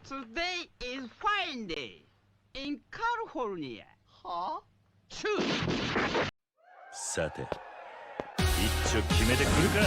Today is fine day in California. Huh? Choose. さて、一丁決めてくるか。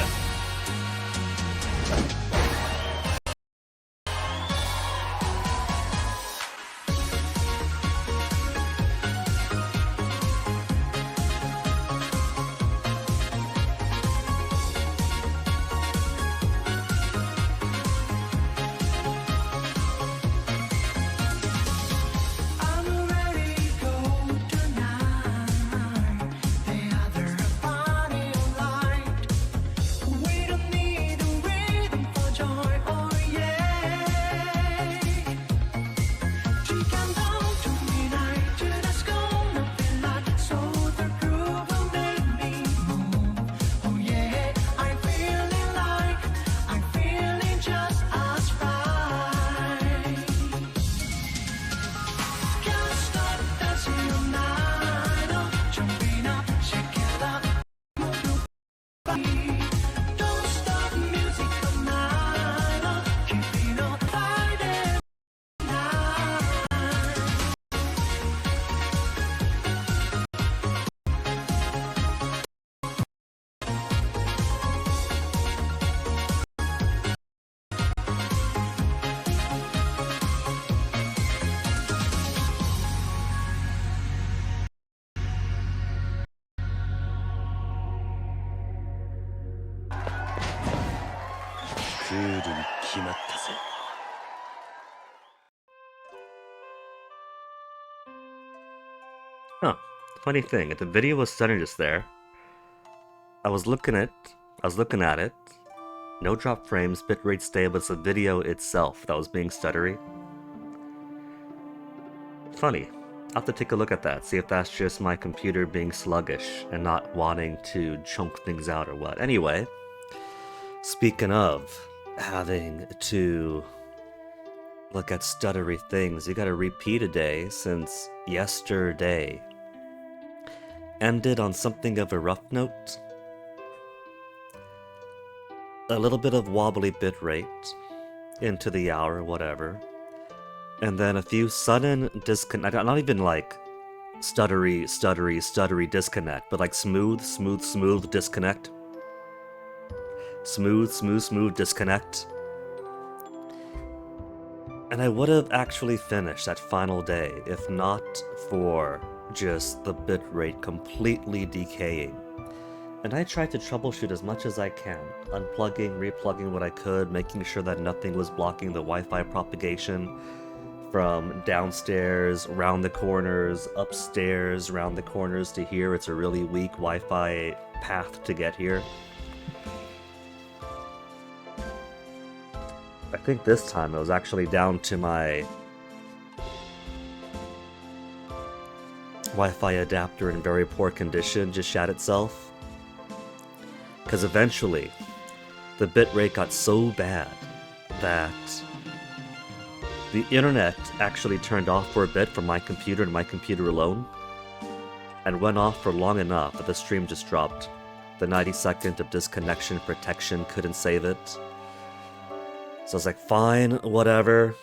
クールに決まったぜ。Huh. Funny thing, the video was stuttering just there. I was looking at it. No drop frames, bitrate stable, it's the video itself that was being stuttery. Funny. I'll have to take a look at that, see if that's just my computer being sluggish and not wanting to chunk things out or what. Anyway, speaking of having to look at stuttery things, you gotta repeat a day since yesterday ended on something of a rough note. A little bit of wobbly bitrate into the hour, whatever. And then a few sudden disconnect, not even like stuttery disconnect, but like smooth disconnect. Smooth disconnect. And I would have actually finished that final day if not for just the bitrate completely decaying. And I tried to troubleshoot as much as I can, unplugging, replugging what I could, making sure that nothing was blocking the Wi-Fi propagation from downstairs, round the corners, upstairs, round the corners to here. It's a really weak Wi-Fi path to get here. I think this time it was actually down to my Wi-Fi adapter in very poor condition, just shat itself. Because eventually, the bitrate got so bad that the internet actually turned off for a bit from my computer and my computer alone, and went off for long enough that the stream just dropped. The 90-second of disconnection protection couldn't save it. So I was like, fine, whatever.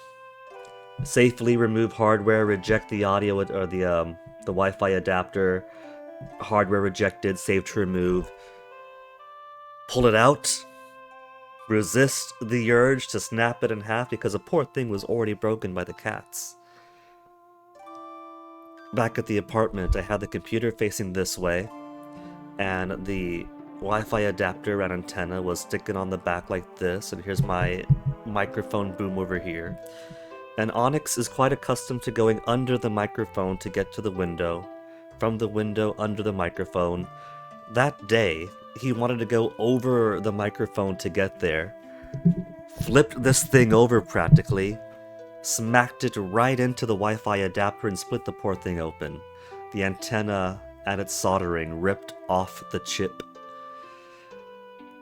Safely remove hardware, reject the audio or the Wi-Fi adapter. Hardware rejected, save to remove. Pull it out. Resist the urge to snap it in half because the poor thing was already broken by the cats. Back at the apartment, I had the computer facing this way, and the Wi-Fi adapter and antenna was sticking on the back like this, and here's my microphone boom over here. And Onyx is quite accustomed to going under the microphone to get to the window, from the window under the microphone. That day, he wanted to go over the microphone to get there, flipped this thing over practically, smacked it right into the Wi-Fi adapter and split the poor thing open. The antenna and its soldering ripped off the chip.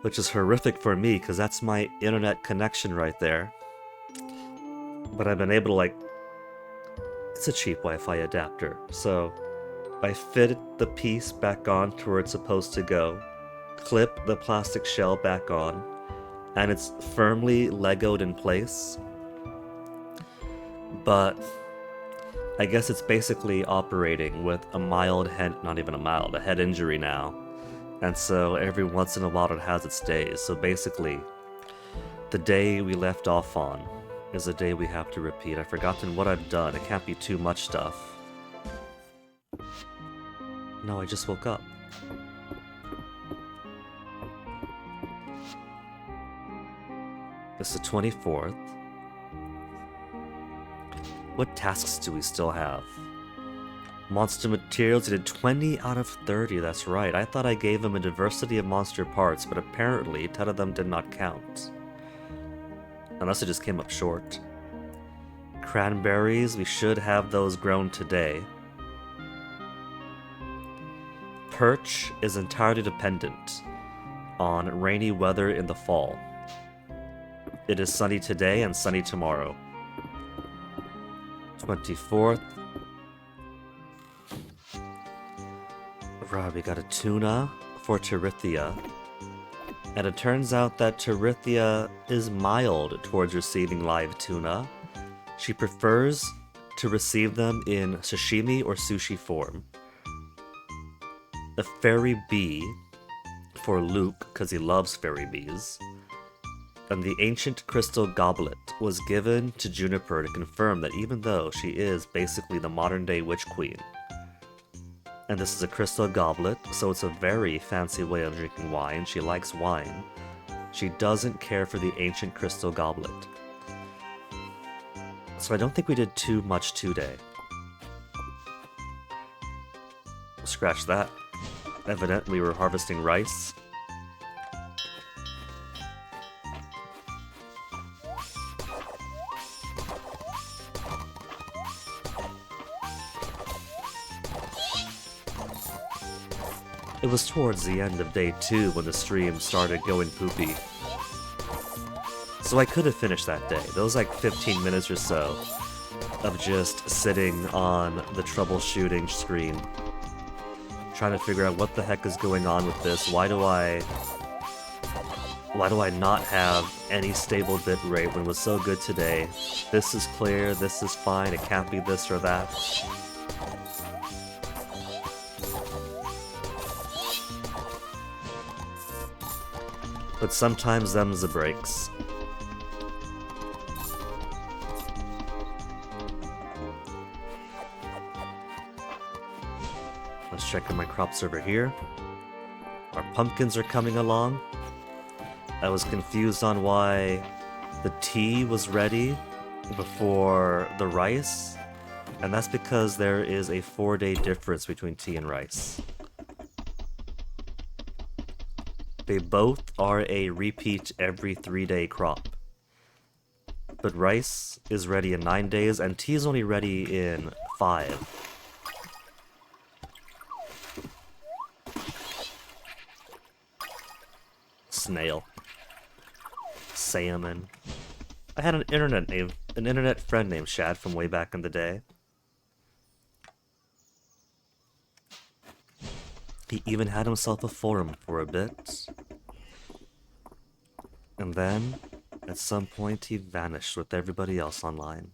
Which is horrific for me, because that's my internet connection right there. But I've been able to, it's a cheap Wi-Fi adapter, so I fitted the piece back on to where it's supposed to go, clip the plastic shell back on, and it's firmly Legoed in place. but I guess it's basically operating with a mild head, not even a mild, a head injury now. And so every once in a while it has its days. So basically, the day we left off on is a day we have to repeat. I've forgotten what I've done. It can't be too much stuff. No, I just woke up. It's the 24th. What tasks do we still have? Monster materials, I did 20 out of 30, that's right. I thought I gave him a diversity of monster parts, but apparently 10 of them did not count. Unless it just came up short. Cranberries, we should have those grown today. Perch is entirely dependent on rainy weather in the fall. It is sunny today and sunny tomorrow. 24th. Right, we got a tuna for Terithia. And it turns out that Terithia is mild towards receiving live tuna. She prefers to receive them in sashimi or sushi form. A fairy bee for Luke, because he loves fairy bees. And the ancient crystal goblet was given to Juniper to confirm that even though she is basically the modern-day Witch Queen, and this is a crystal goblet, so it's a very fancy way of drinking wine, she likes wine, she doesn't care for the ancient crystal goblet. So I don't think we did too much today. Scratch that. Evidently we're harvesting rice. It was towards the end of day 2 when the stream started going poopy. So I could have finished that day. Those like 15 minutes or so of just sitting on the troubleshooting screen, trying to figure out what the heck is going on with this. Why do I not have any stable bit rate when it was so good today? This is clear, this is fine, it can't be this or that. But sometimes them's the breaks. Let's check on my crops over here. Our pumpkins are coming along. I was confused on why the tea was ready before the rice, and that's because there is a 4-day difference between tea and rice. They both are a repeat every 3-day crop. But rice is ready in 9 days, and tea is only ready in 5. Snail. Salmon. I had an internet friend named Shad from way back in the day. He even had himself a forum for a bit. And then, at some point, he vanished with everybody else online.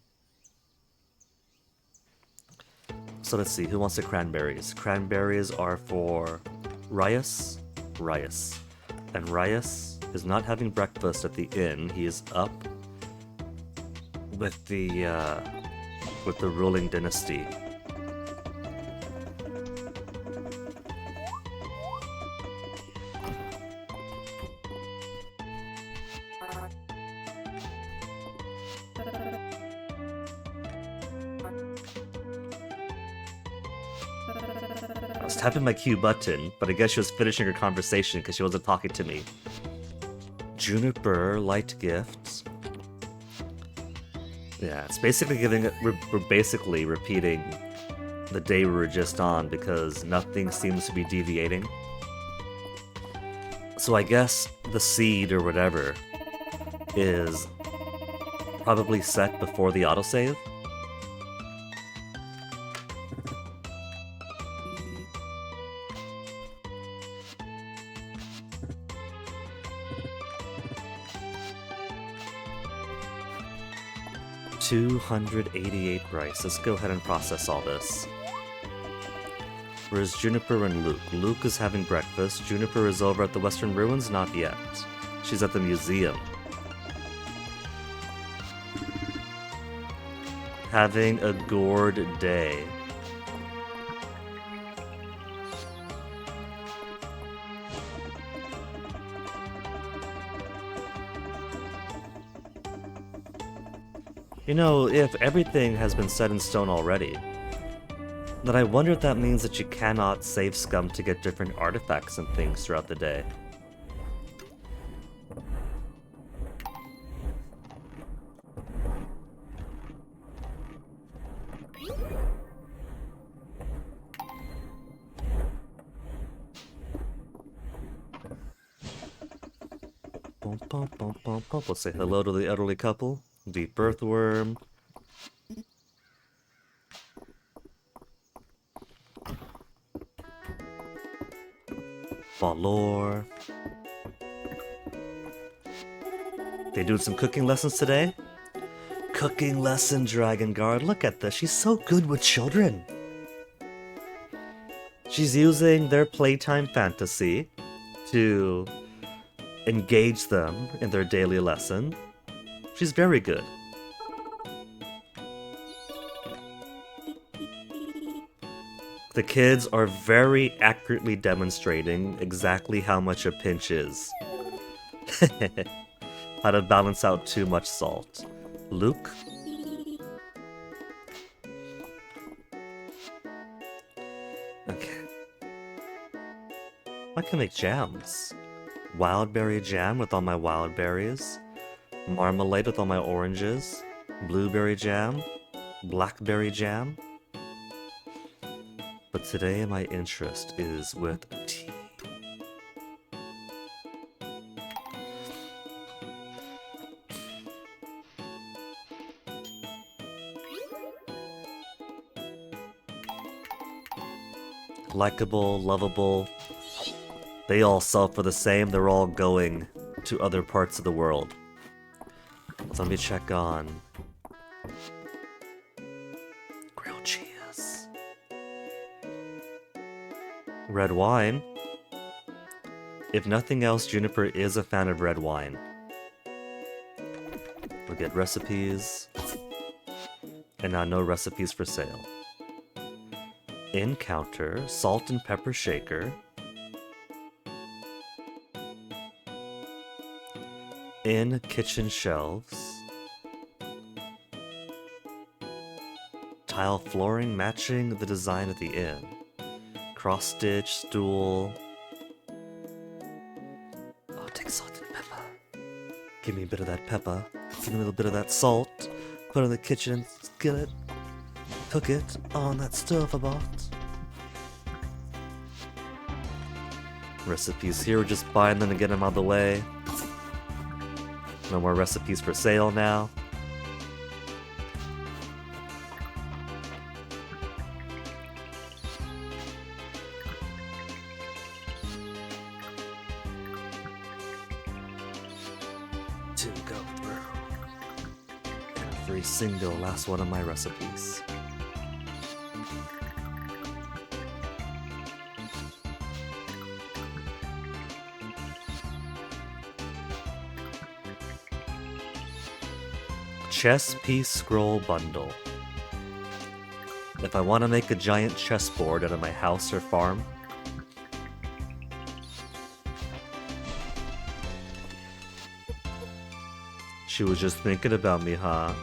So let's see, who wants the cranberries? Cranberries are for Ryas. And Ryas is not having breakfast at the inn. He is up with the ruling dynasty. I was tapping my Q button, but I guess she was finishing her conversation because she wasn't talking to me. Juniper light gifts. Yeah, it's basically we're basically repeating the day we were just on because nothing seems to be deviating. So I guess the seed or whatever is probably set before the autosave. 288 rice. Let's go ahead and process all this. Where's Juniper and Luke? Luke is having breakfast. Juniper is over at the Western Ruins? Not yet. She's at the museum. Having a gourd day. You know, if everything has been set in stone already, then I wonder if that means that you cannot save scum to get different artifacts and things throughout the day. Let's say hello to the elderly couple. Deep earthworm. Valor. They doing some cooking lessons today? Cooking lesson, Dragon Guard. Look at this. She's so good with children. She's using their playtime fantasy to engage them in their daily lesson. She's very good. The kids are very accurately demonstrating exactly how much a pinch is. How to balance out too much salt. Luke? Okay. I can make jams. Wildberry jam with all my wild berries. Marmalade with all my oranges. Blueberry jam. Blackberry jam. But today my interest is with tea. Likeable, lovable. They all sell for the same, they're all going to other parts of the world. So let me check on grilled cheese. Red wine. If nothing else, Juniper is a fan of red wine. We'll get recipes. And now no recipes for sale. In counter, salt and pepper shaker. In kitchen shelves. Tile flooring matching the design of the inn. Cross stitch, stool. Oh, take salt and pepper. Give me a bit of that pepper. Give me a little bit of that salt. Put it in the kitchen skillet. Cook it on that stove I bought. Recipes here, we're just buying them to get them out of the way. No more recipes for sale now. To go through every single last one of my recipes. Chess piece scroll bundle. If I want to make a giant chessboard out of my house or farm, she was just thinking about me, huh?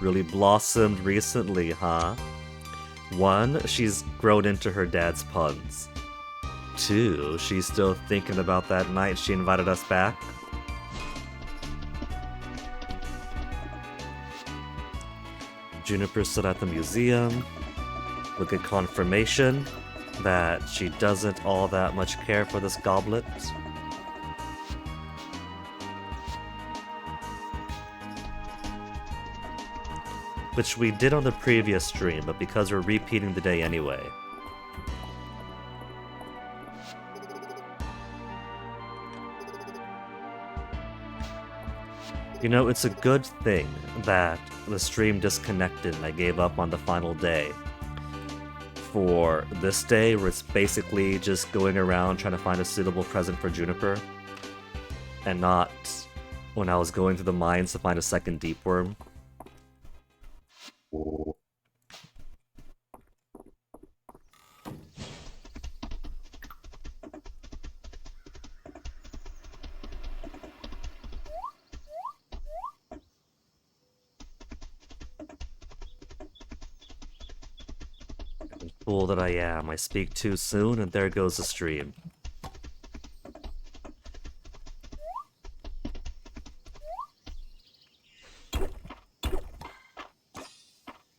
Really blossomed recently, huh? 1, she's grown into her dad's puns. 2, she's still thinking about that night she invited us back. Juniper stood at the museum with a confirmation that she doesn't all that much care for this goblet. Which we did on the previous stream, but because we're repeating the day anyway. You know, it's a good thing that the stream disconnected and I gave up on the final day. For this day, where it's basically just going around trying to find a suitable present for Juniper, and not when I was going through the mines to find a second deep worm. Fool that I am, I speak too soon and there goes the stream.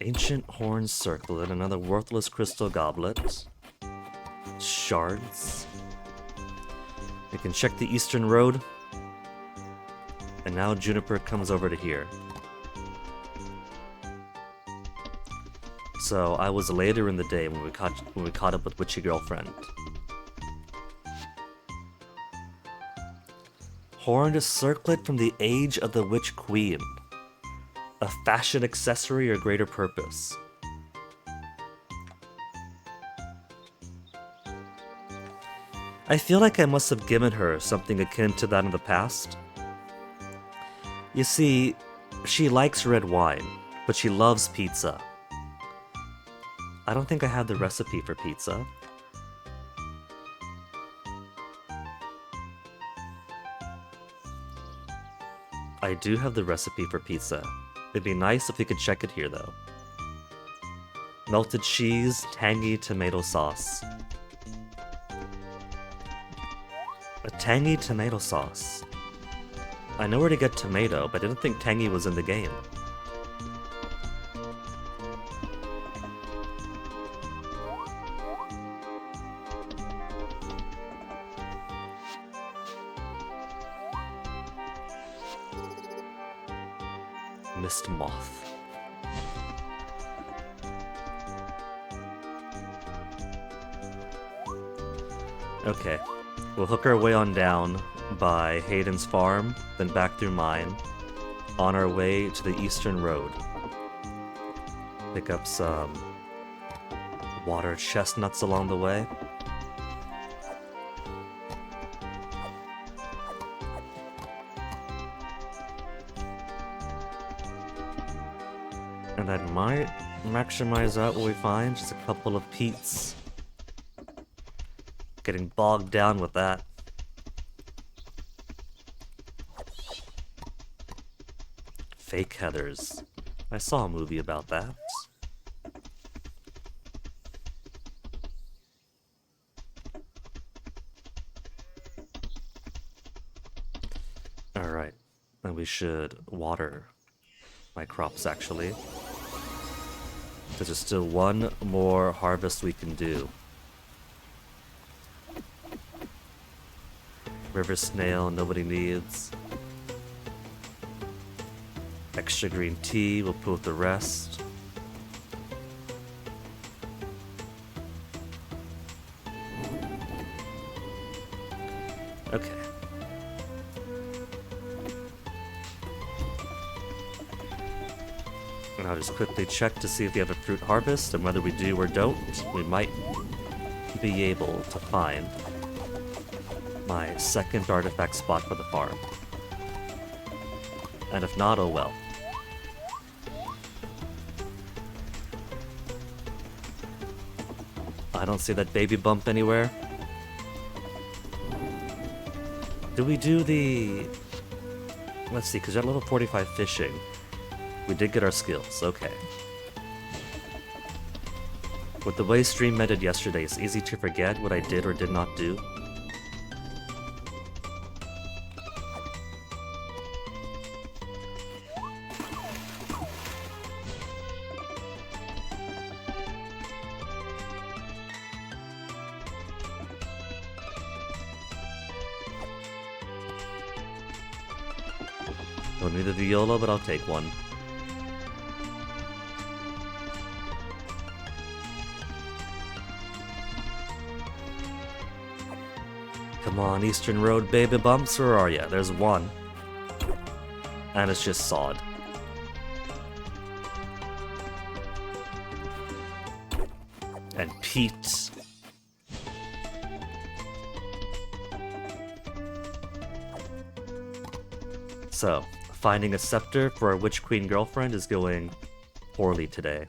Ancient horn circlet, another worthless crystal goblet. Shards. We can check the eastern road. And now Juniper comes over to here. So I was later in the day when we caught up with Witchy Girlfriend. Horned circlet from the age of the Witch Queen. A fashion accessory or greater purpose. I feel like I must have given her something akin to that in the past. You see, she likes red wine, but she loves pizza. I don't think I have the recipe for pizza. I do have the recipe for pizza. It'd be nice if we could check it here, though. Melted cheese, tangy tomato sauce. A tangy tomato sauce. I know where to get tomato, but I didn't think tangy was in the game. Mist moth. Okay, we'll hook our way on down by Hayden's farm, then back through mine, on our way to the eastern road. Pick up some water chestnuts along the way. And that might maximize out what we find, just a couple of peats. Getting bogged down with that. Fake heathers. I saw a movie about that. Alright, then we should water my crops actually. There's still one more harvest we can do. River snail, nobody needs. Extra green tea, we'll put the rest. Okay. And I'll just quickly check to see if we have a fruit harvest, and whether we do or don't, we might be able to find my second artifact spot for the farm. And if not, oh well. I don't see that baby bump anywhere. Do we do the... Let's see, because you're at level 45 fishing. We did get our skills, okay. With the way stream ended yesterday, it's easy to forget what I did or did not do. Don't need a viola, but I'll take one. Come on, Eastern Road baby bumps, where are ya? There's one. And it's just sod. And peat. So, finding a scepter for our Witch Queen girlfriend is going poorly today.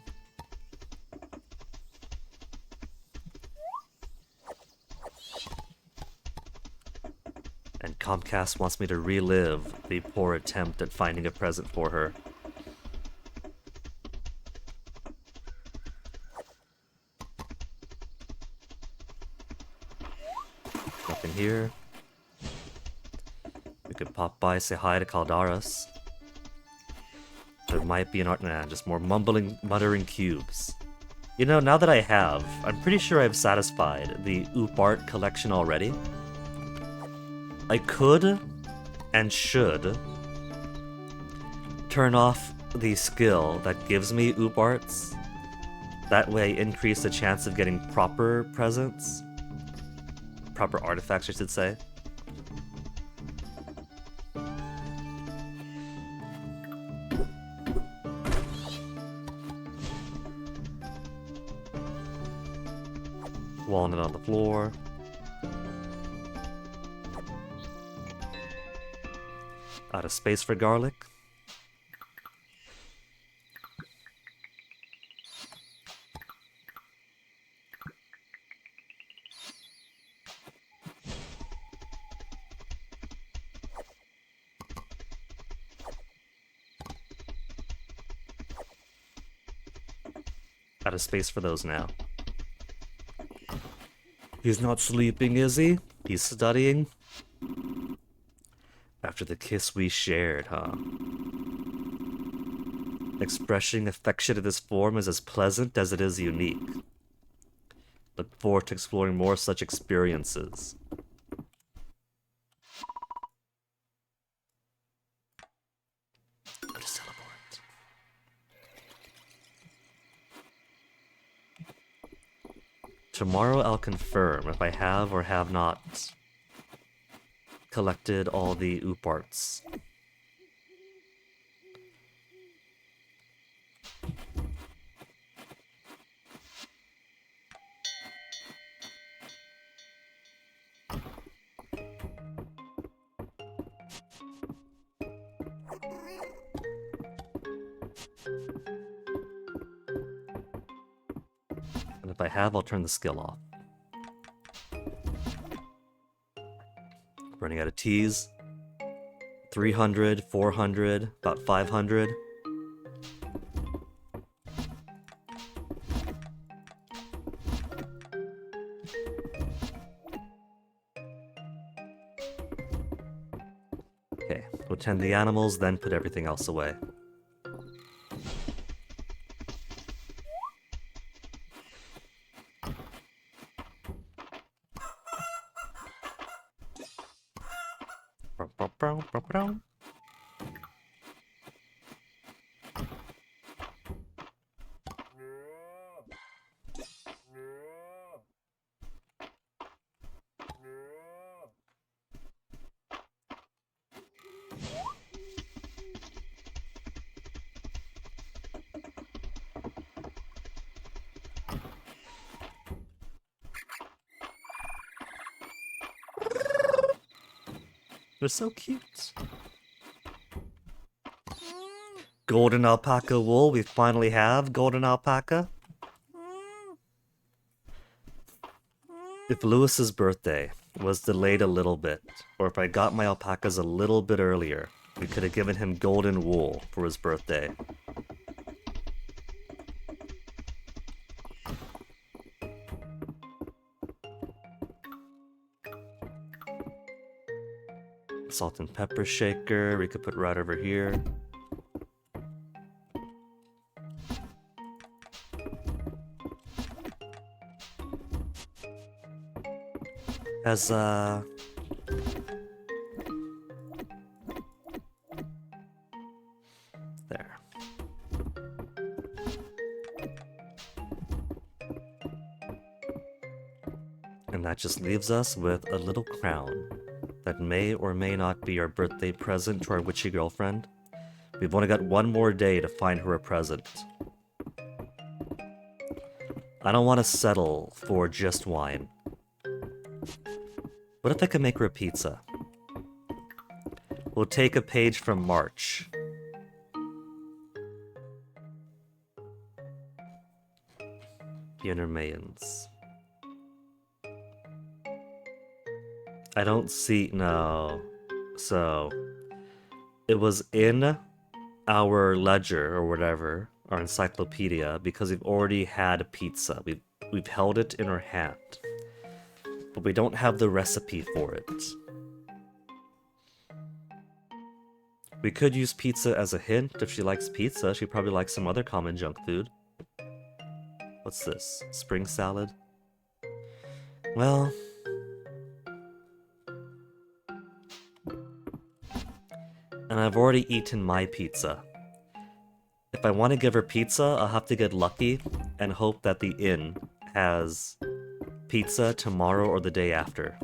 And Comcast wants me to relive the poor attempt at finding a present for her. Nothing here. We could pop by, say hi to Caldaras. There might be an art. Nah, just more muttering cubes. You know, now that I have, I'm pretty sure I've satisfied the Oop Art collection already. I could and should turn off the skill that gives me Oop Arts. That way, increase the chance of getting proper presents. Proper artifacts, I should say. Walnut on the floor. Out of space for garlic. Out of space for those now. He's not sleeping, is he? He's studying? After the kiss we shared, huh? Expressing affection in this form is as pleasant as it is unique. Look forward to exploring more such experiences. Let us teleport. Tomorrow I'll confirm if I have or have not collected all the Oop Arts. And if I have, I'll turn the skill off. Running out of teas. 300, 400, about 500. Okay, we'll tend the animals, then put everything else away. They're so cute. Golden alpaca wool. We finally have golden alpaca. If Lewis's birthday was delayed a little bit, or if I got my alpacas a little bit earlier, we could have given him golden wool for his birthday. Salt and pepper shaker, we could put right over here. Has, there. And that just leaves us with a little crown that may or may not be our birthday present to our witchy girlfriend. We've only got one more day to find her a present. I don't want to settle for just wine. What if I could make her a pizza? We'll take a page from March. Remains. I don't see... No. So... It was in our ledger, or whatever, our encyclopedia, because we've already had a pizza. We've held it in our hand. But we don't have the recipe for it. We could use pizza as a hint. If she likes pizza, she probably likes some other common junk food. What's this? Spring salad? Well... And I've already eaten my pizza. If I want to give her pizza, I'll have to get lucky and hope that the inn has pizza tomorrow or the day after.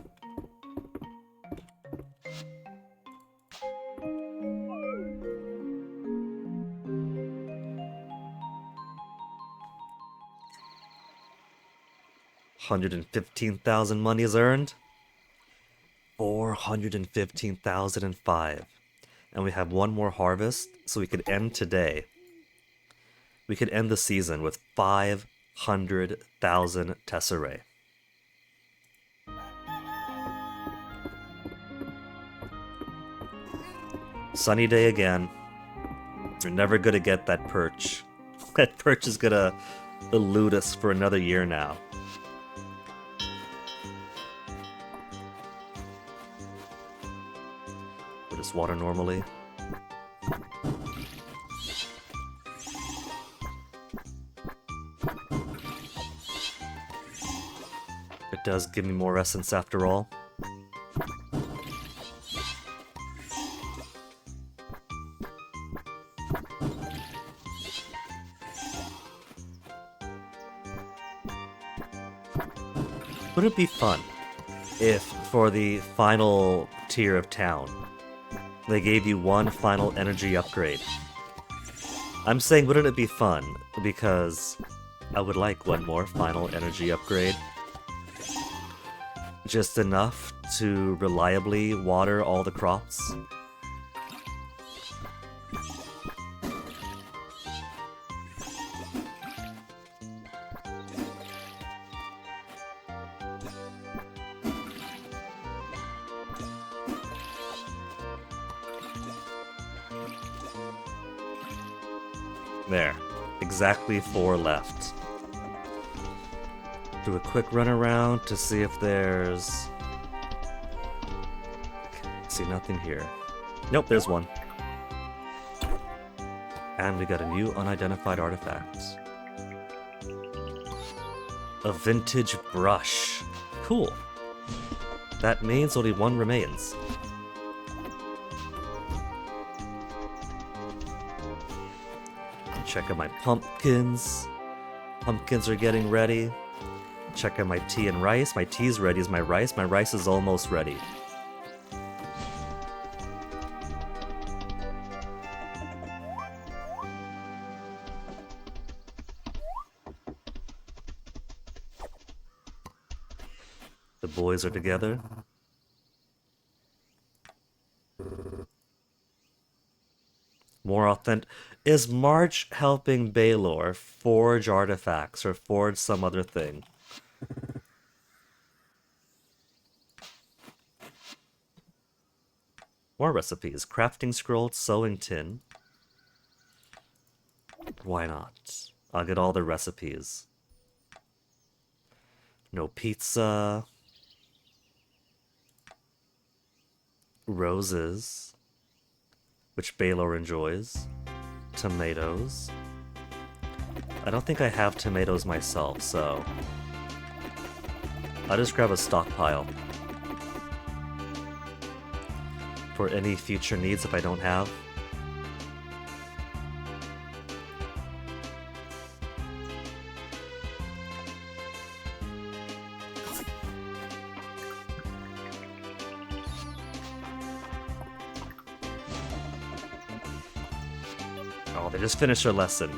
$115,000 money is earned. 415,005. And we have one more harvest, so we could end today. We could end the season with 500,000 tesserae. Sunny day again. We're never gonna get that perch. That perch is gonna elude us for another year now. We'll just water normally. It does give me more essence after all. Wouldn't it be fun if, for the final tier of town, they gave you one final energy upgrade? I'm saying wouldn't it be fun, because I would like one more final energy upgrade. Just enough to reliably water all the crops. There. Exactly 4 left. Do a quick run around to see if there's... See nothing here. Nope, there's one. And we got a new unidentified artifact. A vintage brush. Cool. That means only 1 remains. Check out my pumpkins. Pumpkins are getting ready. Check out my tea and rice. My tea's ready. Is my rice? My rice is almost ready. The boys are together. More authentic. Is March helping Baylor forge artifacts or forge some other thing? More recipes. Crafting scroll, sewing tin. Why not? I'll get all the recipes. No pizza. Roses, which Baylor enjoys. Tomatoes. I don't think I have tomatoes myself, so I'll just grab a stockpile for any future needs if I don't have. Oh, they just finished their lesson.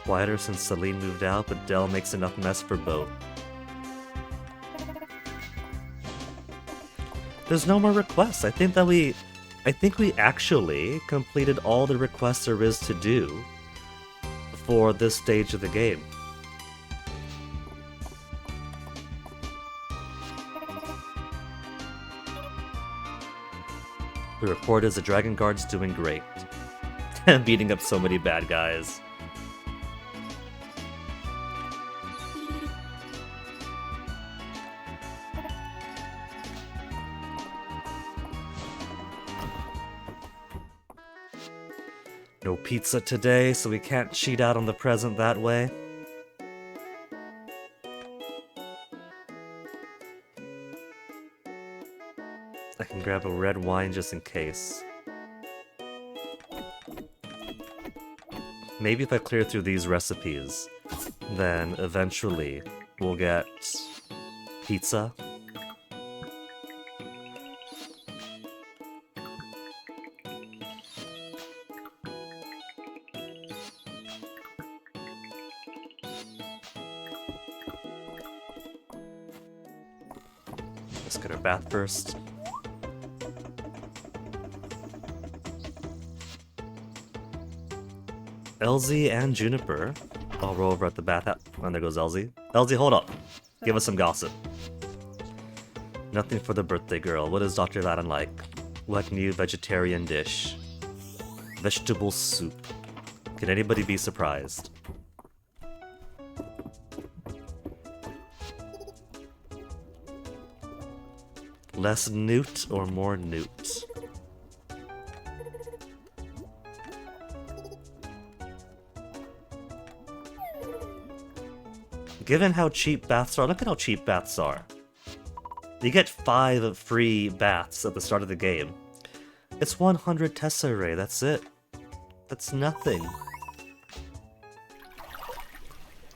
Quieter since Celine moved out, but Dell makes enough mess for both. There's no more requests. I think we actually completed all the requests there is to do for this stage of the game. The report is the Dragon Guard's doing great. Beating up so many bad guys. No pizza today, so we can't cheat out on the present that way. I can grab a red wine just in case. Maybe if I clear through these recipes, then eventually we'll get pizza. Let's get our bath first. LZ and Juniper. I'll roll over at the bath. And there goes LZ. LZ, hold up. Give us some gossip. Nothing for the birthday girl. What is Dr. Latin like? What new vegetarian dish? Vegetable soup. Can anybody be surprised? Less newt or more newt? Given how cheap baths are, look at how cheap baths are. You get 5 free baths at the start of the game. It's 100 tesserae, that's it. That's nothing.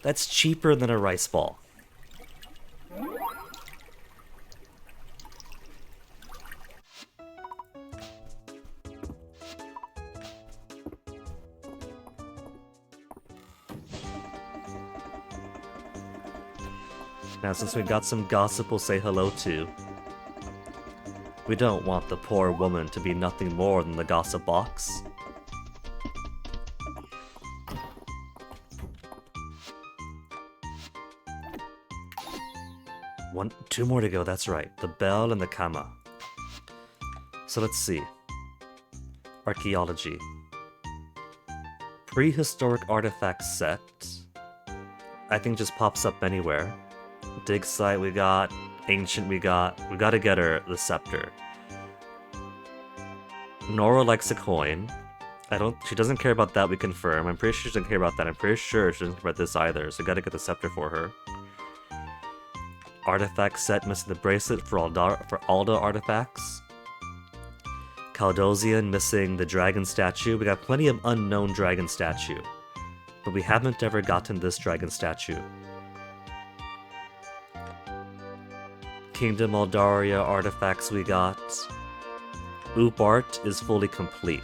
That's cheaper than a rice ball. Now, since we got some gossip, we'll say hello to. We don't want the poor woman to be nothing more than the gossip box. Two more to go, that's right. The bell and the kama. So let's see. Archaeology. Prehistoric artifact set. I think just pops up anywhere. Dig site we got, ancient we gotta get her the scepter. Nora likes a coin. She doesn't care about that, we confirm. I'm pretty sure she doesn't care about that. I'm pretty sure she doesn't care about this either, so gotta get the scepter for her. Artifact set missing the bracelet for Alda artifacts. Caldosian missing the dragon statue. We got plenty of unknown dragon statue, but we haven't ever gotten this dragon statue. Kingdom Aldaria artifacts we got. Oop art is fully complete,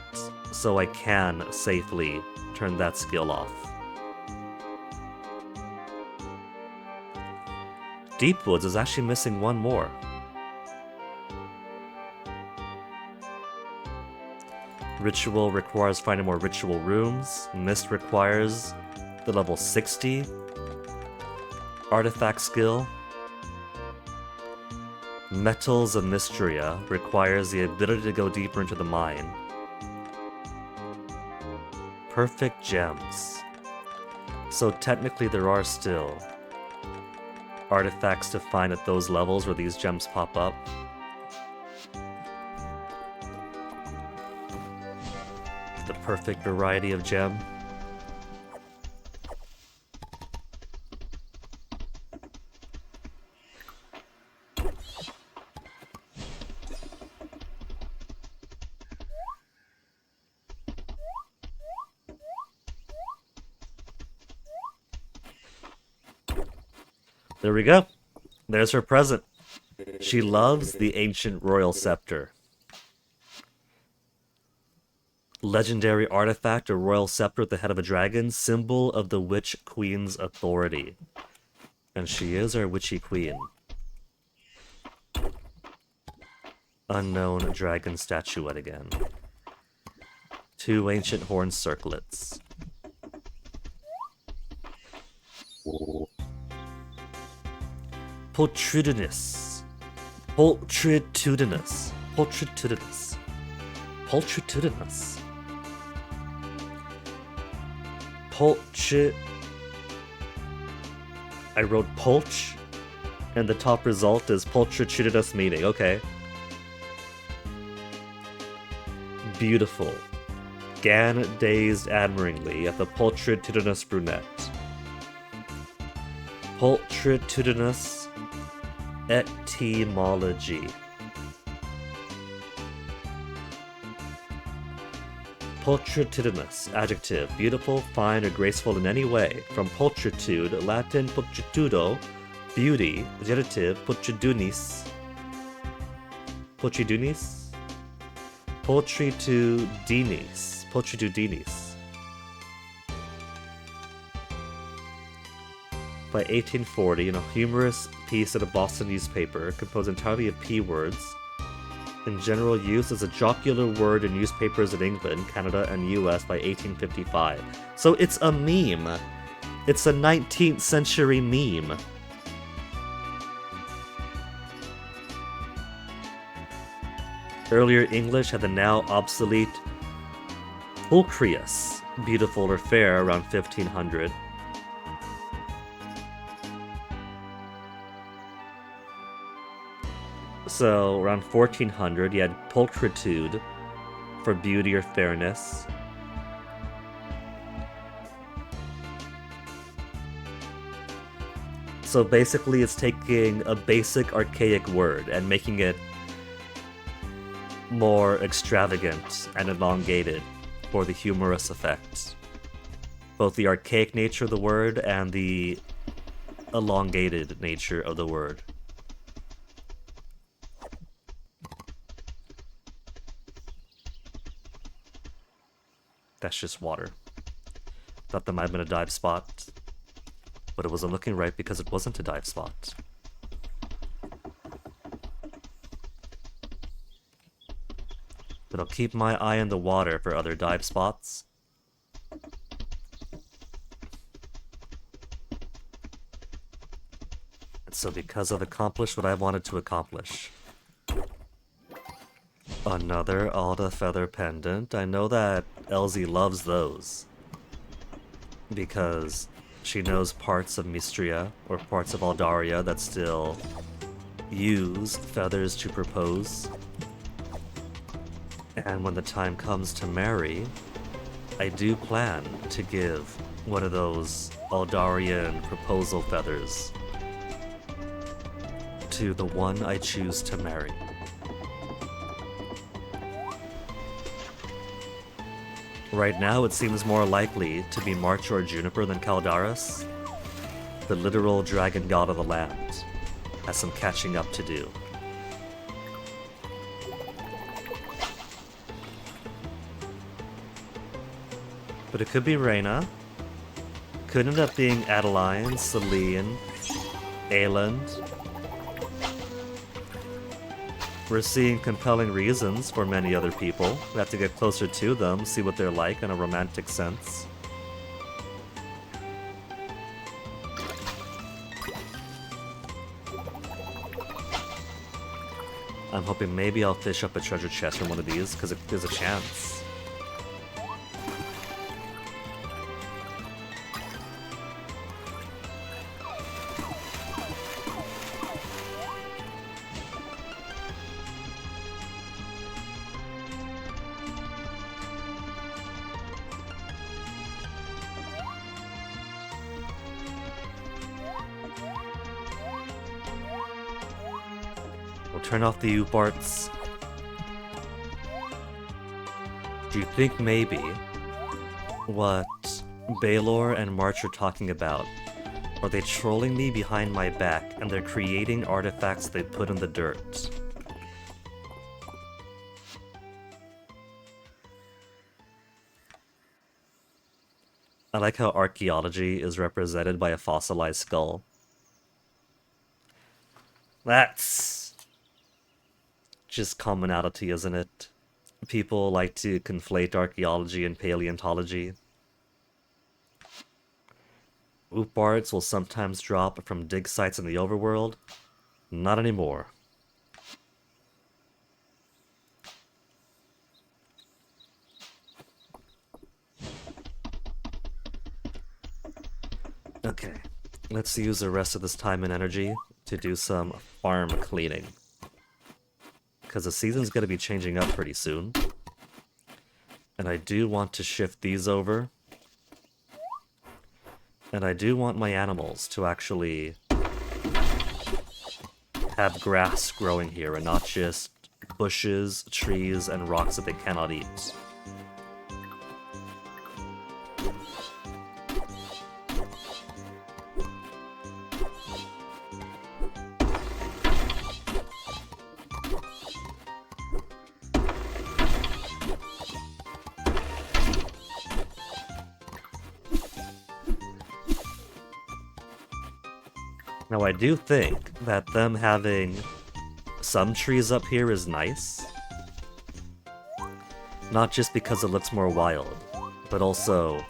so I can safely turn that skill off. Deepwoods is actually missing one more. Ritual requires finding more ritual rooms. Mist requires the level 60. Artifact skill. Metals of Mystria requires the ability to go deeper into the mine. Perfect gems. So technically there are still artifacts to find at those levels where these gems pop up. The perfect variety of gem. There we go. There's her present. She loves the ancient royal scepter. Legendary artifact, a royal scepter at the head of a dragon, symbol of the Witch Queen's authority. And she is our Witchy Queen. Unknown dragon statuette again. 2 ancient horn circlets. Pulchritudinous. Pulchritudinous. Pulchritudinous. Pulchritudinous. I wrote pulch, and the top result is pulchritudinous meaning. Okay. Beautiful. Gan gazed admiringly at the pulchritudinous brunette. Pulchritudinous etymology. Pulchritudinous, adjective, beautiful, fine, or graceful in any way. From pulchritude, Latin pulchritudo, beauty, genitive, pulchridunis. Pulchridunis? Pulchritudinis. Pulchritudinis. By 1840, in a humorous piece in a Boston newspaper, composed entirely of P-words, in general use as a jocular word in newspapers in England, Canada, and US by 1855. So it's a meme. It's a 19th century meme. Earlier English had the now obsolete pulchrious, beautiful or fair, around 1500. So, around 1400, you had pulchritude for beauty or fairness. So basically it's taking a basic archaic word and making it more extravagant and elongated for the humorous effect. Both the archaic nature of the word and the elongated nature of the word. That's just water. Thought that might have been a dive spot, but it wasn't looking right because it wasn't a dive spot. But I'll keep my eye on the water for other dive spots. And so because I've accomplished what I wanted to accomplish. Another Alda feather pendant. I know that Elsie loves those. Because she knows parts of Mystria, or parts of Aldaria, that still use feathers to propose. And when the time comes to marry, I do plan to give one of those Aldarian proposal feathers to the one I choose to marry. Right now, it seems more likely to be March or Juniper than Caldaris. The literal dragon god of the land has some catching up to do. But it could be Reyna. Could end up being Adeline, Celine, Ayland. We're seeing compelling reasons for many other people. We have to get closer to them, see what they're like in a romantic sense. I'm hoping maybe I'll fish up a treasure chest from one of these, because there's a chance. Turn off the U-parts. Do you think maybe what Baylor and March are talking about Are they trolling me behind my back, and they're creating artifacts they put in the dirt? I like how archaeology is represented by a fossilized skull. That's just commonality, isn't it? People like to conflate archaeology and paleontology. Oop-bards will sometimes drop from dig sites in the overworld. Not anymore. Okay, let's use the rest of this time and energy to do some farm cleaning. Because the season's going to be changing up pretty soon. And I do want to shift these over. And I do want my animals to actually have grass growing here and not just bushes, trees, and rocks that they cannot eat. Now I do think that them having some trees up here is nice. Not just because it looks more wild, but also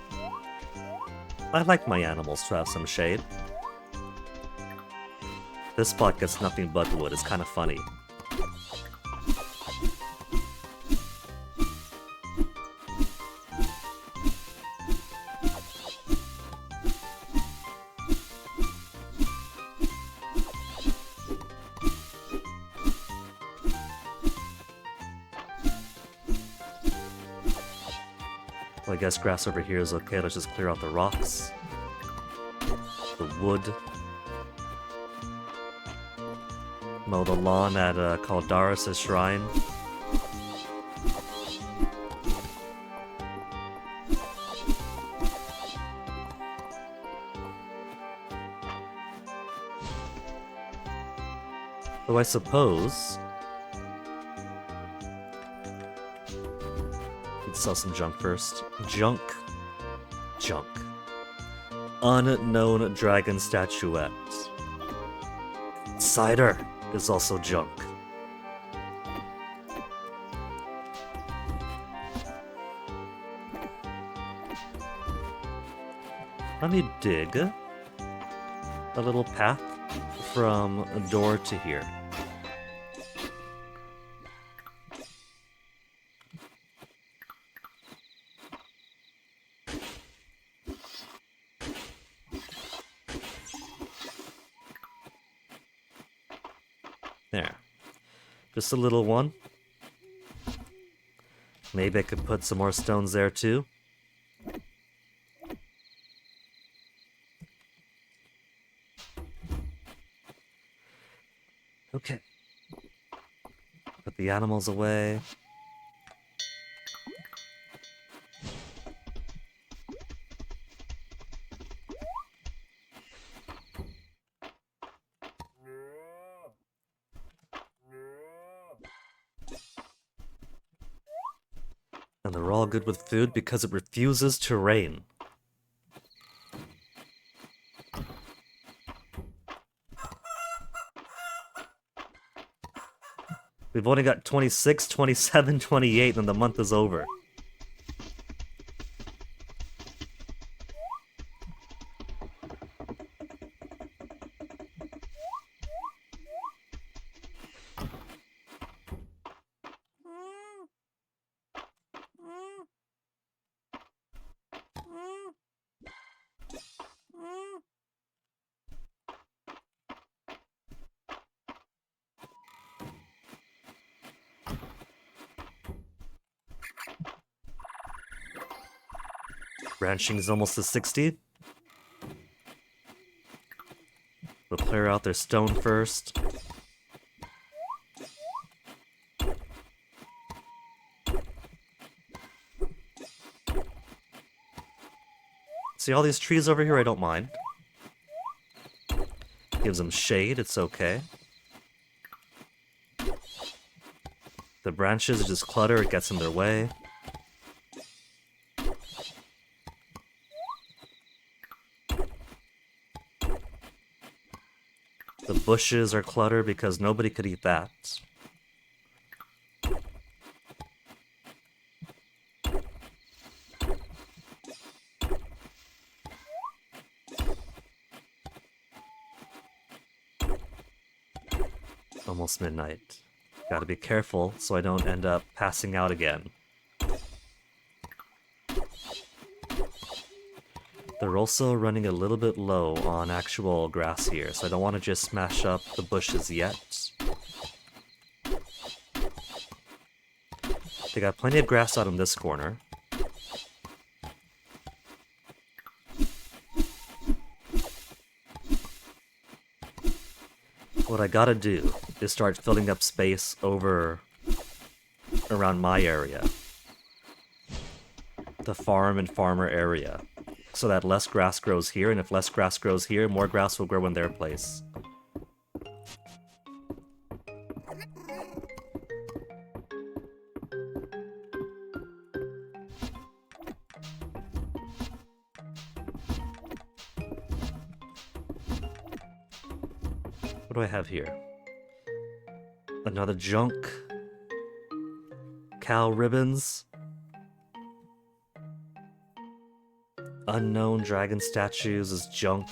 I like my animals to have some shade. This spot gets nothing but wood, it's kind of funny. Well, I guess grass over here is okay, let's just clear out the rocks. The wood. Mow the lawn at Caldaris' shrine. Though I suppose let's sell some junk first. Junk. Junk. Unknown dragon statuette. Cider is also junk. Let me dig a little path from door to here. There. Just a little one. Maybe I could put some more stones there too. Okay. Put the animals away. And they're all good with food because it refuses to rain. We've only got 26, 27, 28, and the month is over. Branching is almost to 60. We'll clear out their stone first. See all these trees over here? I don't mind. Gives them shade, it's okay. The branches are just clutter, it gets in their way. The bushes are clutter because nobody could eat that. Almost midnight. Gotta be careful so I don't end up passing out again. They're also running a little bit low on actual grass here, so I don't want to just smash up the bushes yet. They got plenty of grass out in this corner. What I gotta do is start filling up space over around my area. The farm and farmer area. So that less grass grows here, and if less grass grows here, more grass will grow in their place. What do I have here? Another junk. Cow ribbons. Unknown dragon statues is junk.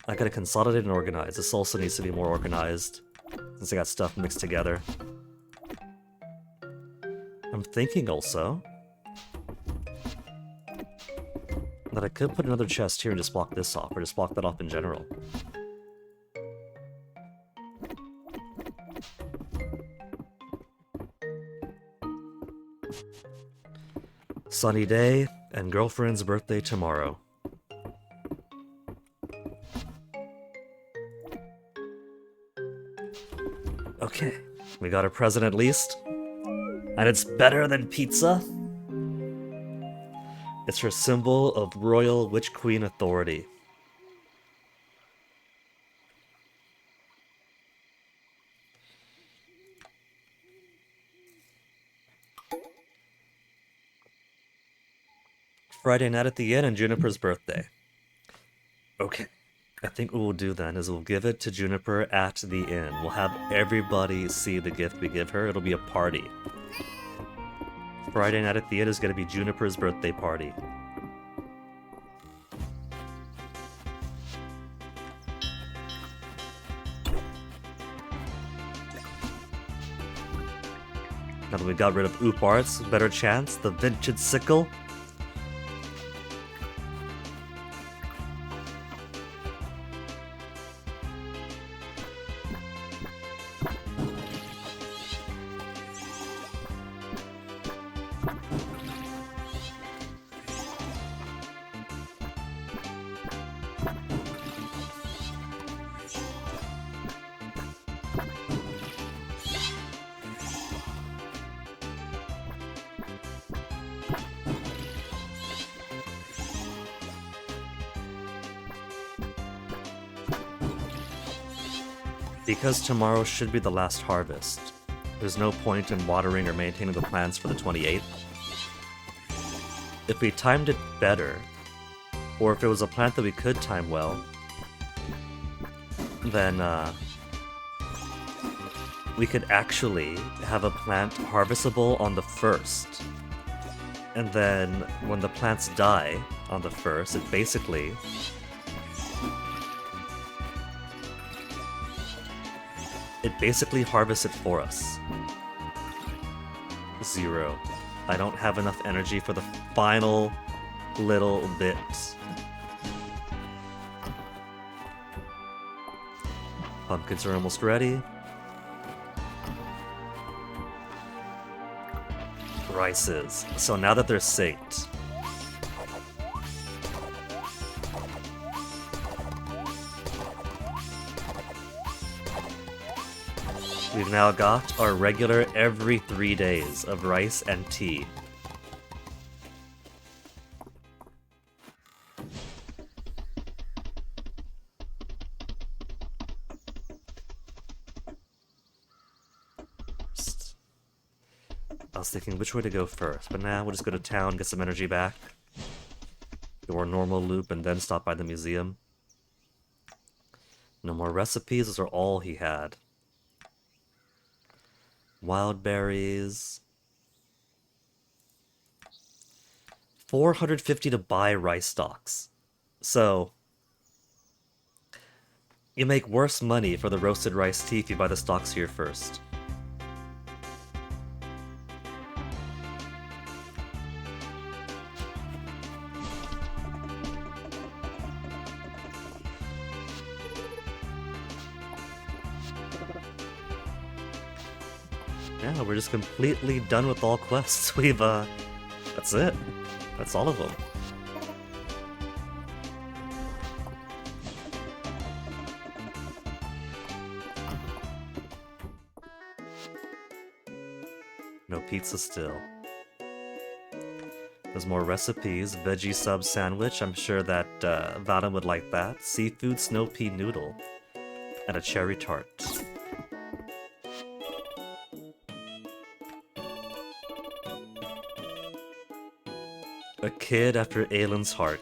I gotta consolidate and organize. This also needs to be more organized, since I got stuff mixed together. I'm thinking also that I could put another chest here and just block this off, or just block that off in general. Sunny day, and girlfriend's birthday tomorrow. Okay, we got a present at least. And it's better than pizza. It's her symbol of royal Witch Queen authority. Friday night at the inn and Juniper's birthday. Okay. I think what we'll do then is we'll give it to Juniper at the inn. We'll have everybody see the gift we give her. It'll be a party. Friday night at the inn is going to be Juniper's birthday party. Now that we got rid of Oop Arts, better chance, the vintage sickle. Because tomorrow should be the last harvest, there's no point in watering or maintaining the plants for the 28th. If we timed it better, or if it was a plant that we could time well, then we could actually have a plant harvestable on the 1st. And then when the plants die on the 1st, it basically harvests it for us. 0. I don't have enough energy for the final little bit. Pumpkins are almost ready. Rices. So now that they're synced, we've now got our regular every 3 days of rice and tea. was thinking which way to go first, but now we'll just go to town, get some energy back. Go our normal loop, and then stop by the museum. No more recipes, those are all he had. Wild berries. 450 to buy rice stalks. So, you make worse money for the roasted rice tea if you buy the stalks here first. Yeah, we're just completely done with all quests. That's it. That's all of them. No pizza still. There's more recipes. Veggie sub sandwich. I'm sure that Vadim would like that. Seafood snow pea noodle. And a cherry tart. A kid after Aylin's heart.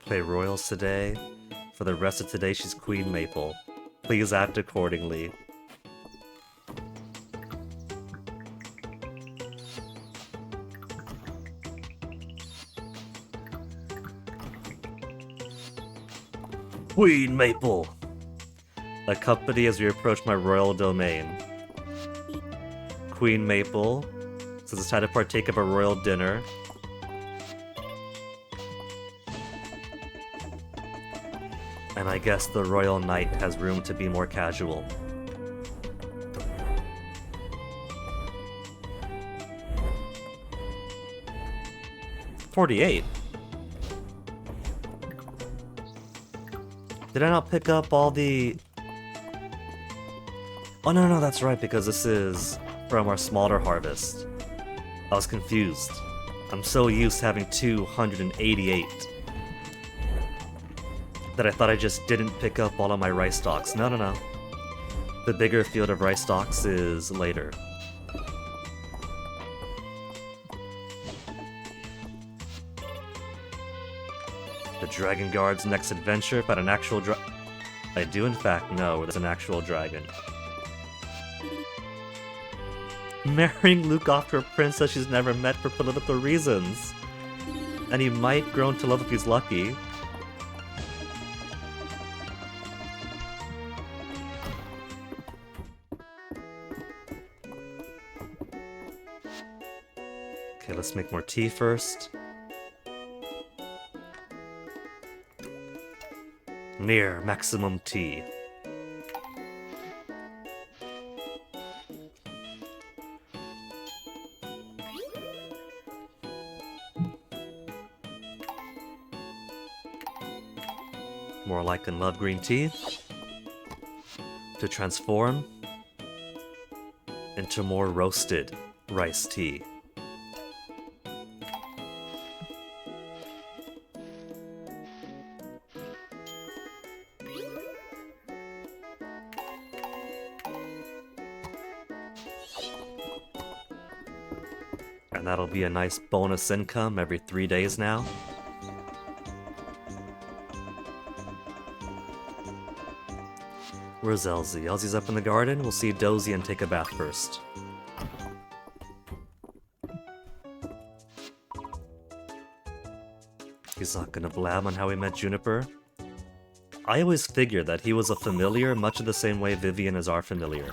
Play Royals today. For the rest of today, she's Queen Maple. Please act accordingly. Queen Maple! Accompany as we approach my royal domain. Queen Maple says it's time to partake of a royal dinner. And I guess the royal knight has room to be more casual. $48. Did I not pick up all the... Oh no, that's right, because this is from our smaller harvest. I was confused. I'm so used to having 288 that I thought I just didn't pick up all of my rice stalks. No. The bigger field of rice stalks is later. The Dragon Guard's next adventure about an actual I do in fact know there's an actual dragon. Marrying Luke off to a princess she's never met for political reasons. And he might grow into love if he's lucky. Okay, let's make more tea first. Near maximum tea. More like and love green tea. To transform into more roasted rice tea. And that'll be a nice bonus income every 3 days now. Where's Elsie? Elsie's up in the garden. We'll see Dozy and take a bath first. He's not gonna blab on how he met Juniper. I always figured that he was a familiar, much of the same way Vivian is our familiar.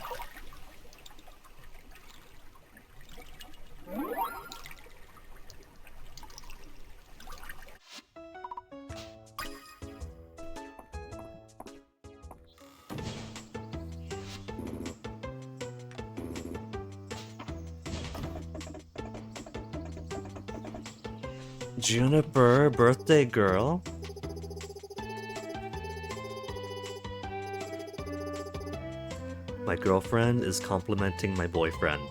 Juniper, birthday girl. My girlfriend is complimenting my boyfriend.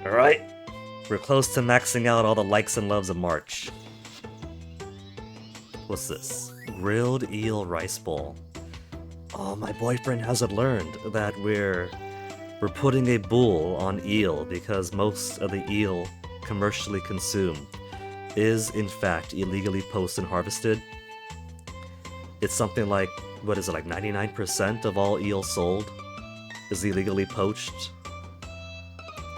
Alright, we're close to maxing out all the likes and loves of March. What's this? Grilled eel rice bowl. Oh, my boyfriend hasn't learned that we're putting a bull on eel because most of the eel commercially consumed is in fact illegally poached and harvested. It's something like, what is it, like 99% of all eel sold is illegally poached.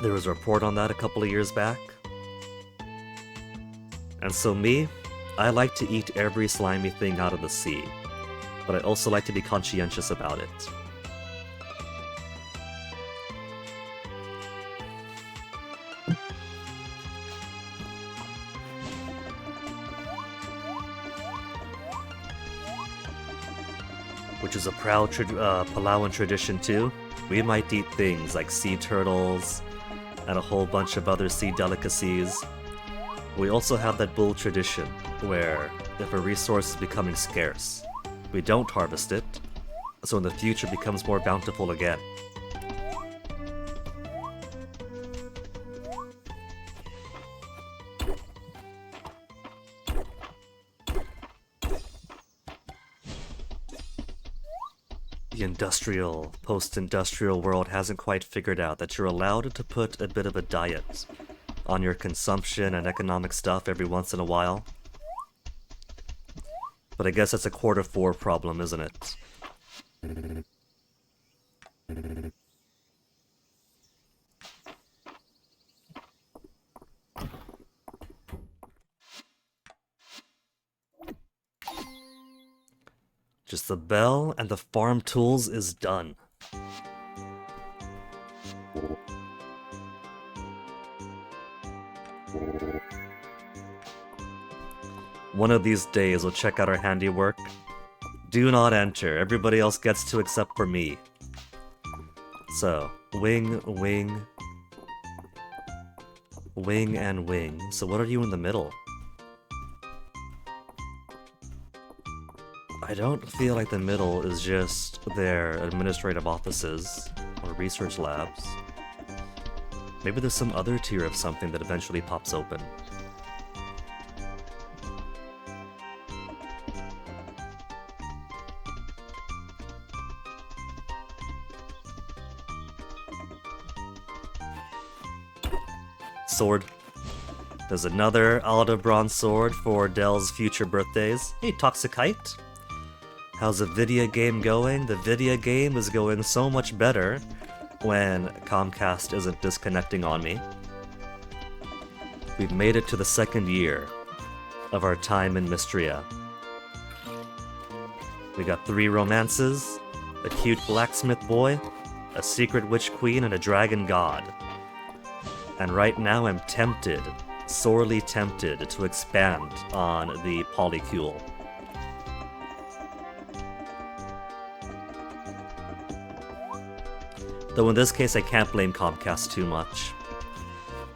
There was a report on that a couple of years back. And so me, I like to eat every slimy thing out of the sea, but I also like to be conscientious about it. Which is a proud Palauan tradition too. We might eat things like sea turtles and a whole bunch of other sea delicacies. We also have that bull tradition where if a resource is becoming scarce, we don't harvest it, so in the future it becomes more bountiful again. The post-industrial world hasn't quite figured out that you're allowed to put a bit of a diet on your consumption and economic stuff every once in a while. But I guess that's a Q4 problem, isn't it? Just the bell and the farm tools is done. One of these days we'll check out our handiwork. Do not enter. Everybody else gets to except for me. So, wing, wing. Wing and wing. So what are you in the middle? I don't feel like the middle is just their administrative offices or research labs. Maybe there's some other tier of something that eventually pops open. Sword. There's another Aldebaran sword for Dell's future birthdays. Hey, Toxicite! How's the video game going? The video game is going so much better when Comcast isn't disconnecting on me. We've made it to the 2nd year of our time in Mystria. We got 3 romances, a cute blacksmith boy, a secret witch queen, and a dragon god. And right now I'm tempted, sorely tempted, to expand on the polycule. Though in this case I can't blame Comcast too much.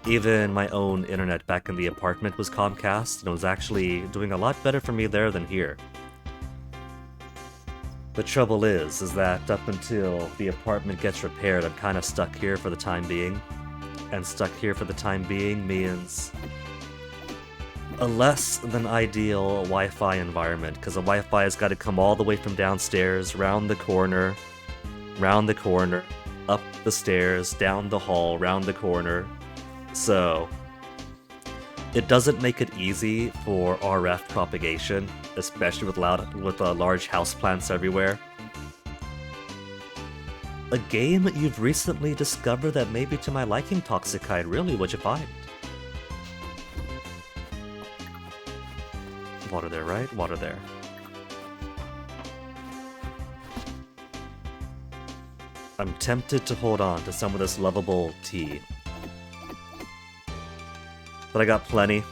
Even my own internet back in the apartment was Comcast, and it was actually doing a lot better for me there than here. The trouble is that up until the apartment gets repaired, I'm kind of stuck here for the time being. And stuck here for the time being means a less than ideal Wi-Fi environment, because the Wi-Fi has got to come all the way from downstairs, round the corner, up the stairs, down the hall, round the corner. So it doesn't make it easy for RF propagation, especially with large houseplants everywhere. A game you've recently discovered that may be to my liking, Toxicite. Really, what'd you find? Water there, right? Water there. I'm tempted to hold on to some of this lovable tea. But I got plenty.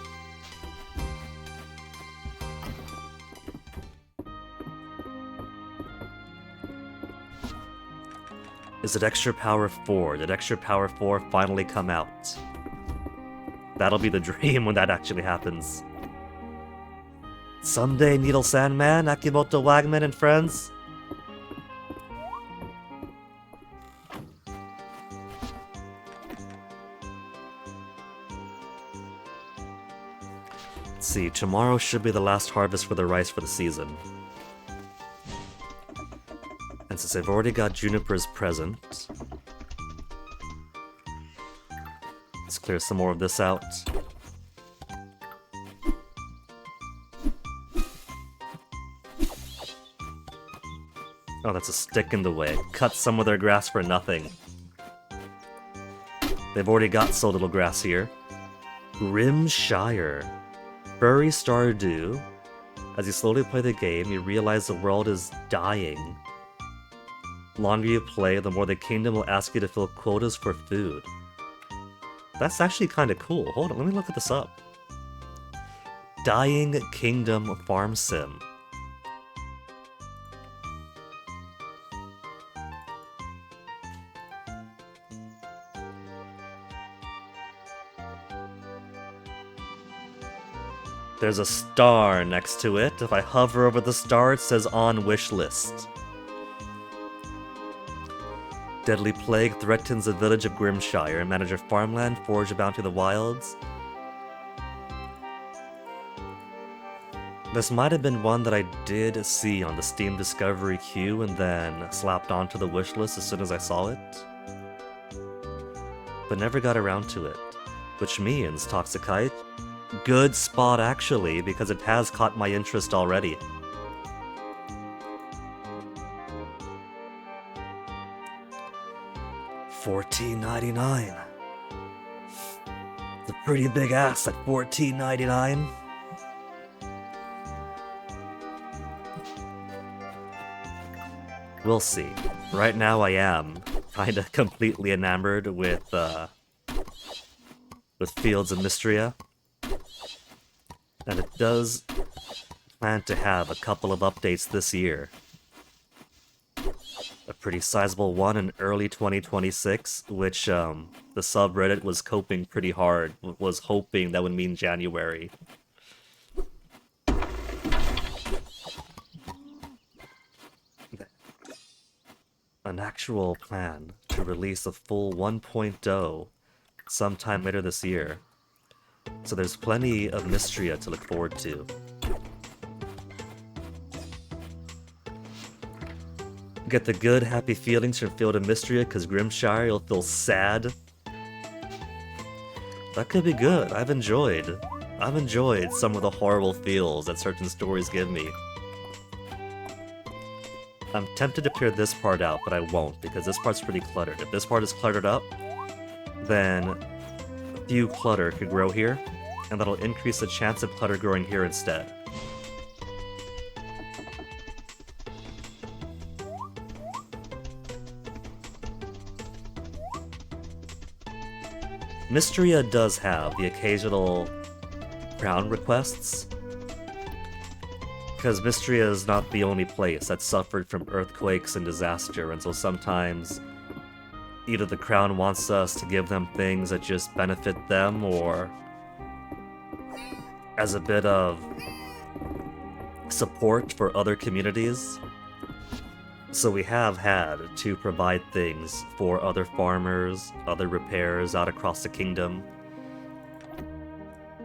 Is it Extra Power 4? Did Extra Power 4 finally come out? That'll be the dream when that actually happens. Someday, Needle Sandman, Akimoto Wagman, and friends. Let's see, tomorrow should be the last harvest for the rice for the season. And since I've already got Juniper's present, let's clear some more of this out. Oh, that's a stick in the way. Cut some of their grass for nothing. They've already got so little grass here. Grimshire. Furry Stardew. As you slowly play the game, you realize the world is dying. The longer you play, the more the kingdom will ask you to fill quotas for food. That's actually kind of cool. Hold on, let me look this up. Dying Kingdom Farm Sim. There's a star next to it. If I hover over the star, it says on wish list. Deadly plague threatens the village of Grimshire. Manage your farmland, forage a bounty of the wilds. This might have been one that I did see on the Steam Discovery queue and then slapped onto the wish list as soon as I saw it. But never got around to it. Which means, Toxicite, good spot actually, because it has caught my interest already. $14.99. It's a pretty big ass at $14.99. We'll see. Right now I am kinda completely enamored with Fields of Mystria. And it does plan to have a couple of updates this year. A pretty sizable one in early 2026, which the subreddit was coping pretty hard, was hoping that would mean January. An actual plan to release a full 1.0 sometime later this year. So there's plenty of Mystria to look forward to. Get the good, happy feelings from Field of Mystria, because Grimshire, you'll feel sad. That could be good. I've enjoyed some of the horrible feels that certain stories give me. I'm tempted to clear this part out, but I won't, because this part's pretty cluttered. If this part is cluttered up, then a few clutter could grow here, and that'll increase the chance of clutter growing here instead. Mystria does have the occasional crown requests, because Mystria is not the only place that suffered from earthquakes and disaster, and so sometimes either the crown wants us to give them things that just benefit them, or as a bit of support for other communities. So we have had to provide things for other farmers, other repairs out across the kingdom.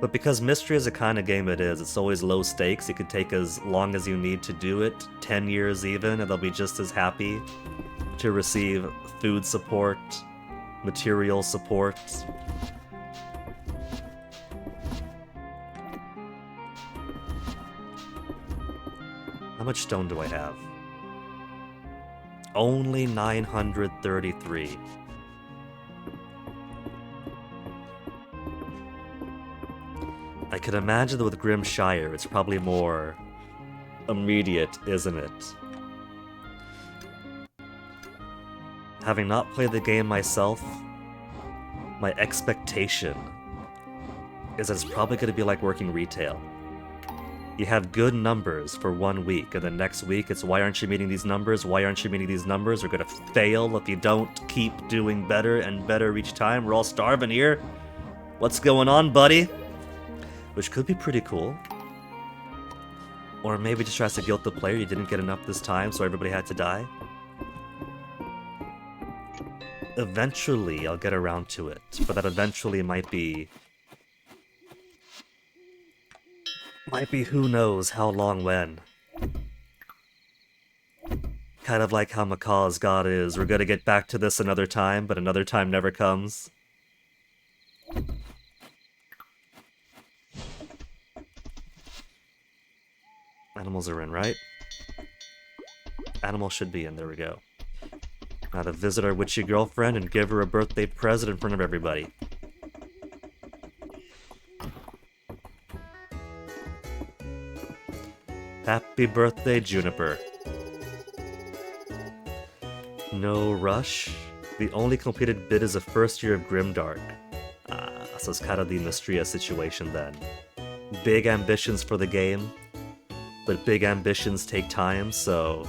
But because Mystria is the kind of game it is, it's always low stakes. You could take as long as you need to do it, 10 years even, and they'll be just as happy to receive food support, material support. How much stone do I have? Only 933. I can imagine that with Grimshire, it's probably more immediate, isn't it? Having not played the game myself, my expectation is that it's probably going to be like working retail. You have good numbers for 1 week, and then next week it's why aren't you meeting these numbers? Why aren't you meeting these numbers? We're going to fail if you don't keep doing better and better each time. We're all starving here. What's going on, buddy? Which could be pretty cool. Or maybe just tries to guilt the player. You didn't get enough this time, so everybody had to die. Eventually, I'll get around to it. But that eventually might be Might be who knows how long when. Kind of like how Macaw's god is. We're gonna get back to this another time, but another time never comes. Animals are in, right? Animals should be in, there we go. Now to visit our witchy girlfriend and give her a birthday present in front of everybody. Happy birthday, Juniper. No rush. The only completed bid is the first year of Grimdark. So it's kind of the Mistria situation then. Big ambitions for the game, but big ambitions take time, so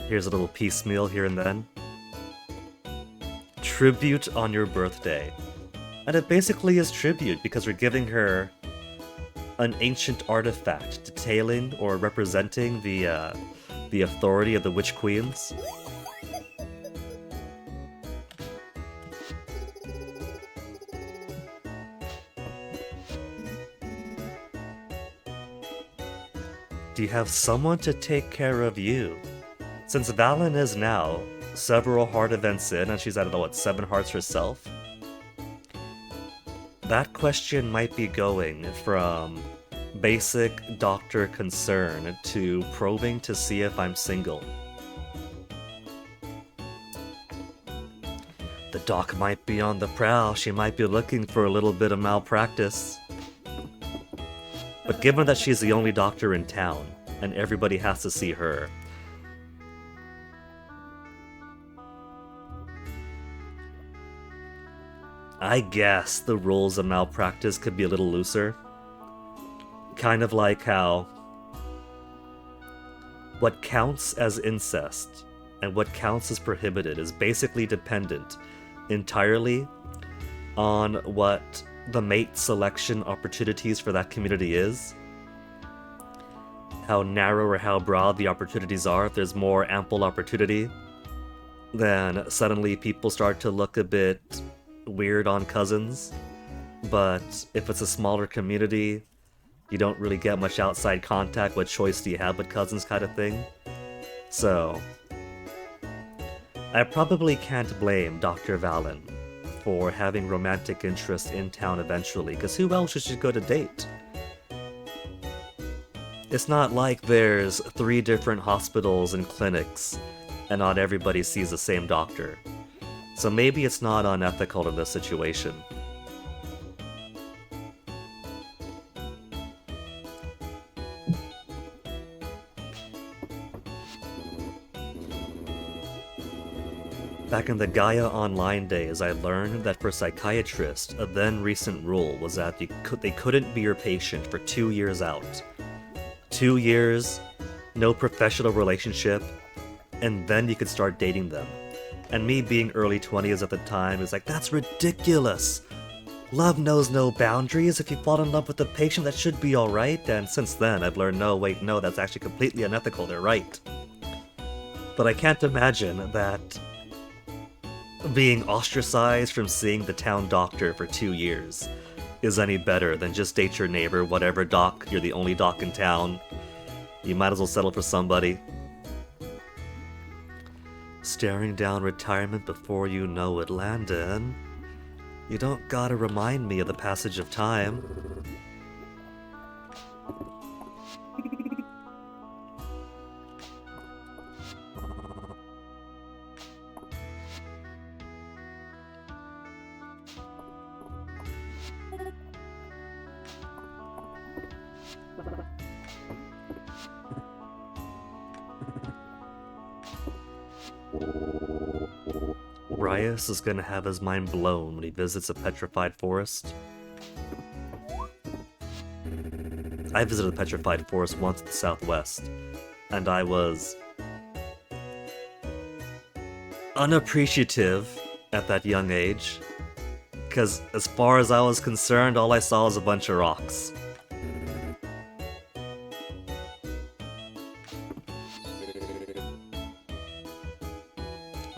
here's a little piecemeal here and then. Tribute on your birthday. And it basically is tribute because we're giving her an ancient artifact detailing or representing the authority of the Witch Queens. Do you have someone to take care of you? Since Valen is now several heart events in and she's at, what, 7 hearts herself? That question might be going from basic doctor concern to probing to see if I'm single. The doc might be on the prowl, she might be looking for a little bit of malpractice. But given that she's the only doctor in town, and everybody has to see her, I guess the rules of malpractice could be a little looser. Kind of like how what counts as incest and what counts as prohibited is basically dependent entirely on what the mate selection opportunities for that community is. How narrow or how broad the opportunities are. If there's more ample opportunity, then suddenly people start to look a bit weird on cousins. But if it's a smaller community, you don't really get much outside contact. What choice do you have with cousins, kind of thing? So I probably can't blame Dr. Valen for having romantic interest in town eventually, because who else should she go to date? It's not like there's 3 different hospitals and clinics, and not everybody sees the same doctor. So maybe it's not unethical in this situation. Back in the Gaia Online days, I learned that for psychiatrists, a then recent rule was that they couldn't be your patient for 2 years out. 2 years, no professional relationship, and then you could start dating them. And me being early 20s at the time is like, that's ridiculous! Love knows no boundaries. If you fall in love with a patient, that should be alright. And since then, I've learned, no, wait, no, that's actually completely unethical, they're right. But I can't imagine that being ostracized from seeing the town doctor for 2 years is any better than just date your neighbor, whatever doc, you're the only doc in town. You might as well settle for somebody. Staring down retirement before you know it, Landon. You don't gotta remind me of the passage of time. Rias is gonna have his mind blown when he visits a petrified forest. I visited a petrified forest once in the southwest, and I was unappreciative at that young age, because as far as I was concerned, all I saw was a bunch of rocks.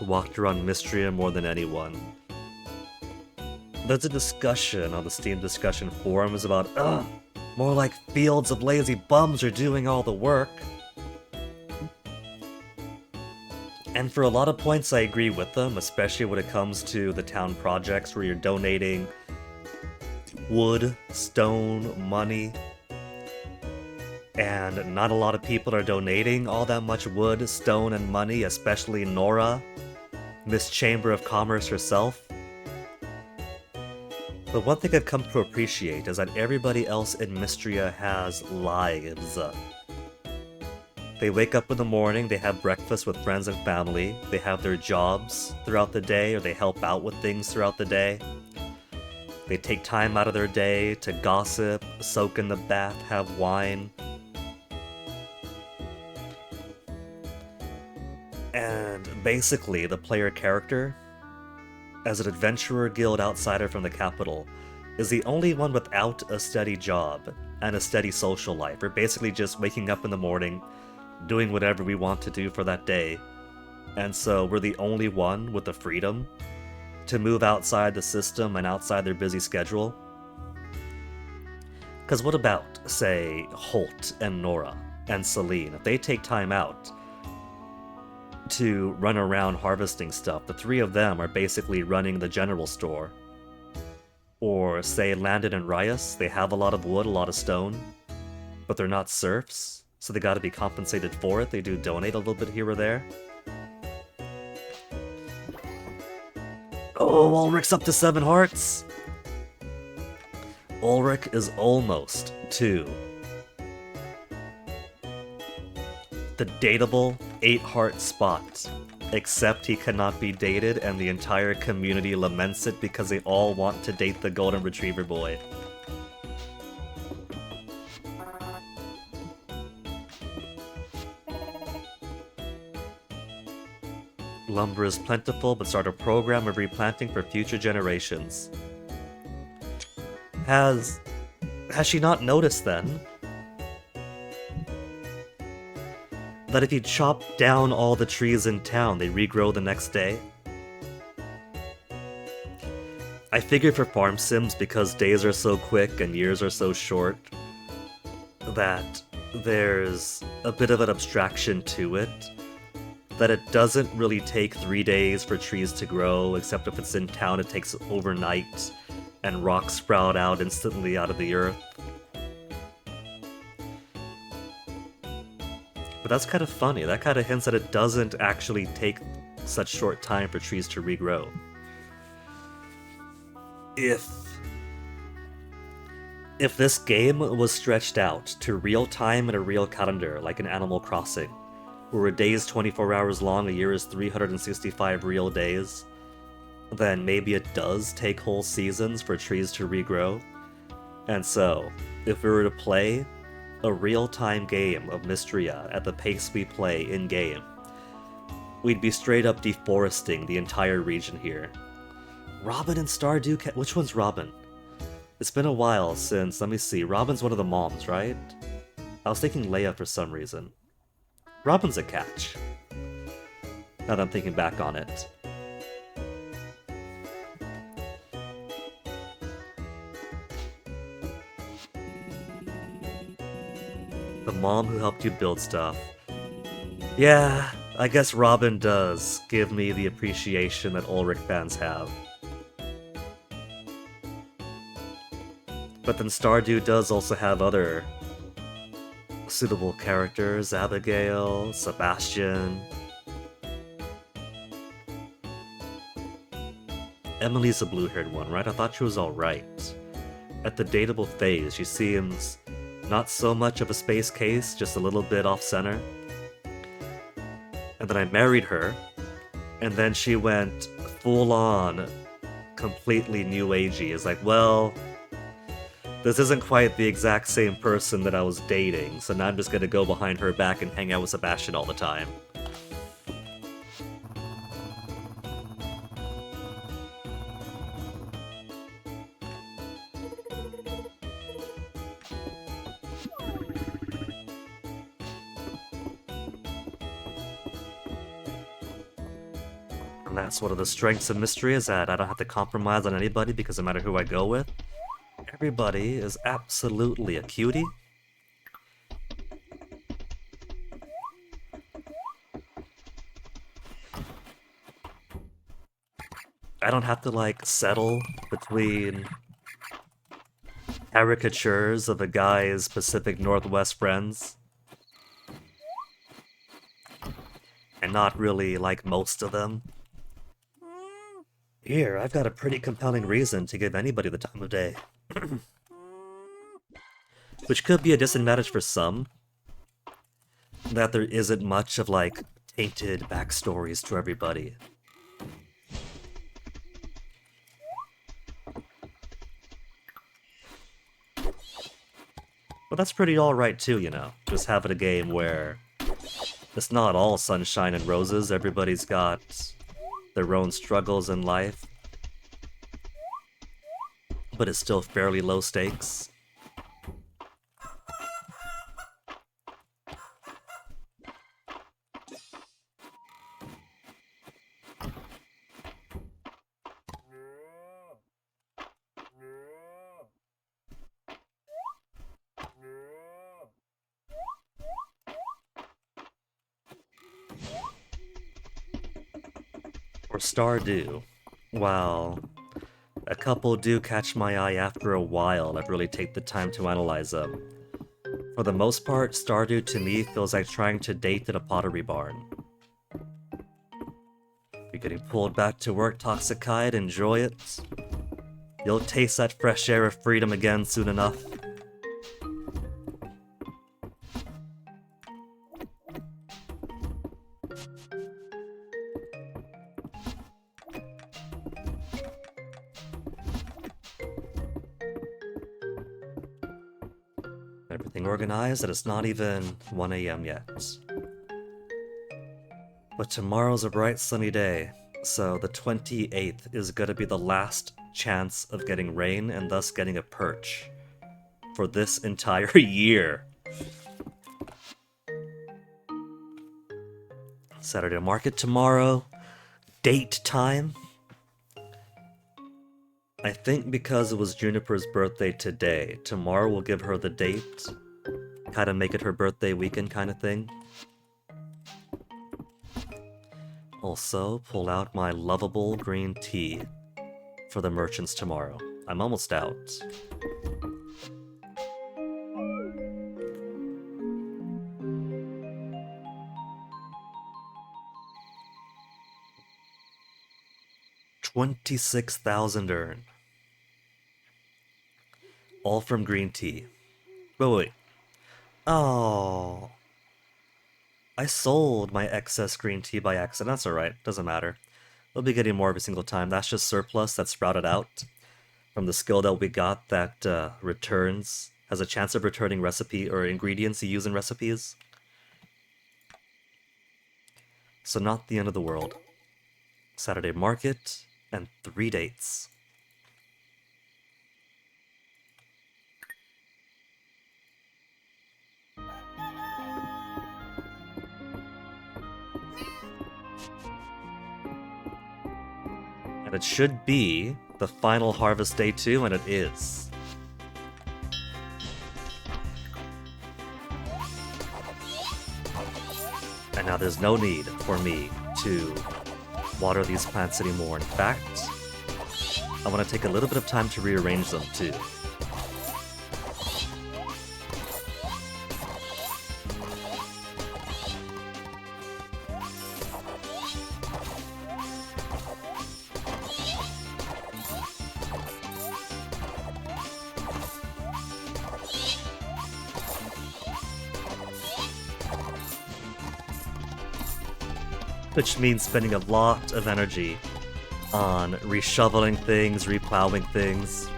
Walked around Mystria more than anyone. There's a discussion on the Steam discussion forums about, More like fields of lazy bums are doing all the work. And for a lot of points I agree with them, especially when it comes to the town projects where you're donating wood, stone, money, and not a lot of people are donating all that much wood, stone, and money, especially Nora, Miss Chamber of Commerce herself. But one thing I've come to appreciate is that everybody else in Mystria has lives. They wake up in the morning, they have breakfast with friends and family, they have their jobs throughout the day, or they help out with things throughout the day. They take time out of their day to gossip, soak in the bath, have wine. And basically, the player character, as an adventurer guild outsider from the capital, is the only one without a steady job and a steady social life. We're basically just waking up in the morning, doing whatever we want to do for that day. And so we're the only one with the freedom to move outside the system and outside their busy schedule. Because what about, say, Holt and Nora and Celine? If they take time out to run around harvesting stuff, the three of them are basically running the general store. Or say Landon and Ryas, they have a lot of wood, a lot of stone, but they're not serfs, so they gotta be compensated for it. They do donate a little bit here or there. Oh, Ulrich's up to 7 hearts! Ulrich is almost to the dateable 8-heart spot, except he cannot be dated and the entire community laments it because they all want to date the golden retriever boy. Lumber is plentiful, but start a program of replanting for future generations. Has she not noticed then that if you chop down all the trees in town, they regrow the next day? I figured for farm sims, because days are so quick and years are so short, that there's a bit of an abstraction to it. That it doesn't really take 3 days for trees to grow, except if it's in town it takes overnight, and rocks sprout out instantly out of the earth. But that's kind of funny. That kind of hints that it doesn't actually take such short time for trees to regrow. If this game was stretched out to real time in a real calendar, like in Animal Crossing, where a day is 24 hours long, a year is 365 real days, then maybe it does take whole seasons for trees to regrow. And so, if we were to play a real-time game of Mystria at the pace we play in-game, we'd be straight up deforesting the entire region here. Robin and Stardew which one's Robin? It's been a while since, let me see, Robin's one of the moms, right? I was thinking Leia for some reason. Robin's a catch, now that I'm thinking back on it. The mom who helped you build stuff. Yeah, I guess Robin does give me the appreciation that Ulrich fans have. But then Stardew does also have other suitable characters, Abigail, Sebastian. Emily's the blue-haired one, right? I thought she was alright. At the dateable phase, she seems not so much of a space case, just a little bit off-center. And then I married her, and then she went full-on, completely new agey. It's like, well, this isn't quite the exact same person that I was dating, so now I'm just gonna go behind her back and hang out with Sebastian all the time. And that's one of the strengths of Mystery, is that I don't have to compromise on anybody, because no matter who I go with, Everybody is absolutely a cutie. I don't have to, like, settle between caricatures of a guy's Pacific Northwest friends. And not really like most of them. Here, I've got a pretty compelling reason to give anybody the time of day. Which could be a disadvantage for some, that there isn't much of, like, tainted backstories to everybody. But that's pretty alright too, you know? Just having a game where it's not all sunshine and roses, everybody's got their own struggles in life, but it's still fairly low stakes. For Stardew, well, a couple do catch my eye after a while. I'd really take the time to analyze them. For the most part, Stardew to me feels like trying to date in a pottery barn. You're getting pulled back to work, Toxicide, enjoy it. You'll taste that fresh air of freedom again soon enough. Everything organized, and it's not even 1 AM yet. But tomorrow's a bright sunny day, so the 28th is gonna be the last chance of getting rain and thus getting a perch for this entire year. Saturday market tomorrow. Date time. I think because it was Juniper's birthday today, tomorrow will give her the date. Kind of make it her birthday weekend kind of thing. Also, pull out my lovable green tea for the merchants tomorrow. I'm almost out. $26,000 earned. All from green tea. Wait. Oh. I sold my excess green tea by accident. That's alright. Doesn't matter. We'll be getting more every single time. That's just surplus that's sprouted out from the skill that we got that has a chance of returning recipe or ingredients you use in recipes. So not the end of the world. Saturday market and 3 dates. And it should be the final harvest day too, and it is. And now there's no need for me to water these plants anymore. In fact, I want to take a little bit of time to rearrange them too. Which means spending a lot of energy on reshoveling things, replowing things.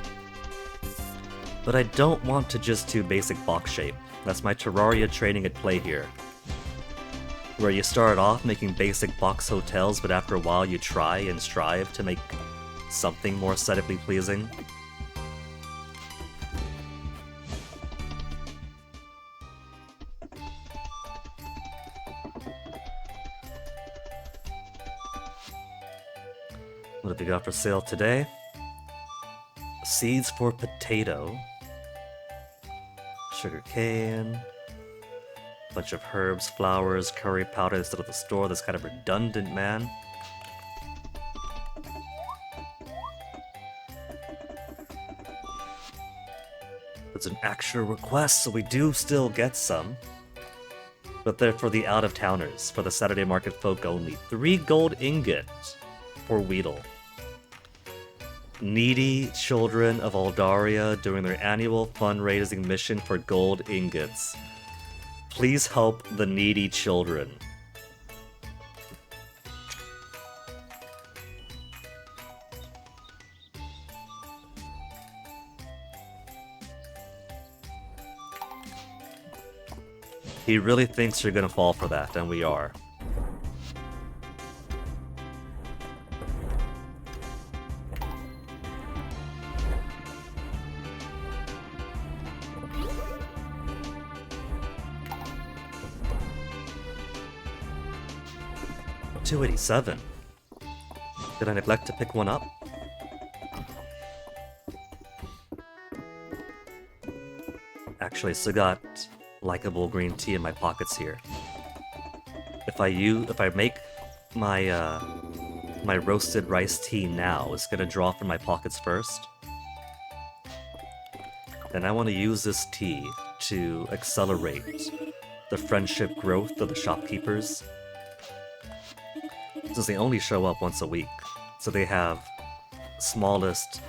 But I don't want to just do basic box shape. That's my Terraria training at play here. Where you start off making basic box hotels, but after a while you try and strive to make something more aesthetically pleasing. What have we got for sale today? Seeds for potato. Sugar cane. Bunch of herbs, flowers, curry powder instead of the store. That's kind of redundant, man. It's an actual request, so we do still get some. But they're for the out-of-towners, for the Saturday market folk only. 3 gold ingots for Weedle. Needy children of Aldaria doing their annual fundraising mission for gold ingots. Please help the needy children. He really thinks you're gonna fall for that, and we are. $287. Did I neglect to pick one up? Actually, I still got likable green tea in my pockets here. If I make my my roasted rice tea now, it's gonna draw from my pockets first. And I want to use this tea to accelerate the friendship growth of the shopkeepers. Since they only show up once a week, so they have smallest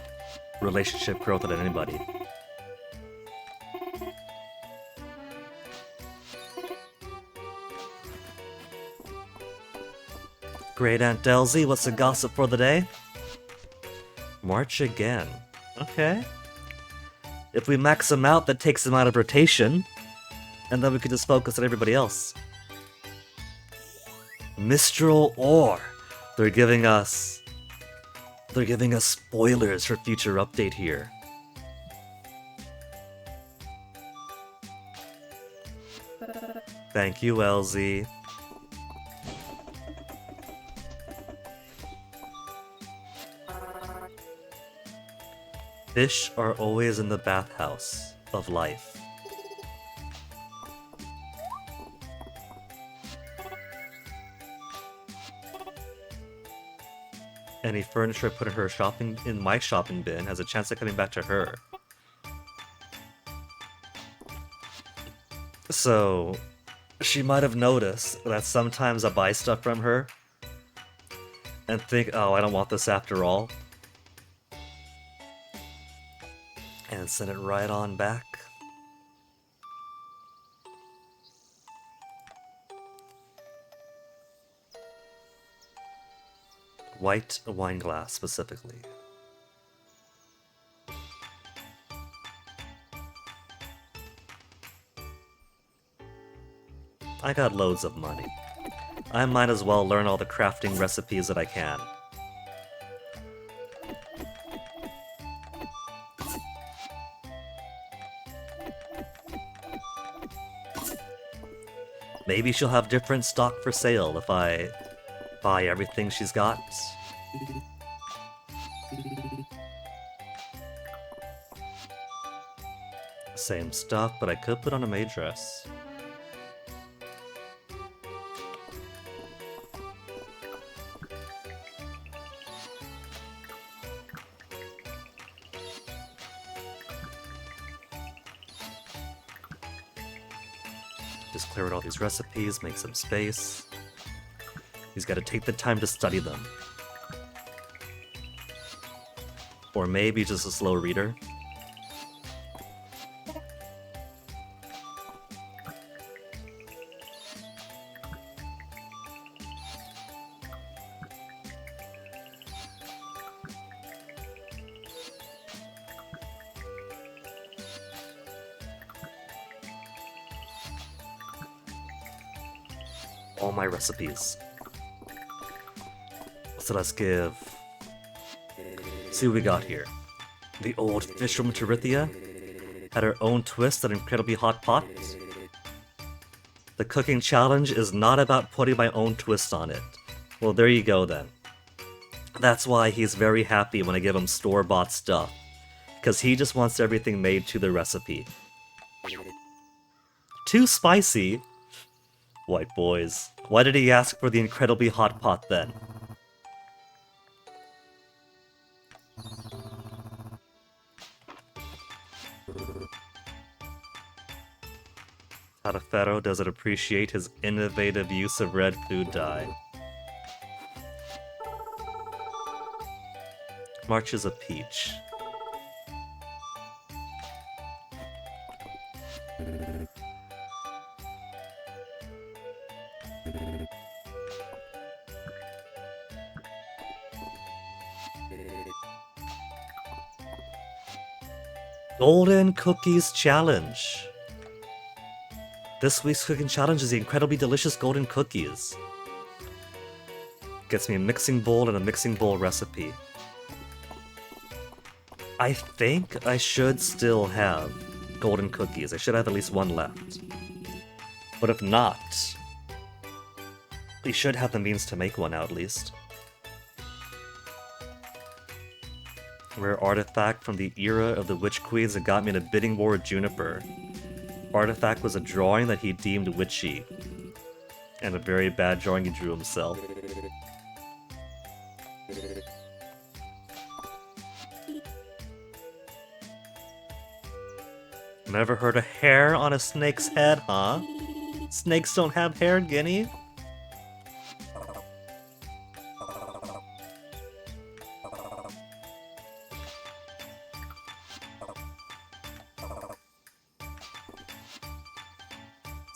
relationship growth of anybody. Great Aunt Delzy, what's the gossip for the day? March again. Okay. If we max them out, that takes them out of rotation. And then we could just focus on everybody else. Mistral Ore. They're giving us spoilers for future update here. Thank you, LZ. Fish are always in the bathhouse of life. Any furniture I put in my shopping bin has a chance of coming back to her. So, she might have noticed that sometimes I buy stuff from her and think, oh, I don't want this after all. And send it right on back. White wine glass, specifically. I got loads of money. I might as well learn all the crafting recipes that I can. Maybe she'll have different stock for sale if I buy everything she's got. Same stuff, but I could put on a maid dress. Just clear out all these recipes, make some space. He's got to take the time to study them. Or maybe just a slow reader. All my recipes. So let's see what we got here. The old fish from Terithia had her own twist on an incredibly hot pot. The cooking challenge is not about putting my own twist on it. Well, there you go then. That's why he's very happy when I give him store-bought stuff. Because he just wants everything made to the recipe. Too spicy? White boys. Why did he ask for the incredibly hot pot then? Tadafero doesn't appreciate his innovative use of red food dye. March is a peach. Golden Cookies Challenge. This week's cooking challenge is the incredibly delicious golden cookies. Gets me a mixing bowl and a mixing bowl recipe. I think I should still have golden cookies. I should have at least one left. But if not, we should have the means to make one now at least. Rare artifact from the era of the Witch Queens that got me in a bidding war with Juniper. Artifact was a drawing that he deemed witchy. And a very bad drawing he drew himself. Never heard of hair on a snake's head, huh? Snakes don't have hair, Guinea?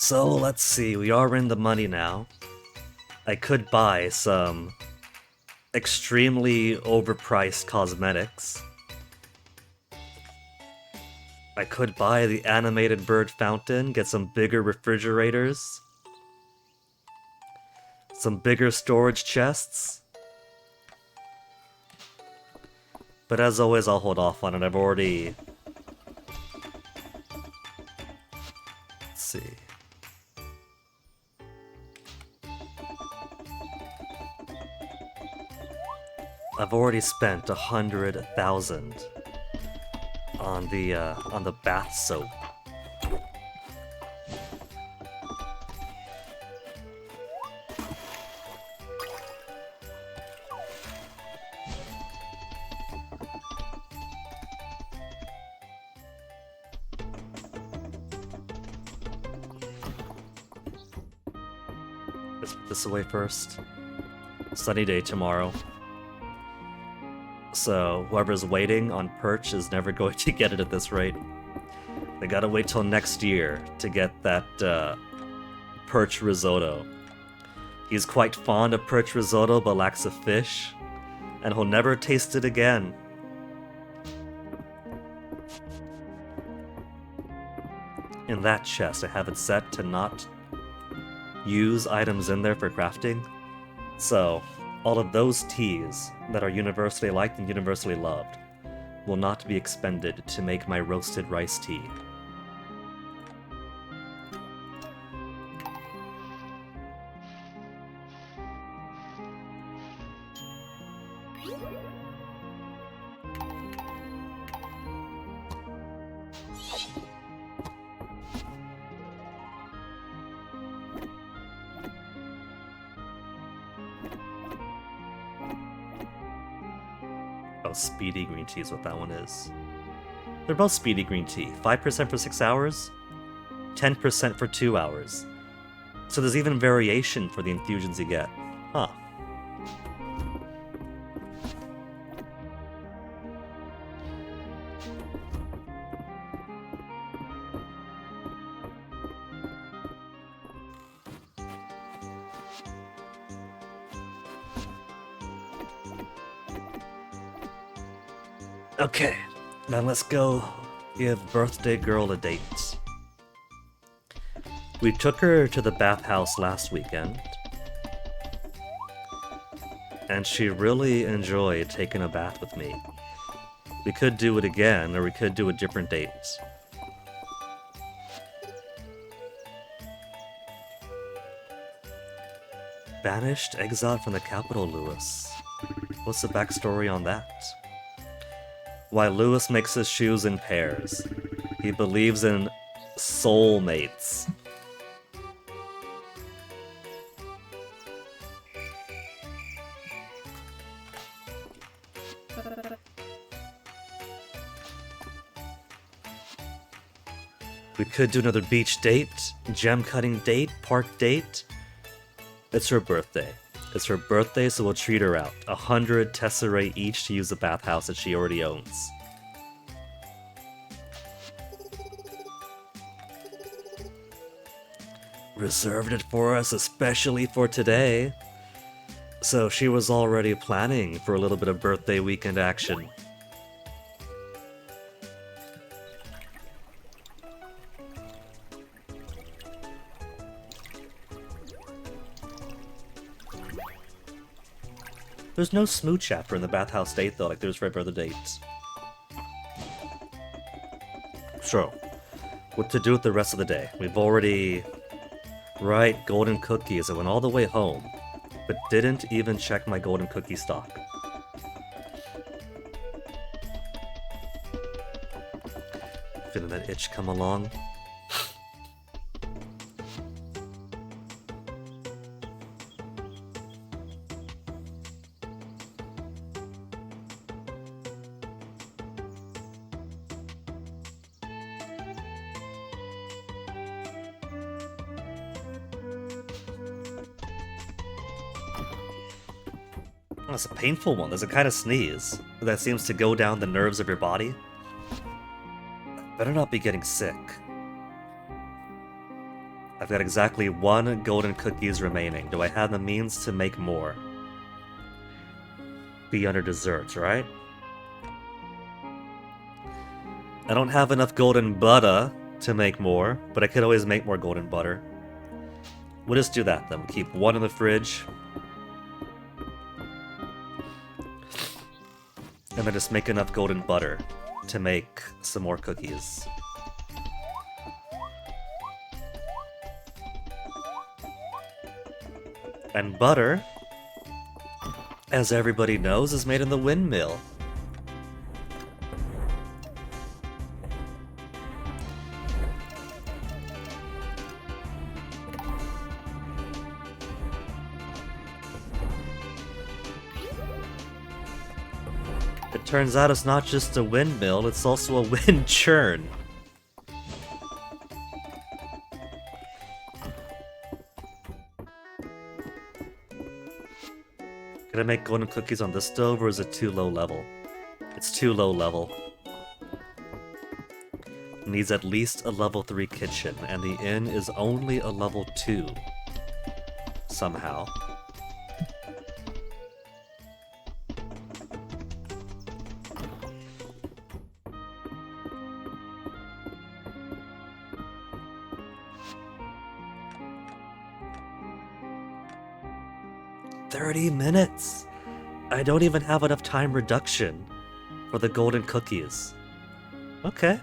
So let's see, we are in the money now. I could buy some extremely overpriced cosmetics. I could buy the animated bird fountain, get some bigger refrigerators, some bigger storage chests. But as always, I'll hold off on it. I've already... Let's see. I've already spent 100,000 on the bath soap. Let's put this away first. Sunny day tomorrow. So whoever's waiting on Perch is never going to get it at this rate. They gotta wait till next year to get that Perch risotto. He's quite fond of Perch risotto but lacks a fish, and he'll never taste it again. In that chest, I have it set to not use items in there for crafting. So all of those teas that are universally liked and universally loved will not be expended to make my roasted rice tea. Oh, speedy green tea is what that one is. They're both speedy green tea. 5% for 6 hours, 10% for 2 hours. So there's even variation for the infusions you get. Huh. Okay, now let's go give birthday girl a date. We took her to the bathhouse last weekend, and she really enjoyed taking a bath with me. We could do it again, or we could do a different date. Banished, exiled from the capital, Lewis. What's the backstory on that? Why Lewis makes his shoes in pairs. He believes in soulmates. We could do another beach date, gem cutting date, park date. It's her birthday. It's her birthday, so we'll treat her out. 100 tesserae each to use the bathhouse that she already owns. Reserved it for us especially for today. So she was already planning for a little bit of birthday weekend action. There's no smooch chapter in the bathhouse date though, like there's for every other dates. So, what to do with the rest of the day? We've already... Right, golden cookies. I went all the way home, but didn't even check my golden cookie stock. Feeling that itch come along. Oh, it's a painful one. There's a kind of sneeze that seems to go down the nerves of your body. Better not be getting sick. I've got exactly 1 golden cookies remaining. Do I have the means to make more? Be under desserts, right? I don't have enough golden butter to make more, but I could always make more golden butter. We'll just do that then. We'll keep 1 in the fridge. And then just make enough golden butter to make some more cookies. And butter, as everybody knows, is made in the windmill. It turns out it's not just a windmill, it's also a wind churn. Can I make golden cookies on this stove, or is it too low level? It's too low level. It needs at least a level 3 kitchen, and the inn is only a level 2. Somehow. $30. I don't even have enough time reduction for the golden cookies. Okay.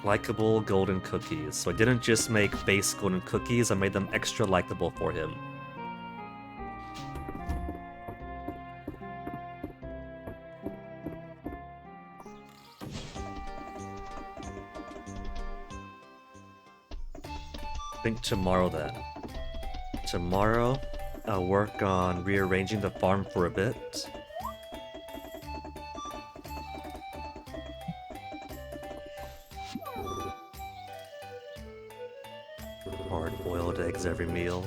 Likeable golden cookies. So I didn't just make base golden cookies, I made them extra likable for him. I think tomorrow then. Tomorrow, I'll work on rearranging the farm for a bit. Hard-boiled eggs every meal.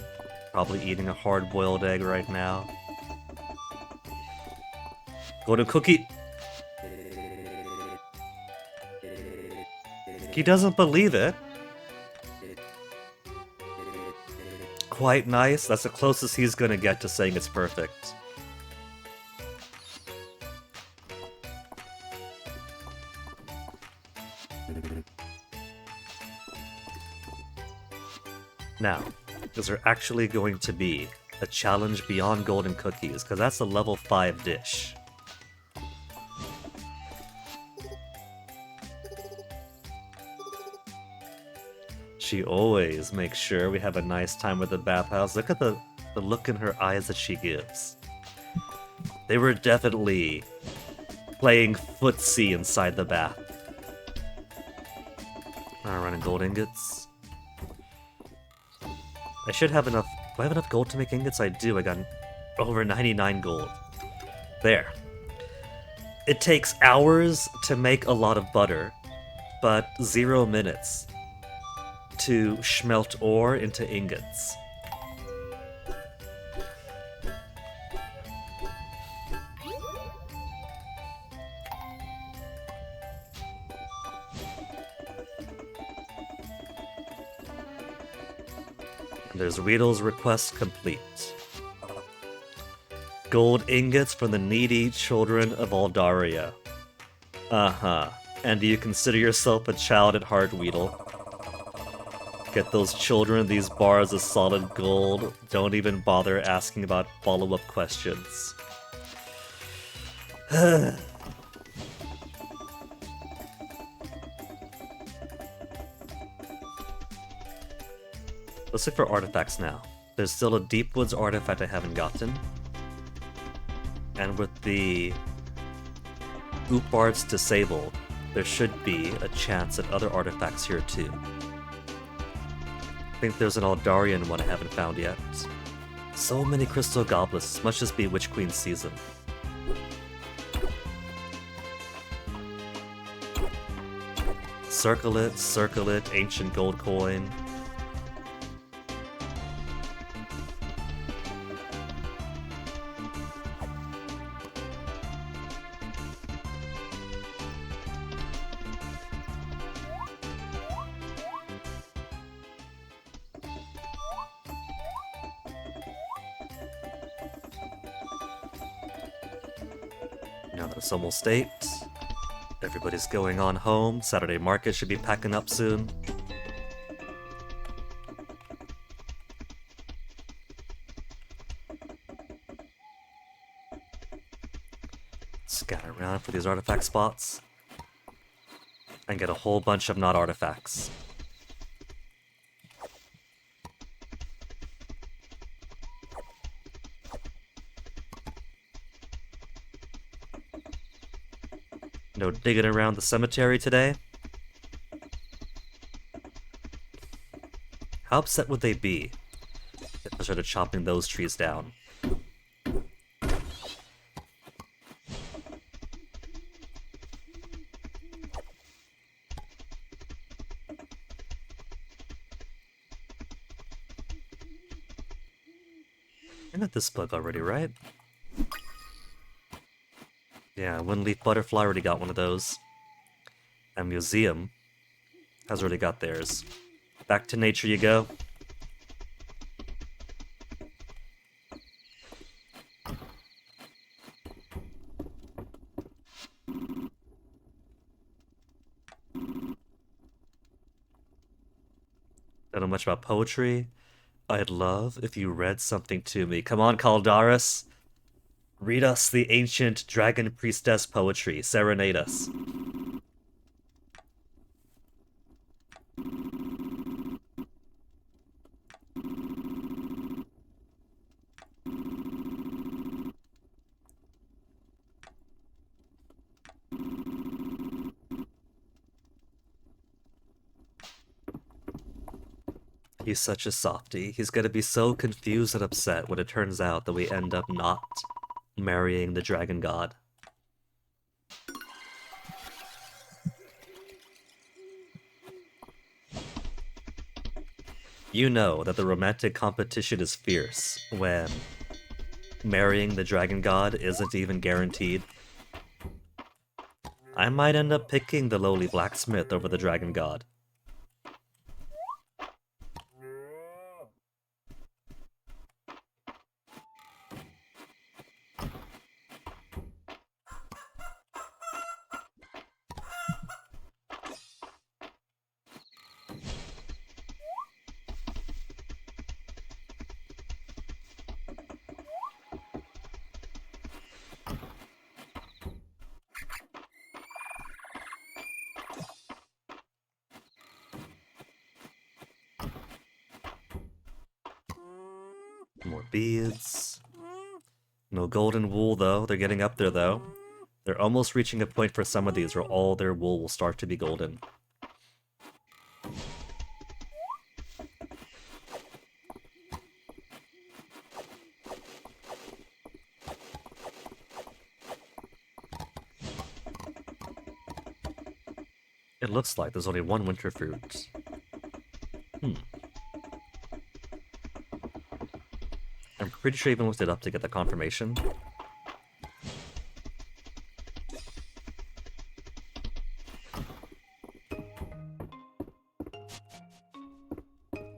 Probably eating a hard-boiled egg right now. Golden cookie! He doesn't believe it. Quite nice. That's the closest he's gonna get to saying it's perfect. Now, is there actually going to be a challenge beyond golden cookies? Because that's a level 5 dish. She always makes sure we have a nice time at the bathhouse. Look at the look in her eyes that she gives. They were definitely playing footsie inside the bath. Alright, running gold ingots. I should have enough. Do I have enough gold to make ingots? I do. I got over 99 gold. There. It takes hours to make a lot of butter, but 0 minutes to smelt ore into ingots. There's Weedle's request complete. Gold ingots from the needy children of Aldaria. Uh-huh. And do you consider yourself a child at heart, Weedle? Get those children these bars of solid gold. Don't even bother asking about follow-up questions. Let's look for artifacts now. There's still a Deepwoods artifact I haven't gotten. And with the Oop-Bards disabled, there should be a chance at other artifacts here too. I think there's an Aldarian one I haven't found yet. So many crystal goblets, this must just be Witch Queen season. Circle it, ancient gold coin. Now that it's almost 8, everybody's going on home. Saturday market should be packing up soon. Scatter around for these artifact spots. And get a whole bunch of not artifacts. No digging around the cemetery today. How upset would they be if I started chopping those trees down? I got this book already, right? Yeah, Windleaf Butterfly already got one of those. And Museum has already got theirs. Back to nature you go. Don't know much about poetry. I'd love if you read something to me. Come on, Caldaris. Read us the ancient dragon priestess poetry. Serenade us. He's such a softie. He's gonna be so confused and upset when it turns out that we end up not marrying the dragon god. You know that the romantic competition is fierce when marrying the dragon god isn't even guaranteed. I might end up picking the lowly blacksmith over the dragon god. beads. No golden wool, though. They're getting up there, though. They're almost reaching a point for some of these where all their wool will start to be golden. It looks like there's only one winter fruit. I'm pretty sure I even looked it up to get the confirmation.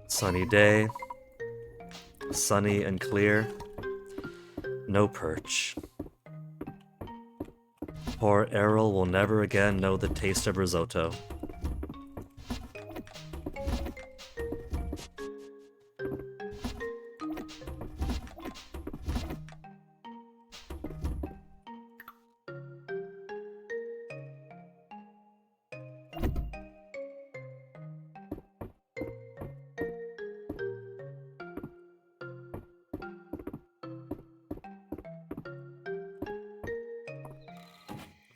Sunny day. Sunny and clear. No perch. Poor Errol will never again know the taste of risotto.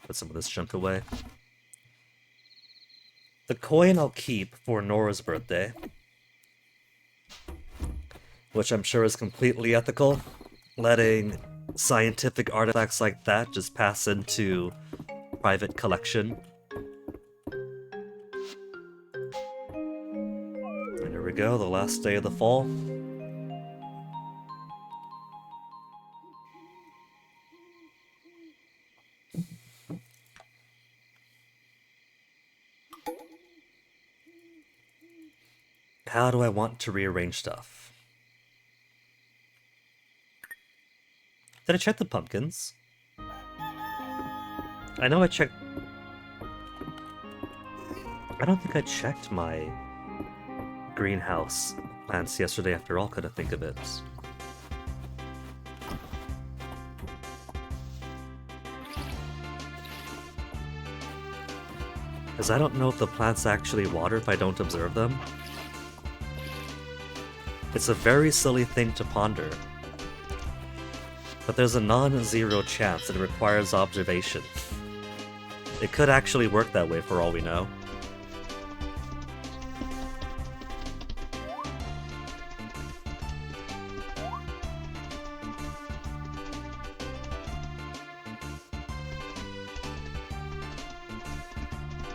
Put some of this junk away. The coin I'll keep for Nora's birthday, which I'm sure is completely ethical, letting scientific artifacts like that just pass into private collection. And here we go, the last day of the fall. How do I want to rearrange stuff? Did I check the pumpkins? I know I checked... I don't think I checked my greenhouse plants yesterday after all, couldn't think of it. Because I don't know if the plants actually water if I don't observe them. It's a very silly thing to ponder. But there's a non-zero chance that it requires observation. It could actually work that way for all we know.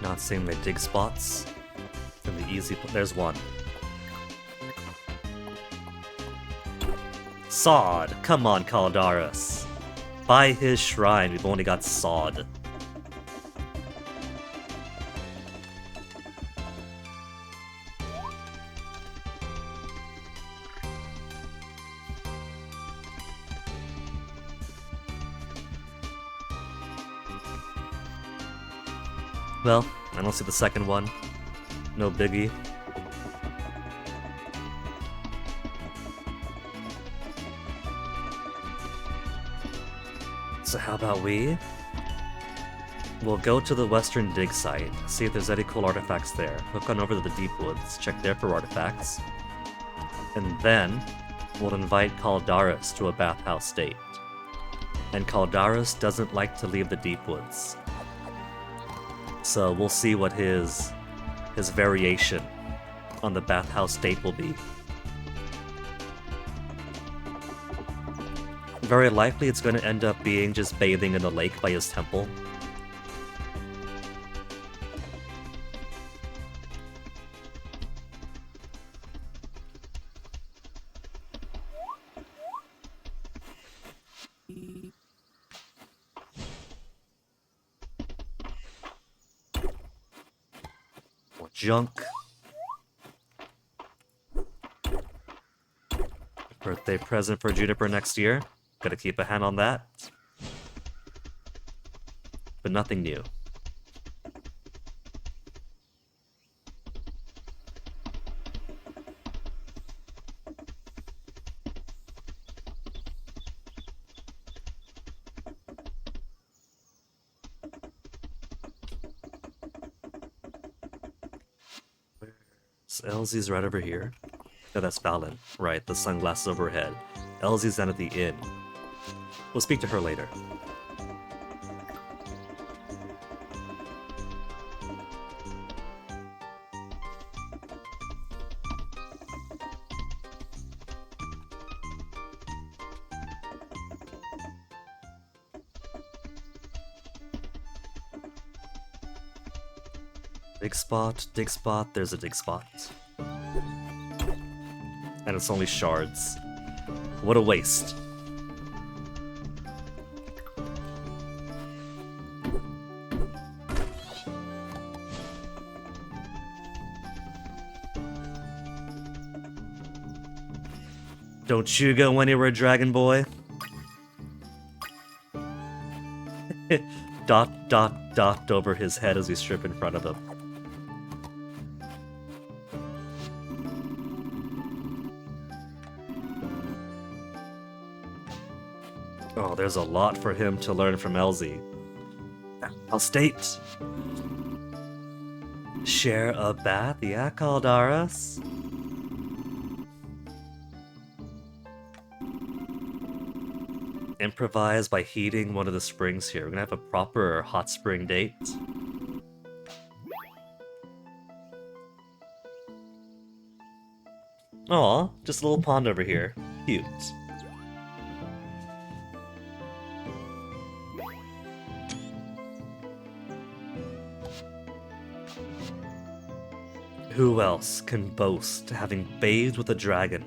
Not seeing my dig spots. And the easy... There's one. Sod! Come on, Caldaris. By his shrine, we've only got sod. Well, I don't see the second one. No biggie. So how about we'll go to the western dig site, see if there's any cool artifacts there, hook on over to the deep woods, check there for artifacts, and then we'll invite Caldaris to a bathhouse state. And Caldaris doesn't like to leave the deep woods. So we'll see what his variation on the bathhouse state will be. Very likely it's going to end up being just bathing in the lake by his temple. More junk. Birthday present for Juniper next year. Gotta keep a hand on that. But nothing new. Elzie's right over here. No, that's Fallon. Right, the sunglasses overhead. Elsie's then at the inn. We'll speak to her later. Dig spot, there's a dig spot. And it's only shards. What a waste. Don't you go anywhere, Dragon Boy. Dot over his head as we strip in front of him. Oh, there's a lot for him to learn from Elsie. I'll state. Share a bath? Yeah, Caldaras? Improvise by heating one of the springs here. We're gonna have a proper hot spring date. Aw, just a little pond over here. Cute. Who else can boast having bathed with a dragon?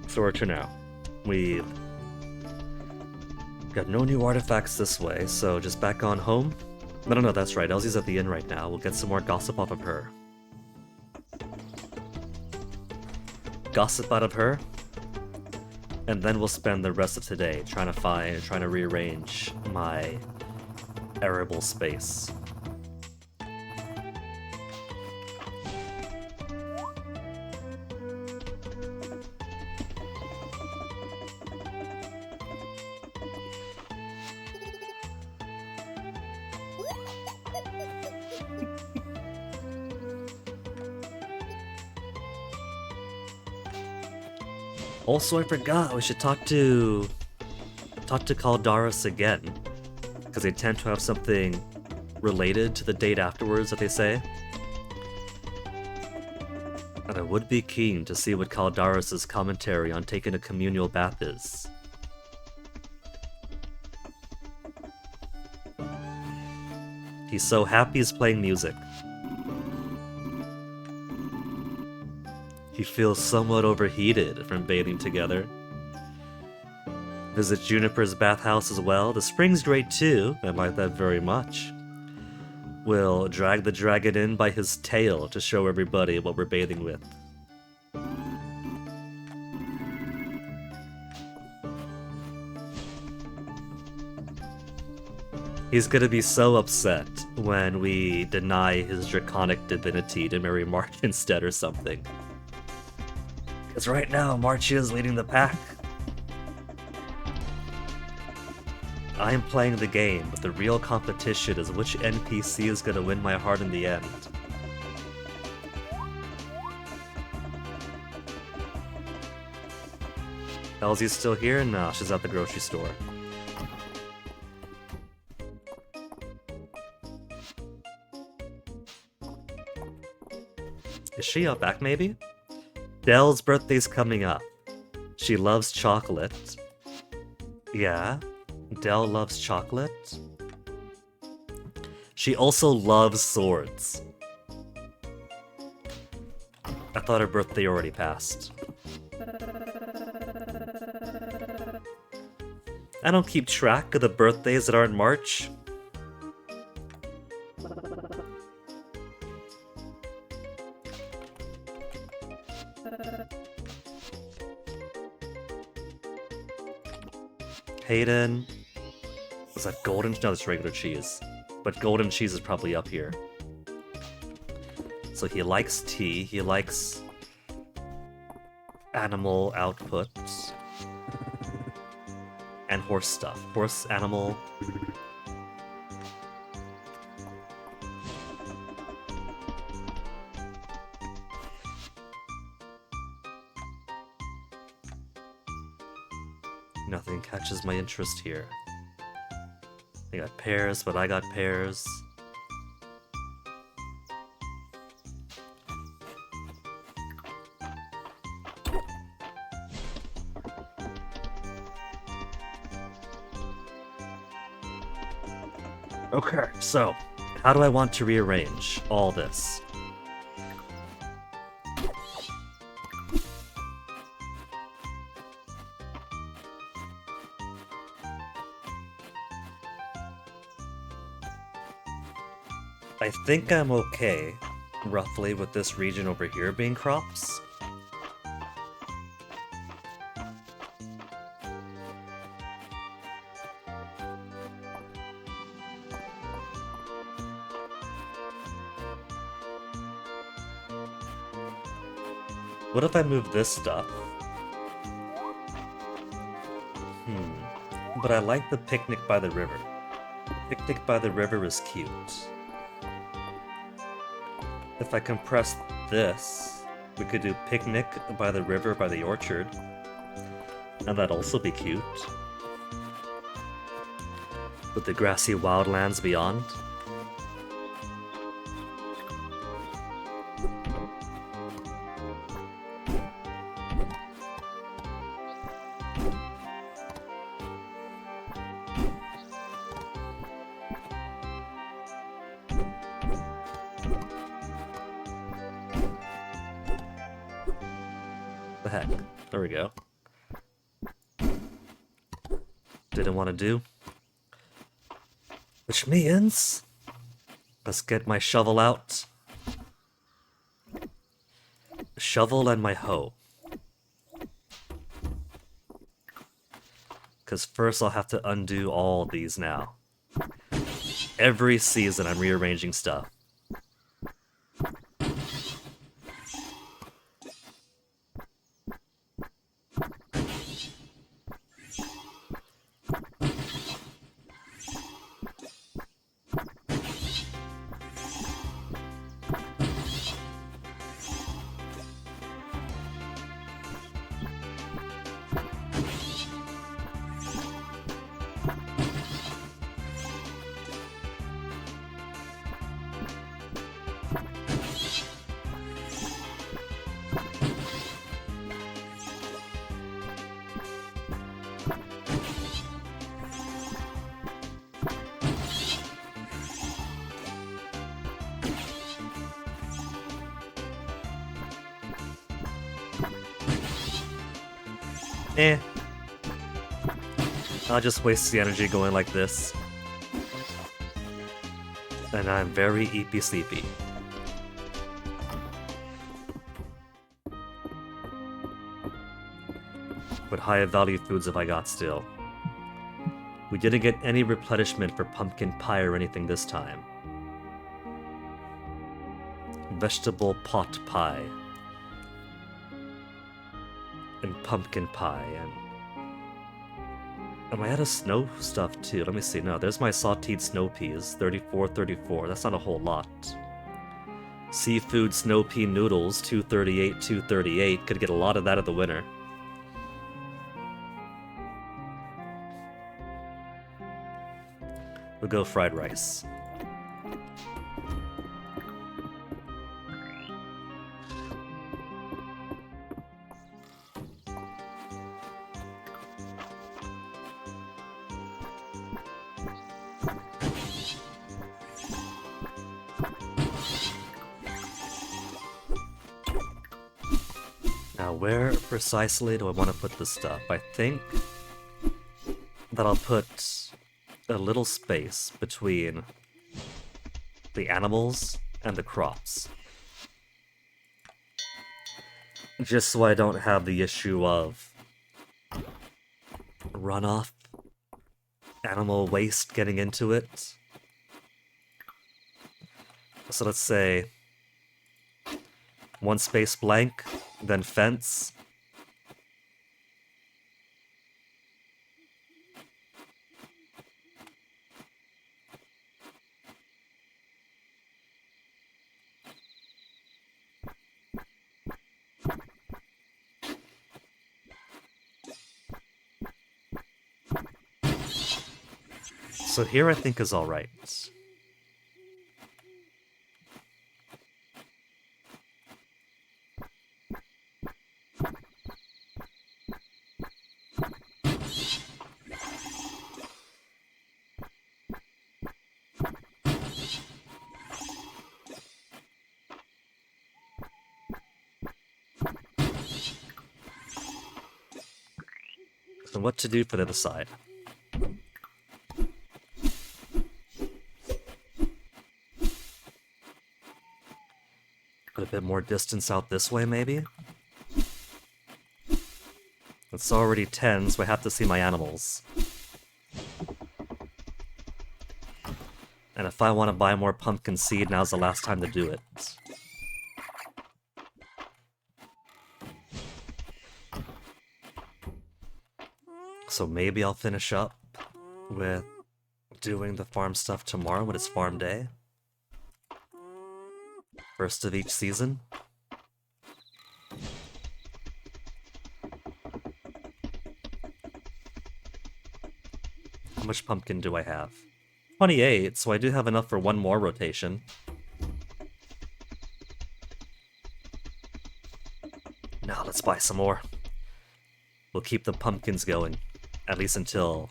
So we're to now. We've got no new artifacts this way, so just back on home. No, that's right. Elsie's at the inn right now. We'll get some more gossip off of her. Gossip out of her. And then we'll spend the rest of today trying to rearrange my arable space. Also, I forgot, we should talk to Caldaras again, because they tend to have something related to the date afterwards that they say. And I would be keen to see what Caldaras' commentary on taking a communal bath is. He's so happy he's playing music. He feels somewhat overheated from bathing together. Visit Juniper's bathhouse as well. The spring's great too, I like that very much. We'll drag the dragon in by his tail to show everybody what we're bathing with. He's gonna be so upset when we deny his draconic divinity to marry Mark instead or something. Because right now, Marchia is leading the pack. I am playing the game, but the real competition is which NPC is going to win my heart in the end. Elsie's still here? No, she's at the grocery store. Is she out back, maybe? Del's birthday's coming up. She loves chocolate. Yeah, Del loves chocolate. She also loves swords. I thought her birthday already passed. I don't keep track of the birthdays that aren't March. Hayden. Was that golden? No, that's regular cheese. But golden cheese is probably up here. So he likes tea, he likes animal outputs. And horse stuff. Horse, animal. Nothing catches my interest here. They got pears, but I got pears. Okay, so how do I want to rearrange all this? I think I'm okay, roughly, with this region over here being crops. What if I move this stuff? But I like the picnic by the river. Picnic by the river is cute. If I compress this, we could do picnic by the river by the orchard. And that'd also be cute. With the grassy wildlands beyond. The heck? There we go. Didn't want to do. Which means... let's get my shovel out. Shovel and my hoe. Because first I'll have to undo all these now. Every season I'm rearranging stuff. I'll just waste the energy going like this. And I'm very eepy sleepy. What higher value foods have I got still? We didn't get any replenishment for pumpkin pie or anything this time. Vegetable pot pie. And pumpkin pie, and... am I out of snow stuff too? Let me see. No, there's my sauteed snow peas. 34. That's not a whole lot. Seafood snow pea noodles. 238. Could get a lot of that in the winter. We'll go fried rice. Now, where precisely do I want to put this stuff? I think that I'll put a little space between the animals and the crops. Just so I don't have the issue of runoff, animal waste getting into it. So let's say one space blank, then fence. So here I think is alright. So what to do for the other side? Put a bit more distance out this way, maybe? It's already 10, so I have to see my animals. And if I want to buy more pumpkin seed, now's the last time to do it. So maybe I'll finish up with doing the farm stuff tomorrow when it's farm day. First of each season. How much pumpkin do I have? 28, so I do have enough for one more rotation. Now let's buy some more. We'll keep the pumpkins going. At least until...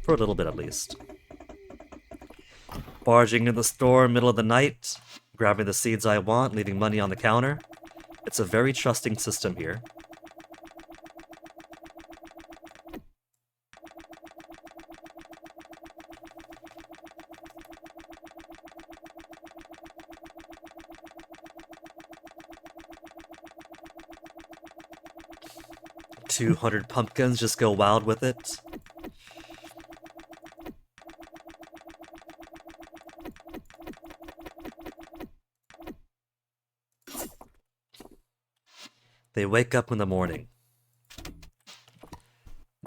for a little bit at least. Barging in the store middle of the night, grabbing the seeds I want, leaving money on the counter. It's a very trusting system here. $200 pumpkins, just go wild with it. They wake up in the morning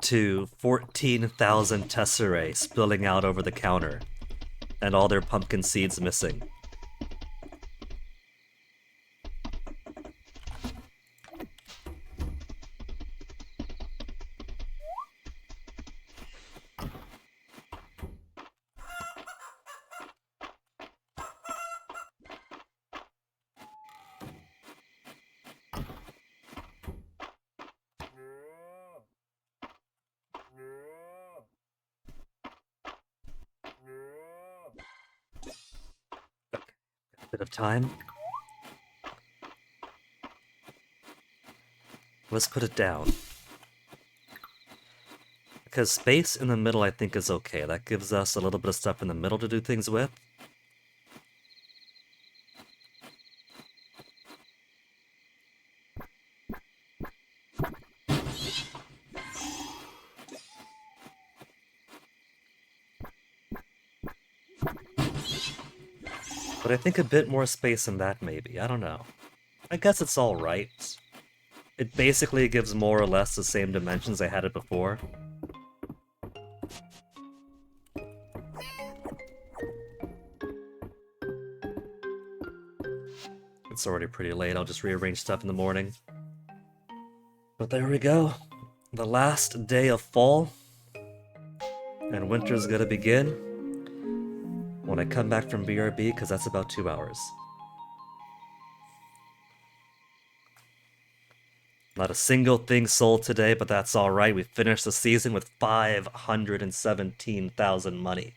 to 14,000 tesserae spilling out over the counter, and all their pumpkin seeds missing. Bit of time. Let's put it down. Because space in the middle I think is okay. That gives us a little bit of stuff in the middle to do things with. But I think a bit more space than that maybe. I don't know. I guess it's alright. It basically gives more or less the same dimensions I had it before. It's already pretty late, I'll just rearrange stuff in the morning. But there we go. The last day of fall. And winter's gonna begin when I come back from BRB, because that's about 2 hours. Not a single thing sold today, but that's alright. We finished the season with 517,000 money.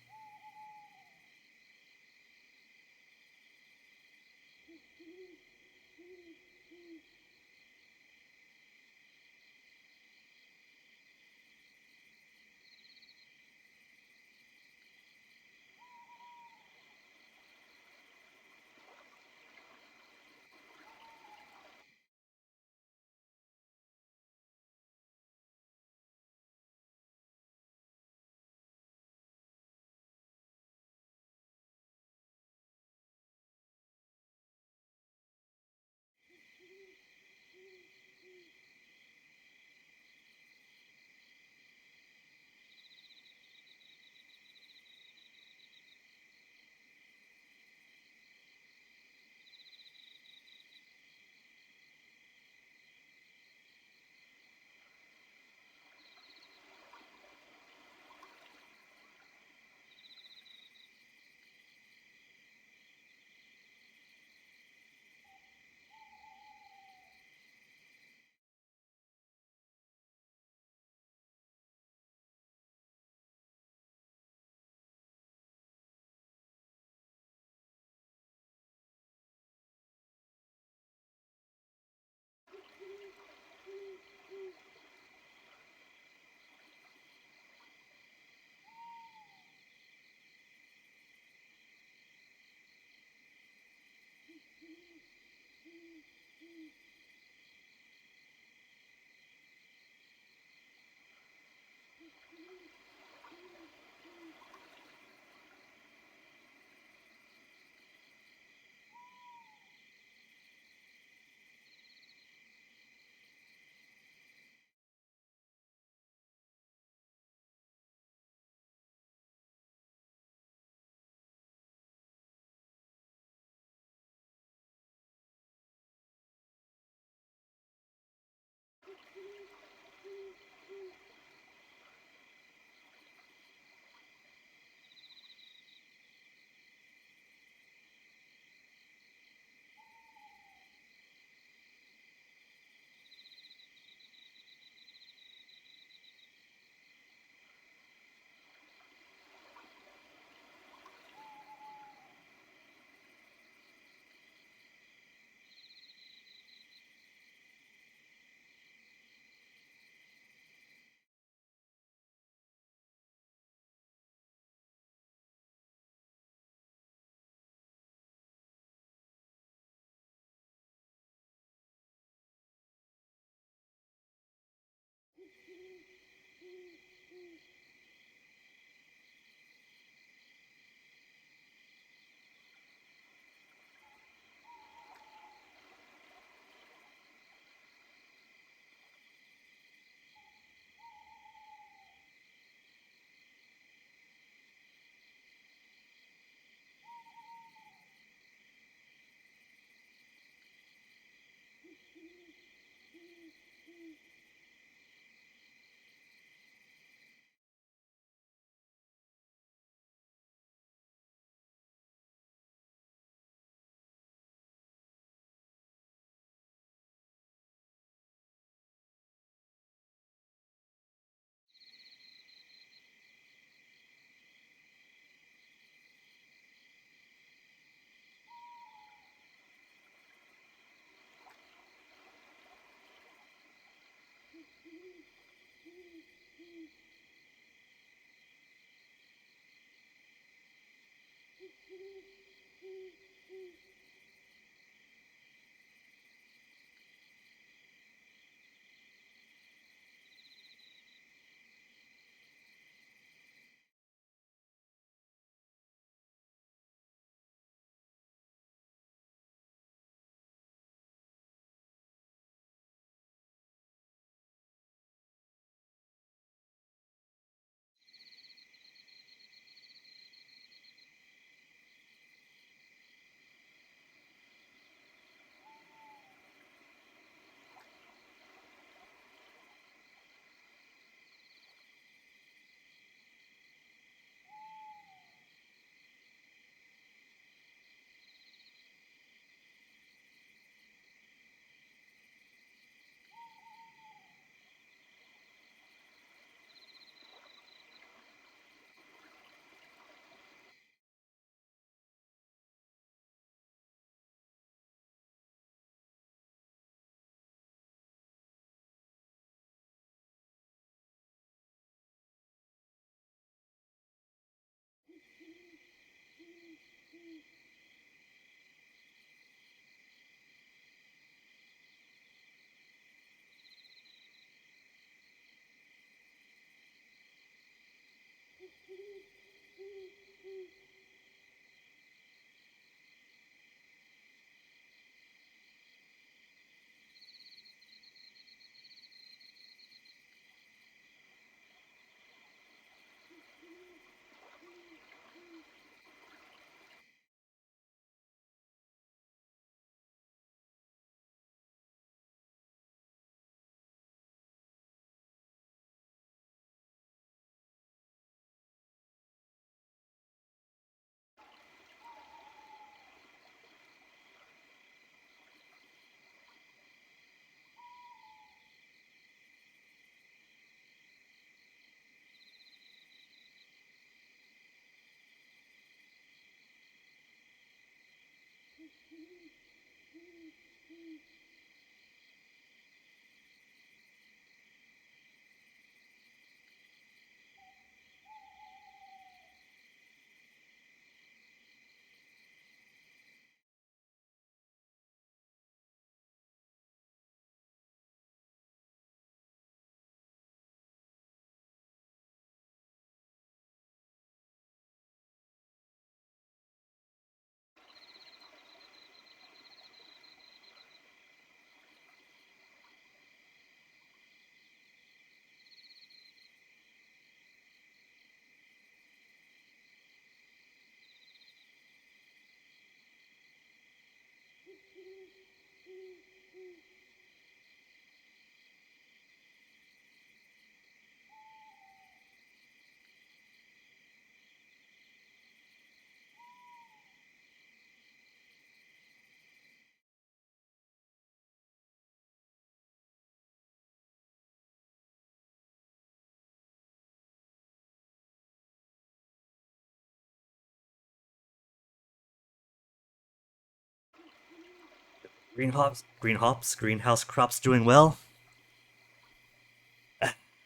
Greenhouse crops doing well.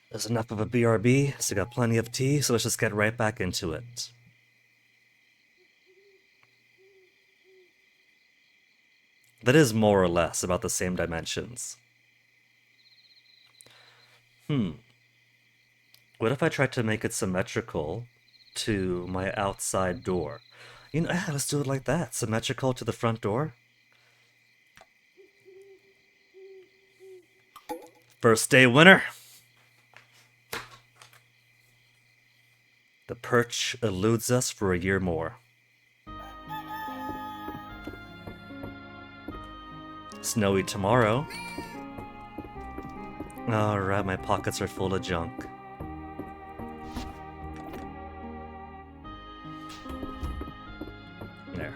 There's enough of a BRB, so got plenty of tea, so let's just get right back into it. That is more or less about the same dimensions. What if I tried to make it symmetrical to my outside door? You know, let's do it like that. Symmetrical to the front door. First day winner. The perch eludes us for a year more. Snowy tomorrow. Alright, my pockets are full of junk. There.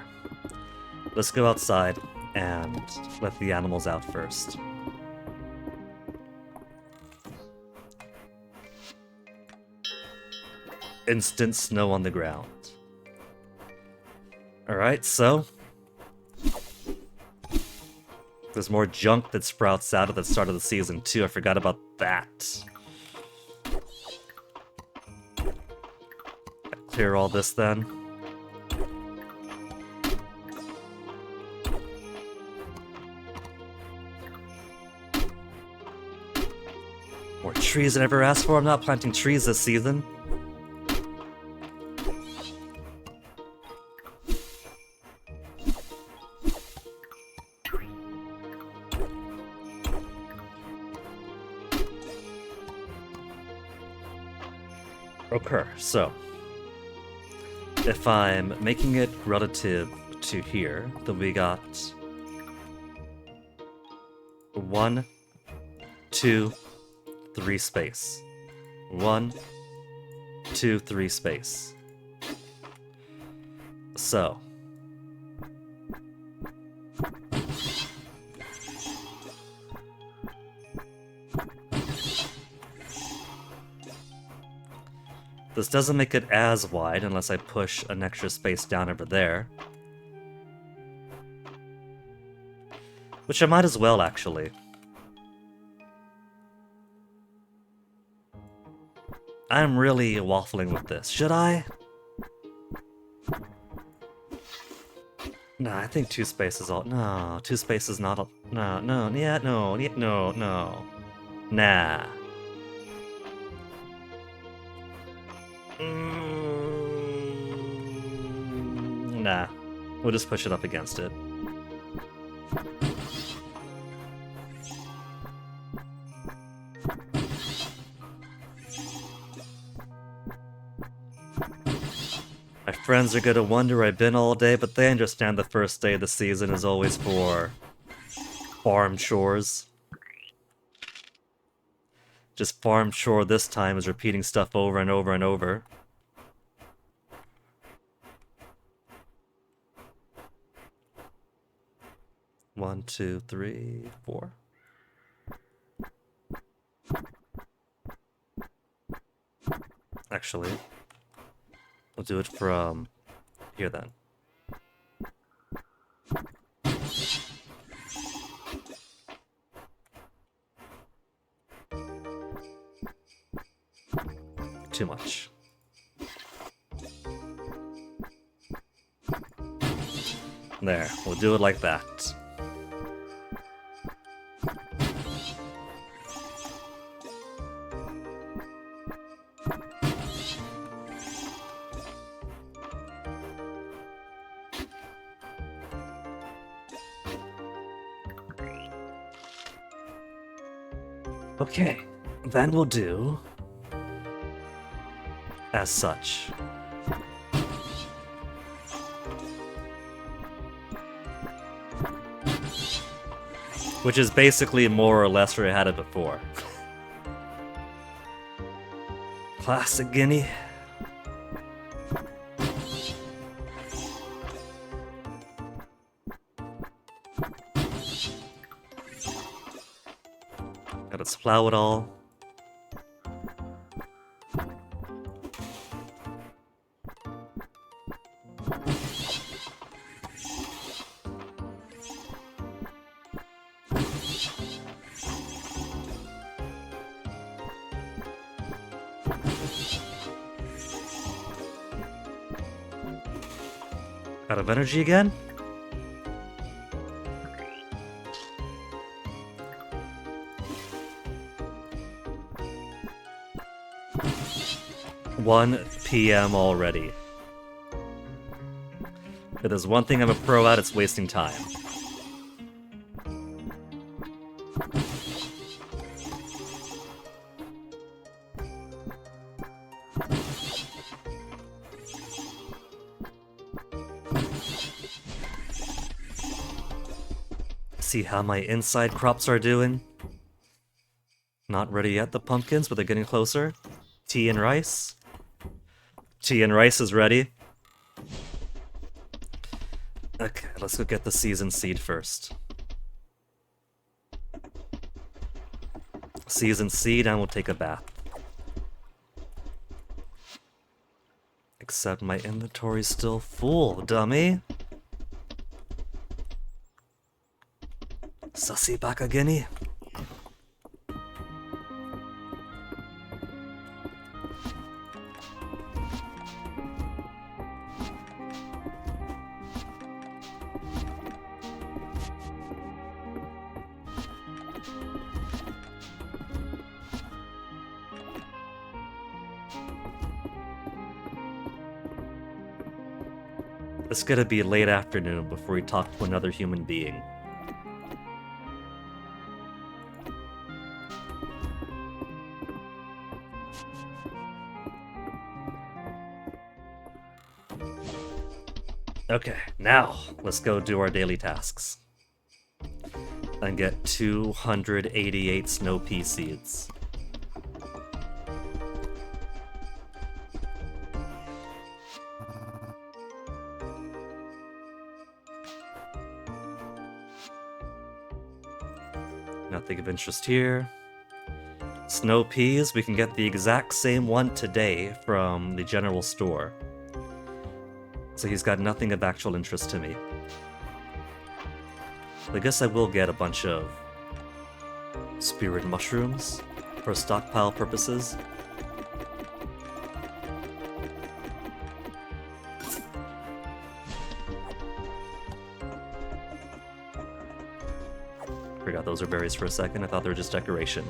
Let's go outside and let the animals out first. Instant snow on the ground. Alright, so there's more junk that sprouts out at the start of the season too. I forgot about that. Clear all this then. More trees than I ever asked for. I'm not planting trees this season. Okay, so if I'm making it relative to here, then we got 1, 2, 3 space. 1, 2, 3 space. So this doesn't make it as wide unless I push an extra space down over there. Which I might as well, actually. I'm really waffling with this. Should I? Nah, I think 2 spaces all. No, 2 spaces not. No, no, yeah, no, yeah, no, no. Nah. Nah. We'll just push it up against it. My friends are gonna wonder where I've been all day, but they understand the first day of the season is always for farm chores. Just farm chore this time is repeating stuff over and over and over. One, 2, 3, 4. Actually, we'll do it from here then. Too much. There, we'll do it like that. Okay, then we'll do as such. Which is basically more or less where I had it before. Classic Guinea. Gotta plow it all. Out of energy again? (1 p.m. already. If there's one thing I'm a pro at, it's wasting time. See how my inside crops are doing? Not ready yet, the pumpkins, but they're getting closer. Tea and rice. Tea and rice is ready. Okay, let's go get the seasoned seed first. Seasoned seed, and we'll take a bath. Except my inventory's still full, dummy. Sussy baka guinea. It's gonna be late afternoon before we talk to another human being. Okay, now let's go do our daily tasks. And get 288 snow pea seeds. Nothing of interest here. Snow peas, we can get the exact same one today from the general store. So he's got nothing of actual interest to me. I guess I will get a bunch of spirit mushrooms for stockpile purposes. Forgot those are berries for a second. I thought they were just decoration.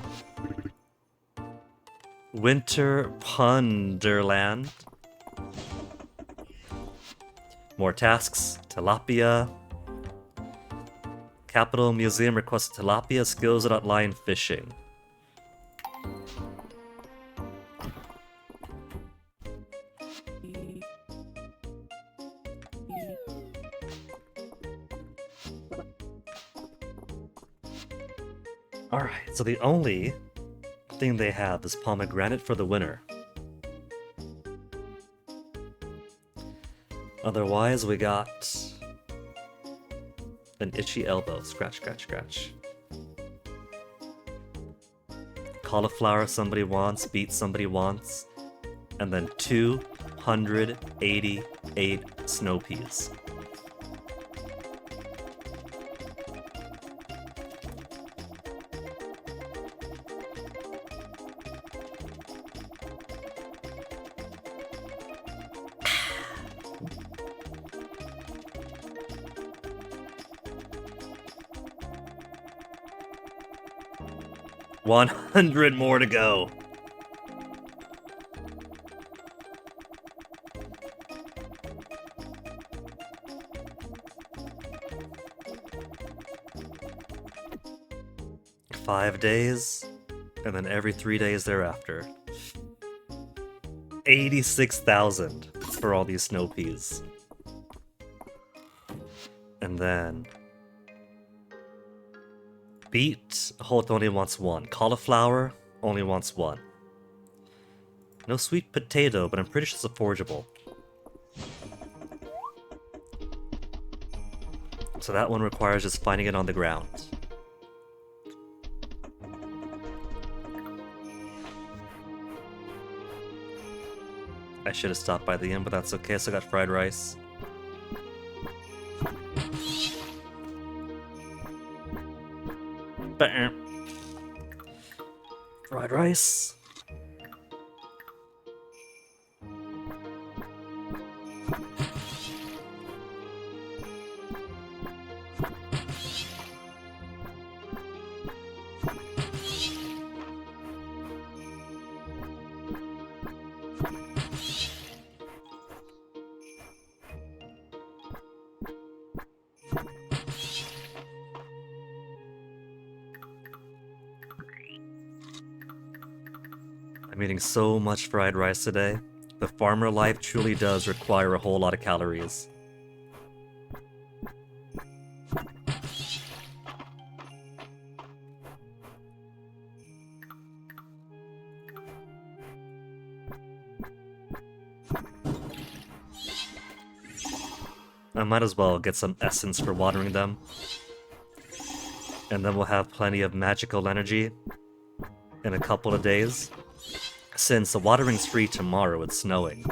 Winter Punderland. More tasks. Tilapia. Capitol Museum requests tilapia skills at line fishing. Alright, so the only thing they have is pomegranate for the winter. Otherwise, we got an itchy elbow. Scratch, scratch, scratch. Cauliflower somebody wants, beet somebody wants, and then 288 snow peas. $100 more to go. Five days, and then every 3 days thereafter. 86,000 for all these snow peas. And then Beet, Holt only wants one. Cauliflower, only wants one. No sweet potato, but I'm pretty sure it's a forageable. So that one requires just finding it on the ground. I should have stopped by the inn, but that's okay, so I got fried rice. Bam. Fried rice. I'm eating so much fried rice today. The farmer life truly does require a whole lot of calories. I might as well get some essence for watering them. And then we'll have plenty of magical energy in a couple of days. Since the watering's free tomorrow, it's snowing.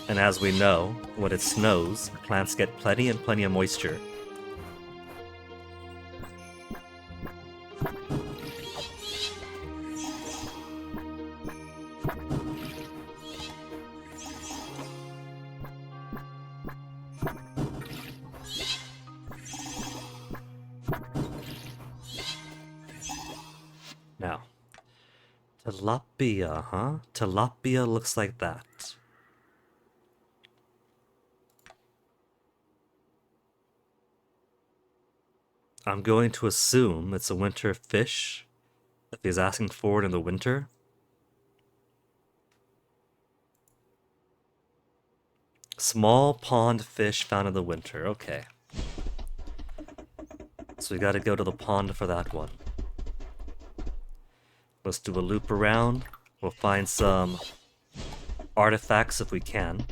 And as we know, when it snows, plants get plenty and plenty of moisture. Now, tilapia, huh? Tilapia looks like that. I'm going to assume it's a winter fish, if he's asking for it in the winter. Small pond fish found in the winter, okay. So we gotta go to the pond for that one. Let's do a loop around. We'll find some artifacts if we can.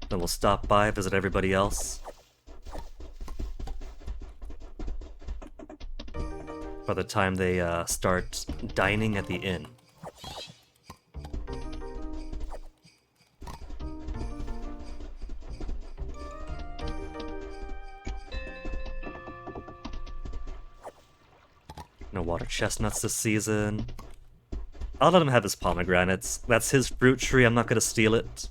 Then we'll stop by, visit everybody else. By the time they start dining at the inn. No water chestnuts this season. I'll let him have his pomegranates. That's his fruit tree, I'm not gonna steal it.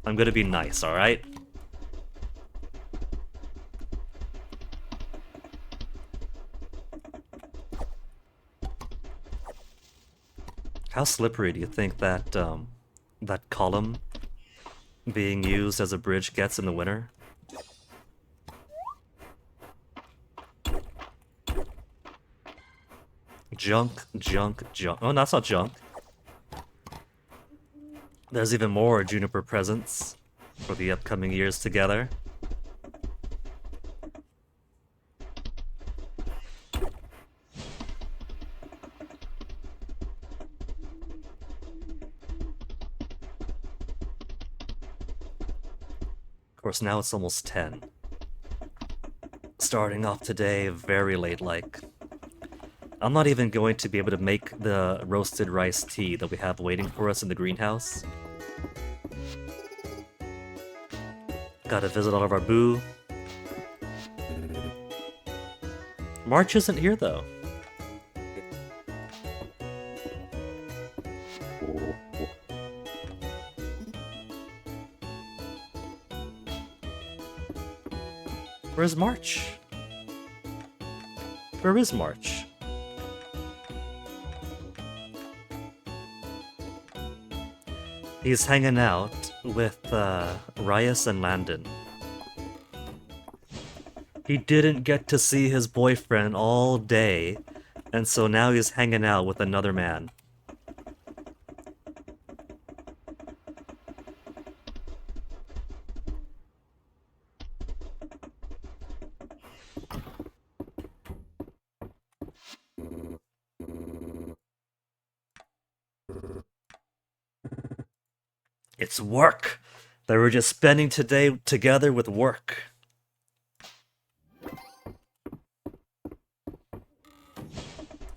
I'm gonna be nice, alright? How slippery do you think that, that column being used as a bridge gets in the winter? Junk, junk, junk. Oh, that's not junk. There's even more Juniper presents for the upcoming years together. Of course, now it's almost 10. Starting off today very late like. I'm not even going to be able to make the roasted rice tea that we have waiting for us in the greenhouse. Gotta visit all of our boo. March isn't here though. Where's March? Where is March? He's hanging out with Ryas and Landon. He didn't get to see his boyfriend all day, and so now he's hanging out with another man. It's work. They were just spending today together with work.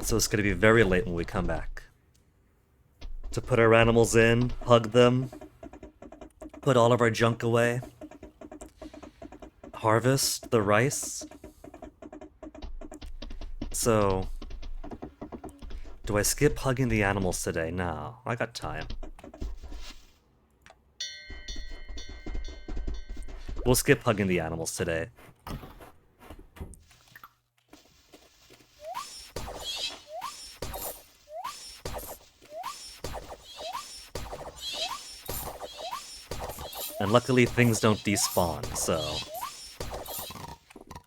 So it's gonna be very late when we come back. To put our animals in, hug them, put all of our junk away, harvest the rice. So, do I skip hugging the animals today? No, I got time. We'll skip hugging the animals today. And luckily things don't despawn, so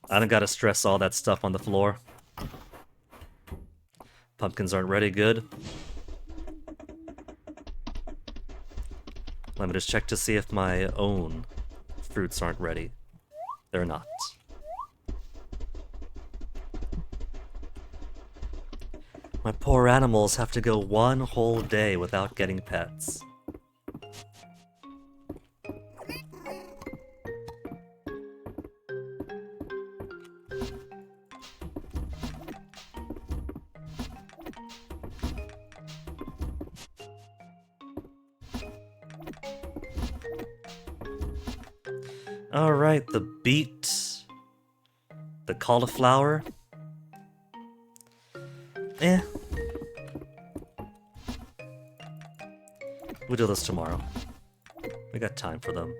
I don't gotta stress all that stuff on the floor. Pumpkins aren't ready, good. Let me just check to see if my own fruits aren't ready. They're not. My poor animals have to go one whole day without getting pets. Alright, the beet, the cauliflower. We'll do this tomorrow. We got time for them.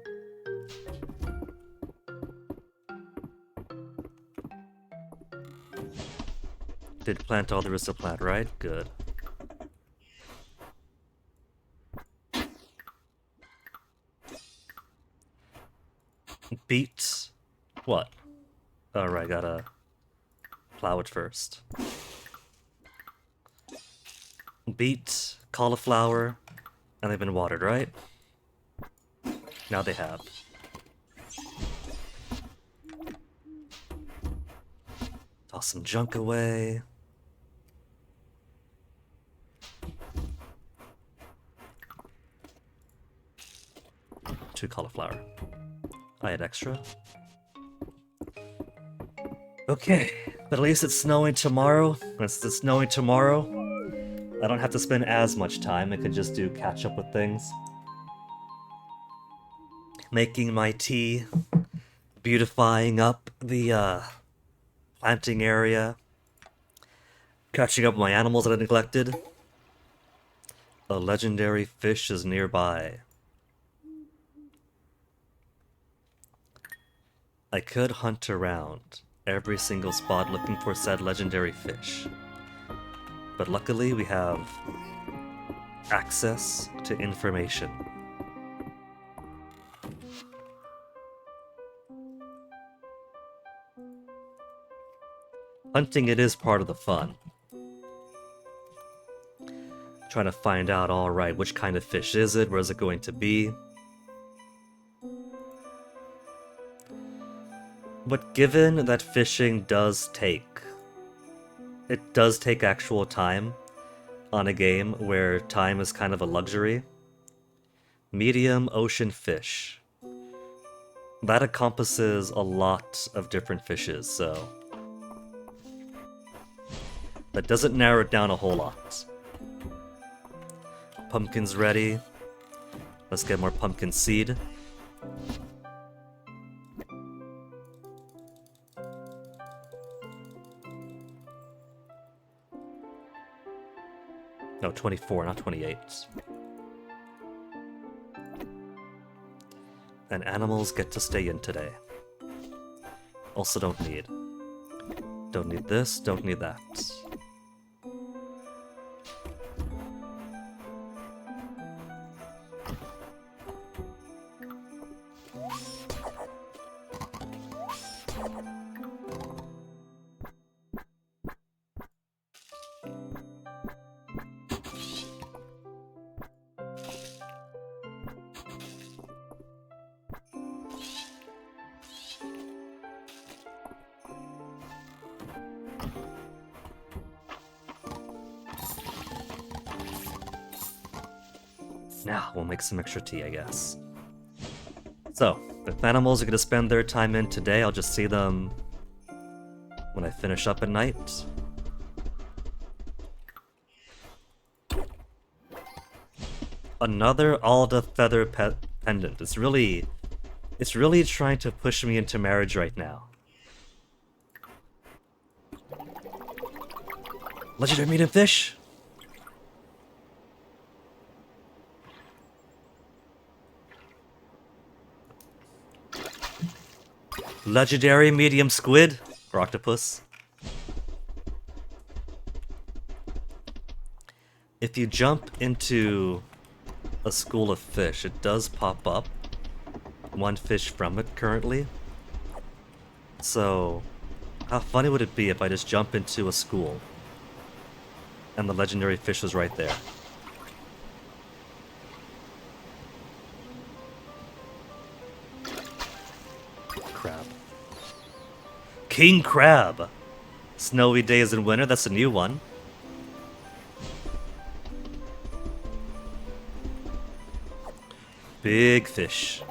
Did plant all there is to plant, right? Good. Beet. What? Alright, gotta plow it first. Beet, cauliflower, and they've been watered, right? Now they have. Toss some junk away. Two cauliflower. I had extra. Okay, but at least it's snowing tomorrow. Since it's snowing tomorrow, I don't have to spend as much time. I can just do catch up with things. Making my tea, beautifying up the planting area, catching up with my animals that I neglected. A legendary fish is nearby. I could hunt around every single spot looking for said legendary fish. But luckily we have access to information. Hunting it is part of the fun. Trying to find out, alright, which kind of fish is it? Where is it going to be? But given that fishing does take actual time on a game where time is kind of a luxury, medium ocean fish, that encompasses a lot of different fishes, so that doesn't narrow it down a whole lot. Pumpkin's ready. Let's get more pumpkin seed. No, 24, not 28. And animals get to stay in today. Also don't need. Don't need this, don't need that. Now we'll make some extra tea, I guess. So, if animals are gonna spend their time in today, I'll just see them when I finish up at night. Another Alda feather pendant. It's really trying to push me into marriage right now. Legendary meat and fish. Legendary medium squid or octopus. If you jump into a school of fish, it does pop up one fish from it currently. So, how funny would it be if I just jump into a school and the legendary fish was right there? Crab. King Crab! Snowy days in winter, that's a new one. Big fish.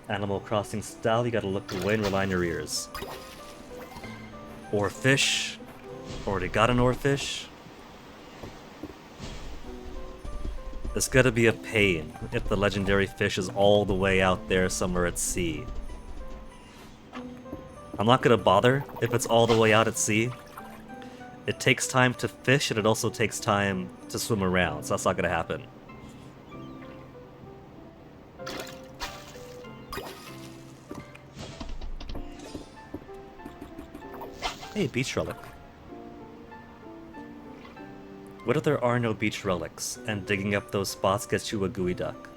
Animal Crossing style, you gotta look away and rely on your ears. Oarfish. Already got an oarfish. It's gonna be a pain if the legendary fish is all the way out there somewhere at sea. I'm not gonna bother if it's all the way out at sea. It takes time to fish and it also takes time to swim around, so that's not gonna happen. Hey, beach relic. What if there are no beach relics, and digging up those spots gets you a gooey duck?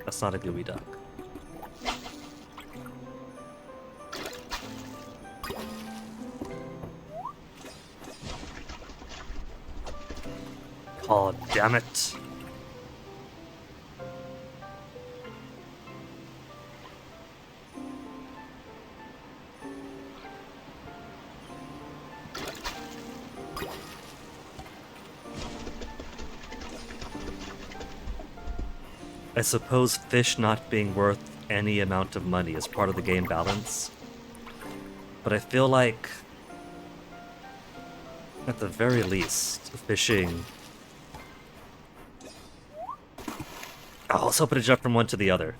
That's not a gooey duck. Oh, damn it. I suppose fish not being worth any amount of money is part of the game balance. But I feel like, at the very least, fishing... Oh, I was hoping to jump from one to the other.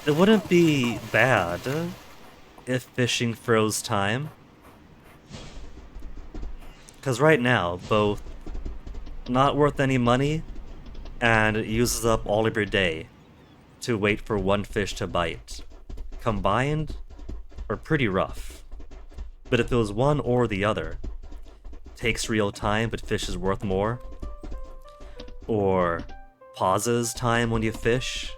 It wouldn't be bad if fishing froze time. Because right now, both not worth any money and it uses up all of your day to wait for one fish to bite. Combined are pretty rough. But if it was one or the other, takes real time but fish is worth more, or pauses time when you fish,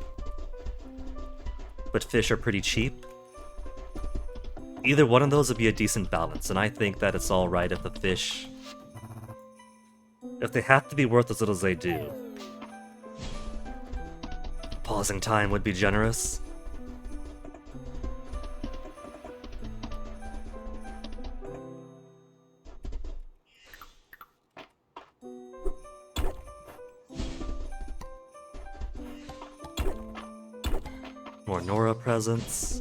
but fish are pretty cheap, either one of those would be a decent balance, and I think that it's alright if the fish, if they have to be worth as little as they do, pausing time would be generous. More Nora presents.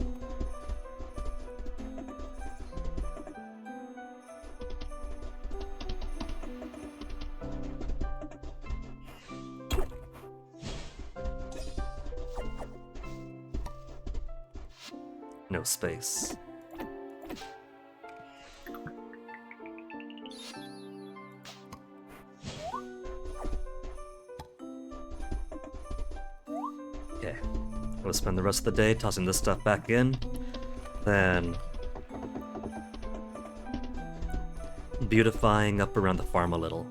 No space. Okay. I'm gonna spend the rest of the day tossing this stuff back in, then beautifying up around the farm a little.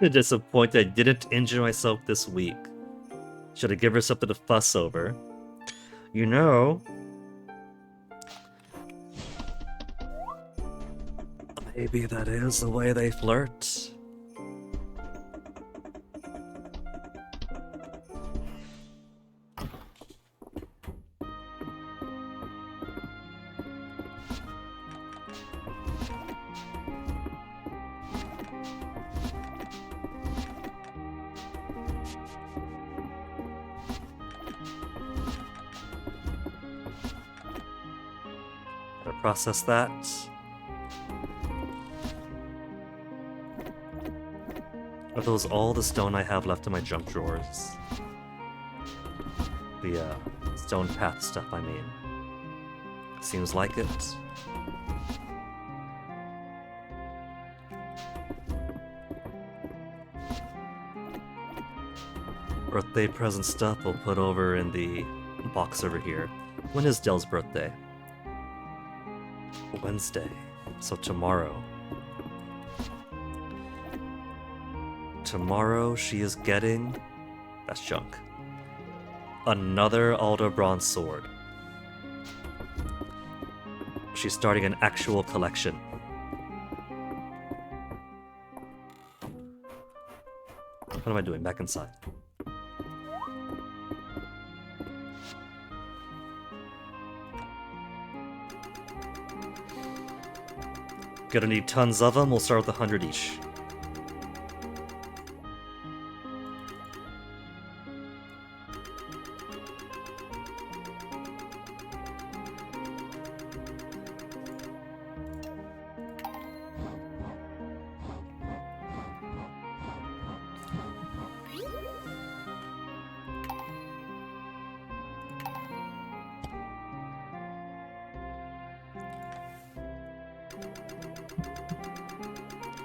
Disappointed I didn't injure myself this week. Should have given her something to fuss over. You know... Maybe that is the way they flirt. Gotta process that. Are those all the stone I have left in my junk drawers? The stone path stuff, I mean. Seems like it. Birthday present stuff we'll put over in the box over here. When is Dell's birthday? Wednesday. So tomorrow. Tomorrow she is getting... That's junk. Another Alder Bronze Sword. She's starting an actual collection. What am I doing? Back inside. Gonna need tons of them. We'll start with 100 each.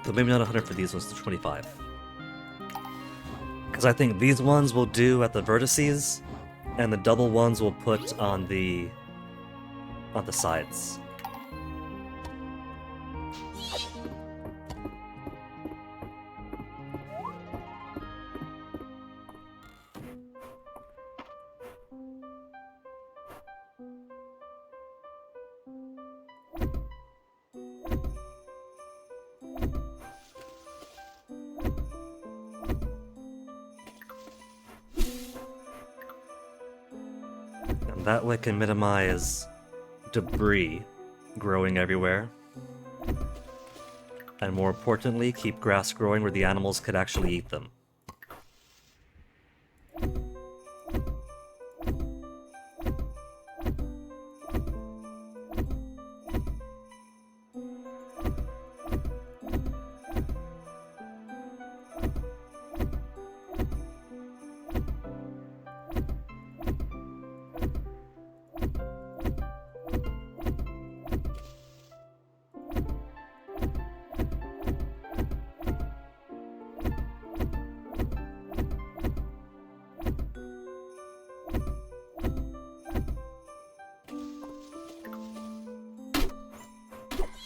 But maybe not 100 for these ones, to 25. Because I think these ones will do at the vertices, and the double ones we'll put on the sides. And that way can minimize debris growing everywhere. And more importantly, keep grass growing where the animals could actually eat them.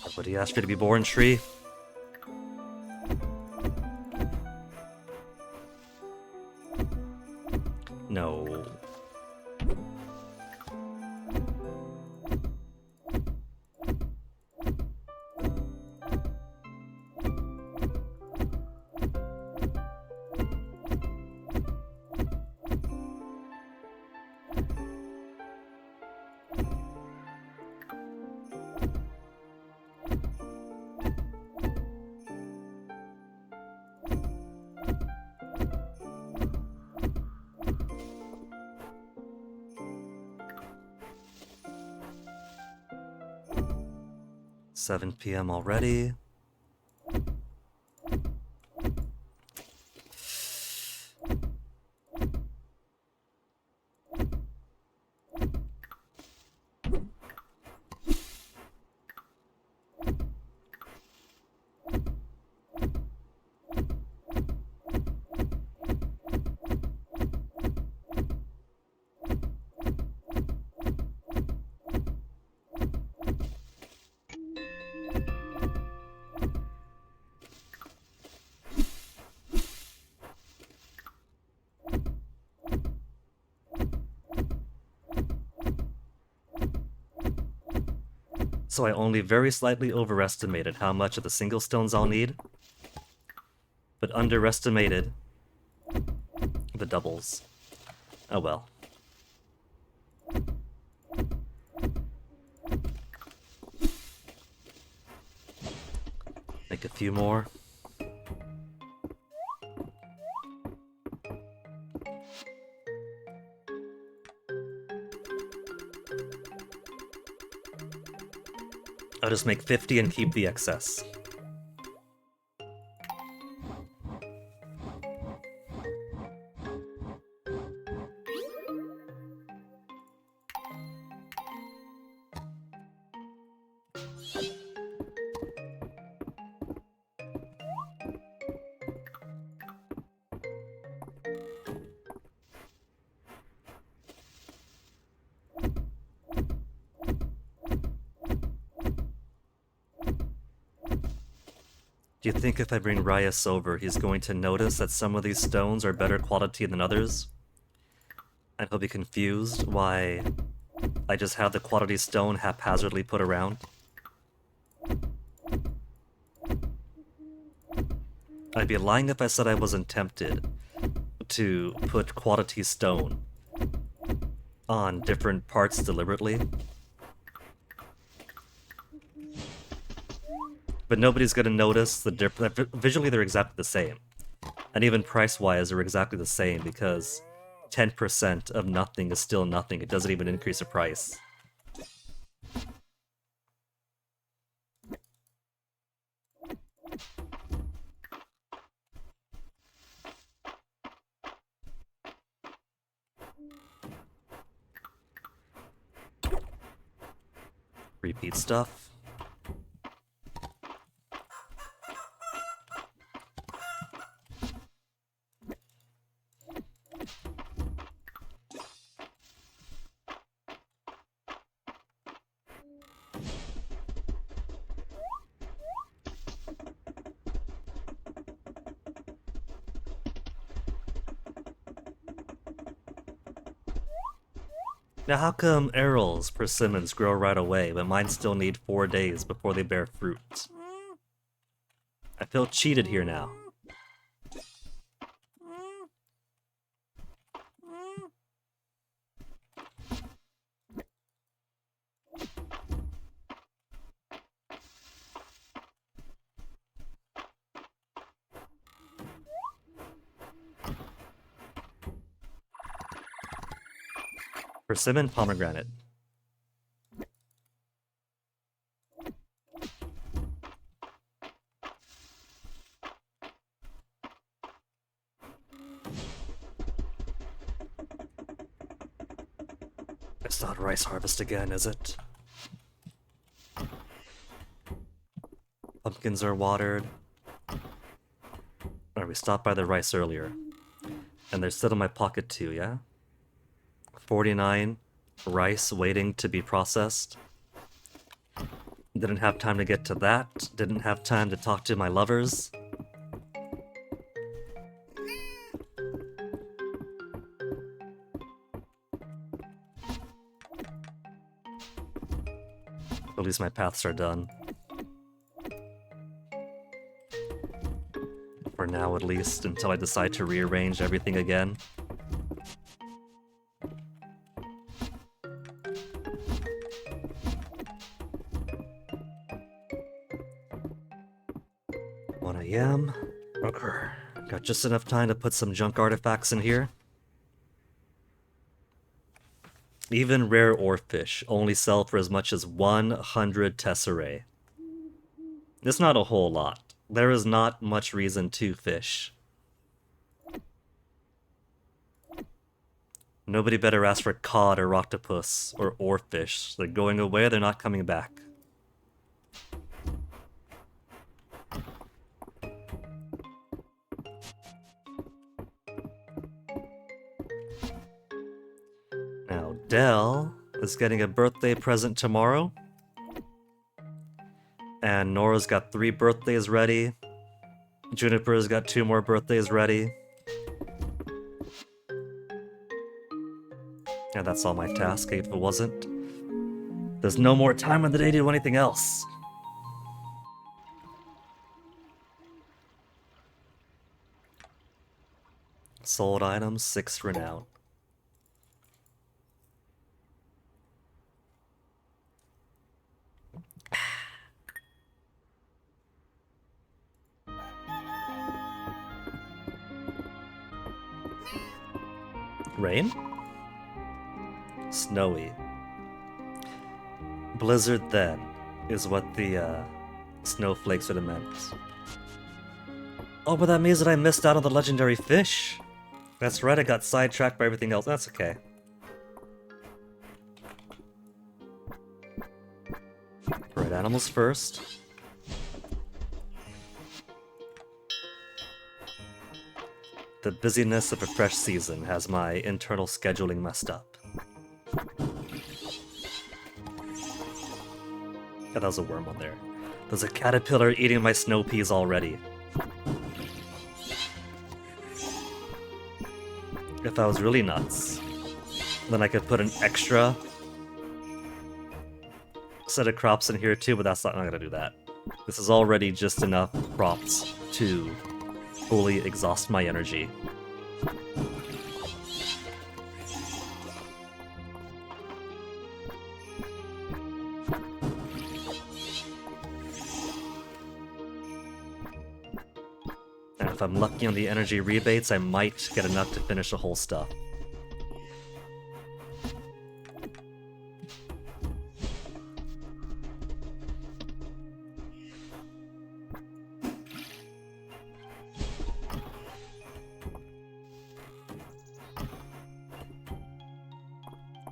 Somebody asked you to be born, tree. No. Seven PM already. So I only very slightly overestimated how much of the single stones I'll need, but underestimated the doubles. Oh well. Make a few more. I'll just make 50 and keep the excess. Do you think if I bring Ryas over, he's going to notice that some of these stones are better quality than others? And he'll be confused why I just have the quality stone haphazardly put around? I'd be lying if I said I wasn't tempted to put quality stone on different parts deliberately. But nobody's gonna notice the difference. Visually, they're exactly the same. And even price-wise, they're exactly the same because 10% of nothing is still nothing. It doesn't even increase the price. Repeat stuff. Now how come Errol's persimmons grow right away, but mine still need 4 days before they bear fruit? I feel cheated here now. Persimmon pomegranate. It's not rice harvest again, is it? Pumpkins are watered. Alright, we stopped by the rice earlier. And they're still in my pocket too, yeah? 49 rice waiting to be processed. Didn't have time to get to that. Didn't have time to talk to my lovers. At least my paths are done. For now, at least, until I decide to rearrange everything again. Okay. Got just enough time to put some junk artifacts in here. Even rare oarfish only sell for as much as 100 tesserae. It's not a whole lot. There is not much reason to fish. Nobody better ask for cod or octopus or oarfish. They're going away, they're not coming back. Now, Dell is getting a birthday present tomorrow. And Nora's got 3 birthdays ready. Juniper's got 2 more birthdays ready. And that's all my task, if it wasn't. There's no more time in the day to do anything else. Sold items, 6 renown. Rain? Snowy. Blizzard then is what the snowflakes would have meant. Oh, but that means that I missed out on the legendary fish. That's right, I got sidetracked by everything else. That's okay. Right, animals first. The busyness of a fresh season has my internal scheduling messed up. Yeah, that was a worm on there. There's a caterpillar eating my snow peas already. If I was really nuts, then I could put an extra set of crops in here too, but that's not gonna do that. This is already just enough crops to fully exhaust my energy. And if I'm lucky on the energy rebates, I might get enough to finish the whole stuff.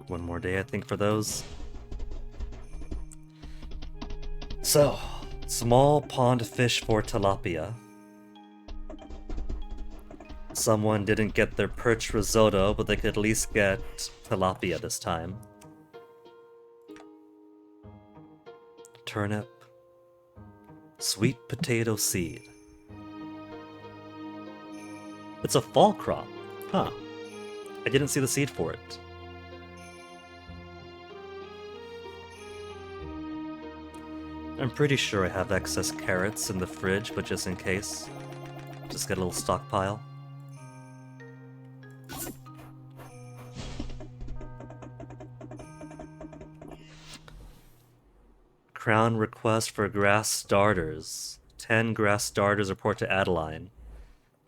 One more day, I think, for those. So, small pond fish for tilapia. Someone didn't get their perch risotto, but they could at least get tilapia this time. Turnip. Sweet potato seed. It's a fall crop. Huh. I didn't see the seed for it. I'm pretty sure I have excess carrots in the fridge, but just in case. Just get a little stockpile. Crown request for grass starters. 10 grass starters report to Adeline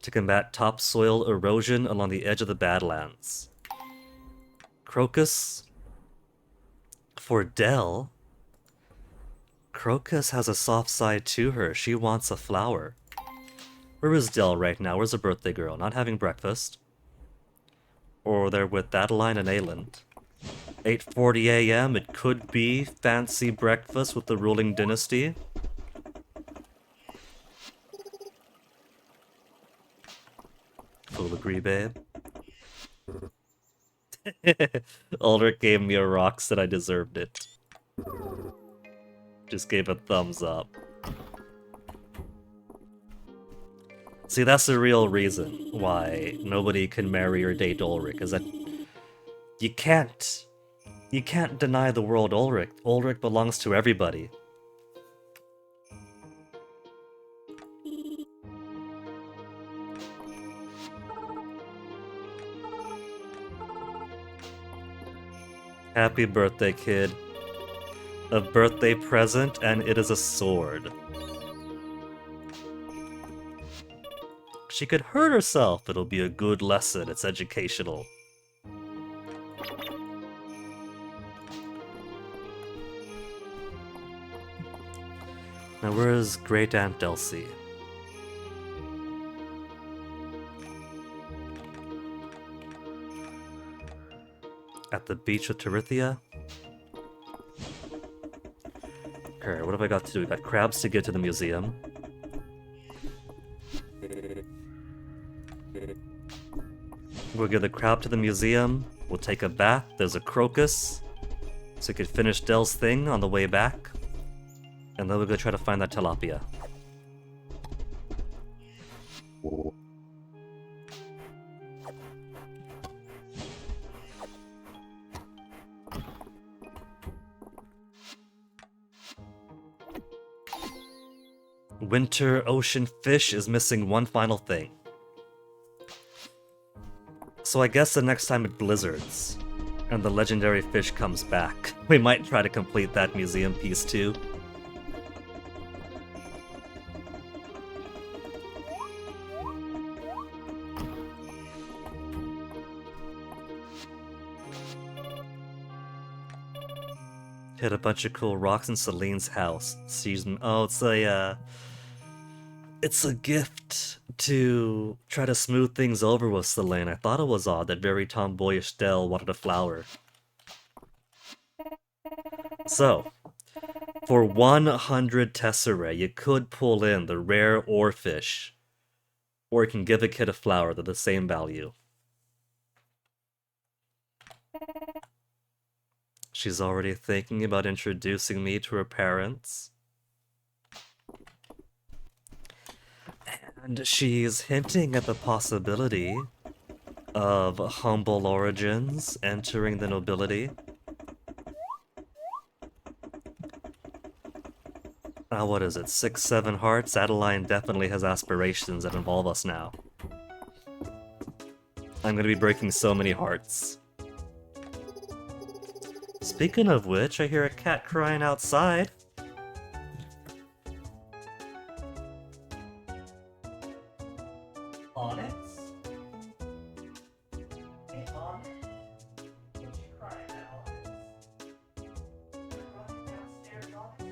to combat topsoil erosion along the edge of the Badlands. Crocus for Dell. Crocus has a soft side to her. She wants a flower. Where is Dell right now? Where's the birthday girl? Not having breakfast. Or they're with Adeline and Ayland. 8:40 a.m. It could be fancy breakfast with the ruling dynasty. Full agree, babe. Ulrich gave me a rock, said I deserved it. Just gave a thumbs up. See, that's the real reason why nobody can marry or date Ulrich, is that you can't deny the world Ulrich. Ulrich belongs to everybody. Happy birthday, kid. A birthday present, and it is a sword. She could hurt herself. It'll be a good lesson. It's educational. Now, where is Great Aunt Delcy? At the beach with Terithia? Okay, what have I got to do? We got crabs to get to the museum. We'll give the crab to the museum. We'll take a bath. There's a crocus. So we could finish Dell's thing on the way back. And then we'll go try to find that tilapia. Winter ocean fish is missing one final thing. So I guess the next time it blizzards, and the legendary fish comes back, we might try to complete that museum piece too. Hit a bunch of cool rocks in Celine's house. Oh, it's a gift to try to smooth things over with Celine. I thought it was odd that very tomboyish Dell wanted a flower. So, for 100 tesserae, you could pull in the rare oarfish, or you can give a kid a flower. They're the same value. She's already thinking about introducing me to her parents. And she's hinting at the possibility of humble origins entering the nobility. What is it? 6, 7 hearts? Adeline definitely has aspirations that involve us now. I'm gonna be breaking so many hearts. Speaking of which, I hear a cat crying outside. Onyx? Hey, Onyx? What you crying at, Onyx? You're running downstairs, Onyx?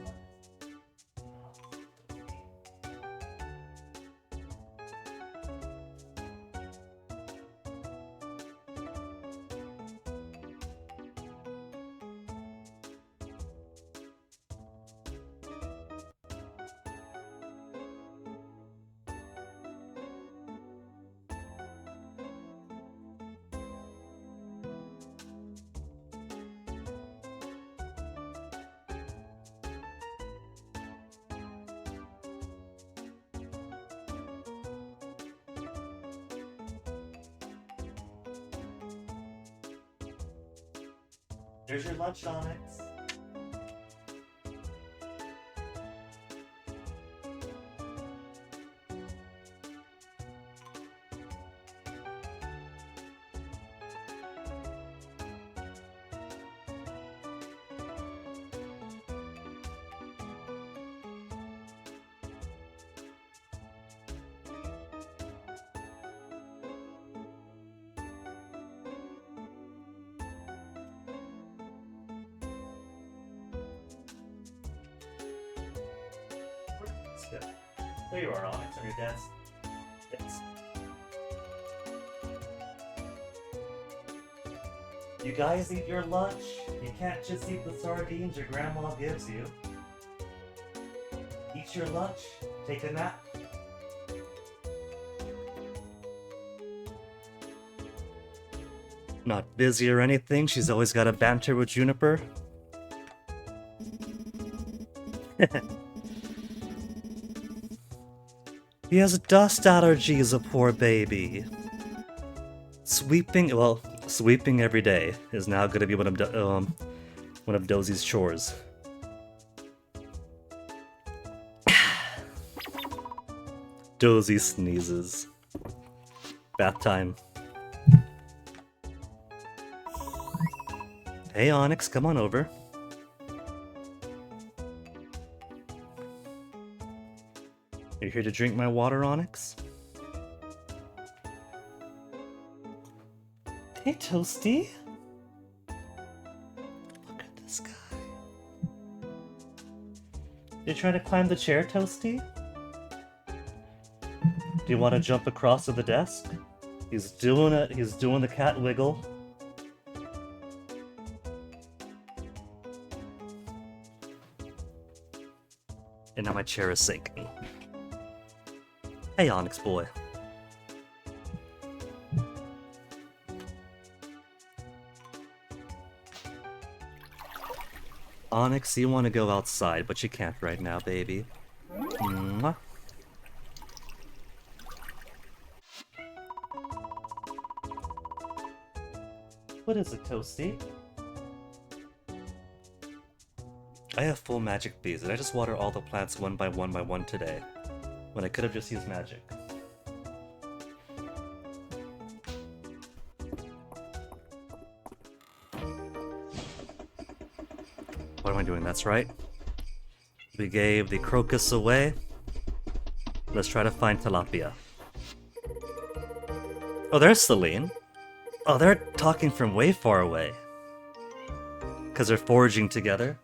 There's your lunch, Onyx. There you are, Onyx, on your desk. Yes. You guys eat your lunch. You can't just eat the sardines your grandma gives you. Eat your lunch. Take a nap. Not busy or anything. She's always got a banter with Juniper. He has dust allergies, a poor baby. Sweeping every day is now going to be one of Dosie's chores. Dozy sneezes. Bath time. Hey Onyx, come on over. You here to drink my water, Onyx? Hey, Toasty. Look at this guy. You trying to climb the chair, Toasty? Do you want to jump across to the desk? He's doing it. He's doing the cat wiggle. And now my chair is sinking. Hey, Onyx boy. Onyx, you want to go outside, but you can't right now, baby. Mwah. What is it, Toasty? I have full magic bees. Did I just water all the plants one by one today? when I could have just used magic. What am I doing? That's right. We gave the crocus away. Let's try to find tilapia. Oh, there's Celine. Oh, they're talking from way far away. Because they're foraging together.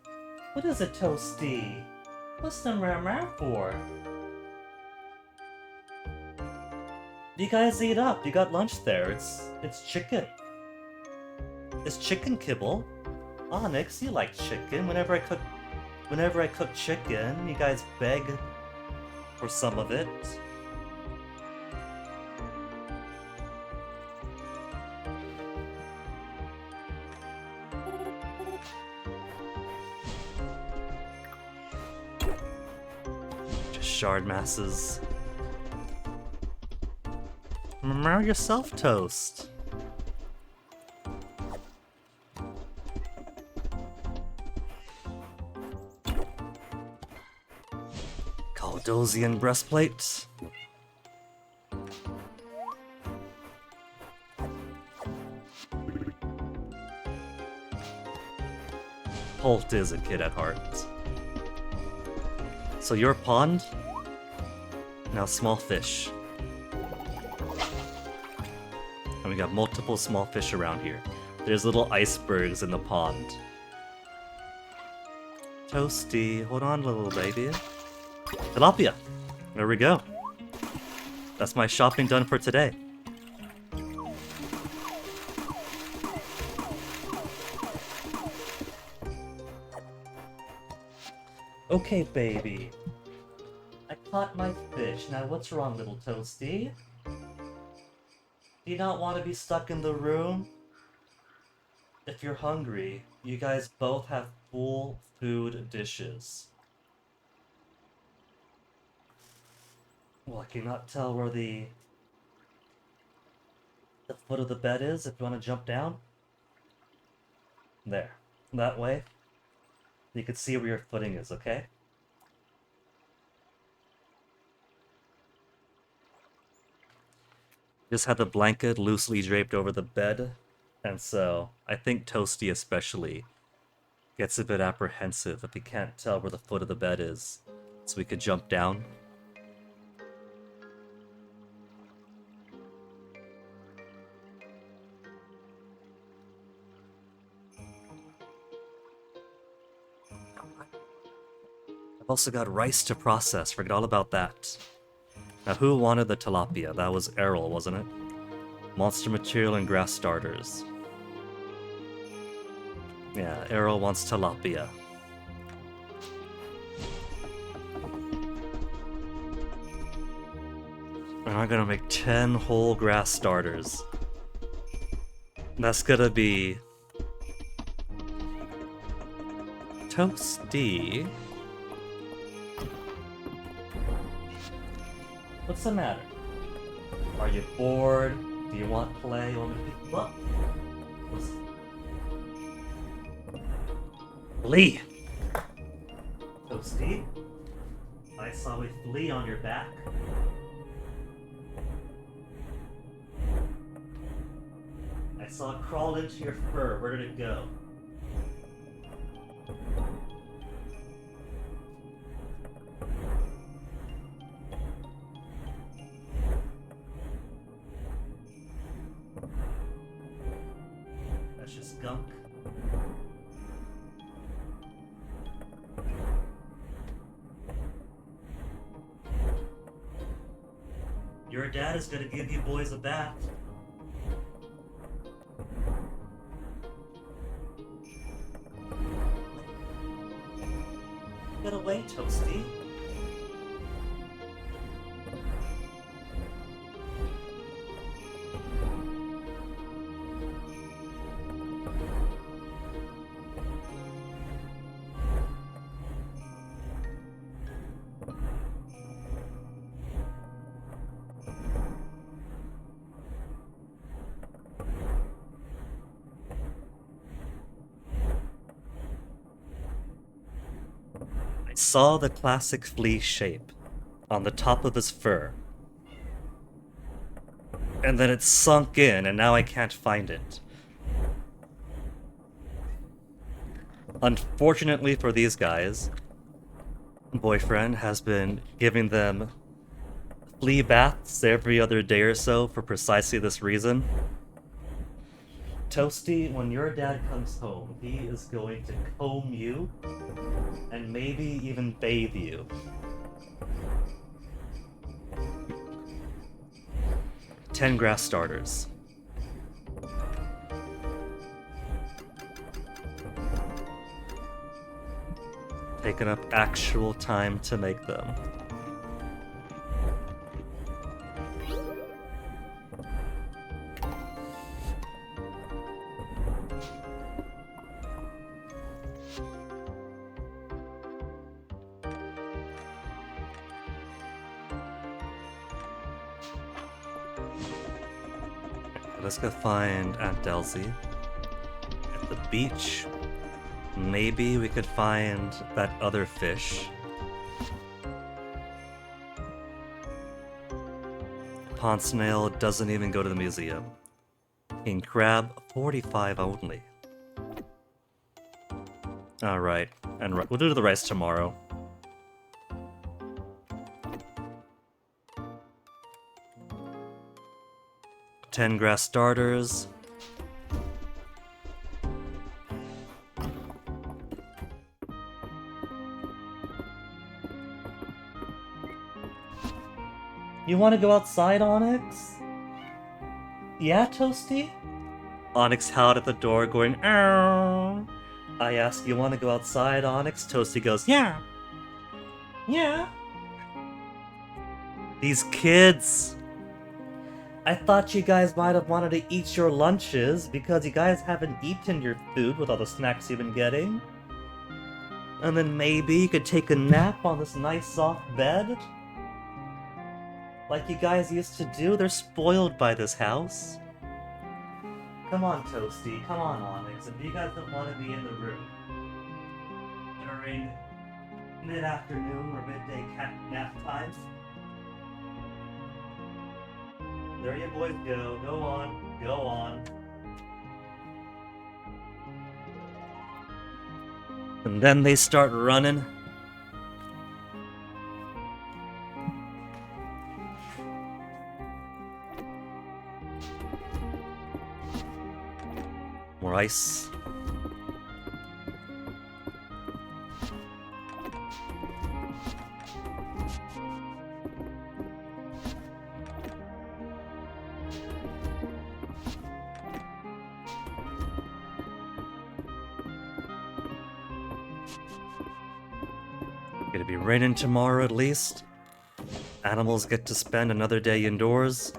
What is it, Toasty? What's the murmur for? You guys eat up. You got lunch there. It's chicken. It's chicken kibble. Onyx, you like chicken. Whenever I cook chicken, you guys beg for some of it. Just shard masses. Remember yourself, Toast. Caldosian breastplate. Holt is a kid at heart. So your pond? Now small fish. And we got multiple small fish around here. There's little icebergs in the pond. Toasty, hold on, little baby. Tilapia! There we go. That's my shopping done for today. Okay, baby. I caught my fish. Now what's wrong, little Toasty? Do you not want to be stuck in the room? If you're hungry, you guys both have full food dishes. Well, I cannot tell where the foot of the bed is if you want to jump down. There. That way. You can see where your footing is, okay? Just had the blanket loosely draped over the bed, and so I think Toasty especially gets a bit apprehensive if he can't tell where the foot of the bed is, so we could jump down. I've also got rice to process, forget all about that. Now who wanted the tilapia? That was Errol, wasn't it? Monster material and grass starters. Yeah, Errol wants tilapia. And I'm gonna make 10 whole grass starters. That's gonna be... Toasty. What's the matter? Are you bored? Do you want play? You want me to pick you up? Flee! Toasty, I saw a flea on your back. I saw it crawl into your fur. Where did it go? That's just gunk. Your dad is gonna give you boys a bath. Get away, Toasty. I saw the classic flea shape. on the top of his fur. And then it sunk in, and now I can't find it. Unfortunately for these guys, boyfriend has been giving them flea baths every other day or so for precisely this reason. Toasty, when your dad comes home, he is going to comb you and maybe even bathe you. Ten grass starters. Taking up actual time to make them. Let's go find Aunt Delzy at the beach. Maybe we could find that other fish. Pond snail doesn't even go to the museum. King crab, 45 only. Alright, and we'll do the rest tomorrow. Ten grass starters. You want to go outside, Onyx? Yeah, Toasty? Onyx howled at the door, going, "Ow." I asked, "You want to go outside, Onyx?" Toasty goes, "Yeah. Yeah." These kids. I thought you guys might have wanted to eat your lunches because you guys haven't eaten your food with all the snacks you've been getting. And then maybe you could take a nap on this nice soft bed. Like you guys used to do. They're spoiled by this house. Come on, Toasty. Come on, Onyx. If you guys don't want to be in the room during mid-afternoon or midday cat nap time, there you boys go. Go on. Go on. And then they start running. More ice. Gonna be raining tomorrow at least. Animals get to spend another day indoors.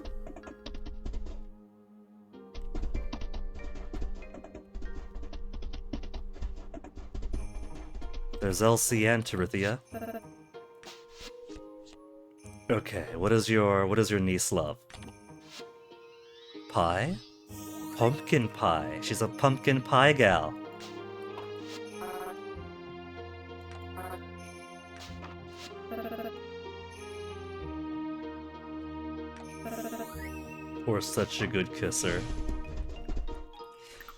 There's Elsie and Terithia. Okay, what does your niece love? Pie? Pumpkin pie. She's a pumpkin pie gal. Or such a good kisser.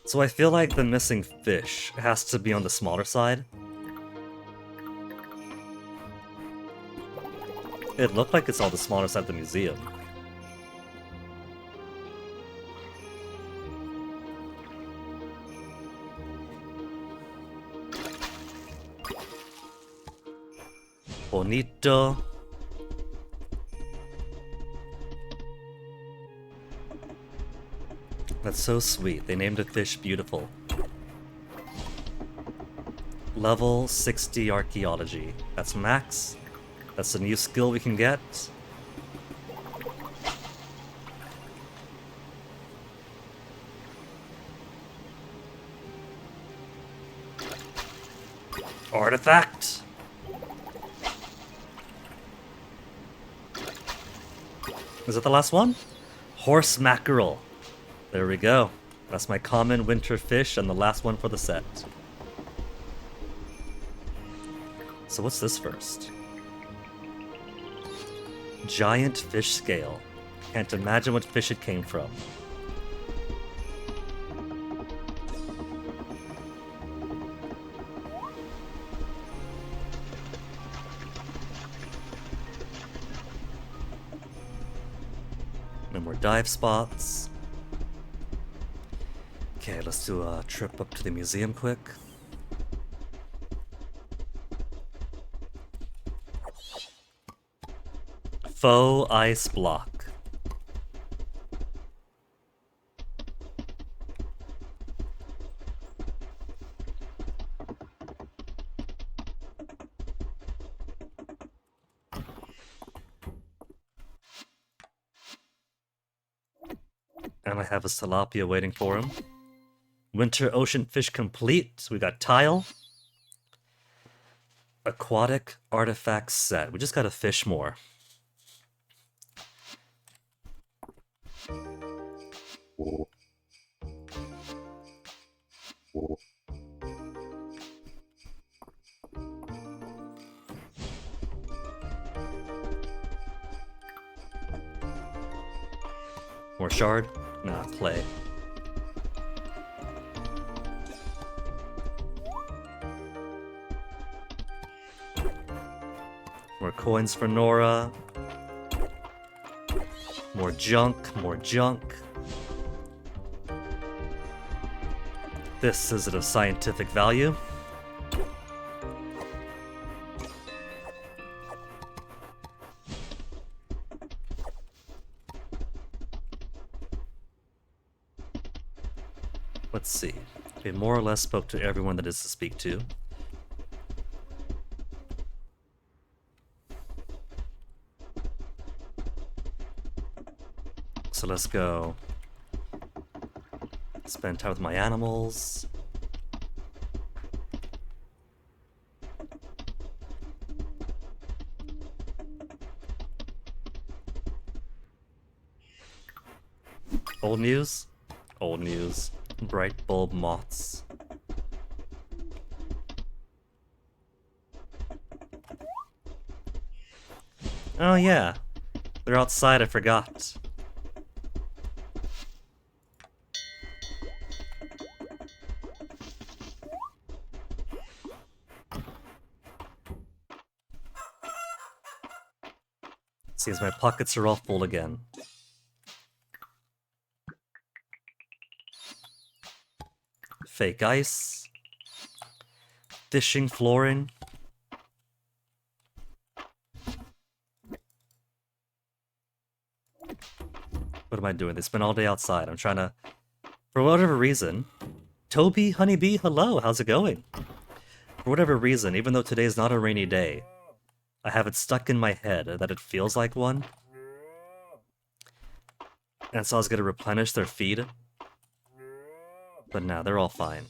So I feel like the missing fish has to be on the smaller side. It looked like it's all the smaller side of the museum. Bonito. That's so sweet. They named a fish Beautiful. Level 60 archaeology. That's max. That's a new skill we can get. Artifact! Is it the last one? Horse mackerel. There we go. That's my common winter fish and the last one for the set. So what's this first? Giant fish scale. Can't imagine what fish it came from. No more dive spots. Okay, let's do a trip up to the museum quick. Faux ice block. And I have a tilapia waiting for him. Winter ocean fish complete. We got tile. Aquatic artifacts set. We just gotta fish more. More shard? Nah, clay. More coins for Nora. More junk, more junk. This is it of scientific value. Let's see. We more or less spoke to everyone that is to speak to. So let's go spend time with my animals. Old news? Old news. Bright bulb moths. Oh yeah, they're outside, I forgot. Seems my pockets are all full again. Fake ice. Fishing flooring. What am I doing? They spent all day outside. I'm trying to... For whatever reason... Toby, Honeybee, hello, how's it going? For whatever reason, even though today is not a rainy day, I have it stuck in my head that it feels like one. And so I was gonna replenish their feed. But nah, they're all fine.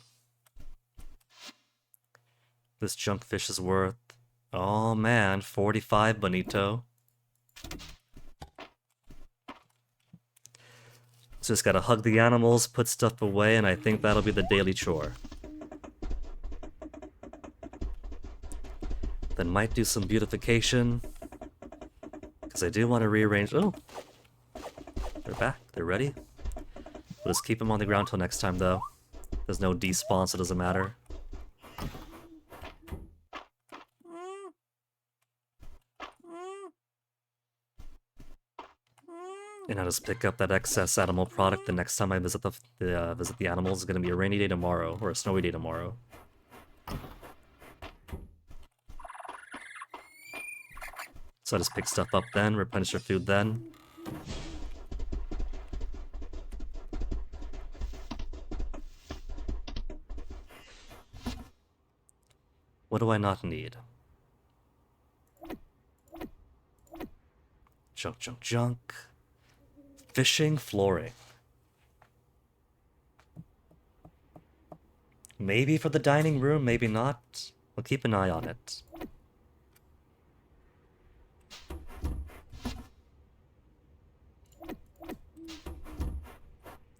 This junk fish is worth... Oh man, 45 bonito. Just gotta hug the animals, put stuff away, and I think that'll be the daily chore. Then might do some beautification. Because I do want to rearrange... Oh! They're back. They're ready. We'll just keep them on the ground till next time, though. There's no despawn, so it doesn't matter. And I'll just pick up that excess animal product the next time I visit the animals. It's gonna be a rainy day tomorrow, or a snowy day tomorrow. So I just pick stuff up then, replenish your food then. What do I not need? Junk, junk, junk. Fishing flooring. Maybe for the dining room, maybe not. We'll keep an eye on it.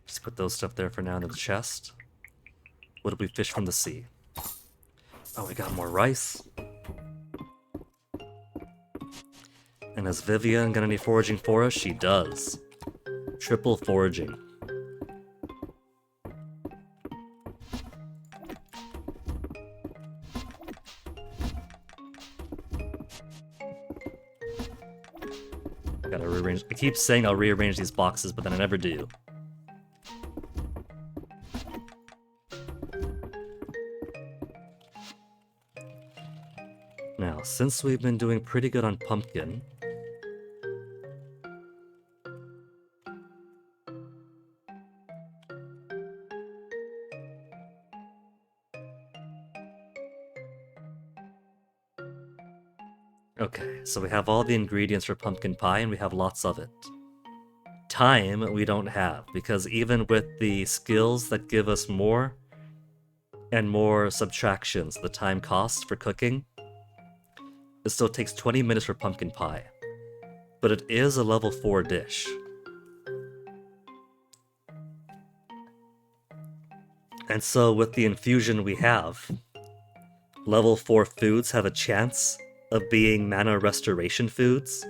Just put those stuff there for now in the chest. What did we fish from the sea? Oh, we got more rice. And And has Vivian got any foraging for us? She does. Triple foraging. Gotta rearrange. I keep saying I'll rearrange these boxes, but then I never do. Now, since we've been doing pretty good on pumpkin, okay, so we have all the ingredients for pumpkin pie and we have lots of it. Time we don't have, because even with the skills that give us more and more subtractions, the time cost for cooking, it still takes 20 minutes for pumpkin pie. But it is a level 4 dish. And so with the infusion we have, level 4 foods have a chance of being mana restoration foods.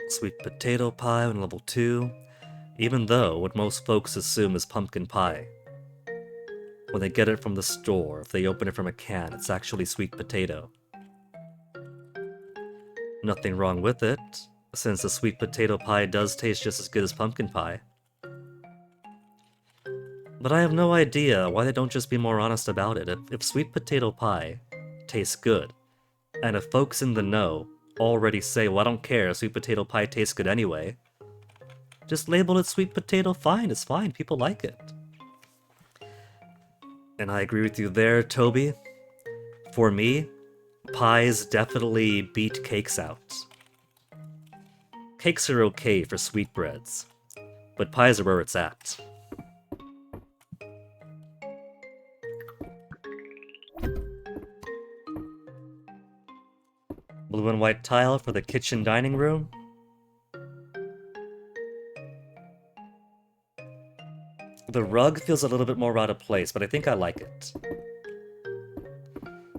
Sweet potato pie on level 2, even though what most folks assume is pumpkin pie. When they get it from the store, if they open it from a can, it's actually sweet potato. Nothing wrong with it, since the sweet potato pie does taste just as good as pumpkin pie. But I have no idea why they don't just be more honest about it. If sweet potato pie tastes good, and if folks in the know already say, well, I don't care, sweet potato pie tastes good anyway, just label it sweet potato, fine, it's fine, people like it. And I agree with you there, Toby. For me, pies definitely beat cakes out. Cakes are okay for sweetbreads, but pies are where it's at. Blue and white tile for the kitchen dining room. The rug feels a little bit more out of place, but I think I like it.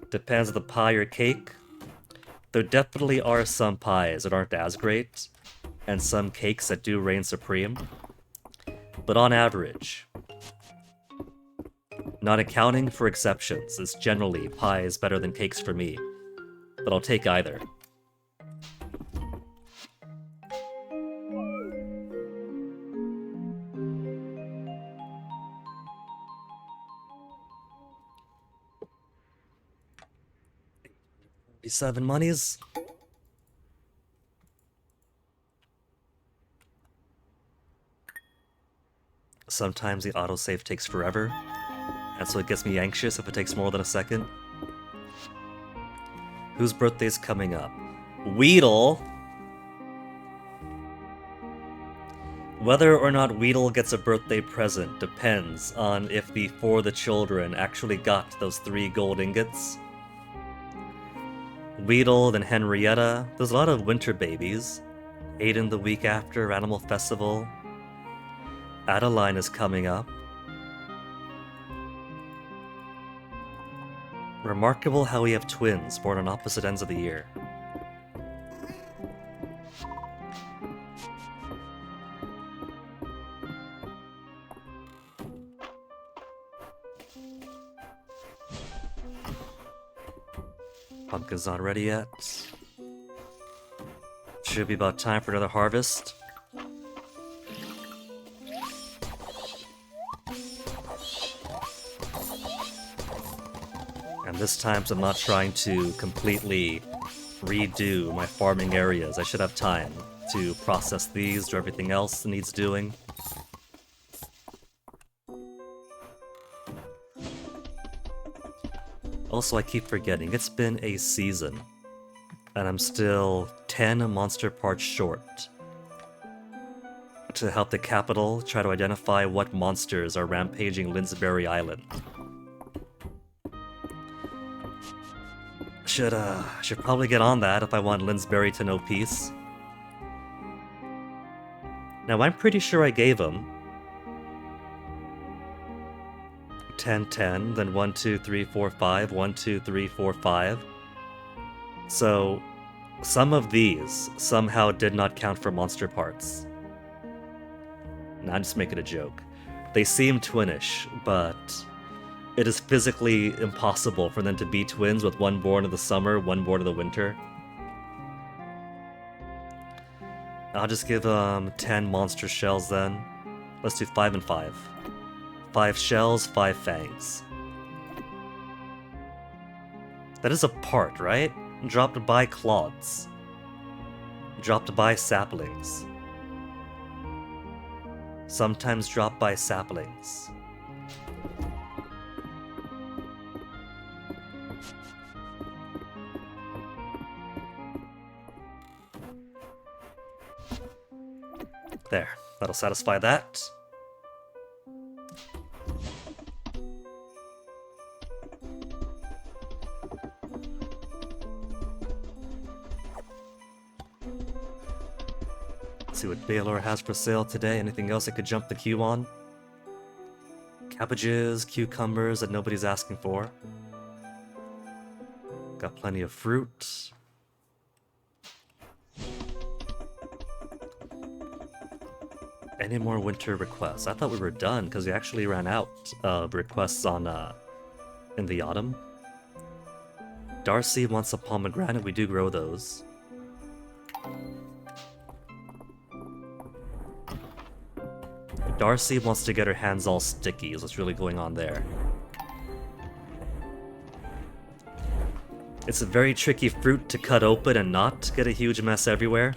Depends on the pie or cake. There definitely are some pies that aren't as great, and some cakes that do reign supreme. But on average, not accounting for exceptions, is generally pie is better than cakes for me. But I'll take either. $7 monies. Sometimes the autosave takes forever, and so it gets me anxious if it takes more than a second. Whose birthday's coming up? Weedle! Whether or not Weedle gets a birthday present depends on if the For the Children actually got those 3 gold ingots. Weedle, then Henrietta. There's a lot of winter babies. Aiden the week after, Animal Festival. Adeline is coming up. Remarkable how we have twins born on opposite ends of the year. Pumpkin's not ready yet. Should be about time for another harvest. And this time I'm not trying to completely redo my farming areas. I should have time to process these, do everything else that needs doing. Also, I keep forgetting, it's been a season, and I'm still 10 monster parts short to help the capital try to identify what monsters are rampaging Linsbury Island. Should probably get on that if I want Linsbury to know peace. Now, I'm pretty sure I gave him 10, 10, then 1, 2, 3, 4, 5, 1, 2, 3, 4, 5. So, some of these somehow did not count for monster parts. Nah, I'm just making a joke. They seem twinish, but it is physically impossible for them to be twins with one born in the summer, one born in the winter. I'll just give 10 monster shells then. Let's do 5 and 5. 5 shells, 5 fangs. That is a part, right? Dropped by clods. Dropped by saplings. Sometimes dropped by saplings. There, that'll satisfy that. Let's see what Baylor has for sale today. Anything else I could jump the queue on? Cabbages, cucumbers that nobody's asking for. Got plenty of fruit. Any more winter requests? I thought we were done because we actually ran out of requests on in the autumn. Darcy wants a pomegranate. We do grow those. Darcy wants to get her hands all sticky is what's really going on there. It's a very tricky fruit to cut open and not get a huge mess everywhere.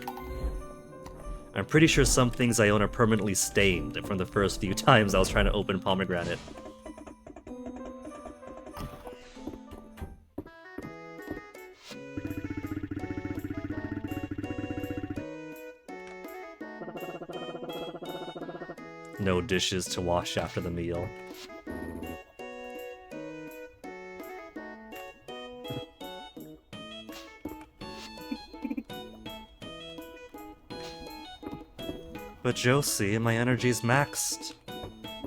I'm pretty sure some things I own are permanently stained from the first few times I was trying to open pomegranate. No dishes to wash after the meal. But Josie, my energy's maxed.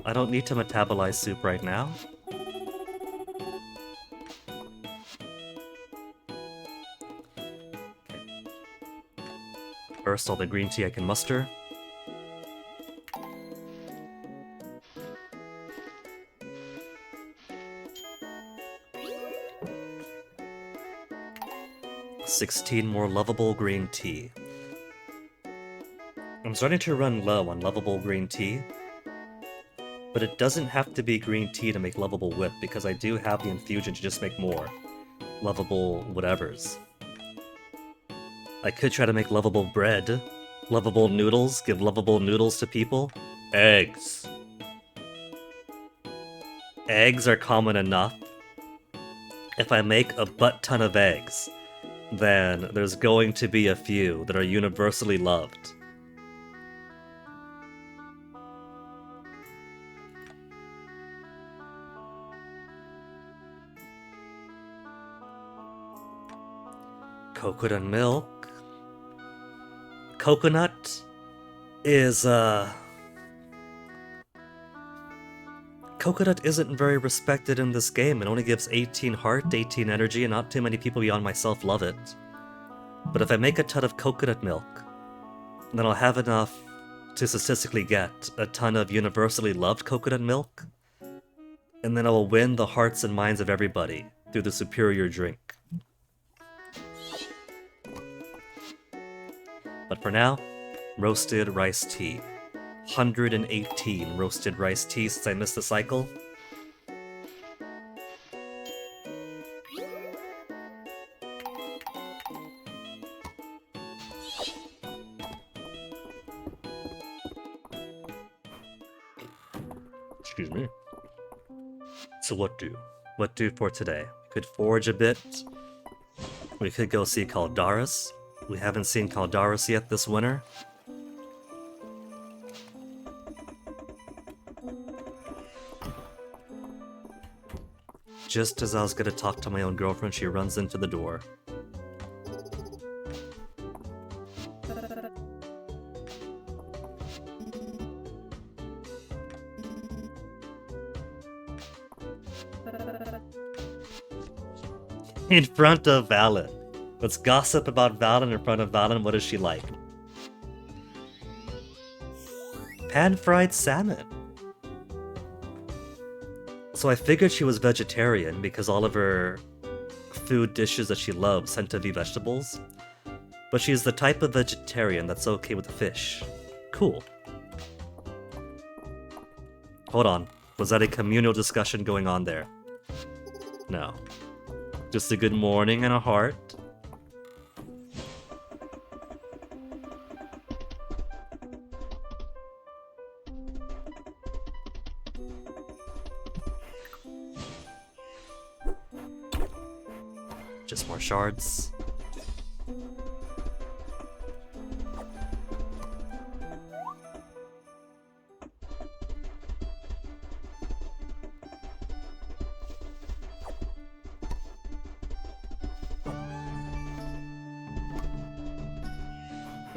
I don't need to metabolize soup right now. First, all the green tea I can muster. $16 more lovable green tea. I'm starting to run low on lovable green tea, but it doesn't have to be green tea to make lovable whip because I do have the infusion to just make more lovable whatevers. I could try to make lovable bread, lovable noodles, give lovable noodles to people. Eggs. Eggs are common enough. If I make a butt ton of eggs, then there's going to be a few that are universally loved. Coconut milk. Coconut is, Coconut isn't very respected in this game. It only gives 18 heart, 18 energy, and not too many people beyond myself love it. But if I make a ton of coconut milk, then I'll have enough to statistically get a ton of universally loved coconut milk, and then I will win the hearts and minds of everybody through the superior drink. But for now, roasted rice tea. 118 roasted rice tea since I missed the cycle. Excuse me. So what do? What do for today? We could forage a bit. We could go see Caldaris. We haven't seen Caldaris yet this winter. Just as I was gonna talk to my own girlfriend, she runs into the door. In front of Valen. Let's gossip about Valen in front of Valen. What is she like? Pan-fried salmon. So I figured she was vegetarian because all of her food dishes that she loves tend to be vegetables. But she's the type of vegetarian that's okay with fish. Cool. Hold on. Was that a communal discussion going on there? No. Just a good morning and a heart. Just more shards.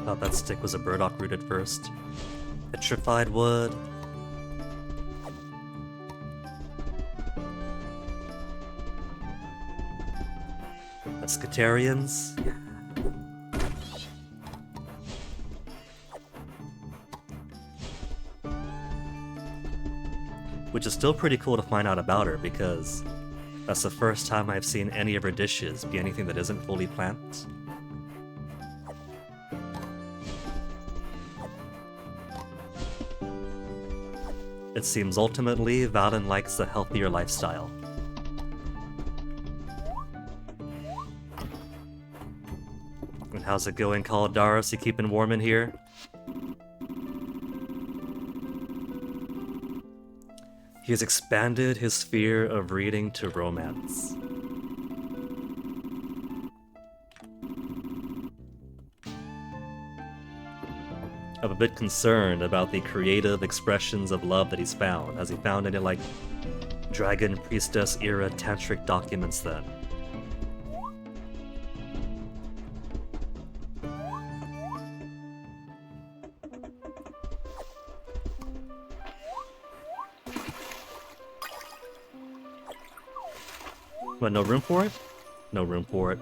Thought that stick was a burdock root at first. Petrified wood. Pescatarians. Which is still pretty cool to find out about her because that's the first time I've seen any of her dishes be anything that isn't fully plant. It seems ultimately Valen likes the healthier lifestyle. And how's it going, Kaladaris? You keeping warm in here? He has expanded his sphere of reading to romance. I'm a bit concerned about the creative expressions of love that he's found. Has he found any, like, Dragon Priestess era tantric documents then? What, no room for it? No room for it.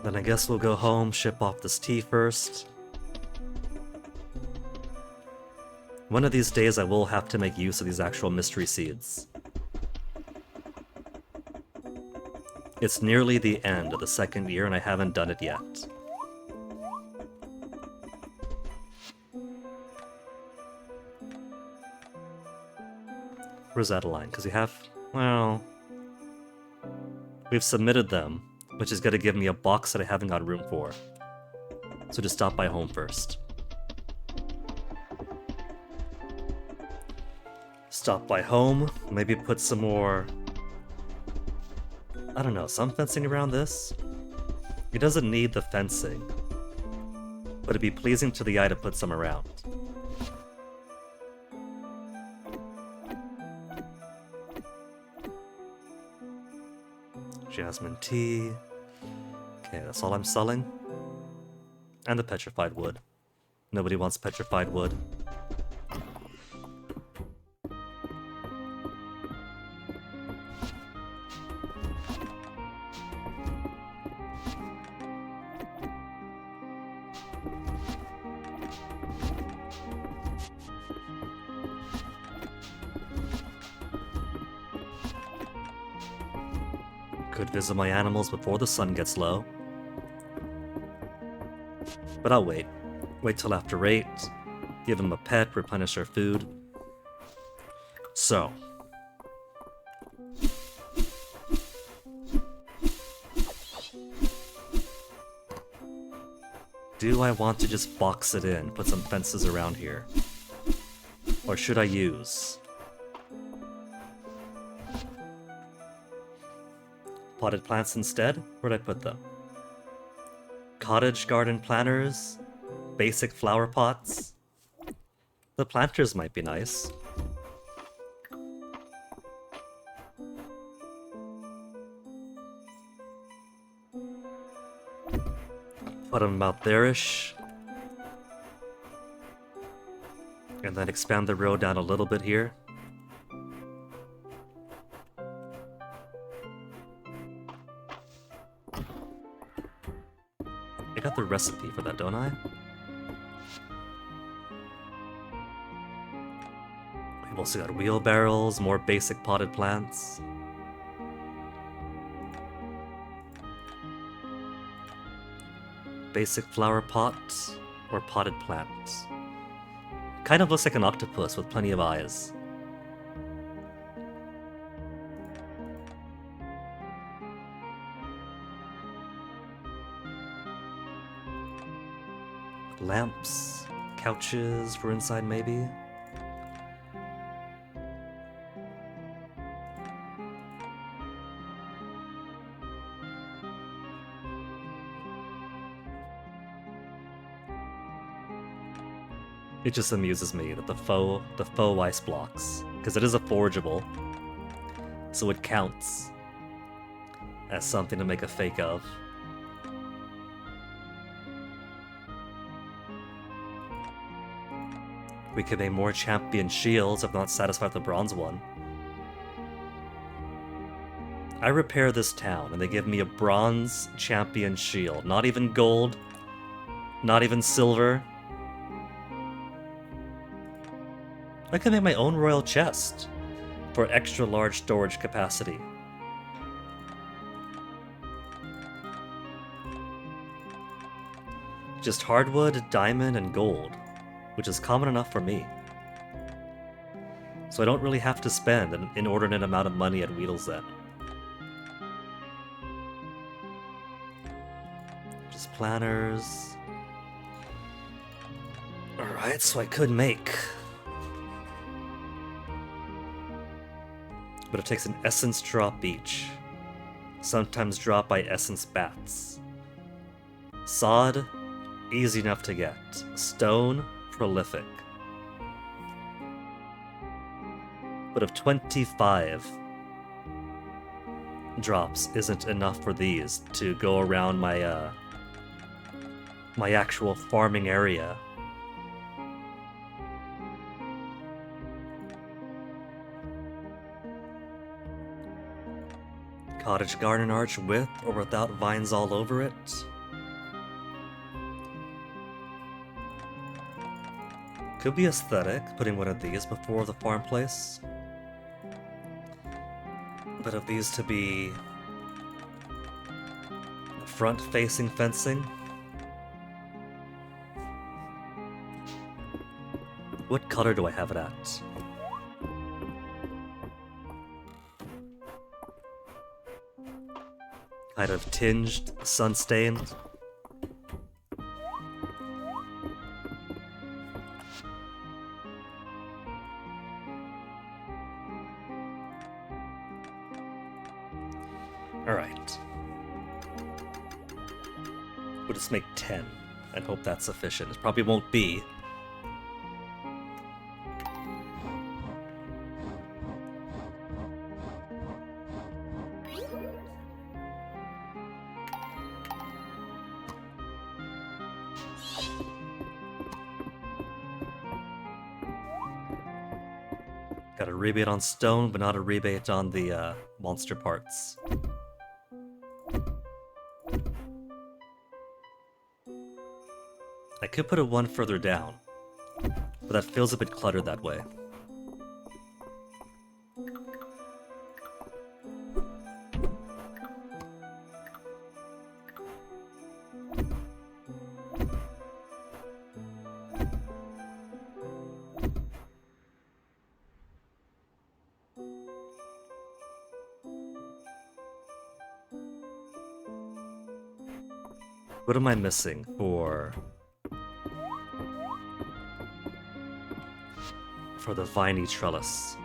Then I guess we'll go home, ship off this tea first. One of these days I will have to make use of these actual mystery seeds. It's nearly the end of the second year and I haven't done it yet. Where's Adeline? Because we have... well... we've submitted them, which is going to give me a box that I haven't got room for. So just stop by home first. Stop by home, maybe put some more... I don't know, some fencing around this? It doesn't need the fencing, but it'd be pleasing to the eye to put some around. Jasmine tea. Okay, that's all I'm selling. And the petrified wood. Nobody wants petrified wood. Could visit my animals before the sun gets low. But I'll wait. Wait till after 8. Give them a pet, replenish their food. So. Do I want to just box it in, put some fences around here? Or should I use... potted plants instead? Where'd I put them? Cottage garden planters? Basic flower pots? The planters might be nice. Put them about there-ish. And then expand the road down a little bit here. I got the recipe for that, don't I? We've also got wheelbarrows, more basic potted plants. Basic flower pot or potted plant. Kind of looks like an octopus with plenty of eyes. Lamps, couches for inside maybe. It just amuses me that the faux ice blocks, because it is a forgeable, so it counts as something to make a fake of. We could make more champion shields if not satisfied with the bronze one. I repair this town and they give me a bronze champion shield. Not even gold, not even silver. I can make my own royal chest for extra large storage capacity. Just hardwood, diamond, and gold, which is common enough for me. So I don't really have to spend an inordinate amount of money at Weedle's End. Just planners. Alright, so I could make. But it takes an essence drop each. Sometimes dropped by essence bats. Sod, easy enough to get. Stone, prolific. But if 25 drops isn't enough for these to go around my my actual farming area, cottage garden arch with or without vines all over it. Could be aesthetic, putting one of these before the farm place. But of these to be front-facing fencing. What color do I have it at? Kind of tinged, sun-stained. Alright. We'll just make 10 and hope that's sufficient. It probably won't be. Got a rebate on stone, but not a rebate on the monster parts. I could put it one further down, but that feels a bit cluttered that way. What am I missing for the viney trellis?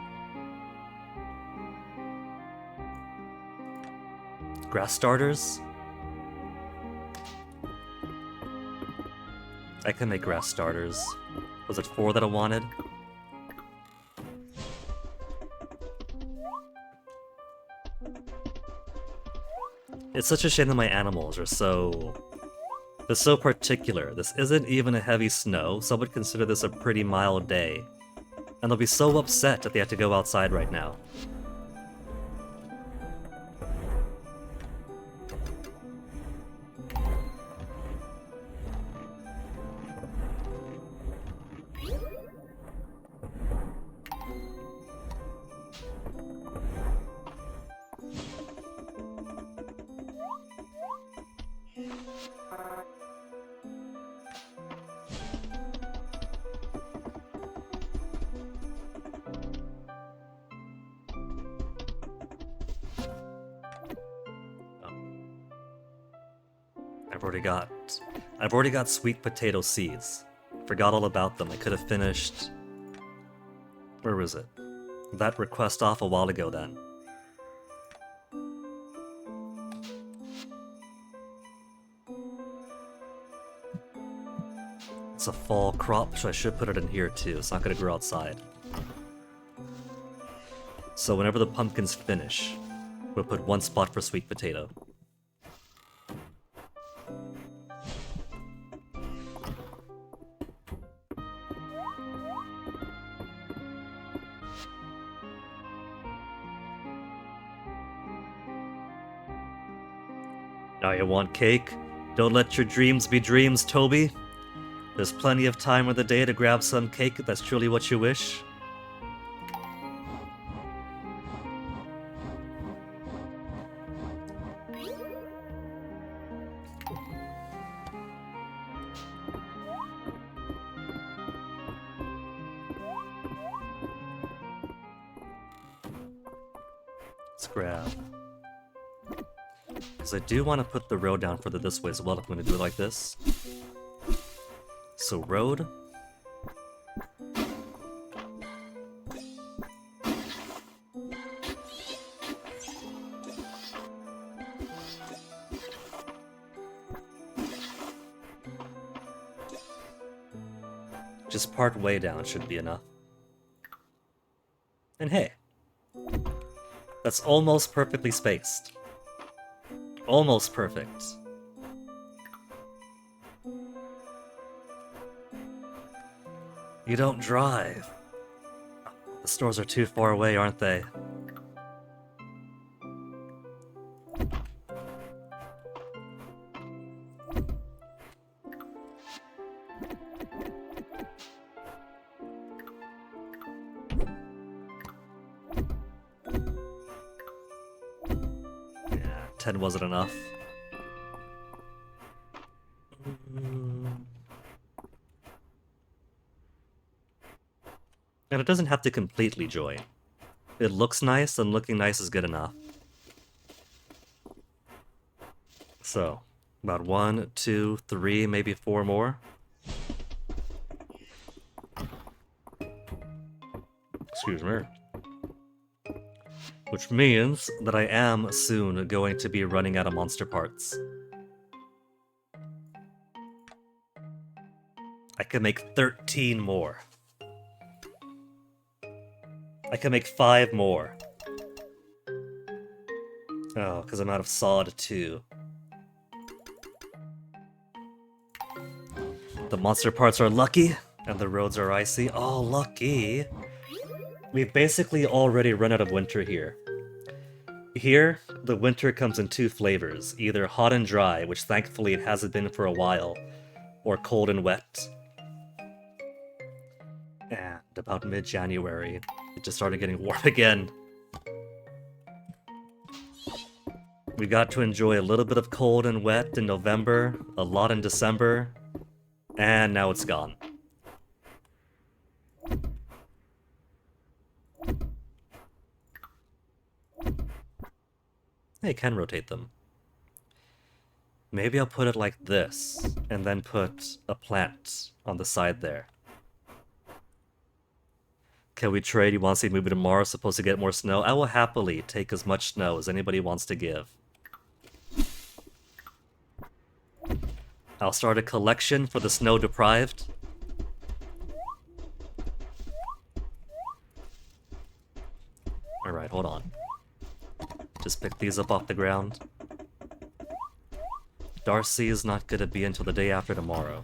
Grass starters? I can make grass starters. Was it 4 that I wanted? It's such a shame that my animals are so It's so particular. This isn't even a heavy snow. Some would consider this a pretty mild day. And they'll be so upset that they have to go outside right now. I've already got sweet potato seeds. Forgot all about them. I could have finished... Where was it? That request off a while ago then. It's a fall crop, so I should put it in here too. It's not gonna grow outside. So whenever the pumpkins finish, we'll put one spot for sweet potato. Now you want cake? Don't let your dreams be dreams, Toby. There's plenty of time of the day to grab some cake if that's truly what you wish. Let's grab. Because I do want to put the road down further this way as well if I'm going to do it like this. So road. Just part way down should be enough. And hey, that's almost perfectly spaced. Almost perfect. You don't drive. The stores are too far away, aren't they? Yeah, 10 wasn't enough. And it doesn't have to completely join. It looks nice, and looking nice is good enough. So, about 1, 2, 3, maybe 4 more. Excuse me. Which means that I am soon going to be running out of monster parts. I can make 13 more. I can make 5 more. Oh, because I'm out of sod too. The monster parts are lucky, and the roads are icy. Oh, lucky! We've basically already run out of winter here. Here, the winter comes in 2 flavors, either hot and dry, which thankfully it hasn't been for a while, or cold and wet. And about mid-January, it just started getting warm again. We got to enjoy a little bit of cold and wet in November, a lot in December, and now it's gone. Hey, I can rotate them. Maybe I'll put it like this, and then put a plant on the side there. Can we trade? You want to see movie tomorrow? Supposed to get more snow? I will happily take as much snow as anybody wants to give. I'll start a collection for the snow deprived. Alright, hold on. Just pick these up off the ground. Darcy is not gonna be until the day after tomorrow.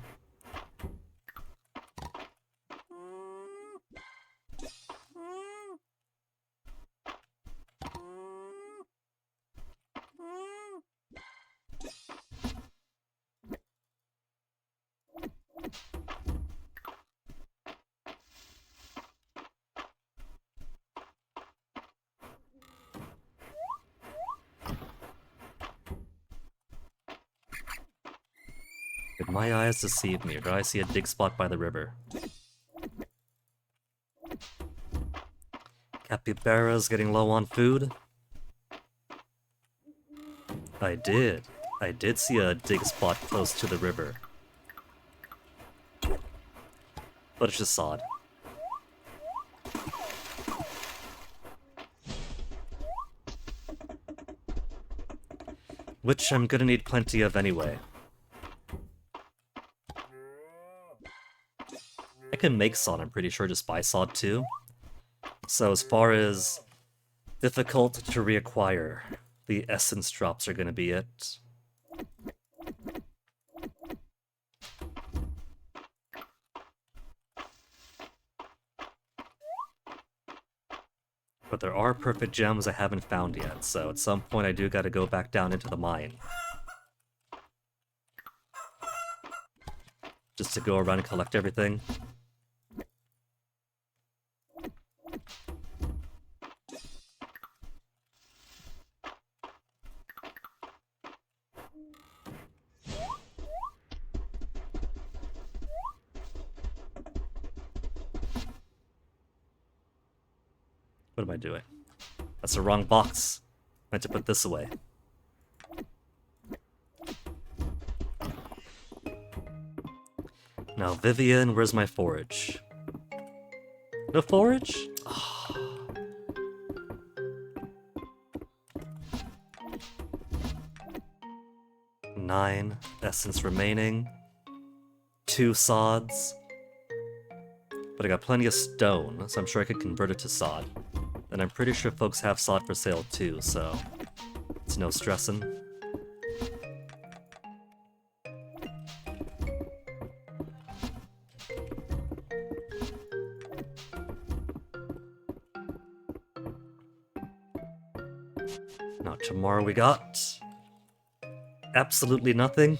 Did my eyes deceive me, or did I see a dig spot by the river? Capybara's getting low on food. I did. I did see a dig spot close to the river. But it's just sod. Which I'm gonna need plenty of anyway. I can make sod, I'm pretty sure, just buy sod too. So as far as difficult to reacquire, the essence drops are gonna be it. But there are perfect gems I haven't found yet, so at some point I do gotta go back down into the mine. Just to go around and collect everything. What am I doing? That's the wrong box. Meant to put this away. Now, Vivian, where's my forage? No forage? Oh. 9 essence remaining. 2 sods. But I got plenty of stone, so I'm sure I could convert it to sod. And I'm pretty sure folks have sod for sale too, so it's no stressin'. Now tomorrow we got absolutely nothing.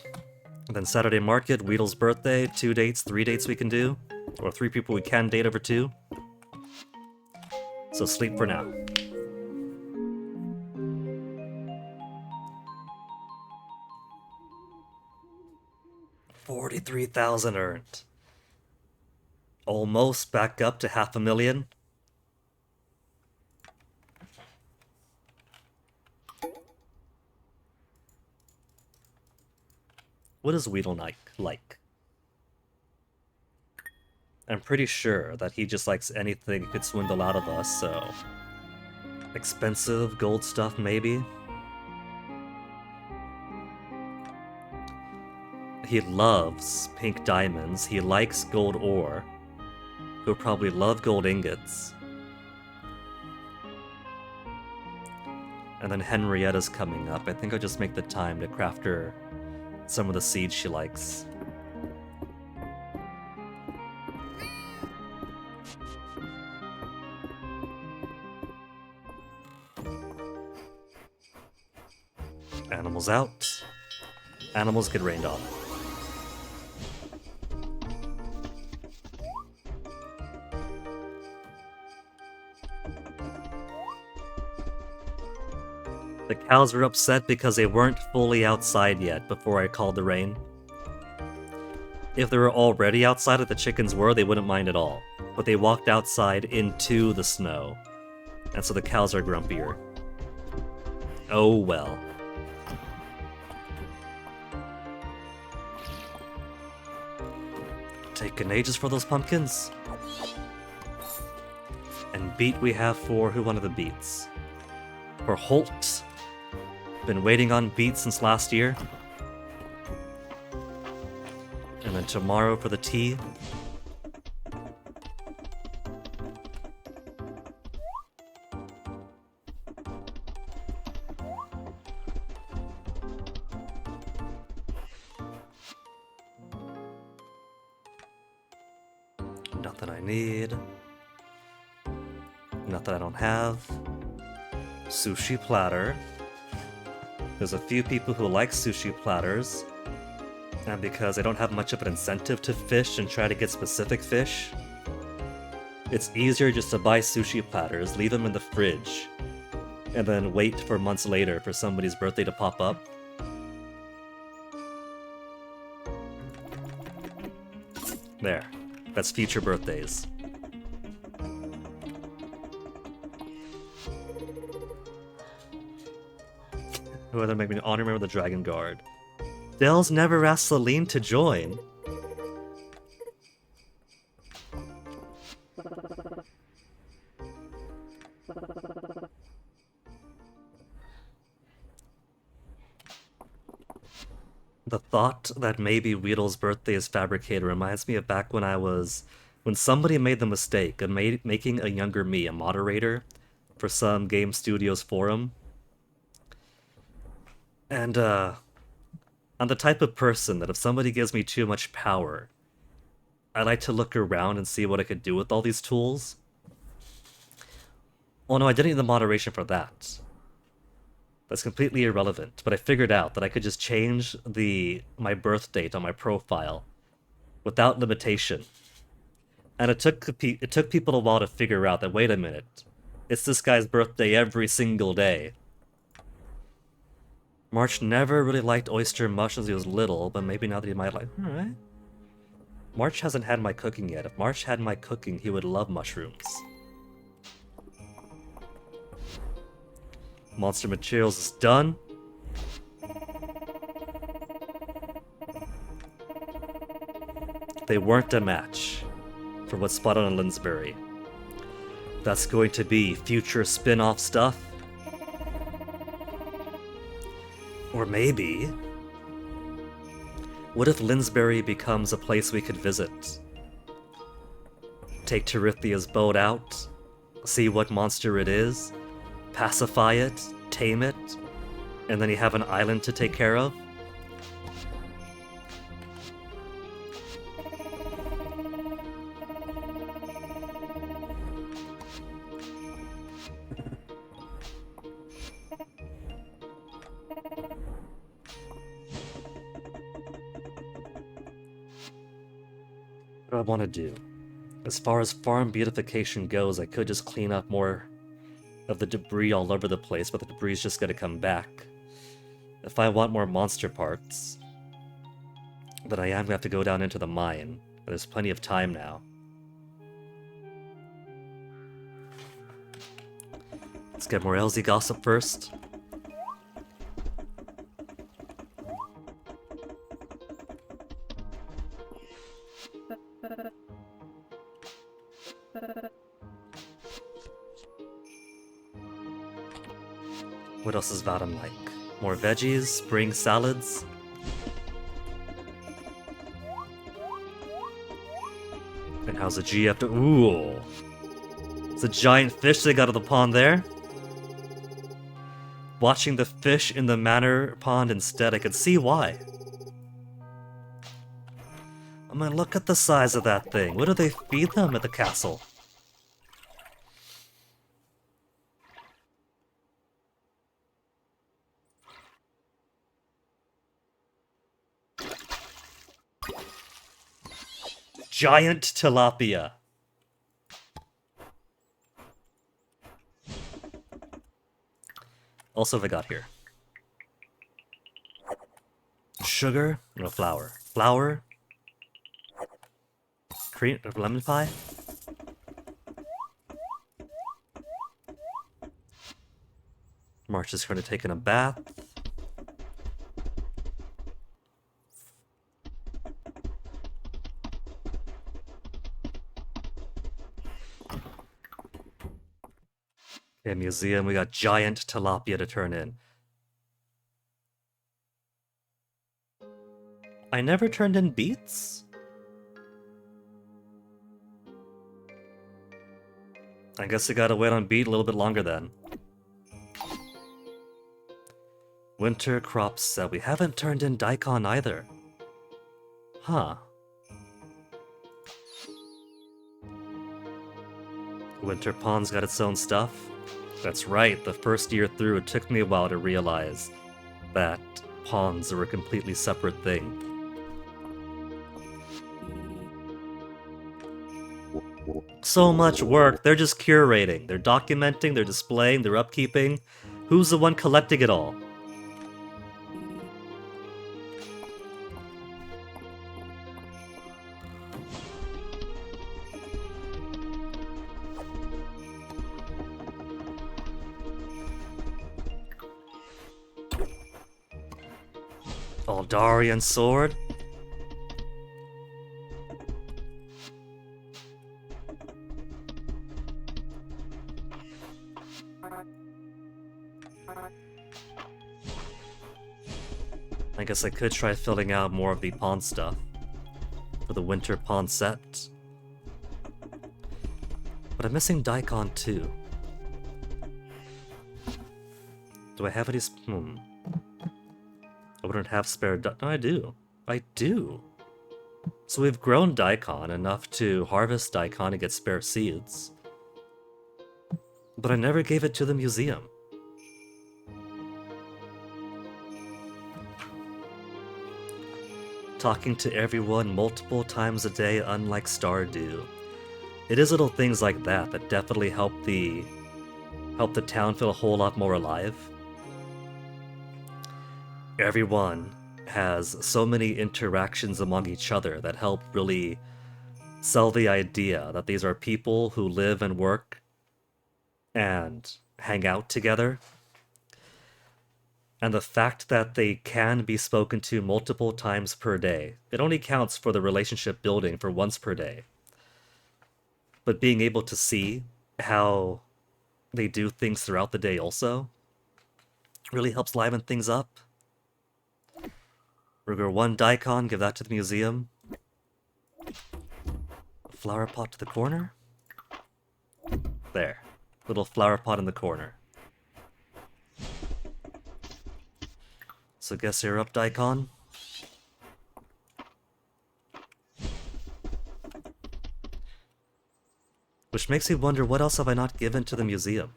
And then Saturday market, Weedle's birthday, 2 dates, 3 dates we can do. Or 3 people we can date over 2. So sleep for now. $43,000 earned. Almost back up to $500,000. What is Weedle like? I'm pretty sure that he just likes anything he could swindle out of us, so... Expensive gold stuff, maybe? He loves pink diamonds, he likes gold ore. He'll probably love gold ingots. And then Henrietta's coming up. I think I'll just make the time to craft her some of the seeds she likes. Animals out. Animals get rained on. The cows were upset because they weren't fully outside yet before I called the rain. If they were already outside like the chickens were, they wouldn't mind at all. But they walked outside into the snow. And so the cows are grumpier. Oh well. Taking ages for those pumpkins. And beet we have for who wanted the beets? For Holt. Been waiting on beet since last year. And then tomorrow for the tea. Nothing I need. Nothing I don't have. Sushi platter. There's a few people who like sushi platters, and because they don't have much of an incentive to fish and try to get specific fish, it's easier just to buy sushi platters, leave them in the fridge, and then wait for months later for somebody's birthday to pop up. There. That's future birthdays. Whoever make me honor member of the Dragon Guard. Dells never asked Celine to join. The thought that maybe Weedle's birthday is fabricated reminds me of back when somebody made the mistake of making a younger me a moderator for some game studios forum. And, I'm the type of person that if somebody gives me too much power, I like to look around and see what I could do with all these tools. Oh no, I didn't need the moderation for that. That's completely irrelevant, but I figured out that I could just change my birth date on my profile without limitation. And it took people a while to figure out that, wait a minute, it's this guy's birthday every single day. March never really liked oyster mush as he was little, but maybe now that he might like... Alright. March hasn't had my cooking yet. If March had my cooking, he would love mushrooms. Monster materials is done. They weren't a match for what's spotted on Linsbury. That's going to be future spin-off stuff. Or maybe... what if Linsbury becomes a place we could visit? Take Terithia's boat out, see what monster it is, pacify it, tame it, and then you have an island to take care of? What do I want to do? As far as farm beautification goes, I could just clean up more of the debris all over the place, but the debris is just gonna come back. If I want more monster parts, then I am gonna have to go down into the mine. But there's plenty of time now. Let's get more Elsie gossip first. What else is Vadim like? More veggies, spring salads. And how's the GF to... Ooh! It's a giant fish they got out of the pond there. Watching the fish in the manor pond instead, I could see why. I mean, look at the size of that thing. What do they feed them at the castle? Giant tilapia. Also, what I got here? Sugar? No, flour. Flour? Cream? Lemon pie? March is currently taking a bath. Okay, museum, we got giant tilapia to turn in. I never turned in beets? I guess I gotta wait on beet a little bit longer then. Winter crops set. We haven't turned in daikon either. Huh. Winter Pawn's got its own stuff. That's right, the first year through it took me a while to realize that pawns are a completely separate thing. So much work, they're just curating, they're documenting, they're displaying, they're upkeeping. Who's the one collecting it all? Aldarian sword? I guess I could try filling out more of the pawn stuff for the winter pawn set. But I'm missing Daikon too. Do I have any I wouldn't have spare No, I do. I do. So we've grown Daikon enough to harvest Daikon and get spare seeds. But I never gave it to the museum. Talking to everyone multiple times a day, unlike Stardew. It is little things like that that definitely help the town feel a whole lot more alive. Everyone has so many interactions among each other that help really sell the idea that these are people who live and work and hang out together. And the fact that they can be spoken to multiple times per day, it only counts for the relationship building for once per day. But being able to see how they do things throughout the day also really helps liven things up. We're gonna one Daikon, give that to the museum. Flower pot to the corner. There. Little flower pot in the corner. So guess you're up, Daikon. Which makes me wonder, what else have I not given to the museum?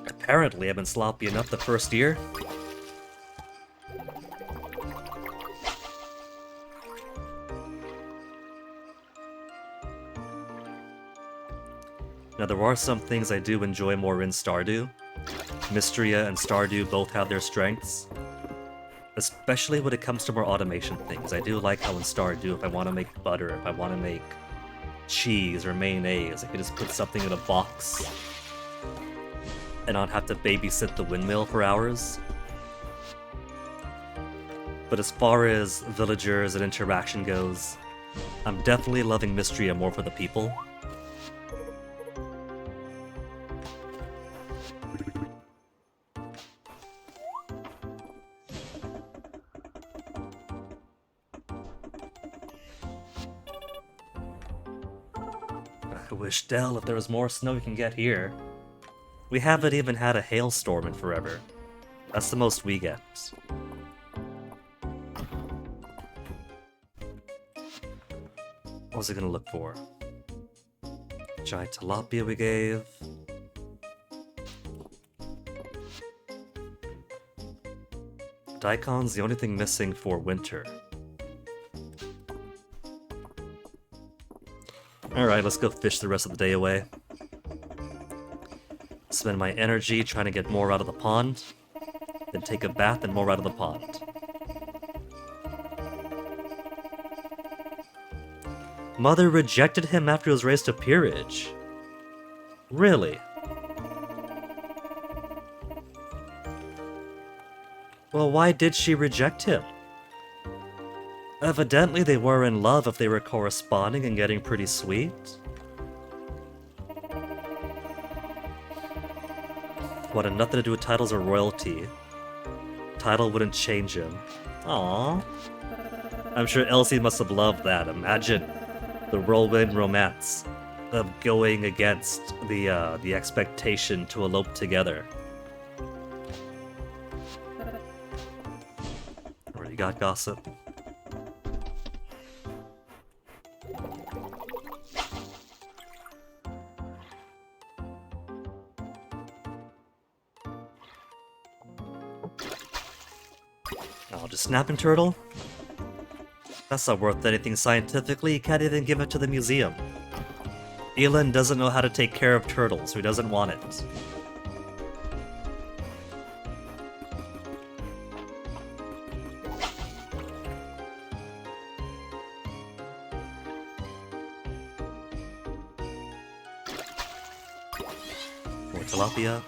Apparently I've been sloppy enough the first year. Now there are some things I do enjoy more in Stardew. Mystria and Stardew both have their strengths. Especially when it comes to more automation things. I do like how in Stardew, if I want to make butter, if I want to make cheese or mayonnaise, I can just put something in a box and not have to babysit the windmill for hours. But as far as villagers and interaction goes, I'm definitely loving Mystria more for the people. I wish, Dell, if there was more snow we can get here. We haven't even had a hailstorm in forever. That's the most we get. What was I gonna look for? Giant tilapia we gave. Daikon's the only thing missing for winter. Alright, let's go fish the rest of the day away. Spend my energy trying to get more out of the pond, then take a bath and more out of the pond. Mother rejected him after he was raised to peerage. Really? Well, why did she reject him? Evidently they were in love if they were corresponding and getting pretty sweet. What had nothing to do with titles or royalty. Title wouldn't change him. Aww. I'm sure Elsie must have loved that. Imagine the whirlwind romance of going against the expectation to elope together. got, Gossip? Oh, just snapping turtle? That's not worth anything scientifically, you can't even give it to the museum. Elin doesn't know how to take care of turtles, so he doesn't want it. More tilapia.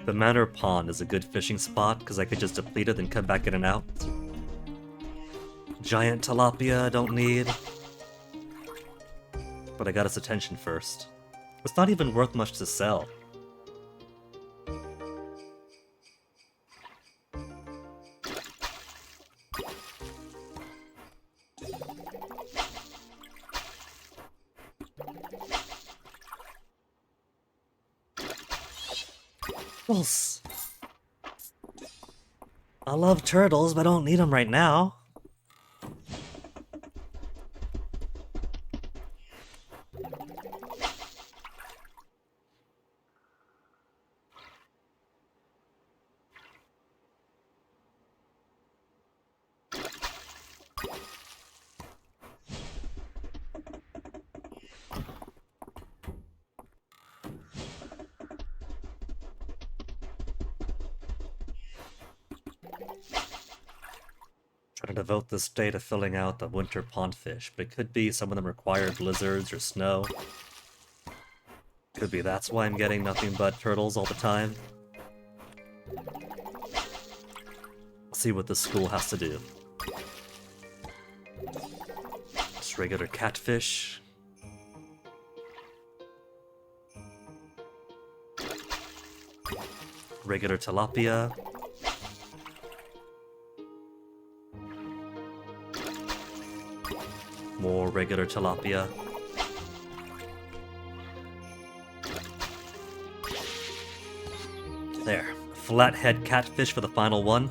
The Manor Pond is a good fishing spot, because I could just deplete it and come back in and out. Giant tilapia, don't need. But I got its attention first. It's not even worth much to sell. Turtles! I love turtles, but I don't need them right now. Trying to devote this day to filling out the winter pond fish, but it could be some of them require blizzards or snow. Could be that's why I'm getting nothing but turtles all the time. Let's see what this school has to do. Just regular catfish. Regular tilapia. More regular tilapia. There. Flathead catfish for the final one.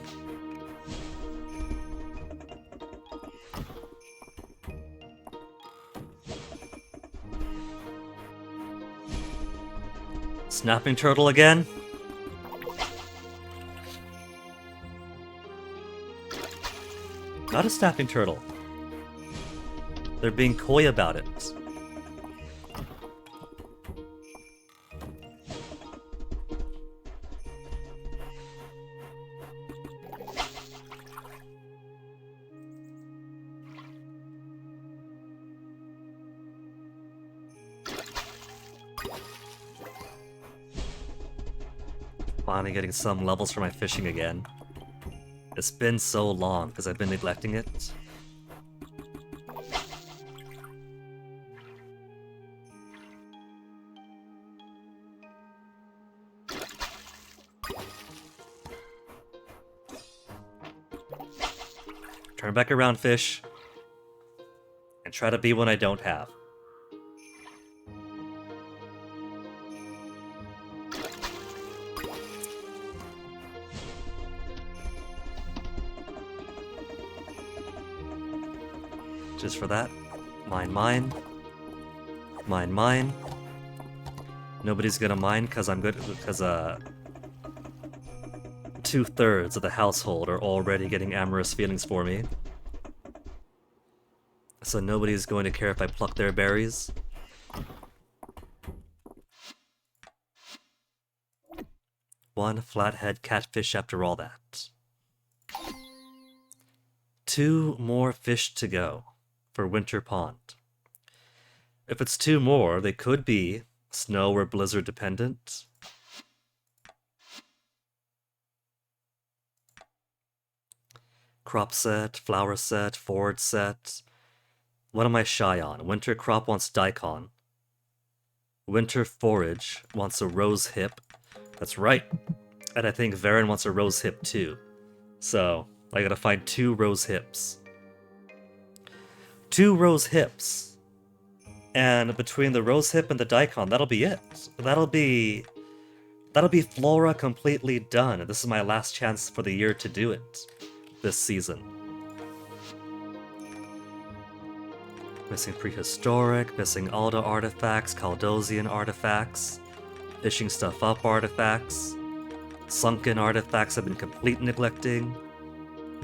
Snapping turtle again. Not a snapping turtle. They're being coy about it. Finally getting some levels for my fishing again. It's been so long because I've been neglecting it. Turn back around, fish. And try to be one I don't have. Just for that. Mine, mine. Mine, mine. Nobody's gonna mine because I'm good, because 2/3 of the household are already getting amorous feelings for me. So nobody's going to care if I pluck their berries. One flathead catfish after all that. 2 more fish to go for Winter Pond. If it's 2 more, they could be snow or blizzard dependent. Crop set, flower set, forage set. What am I shy on? Winter crop wants daikon. Winter forage wants a rose hip. That's right. And I think Varen wants a rose hip too. So, I gotta find 2 rose hips. 2 rose hips. And between the rose hip and the daikon, that'll be it. That'll be That'll be Flora completely done. This is my last chance for the year to do it this season. Missing prehistoric, missing Alda artifacts, Caldosian artifacts, fishing stuff up artifacts, sunken artifacts I've been completely neglecting,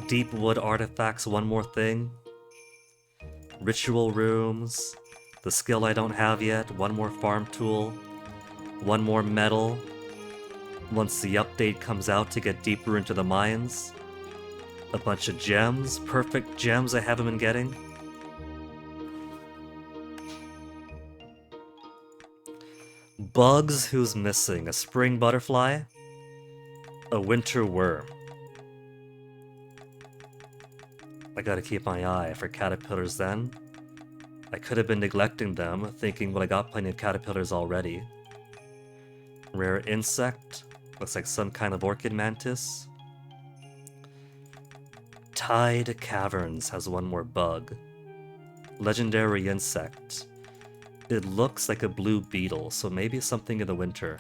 deep wood artifacts, one more thing, ritual rooms, the skill I don't have yet, one more farm tool, one more metal, once the update comes out to get deeper into the mines, a bunch of gems, perfect gems I haven't been getting. Bugs, who's missing? A spring butterfly? A winter worm. I gotta keep my eye for caterpillars then. I could have been neglecting them, thinking, well, I got plenty of caterpillars already. Rare insect. Looks like some kind of orchid mantis. Tide Caverns has one more bug. Legendary insect. It looks like a blue beetle, so maybe something in the winter.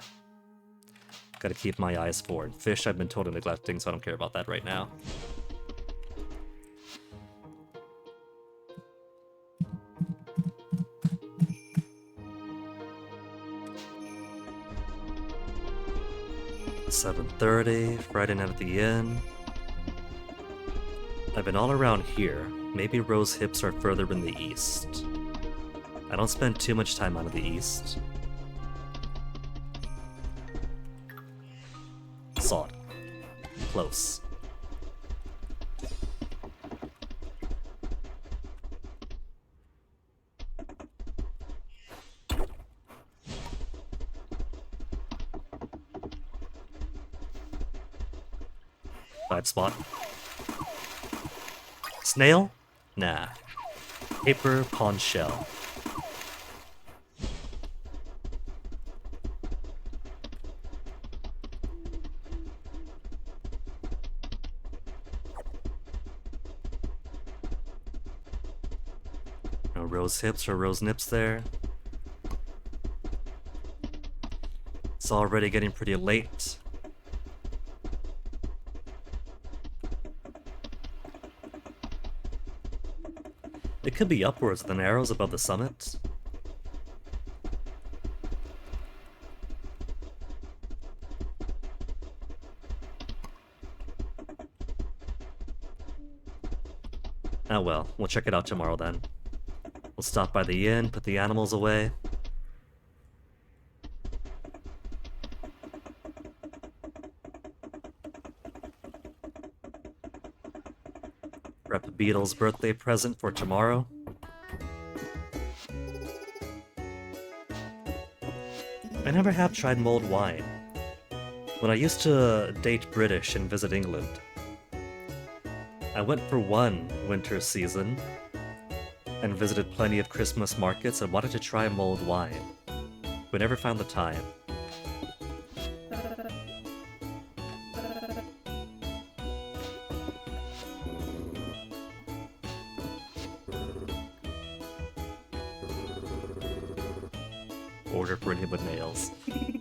Gotta keep my eyes for it. Fish I've been totally neglecting, so I don't care about that right now. $7:30, Friday night at the inn. I've been all around here. Maybe Rose Hips are further in the east. I don't spend too much time out of the east. Saw it. Close. Five spot. Snail? Nah. Paper pawn shell. No rose hips or rose nips there. It's already getting pretty late. It could be upwards than arrows above the summit. Oh well, we'll check it out tomorrow then. We'll stop by the inn, put the animals away. Prep Beetle's birthday present for tomorrow. I never have tried mulled wine. When I used to date British and visit England, I went for one winter season and visited plenty of Christmas markets and wanted to try mulled wine. We never found the time. Order for him with nails.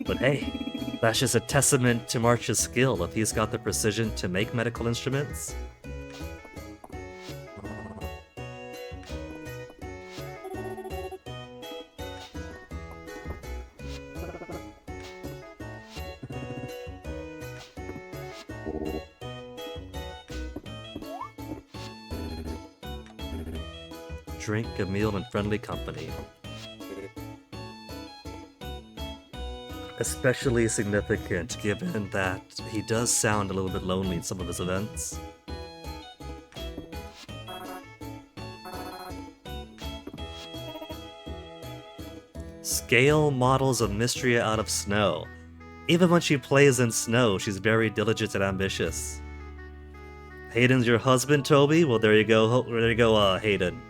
But hey, that's just a testament to March's skill if he's got the precision to make medical instruments. Drink a meal in friendly company. Especially significant given that he does sound a little bit lonely in some of his events. Scale models of Mystria out of snow. Even when she plays in snow, she's very diligent and ambitious. Hayden's your husband, Toby? Well, there you go. There you go, Hayden.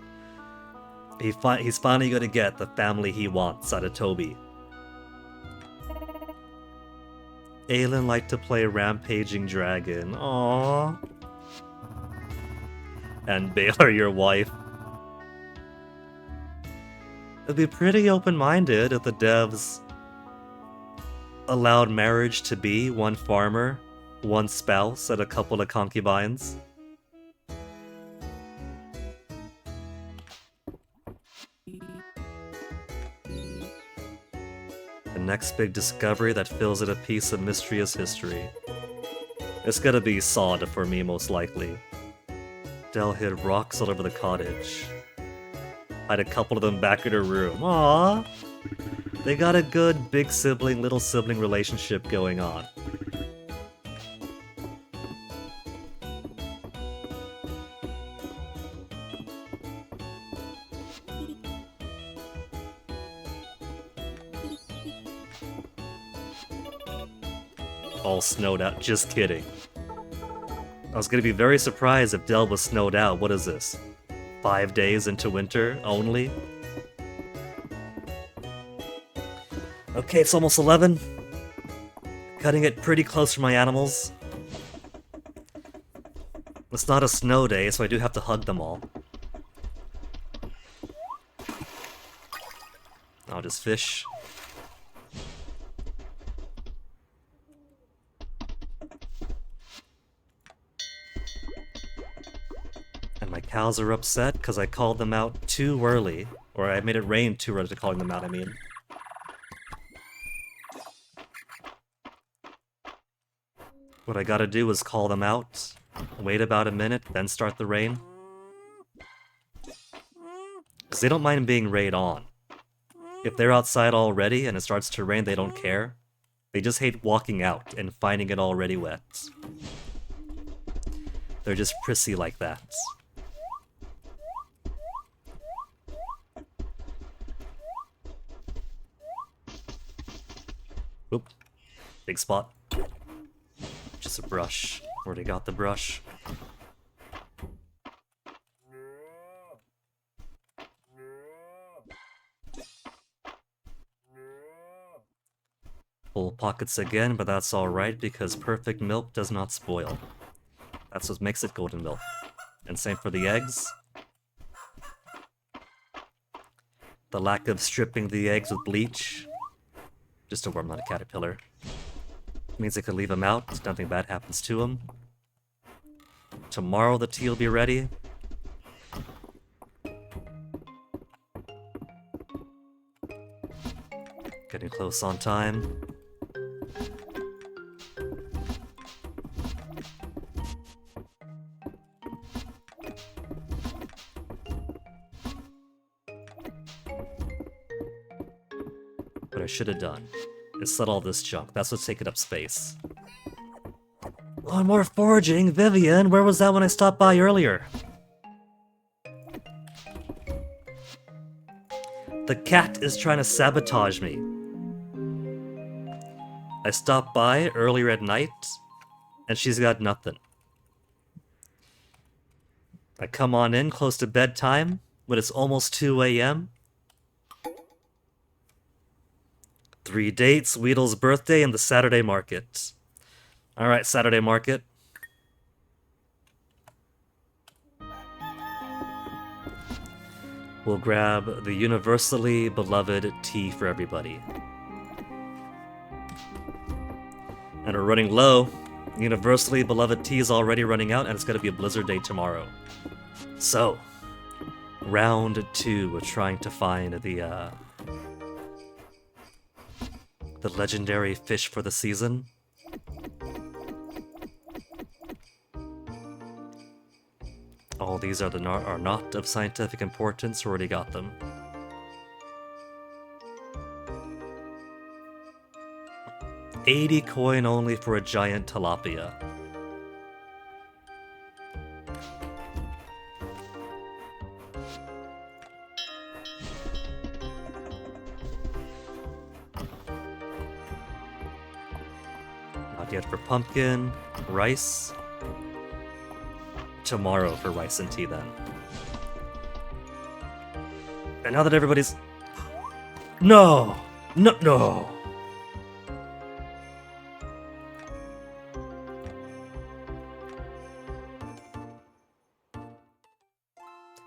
He's finally gonna get the family he wants out of Toby. Aelin liked to play Rampaging Dragon. Aww. And Baylor, your wife. It'd be pretty open-minded if the devs allowed marriage to be one farmer, one spouse, and a couple of concubines. The next big discovery that fills it a piece of mystery is history. It's gonna be sod for me, most likely. Dell hid rocks all over the cottage. Hide a couple of them back in her room. Aww! They got a good big sibling, little sibling relationship going on. All snowed out. Just kidding. I was gonna be very surprised if Dell was snowed out. What is this? 5 days into winter only? Okay, it's almost 11. Cutting it pretty close for my animals. It's not a snow day, so I do have to hug them all. I'll just fish. And my cows are upset because I called them out too early. Or I made it rain too early to calling them out, I mean. What I gotta do is call them out, wait about a minute, then start the rain. Because they don't mind being rained on. If they're outside already and it starts to rain, they don't care. They just hate walking out and finding it already wet. They're just prissy like that. Oop. Big spot. Just a brush. Already got the brush. Full pockets again, but that's alright because perfect milk does not spoil. That's what makes it golden milk. And same for the eggs. The lack of stripping the eggs with bleach. Just a worm, not a caterpillar. Means I could leave them out, nothing bad happens to them. Tomorrow the tea will be ready. Getting close on time. What I should have done is set all this junk. That's what's taking up space. Oh, more foraging! Vivian, where was that when I stopped by earlier? The cat is trying to sabotage me. I stopped by earlier at night, and she's got nothing. I come on in close to bedtime, when it's almost 2 a.m. 3 dates, Weedle's birthday, and the Saturday market. Alright, Saturday market. We'll grab the universally beloved tea for everybody. And we're running low. Universally beloved tea is already running out, and it's gonna be a blizzard day tomorrow. So, round 2 of trying to find the legendary fish for the season. All these are not of scientific importance. Already got them. $80 coin only for a giant tilapia. Not yet for pumpkin, rice. Tomorrow for rice and tea then. And now that everybody's... No! No, no!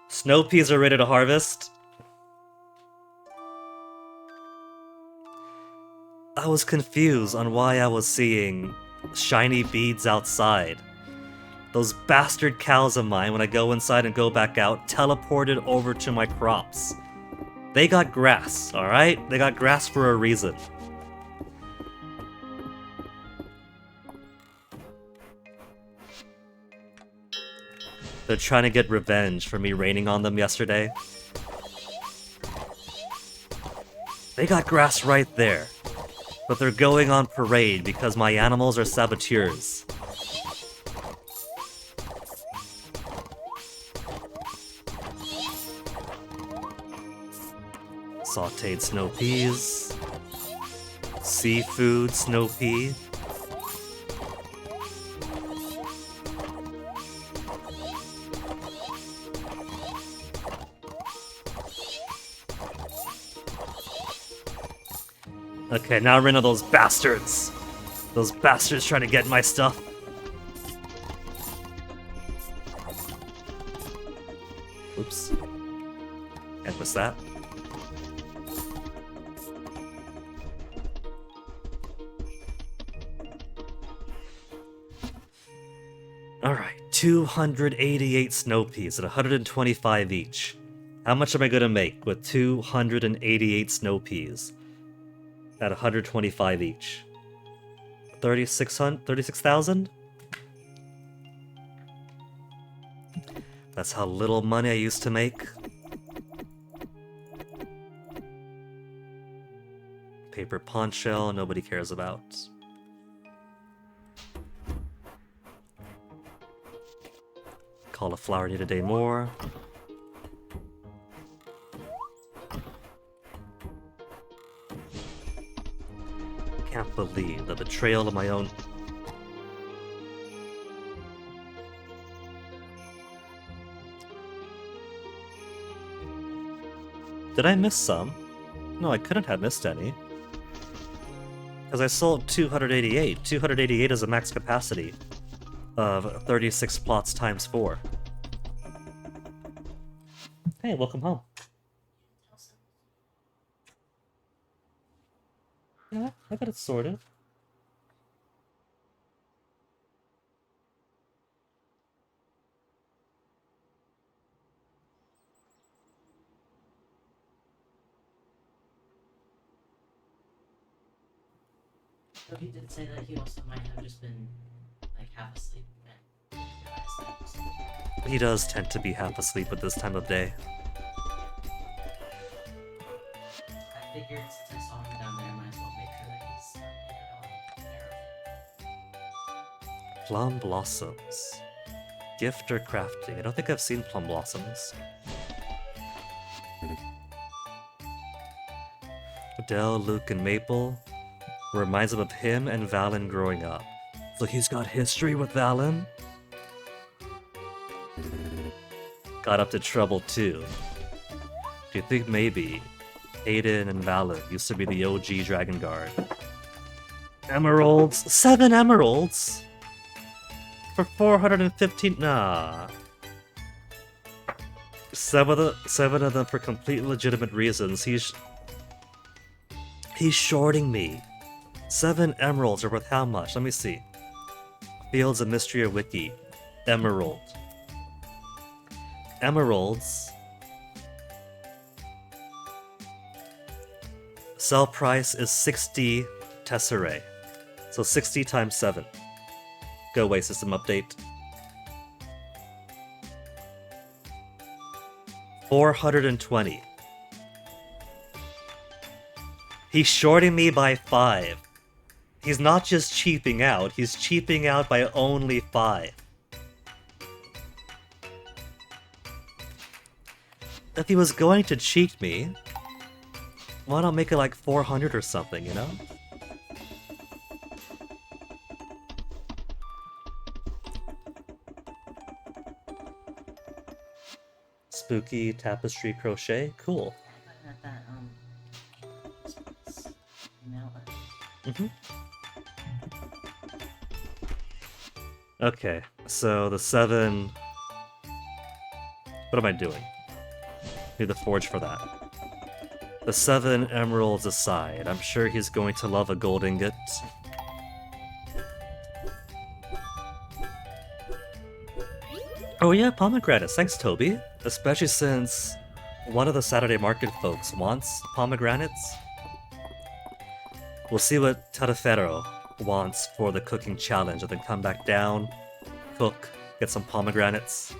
Snow peas are ready to harvest. I was confused on why I was seeing shiny beads outside. Those bastard cows of mine, when I go inside and go back out, teleported over to my crops. They got grass, alright? They got grass for a reason. They're trying to get revenge for me raining on them yesterday. They got grass right there. But they're going on parade because my animals are saboteurs. Sauteed snow peas. Seafood snow pea. Okay, now rid of those bastards. Those bastards trying to get my stuff. Oops. And what's that? Alright, 288 snow peas at 125 each. How much am I gonna make with 288 snow peas at 125 each? 36,000? That's how little money I used to make. Paper pawn shell, nobody cares about. Cauliflower need a day more. Can't believe the betrayal of my own. Did I miss some? No, I couldn't have missed any. Because I sold 288. 288 is a max capacity of 36 plots times 4. Hey, welcome home. Yeah, I got it sorted. But he did say that he also might have just been like half asleep and realized that. He does tend to be half asleep at this time of day. I figured since I saw him down there, I might as well make sure that he's there. Plum blossoms. Gift or crafting? I don't think I've seen plum blossoms. Adele, Luke, and Maple. Reminds him of him and Valen growing up. So he's got history with Valen? Got up to trouble too. Do you think maybe Aiden and Valen used to be the OG Dragon Guard? Emeralds? 7 emeralds? For 415? Nah. 7 of them for completely legitimate reasons. He's shorting me. 7 emeralds are worth how much? Let me see. Fields of Mystery or Wiki. Emerald. Emeralds. Sell price is 60 tesserae. So 60 times 7. Go away, system update. 420. He's shorting me by 5. He's not just cheaping out, he's cheaping out by only 5. If he was going to cheat me, why not make it like 400 or something, you know? Spooky tapestry crochet, cool. Okay, so the 7... What am I doing? Need the forge for that. The 7 emeralds aside, I'm sure he's going to love a gold ingot. Oh yeah, pomegranates. Thanks, Toby. Especially since one of the Saturday Market folks wants pomegranates. We'll see what Tadafero wants for the cooking challenge, and then come back down, cook, get some pomegranates.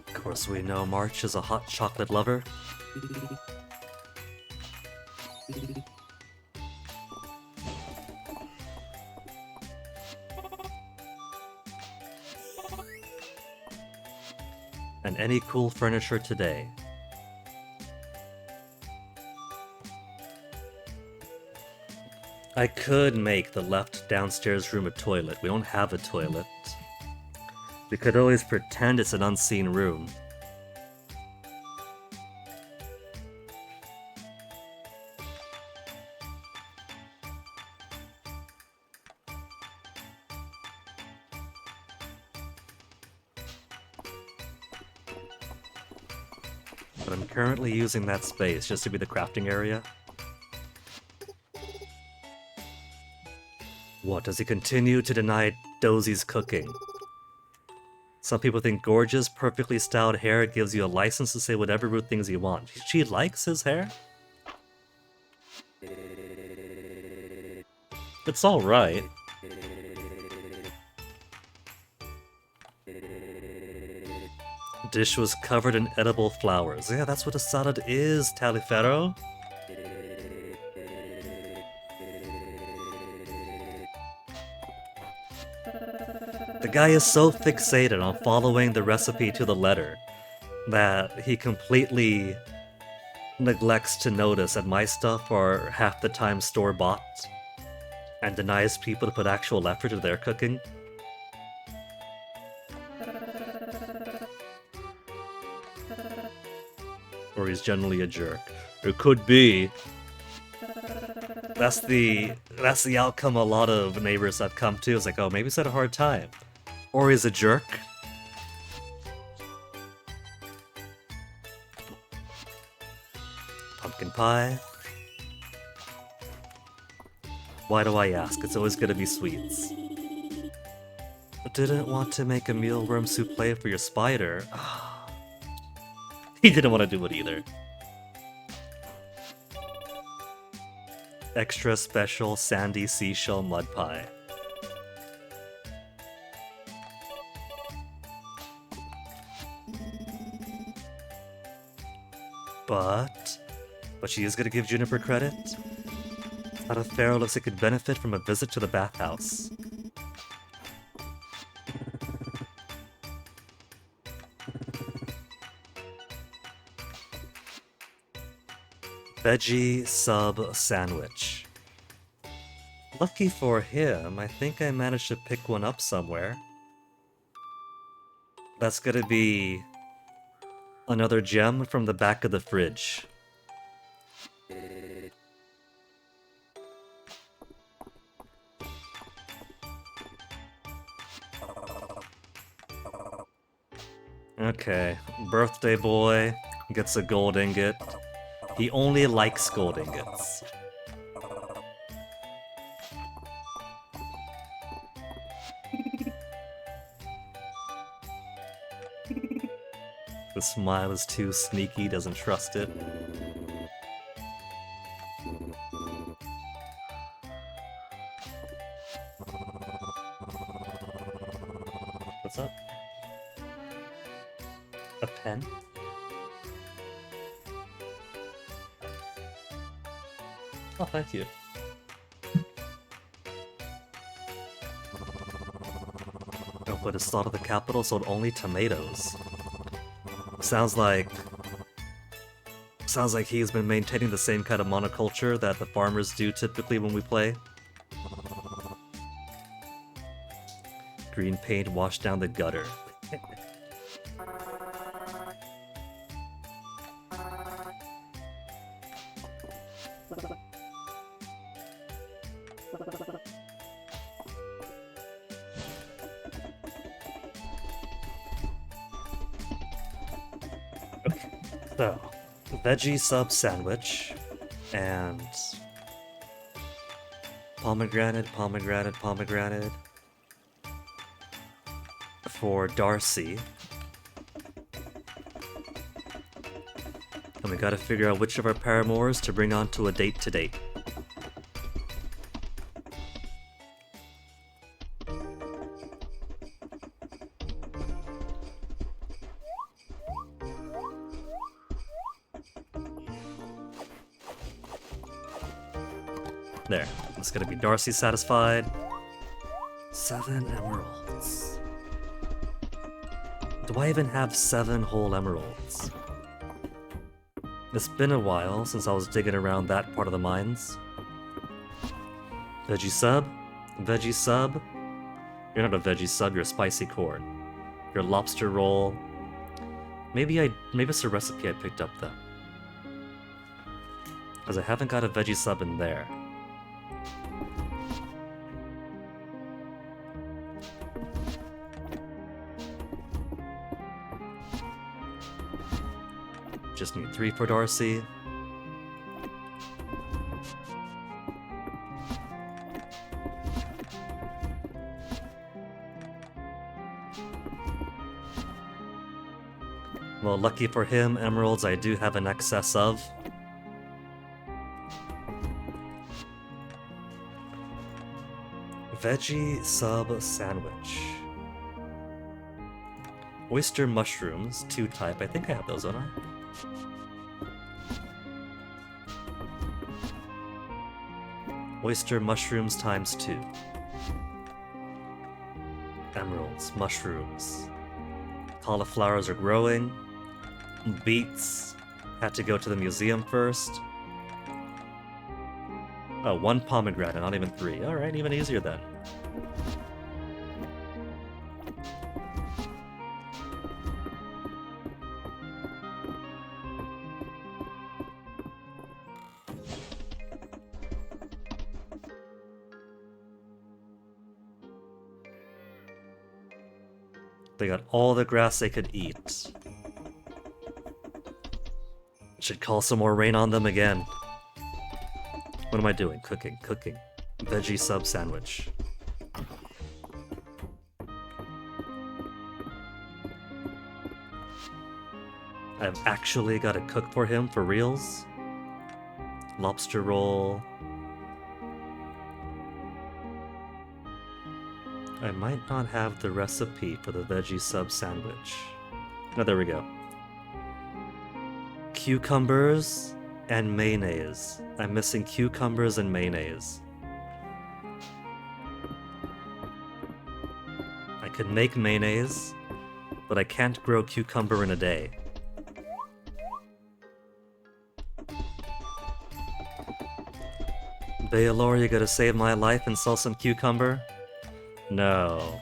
Of course, we know March is a hot chocolate lover. And any cool furniture today. I could make the left downstairs room a toilet. We don't have a toilet. We could always pretend it's an unseen room. But I'm currently using that space just to be the crafting area. What, does he continue to deny Dozie's cooking? Some people think gorgeous, perfectly styled hair gives you a license to say whatever rude things you want. She likes his hair? It's alright. Dish was covered in edible flowers. Yeah, that's what a salad is, Taliaferro. The guy is so fixated on following the recipe to the letter that he completely neglects to notice that my stuff are half the time store-bought and denies people to put actual effort into their cooking. Or he's generally a jerk. It could be. That's the outcome a lot of neighbors have come to. It's like, oh, maybe he's had a hard time. Or he's a jerk. Pumpkin pie. Why do I ask? It's always gonna be sweets. Didn't want to make a mealworm souffle for your spider. He didn't want to do it either. Extra special sandy seashell mud pie. But she is gonna give Juniper credit. Tadafero looks like it could benefit from a visit to the bathhouse. Veggie sub sandwich. Lucky for him, I think I managed to pick one up somewhere. That's gonna be another gem from the back of the fridge. Okay, birthday boy gets a gold ingot. He only likes gold ingots. The smile is too sneaky, doesn't trust it. What's up? A pen? Oh, thank you. Oh, but it's thought of the capital sold only tomatoes. Sounds like he's been maintaining the same kind of monoculture that the farmers do typically when we play. Green paint washed down the gutter. veggie sub sandwich, and pomegranate for Darcy. And we gotta figure out which of our paramours to bring on to a date to date. There. It's gonna be Darcy satisfied. 7 emeralds. Do I even have 7 whole emeralds? It's been a while since I was digging around that part of the mines. Veggie sub? Veggie sub? You're not a veggie sub, you're a spicy corn. Your lobster roll. Maybe it's a recipe I picked up though. Because I haven't got a veggie sub in there. Just need 3 for Darcy. Well, lucky for him, emeralds I do have an excess of. Veggie sub sandwich. Oyster mushrooms, 2 type. I think I have those, don't I? Oyster mushrooms times 2. Emeralds, mushrooms. Cauliflowers are growing. Beets. Had to go to the museum first. Oh, 1 pomegranate, not even 3. Alright, even easier then. They got all the grass they could eat. Should call some more rain on them again. What am I doing? Cooking. Veggie sub sandwich. I've actually got to cook for him for reals. Lobster roll. I might not have the recipe for the veggie sub sandwich. No, there we go. Cucumbers and mayonnaise. I'm missing cucumbers and mayonnaise. I could make mayonnaise, but I can't grow cucumber in a day. Baylor, you gotta save my life and sell some cucumber? No.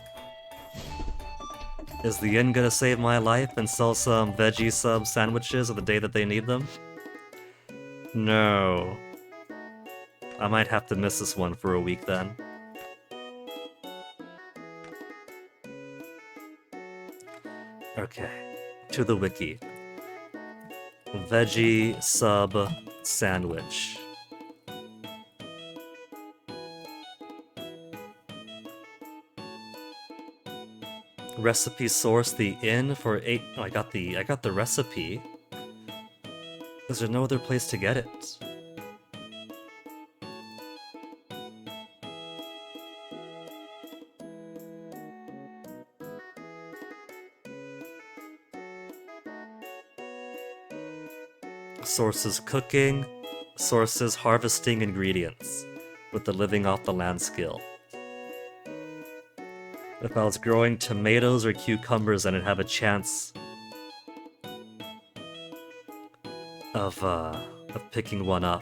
Is the inn gonna save my life and sell some veggie sub sandwiches on the day that they need them? No. I might have to miss this one for a week then. Okay, to the wiki. Veggie sub sandwich. Recipe source, the inn for 8. Oh, I got the recipe. Is there no other place to get it? Sources cooking, sources harvesting ingredients with the living off the land skill. If I was growing tomatoes or cucumbers, then I'd have a chance of picking one up.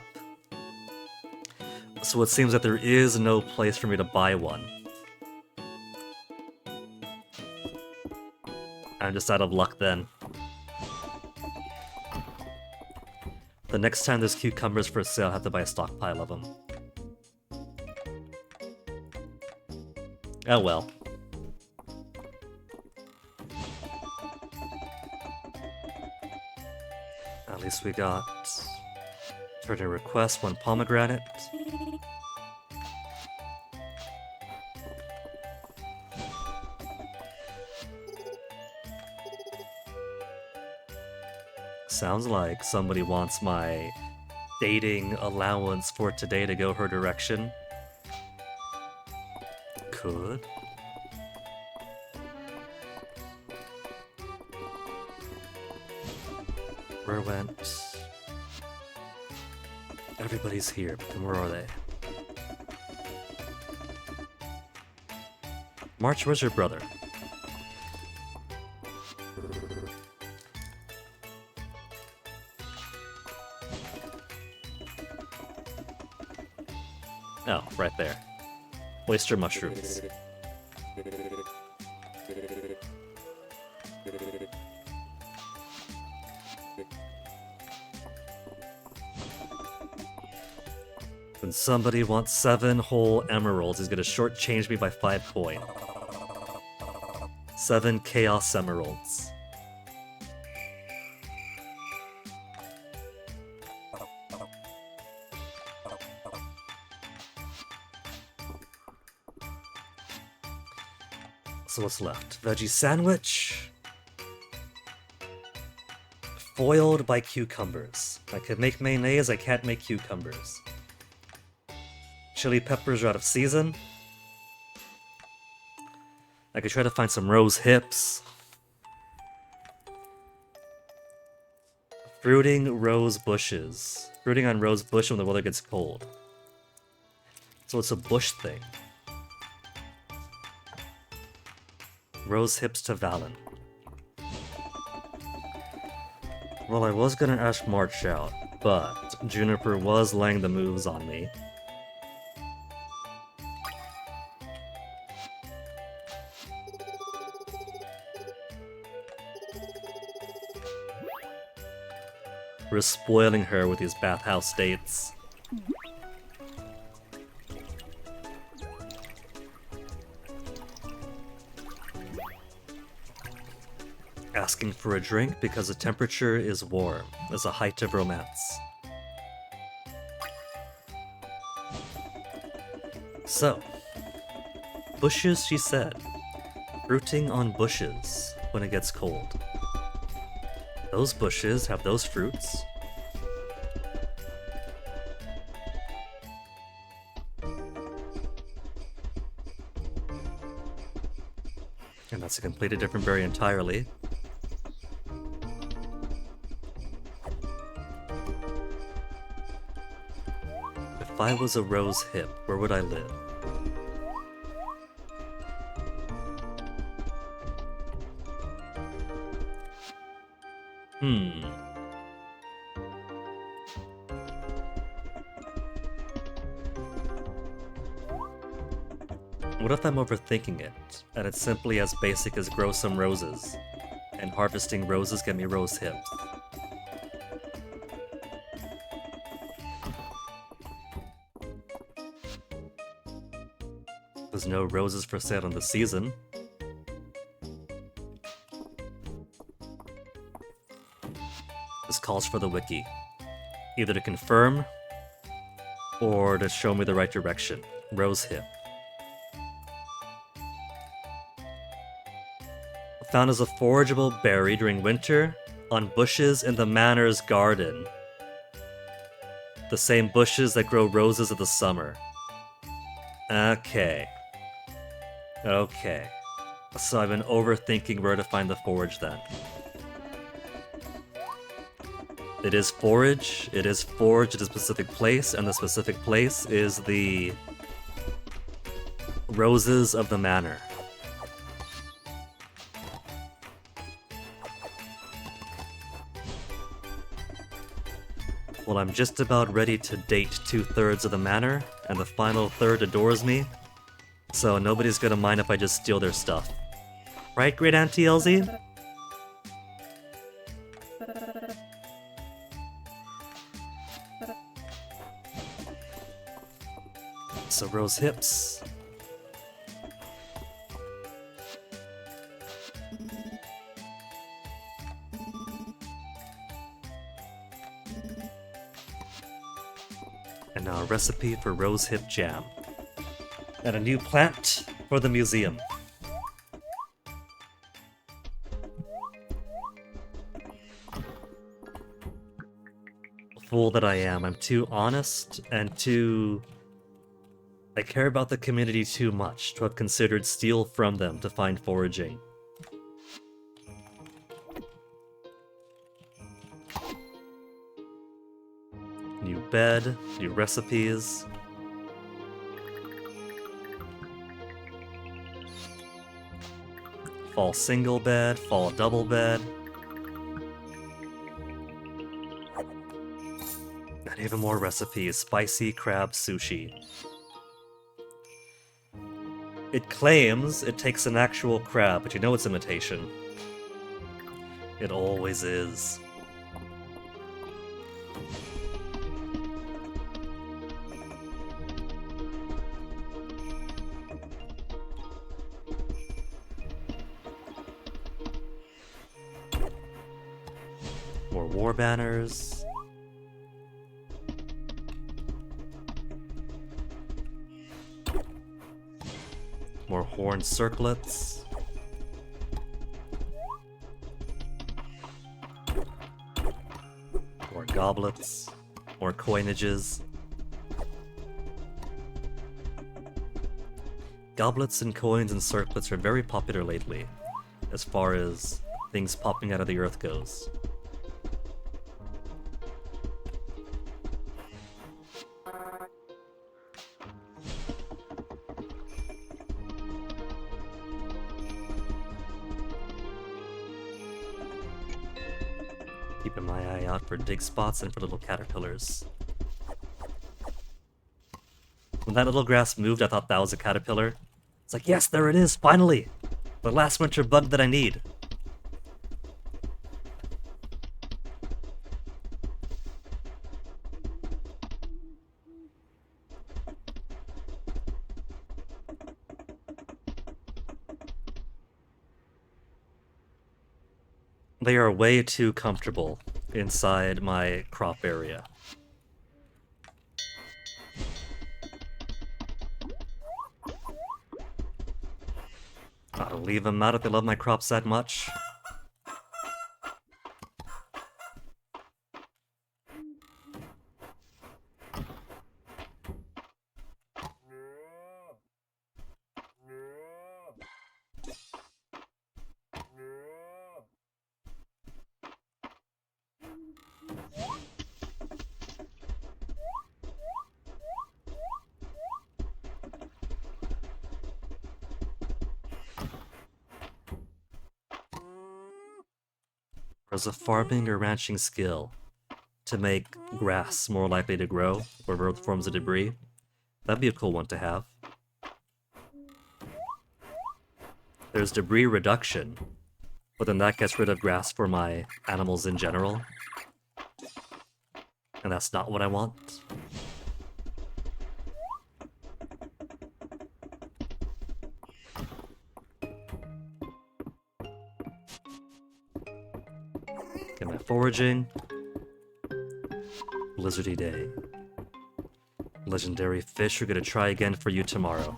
So it seems that there is no place for me to buy one. I'm just out of luck then. The next time there's cucumbers for sale, I have to buy a stockpile of them. Oh well. least we got turn in request, 1 pomegranate. Sounds like somebody wants my dating allowance for today to go her direction. Could. Where went? Everybody's here, but then where are they? March, where's your brother? Oh, right there. Oyster mushrooms. When somebody wants 7 whole emeralds, he's gonna shortchange me by 5 coin. 7 chaos emeralds. So what's left? Veggie sandwich. Foiled by cucumbers. I could make mayonnaise, I can't make cucumbers. Chili peppers are out of season. I could try to find some rose hips. Fruiting rose bushes. Fruiting on rose bush when the weather gets cold. So it's a bush thing. Rose hips to Valen. Well, I was gonna ask March out, but Juniper was laying the moves on me. We're spoiling her with these bathhouse dates. Asking for a drink because the temperature is warm is a height of romance. So, bushes, she said. Fruiting on bushes when it gets cold. Those bushes have those fruits. And that's a completely different berry entirely. If I was a rose hip, where would I live? What if I'm overthinking it, and it's simply as basic as grow some roses, and harvesting roses get me rose hips? There's no roses for sale in the season. This calls for the wiki. Either to confirm, or to show me the right direction. Rose hip. Found as a forageable berry during winter on bushes in the manor's garden. The same bushes that grow roses in the summer. Okay. Okay. So I've been overthinking where to find the forage then. It is forage, it is foraged at a specific place, and the specific place is the roses of the manor. Well, I'm just about ready to date 2/3 of the manor, and the final third adores me, so nobody's gonna mind if I just steal their stuff. Right, Great Auntie LZ? So rose hips. And now a recipe for rosehip jam. And a new plant for the museum. Fool that I am. I'm too honest and too... I care about the community too much to have considered steal from them to find foraging. New bed, new recipes. Fall single bed, fall double bed. And even more recipes. Spicy crab sushi. It claims it takes an actual crab, but you know it's imitation. It always is. More war banners. More horn circlets. More goblets. More coinages. Goblets and coins and circlets are very popular lately, as far as things popping out of the earth goes. Keeping my eye out for dig spots and for little caterpillars. When that little grass moved, I thought that was a caterpillar. It's like, yes, there it is, finally! The last winter bug that I need. They are way too comfortable inside my crop area. I'll leave them out if they love my crops that much. As a farming or ranching skill to make grass more likely to grow or other forms of debris. That'd be a cool one to have. There's debris reduction, but then that gets rid of grass for my animals in general. And that's not what I want. Get my foraging. Blizzardy day. Legendary fish are gonna try again for you tomorrow.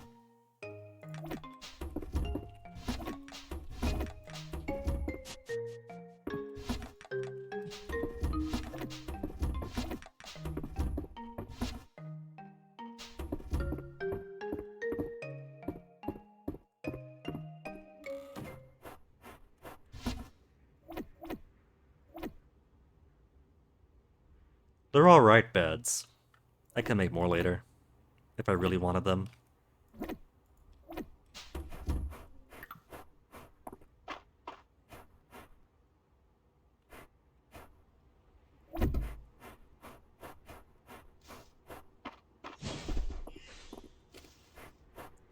They're alright beds. I can make more later, if I really wanted them.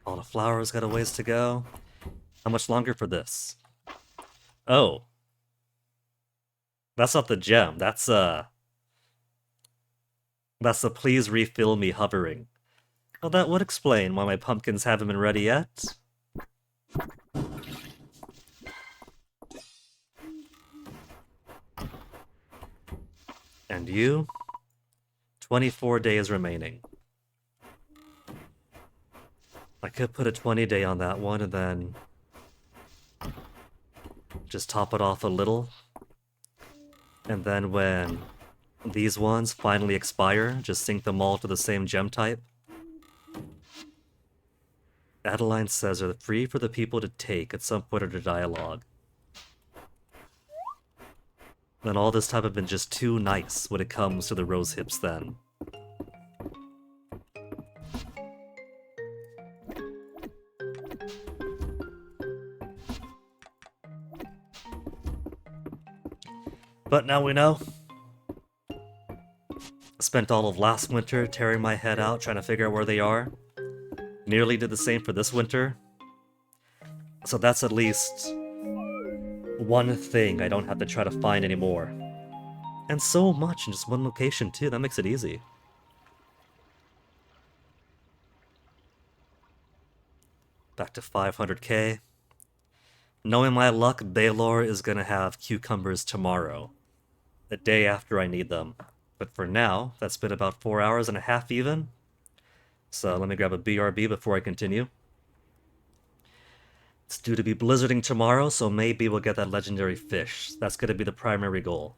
All the flowers got a ways to go. How much longer for this? Oh. That's not the gem, that's the please refill me hovering. Well, that would explain why my pumpkins haven't been ready yet. And you? 24 days remaining. I could put a 20-day on that one and then just top it off a little. And then when these ones finally expire, just sync them all to the same gem type. Adeline says they're free for the people to take at some point of the dialogue. Then all this time have been just too nice when it comes to the rose hips then. But now we know. Spent all of last winter tearing my head out trying to figure out where they are. Nearly did the same for this winter. So that's at least one thing I don't have to try to find anymore. And so much in just one location too, that makes it easy. Back to 500k. Knowing my luck, Baylor is gonna have cucumbers tomorrow. The day after I need them. But for now, that's been about 4 hours and a half even. So let me grab a BRB before I continue. It's due to be blizzarding tomorrow, so maybe we'll get that legendary fish. That's gonna be the primary goal.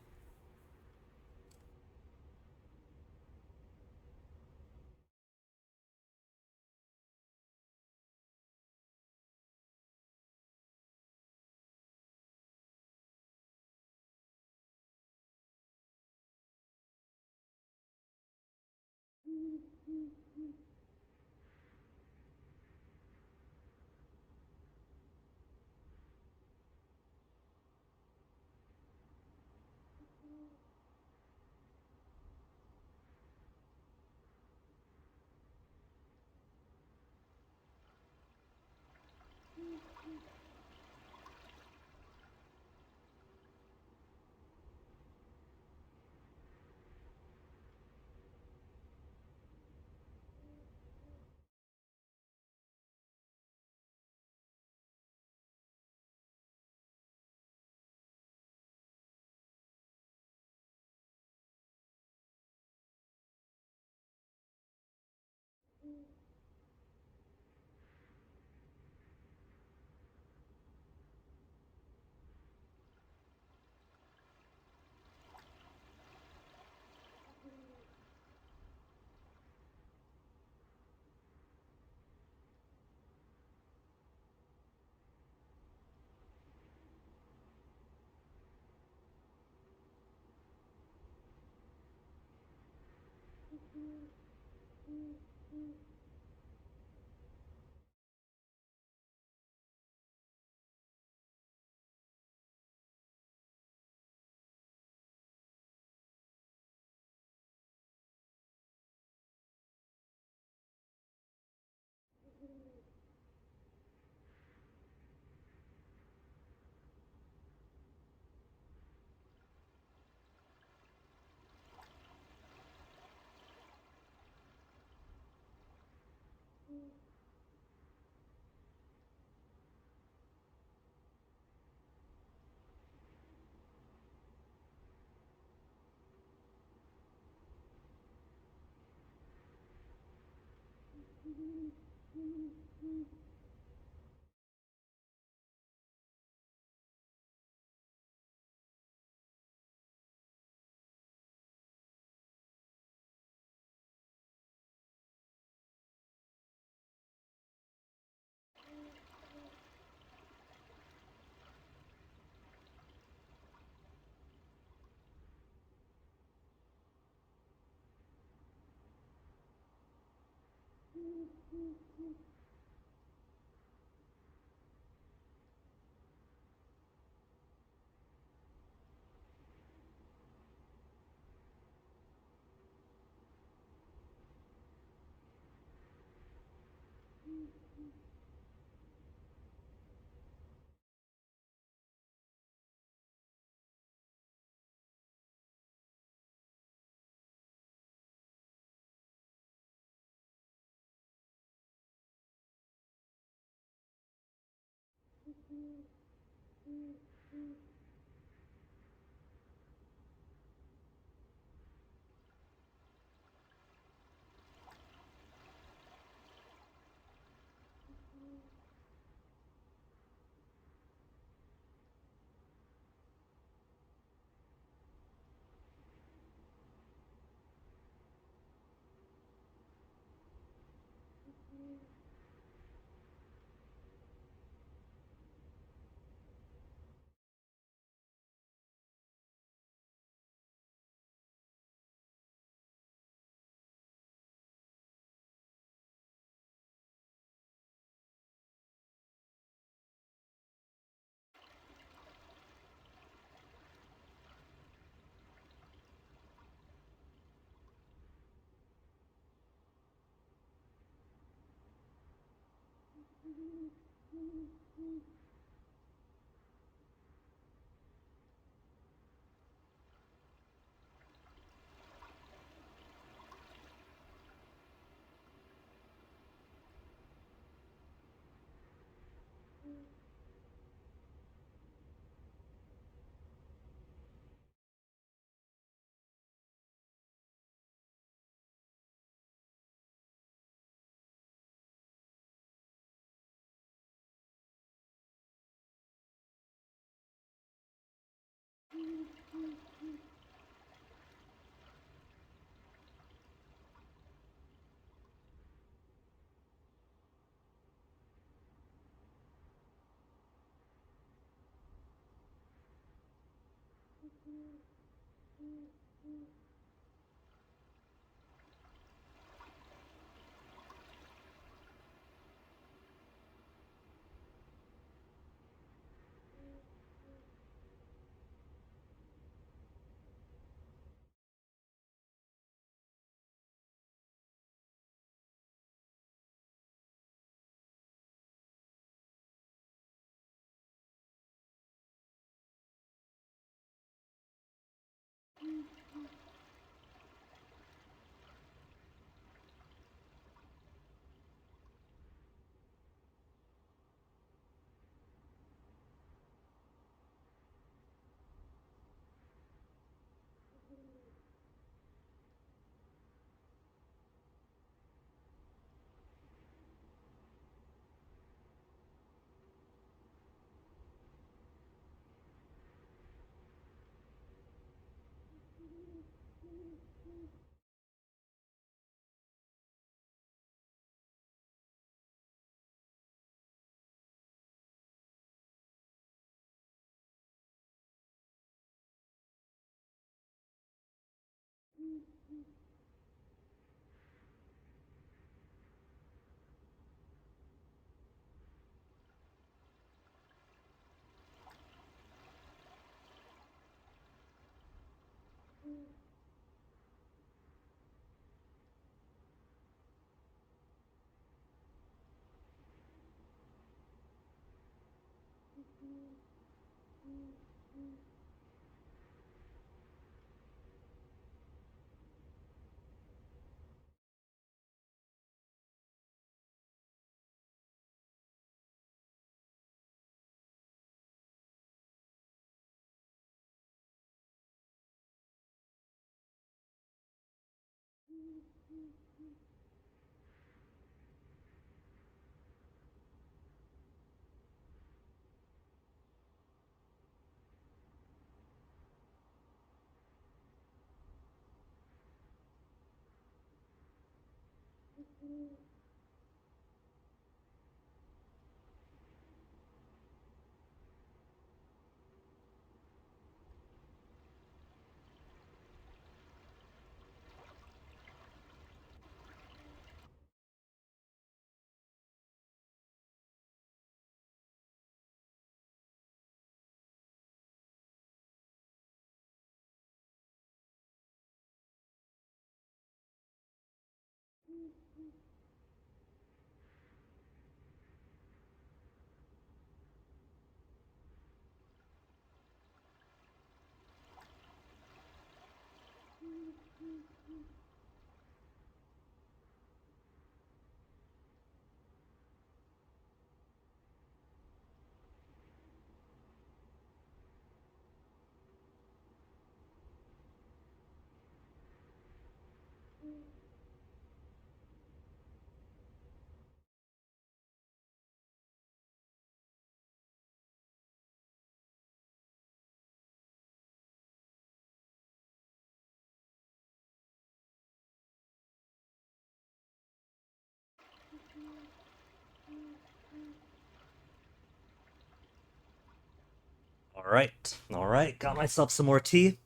All right, got myself some more tea.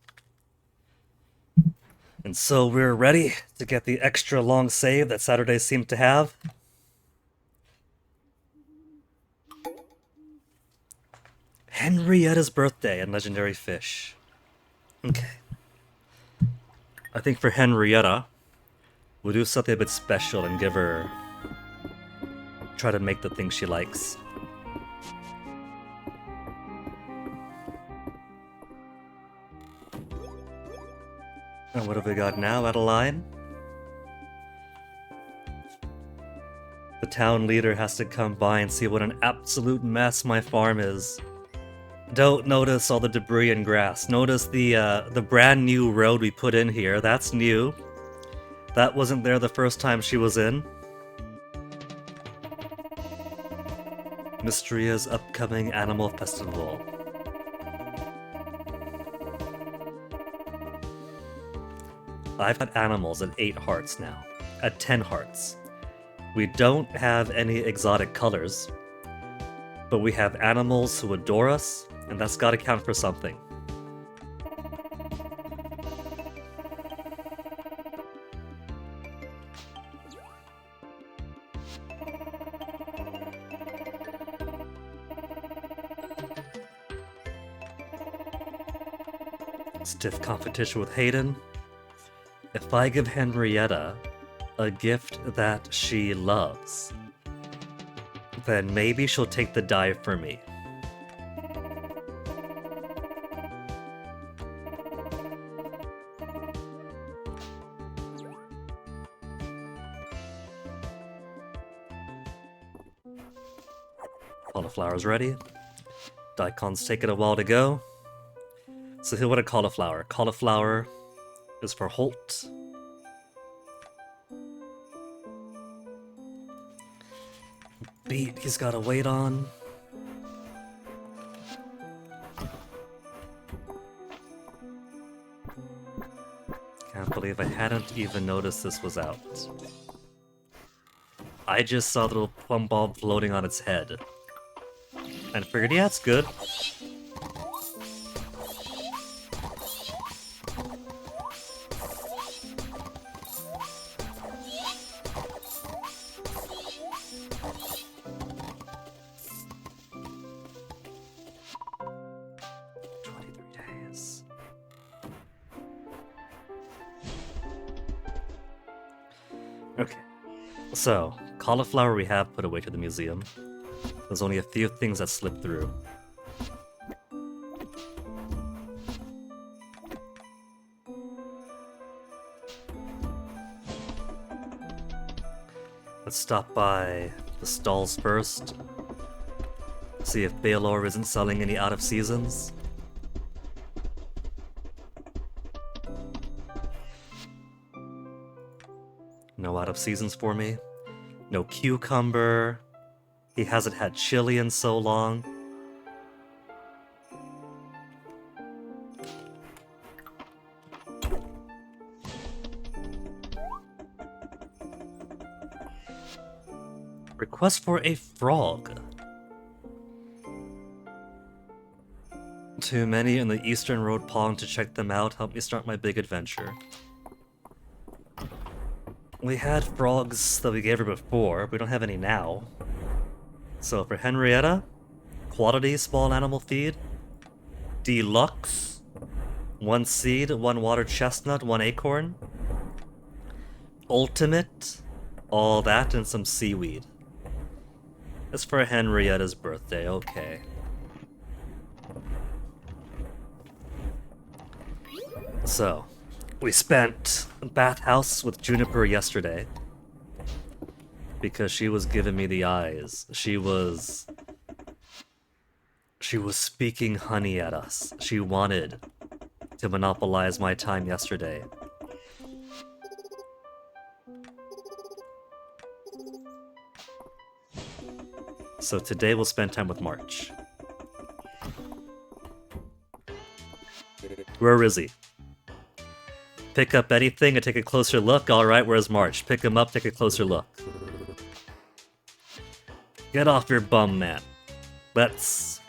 And so we're ready to get the extra long save that Saturdays seem to have. Henrietta's birthday and legendary fish. Okay. I think for Henrietta, we'll do something a bit special and give her try to make the things she likes. And what have we got now, Adeline? The town leader has to come by and see what an absolute mess my farm is. Don't notice all the debris and grass. Notice the brand new road we put in here. That's new. That wasn't there the first time she was in. Mystria's upcoming animal festival. I've got animals at 8 hearts now. At 10 hearts. We don't have any exotic colors, but we have animals who adore us, and that's gotta count for something. Stiff competition with Hayden. If I give Henrietta a gift that she loves, then maybe she'll take the dive for me. Cauliflower's ready. Daikon's taking a while to go. So he'll want a cauliflower. Cauliflower is for Holt. Beet, he's gotta wait on. Can't believe I hadn't even noticed this was out. I just saw the little plum bulb floating on its head. And figured, yeah, it's good. Okay, so cauliflower we have put away to the museum. There's only a few things that slipped through. Let's stop by the stalls first. See if Baylor isn't selling any out of seasons. No out of seasons for me. No cucumber. He hasn't had chili in so long. Request for a frog. Too many in the Eastern Road Pond to check them out. Help me start my big adventure. We had frogs that we gave her before, but we don't have any now. So for Henrietta, quality small animal feed, deluxe, 1 seed, 1 water chestnut, 1 acorn, ultimate, all that and some seaweed. It's for Henrietta's birthday, okay. So, we spent bathhouse with Juniper yesterday because she was giving me the eyes. She was speaking honey at us. She wanted to monopolize my time yesterday. So today we'll spend time with March. Where is he? Pick up anything and take a closer look? Alright, where's March? Pick him up, take a closer look. Get off your bum, man. Let's...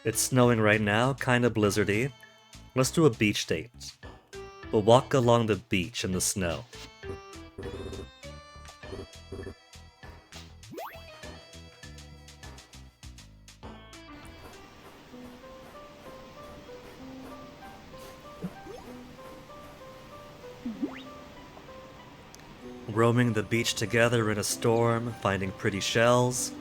It's snowing right now, kinda blizzardy. Let's do a beach date. We'll walk along the beach in the snow. Roaming the beach together in a storm, finding pretty shells.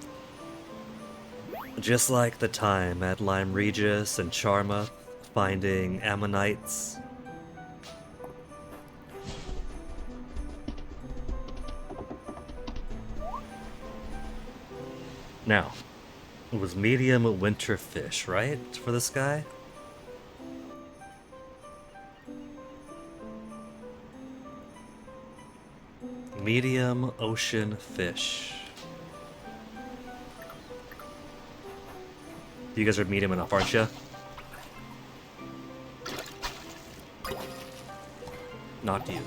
Just like the time at Lyme Regis and Charma, finding ammonites. Now, it was medium winter fish, right, for this guy? Medium ocean fish. You guys are medium enough, aren't you? Not you.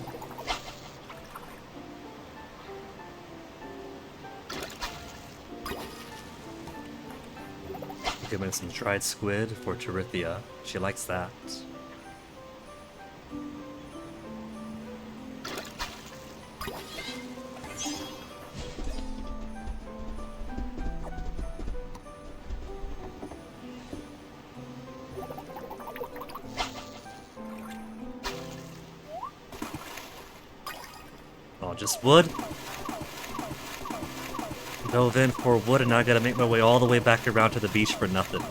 Give me some dried squid for Terithia. She likes that. Oh, just wood? Dove in for wood and now I gotta make my way all the way back around to the beach for nothing.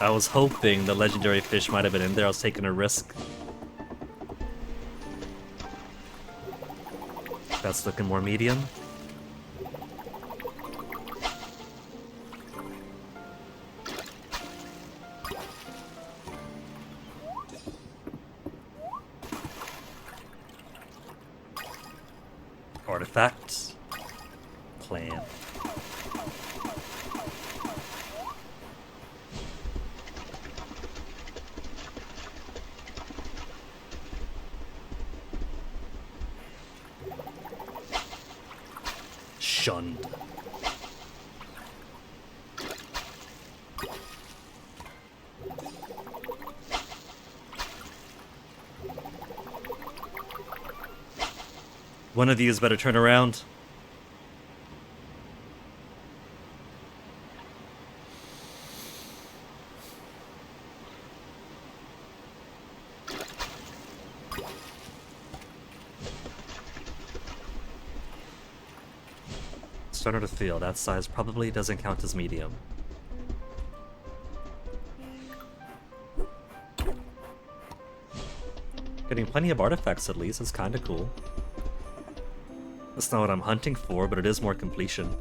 I was hoping the legendary fish might have been in there. I was taking a risk. That's looking more medium. Artifacts. Clam. Shunned. One of these better turn around. Starting to feel that size probably doesn't count as medium. Getting plenty of artifacts at least is kind of cool. That's not what I'm hunting for, but it is more completion.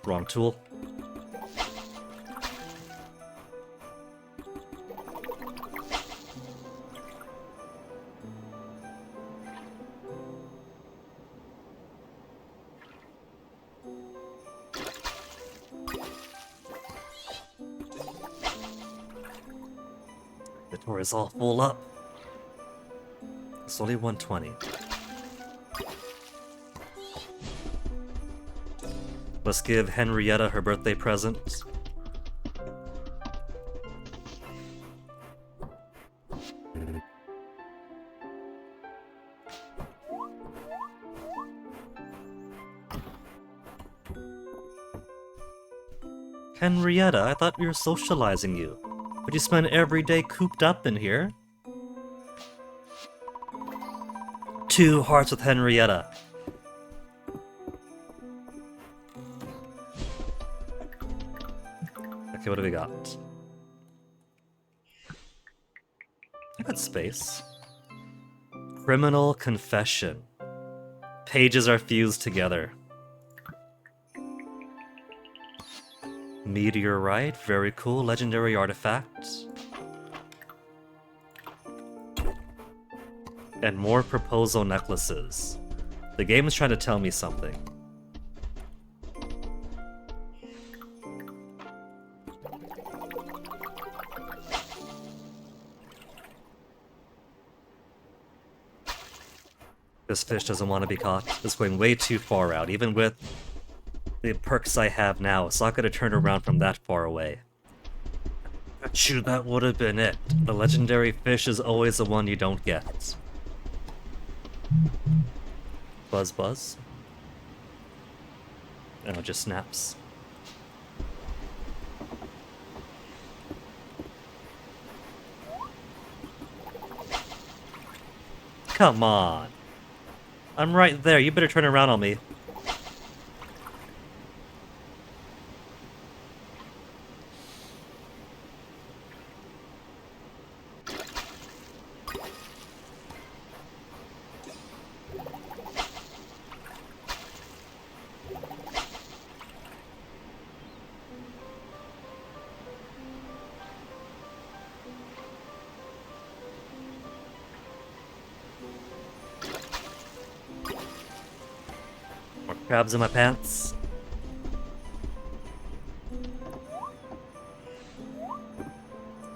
Wrong tool. The door is all full up. It's only 120. Let's give Henrietta her birthday present. Henrietta, I thought we were socializing you. But you spend every day cooped up in here? 2 hearts with Henrietta. Okay, what do we got? I got space. Criminal confession. Pages are fused together. Meteorite, very cool. Legendary artifacts. And more proposal necklaces. The game is trying to tell me something. This fish doesn't want to be caught. It's going way too far out. Even with the perks I have now, it's not going to turn around from that far away. Bet you that would have been it. The legendary fish is always the one you don't get. Buzz buzz. And it just snaps. Come on. I'm right there. You better turn around on me. More crabs in my pants.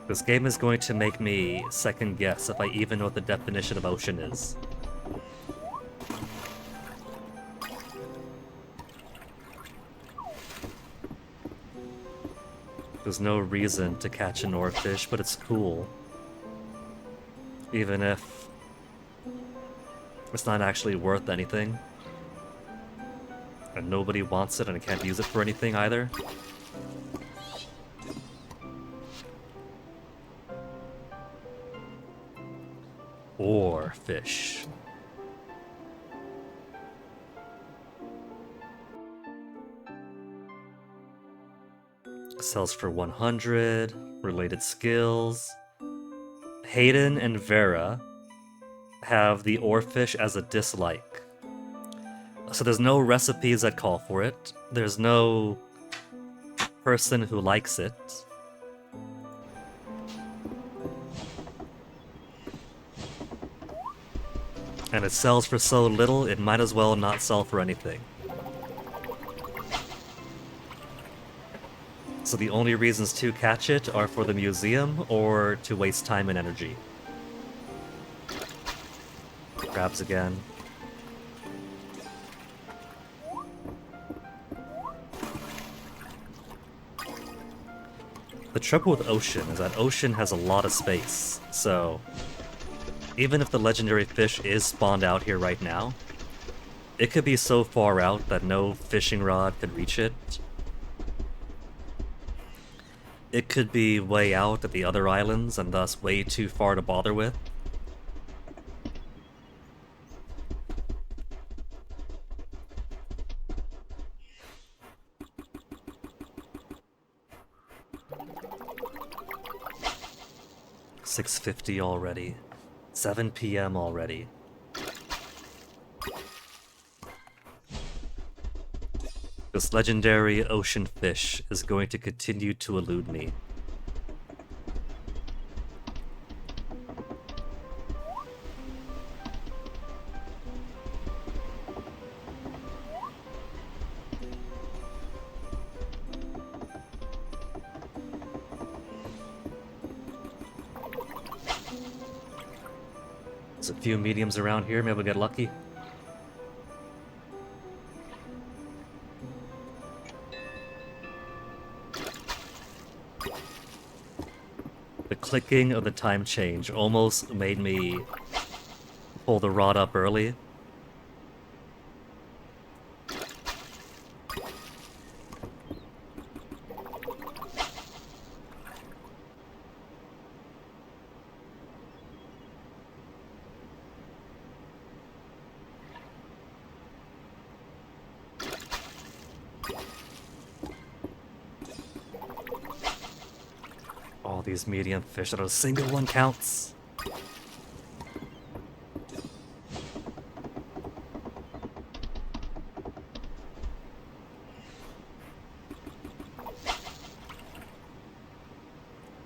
This game is going to make me second guess if I even know what the definition of ocean is. There's no reason to catch an oarfish, but it's cool. Even if it's not actually worth anything. And nobody wants it and I can't use it for anything either. Oarfish. Sells for 100. Related skills. Hayden and Vera have the oarfish as a dislike. So there's no recipes that call for it. There's no person who likes it. And it sells for so little, it might as well not sell for anything. So the only reasons to catch it are for the museum or to waste time and energy. Crabs again. The trouble with Ocean is that Ocean has a lot of space, so even if the legendary fish is spawned out here right now, it could be so far out that no fishing rod could reach it. It could be way out at the other islands and thus way too far to bother with. $6.50 already. 7 p.m. already. This legendary ocean fish is going to continue to elude me. There's a few mediums around here, maybe we'll get lucky. The clicking of the time change almost made me pull the rod up early. All these medium fish, not a single one counts.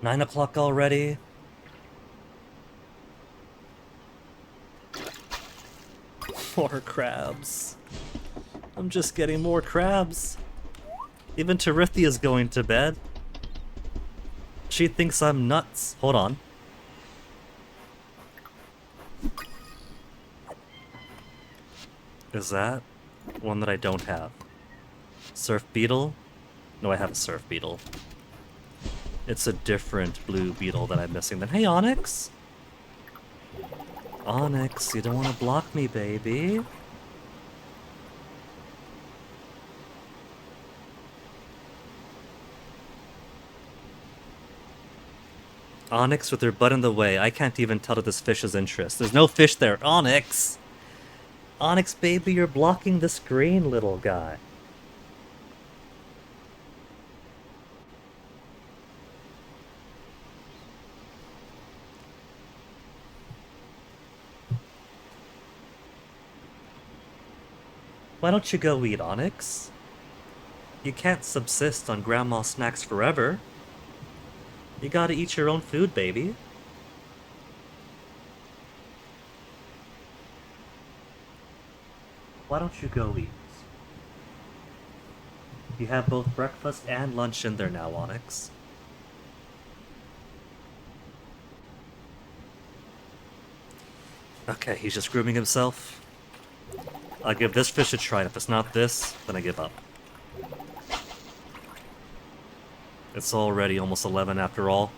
Nine o'clock already. More crabs. I'm just getting more crabs. Even Terithia's going to bed. She thinks I'm nuts. Hold on. Is that one that I don't have? Surf beetle? No, I have a surf beetle. It's a different blue beetle that I'm missing then. Hey, Onyx! Onyx, you don't want to block me, baby. Onyx with her butt in the way. I can't even tell that this fish is interest. There's no fish there. Onyx! Onyx, baby, you're blocking the screen, little guy. Why don't you go eat, Onyx? You can't subsist on grandma's snacks forever. You gotta eat your own food, baby. Why don't you go eat? You have both breakfast and lunch in there now, Onyx. Okay, he's just grooming himself. I'll give this fish a try. If it's not this, then I give up. It's already almost 11 after all.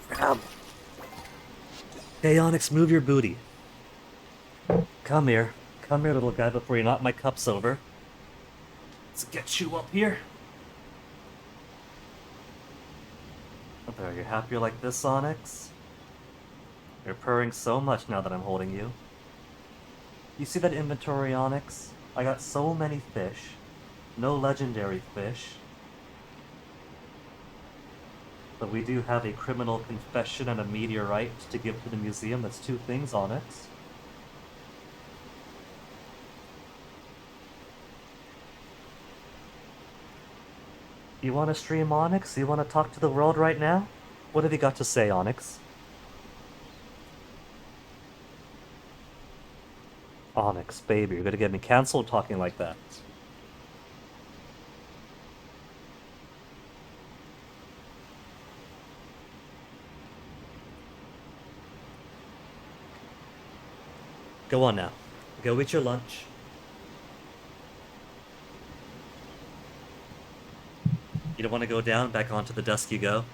Grab. Hey, Onyx, move your booty. Come here. Come here, little guy, before you knock my cups over. Let's get you up here. There, you happier like this, Onyx? You're purring so much now that I'm holding you. You see that inventory, Onyx? I got so many fish. No legendary fish. But we do have a criminal confession and a meteorite to give to the museum. That's 2 things, Onyx. You want to stream, Onyx? You want to talk to the world right now? What have you got to say, Onyx? Onyx, baby, you're gonna get me cancelled talking like that. Go on now. Go eat your lunch. You don't want to go down? Back onto the dusk you go.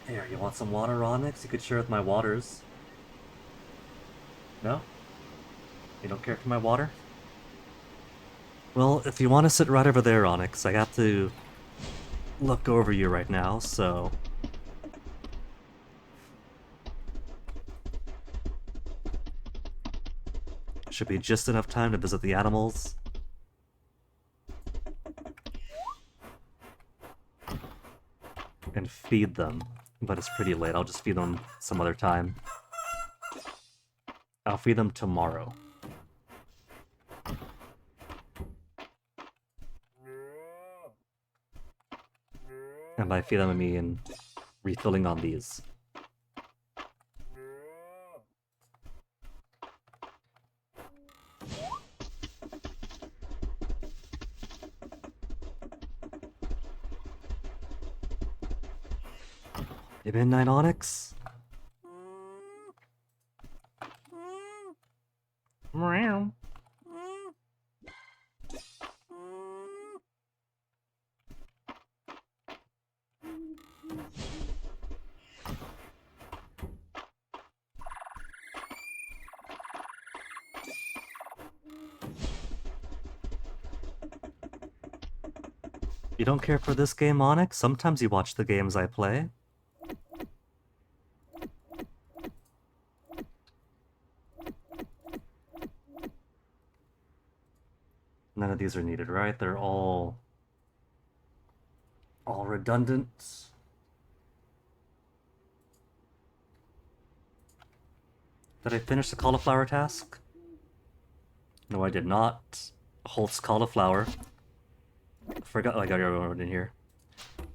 Here, you want some water, Onyx? You could share with my waters. No? You don't care for my water? Well, if you want to sit right over there, Onyx, I have to look over you right now, so... Should be just enough time to visit the animals. And feed them. But it's pretty late, I'll just feed them some other time. I'll feed them tomorrow. And by feed them, I mean refilling on these. Hey, Midnight Onyx? Meow. You don't care for this game, Onyx? Sometimes you watch the games I play. None of these are needed, right? They're all redundant. Did I finish the cauliflower task? No, I did not. Holt's cauliflower. Forgot. Oh, I got everyone in here.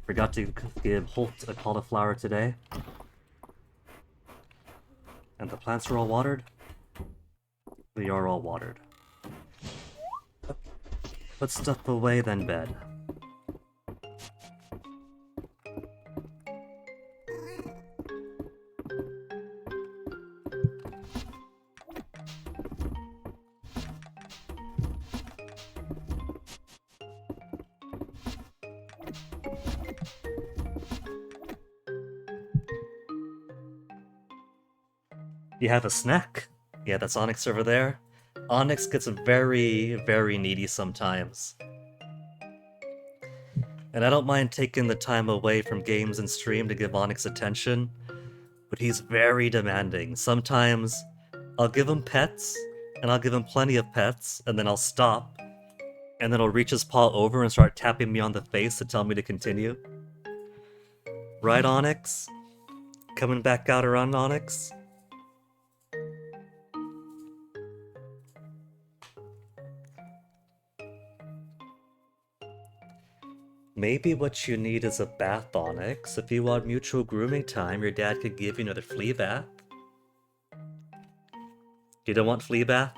Forgot to give Holt a cauliflower today. And the plants are all watered? They are all watered. Put stuff away, then bed. You have a snack? Yeah, that's Onyx over there. Onyx gets very, very needy sometimes. And I don't mind taking the time away from games and stream to give Onyx attention, but he's very demanding. Sometimes I'll give him pets, and I'll give him plenty of pets, and then I'll stop, and then he'll reach his paw over and start tapping me on the face to tell me to continue. Right, Onyx? Coming back out around Onyx? Maybe what you need is a bath, Onyx. If you want mutual grooming time, your dad could give you another flea bath. You don't want flea bath?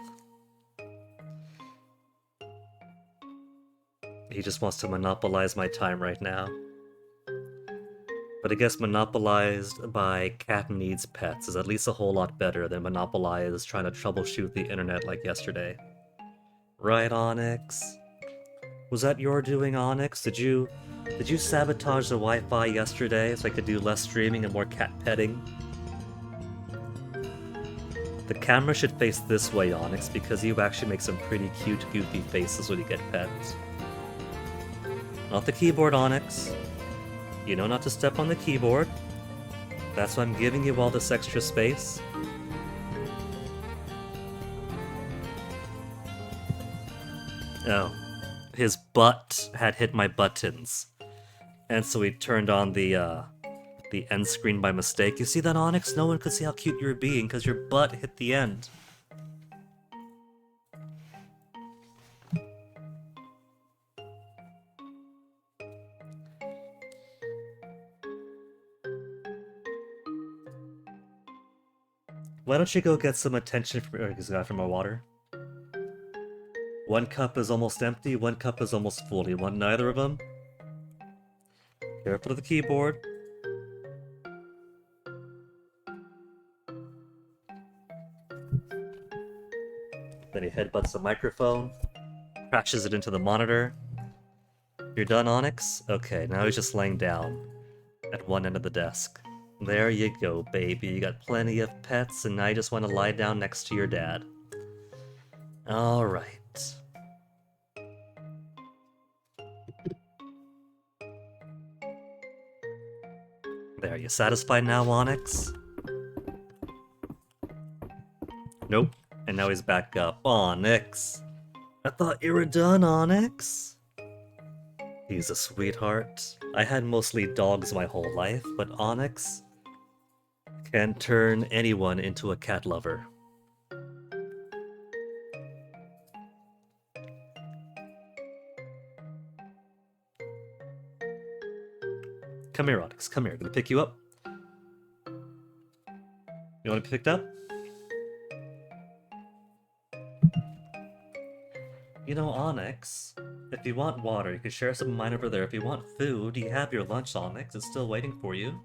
He just wants to monopolize my time right now. But I guess monopolized by cat needs pets is at least a whole lot better than monopolized trying to troubleshoot the internet like yesterday. Right, Onyx? Was that your doing, Onyx? Did you sabotage the Wi-Fi yesterday so I could do less streaming and more cat petting? The camera should face this way, Onyx, because you actually make some pretty cute, goofy faces when you get pets. Not the keyboard, Onyx. You know not to step on the keyboard. That's why I'm giving you all this extra space. Oh. His butt had hit my buttons. And so he turned on the end screen by mistake. You see that, Onyx? No one could see how cute you were being because your butt hit the end. Why don't you go get some attention from my water? One cup is almost empty, one cup is almost full. You want neither of them? Careful of the keyboard. Then he headbutts the microphone, crashes it into the monitor. You're done, Onyx? Okay, now he's just laying down at one end of the desk. There you go, baby. You got plenty of pets, and now you just want to lie down next to your dad. Alright. There, you satisfied now, Onyx? Nope. And now he's back up. Onyx! I thought you were done, Onyx! He's a sweetheart. I had mostly dogs my whole life, but Onyx can turn anyone into a cat lover. Come here, Onyx. Come here. Gonna pick you up. You want to be picked up? You know, Onyx, if you want water, you can share some of mine over there. If you want food, you have your lunch, Onyx. It's still waiting for you.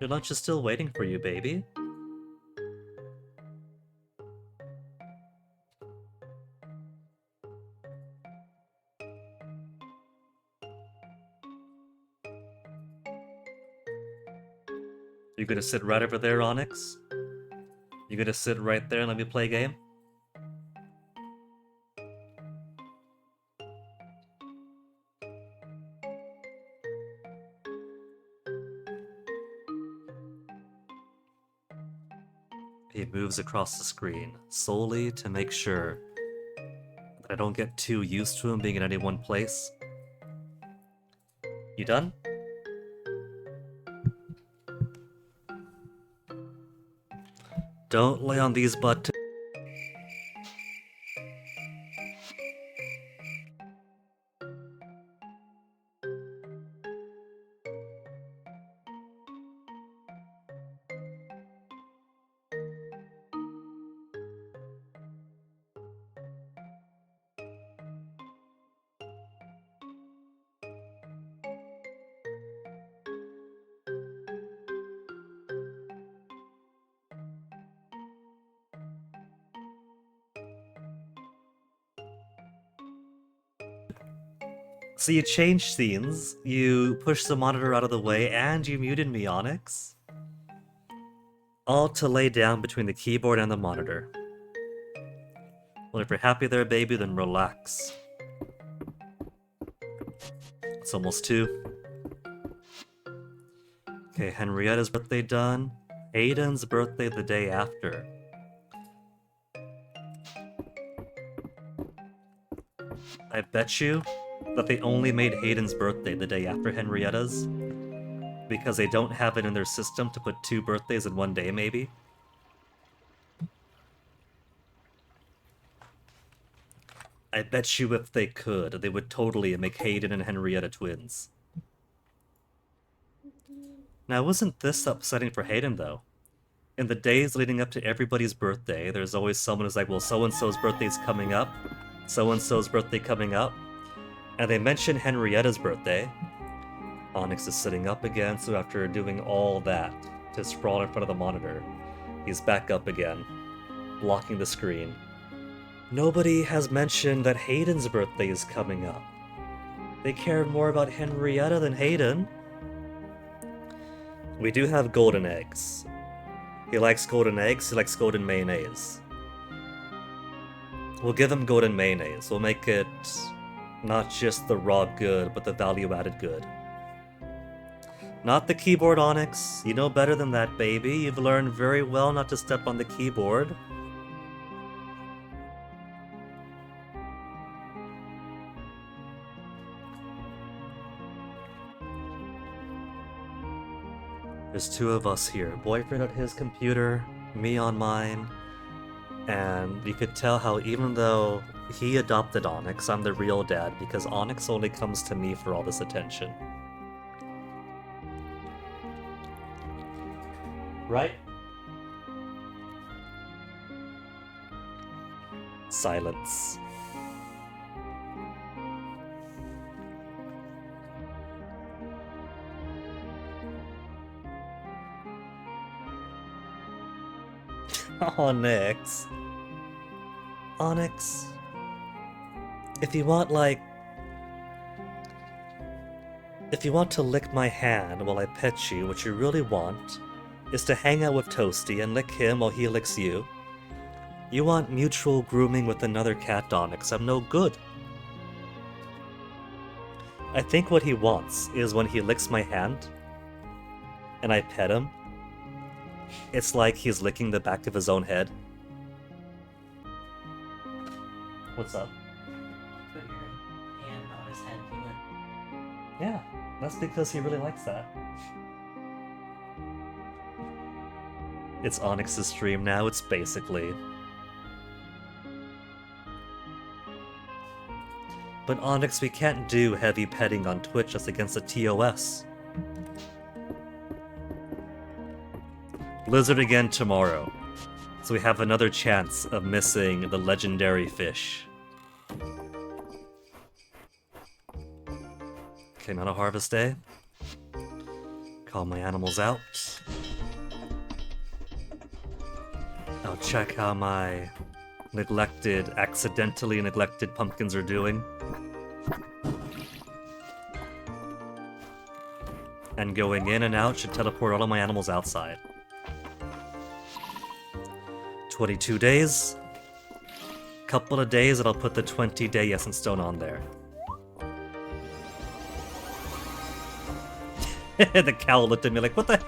Your lunch is still waiting for you, baby. You gonna sit right over there, Onyx? You gonna sit right there and let me play a game? He moves across the screen, solely to make sure that I don't get too used to him being in any one place. You done? Don't lay on these buttons. So you changed scenes, you pushed the monitor out of the way, and you muted me, Onyx. all to lay down between the keyboard and the monitor. Well, if you're happy there, baby, then relax. It's almost 2. Okay, Henrietta's birthday done. Aiden's birthday the day after. I bet you that they only made Hayden's birthday the day after Henrietta's because they don't have it in their system to put 2 birthdays in one day, maybe. I bet you if they could, they would totally make Hayden and Henrietta twins. Now, wasn't this upsetting for Hayden, though? In the days leading up to everybody's birthday, there's always someone who's like, well, so-and-so's birthday's coming up, so-and-so's birthday coming up, and they mention Henrietta's birthday. Onyx is sitting up again, so after doing all that to sprawl in front of the monitor, he's back up again, blocking the screen. Nobody has mentioned that Hayden's birthday is coming up. They care more about Henrietta than Hayden. We do have golden eggs. He likes golden eggs, he likes golden mayonnaise. We'll give him golden mayonnaise. We'll make it not just the raw good, but the value-added good. Not the keyboard, Onyx. You know better than that, baby. You've learned very well not to step on the keyboard. There's 2 of us here. Boyfriend at his computer, me on mine. And you could tell how even though he adopted Onyx, I'm the real dad because Onyx only comes to me for all this attention. Right? Silence. Onyx. Onyx. If you want, if you want to lick my hand while I pet you, what you really want is to hang out with Toasty and lick him while he licks you. You want mutual grooming with another cat, Onyx. I'm no good. I think what he wants is when he licks my hand and I pet him, it's like he's licking the back of his own head. What's up? Put your hand on his head, feel it. Yeah, that's because he really likes that. It's Onyx's stream now, it's basically. But Onyx, we can't do heavy petting on Twitch, that's against the TOS. Blizzard again tomorrow, so we have another chance of missing the legendary fish. Okay, not a harvest day. Call my animals out. I'll check how my accidentally neglected pumpkins are doing. And going in and out should teleport all of my animals outside. 22 days. Couple of days and I'll put the 20-day Essence Stone on there. The cow looked at me like, what the?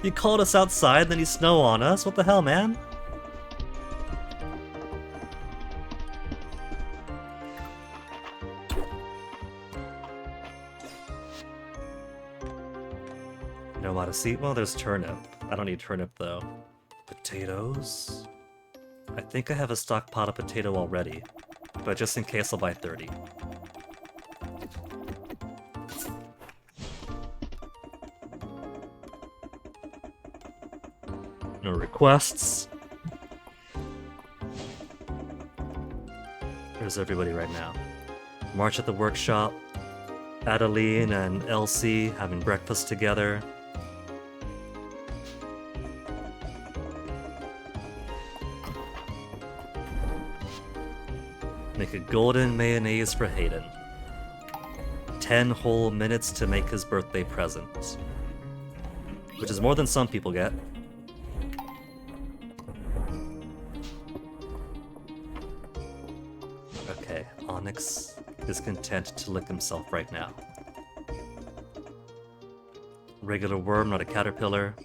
You called us outside, then you snow on us? What the hell, man? You know what to see? Well, there's turnip. I don't need turnip, though. Potatoes? I think I have a stockpile of potato already, but just in case I'll buy 30. No requests. Where's everybody right now? March at the workshop. Adeline and Elsie having breakfast together. Make a golden mayonnaise for Hayden. 10 whole minutes to make his birthday present. Which is more than some people get. Onyx is content to lick himself right now. Regular worm, not a caterpillar.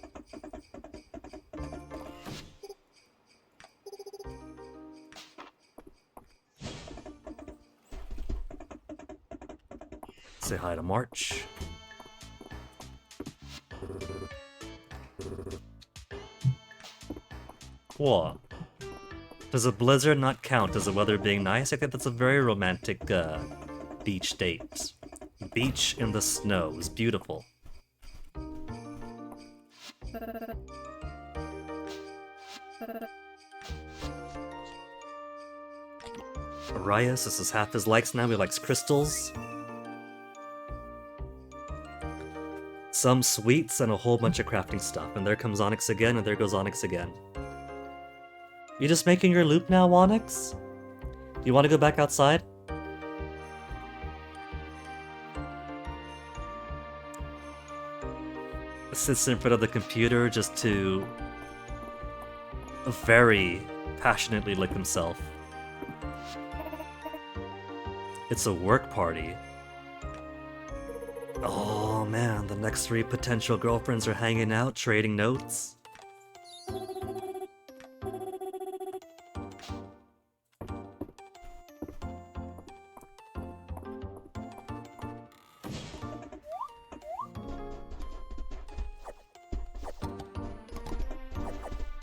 Say hi to March. What? Does a blizzard not count as the weather being nice? I think that's a very romantic beach date. Beach in the snow is beautiful. Arias, this is half his likes now. He likes crystals. Some sweets and a whole bunch of crafting stuff. And there comes Onyx again, and there goes Onyx again. You just making your loop now, Onyx? Do you want to go back outside? Sits in front of the computer just to very passionately lick himself. It's a work party. Oh man, the next 3 potential girlfriends are hanging out, trading notes.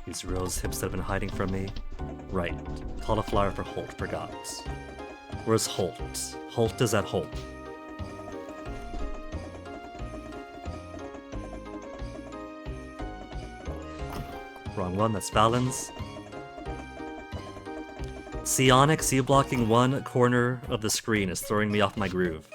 These rose hips that have been hiding from me. Right. Cauliflower for Holt, forgot. Where's Holt? Holt is at home. Wrong one, that's Valens. See Onyx, you blocking one corner of the screen is throwing me off my groove.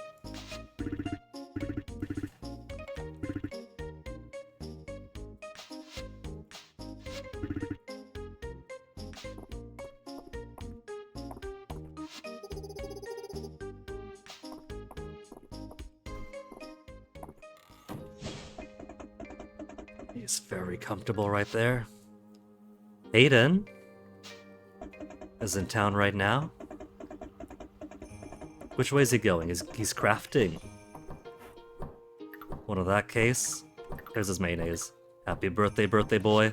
He's very comfortable right there. Aiden is in town right now. Which way is he going? He's crafting. Well, in that case, there's his mayonnaise. Happy birthday, birthday boy.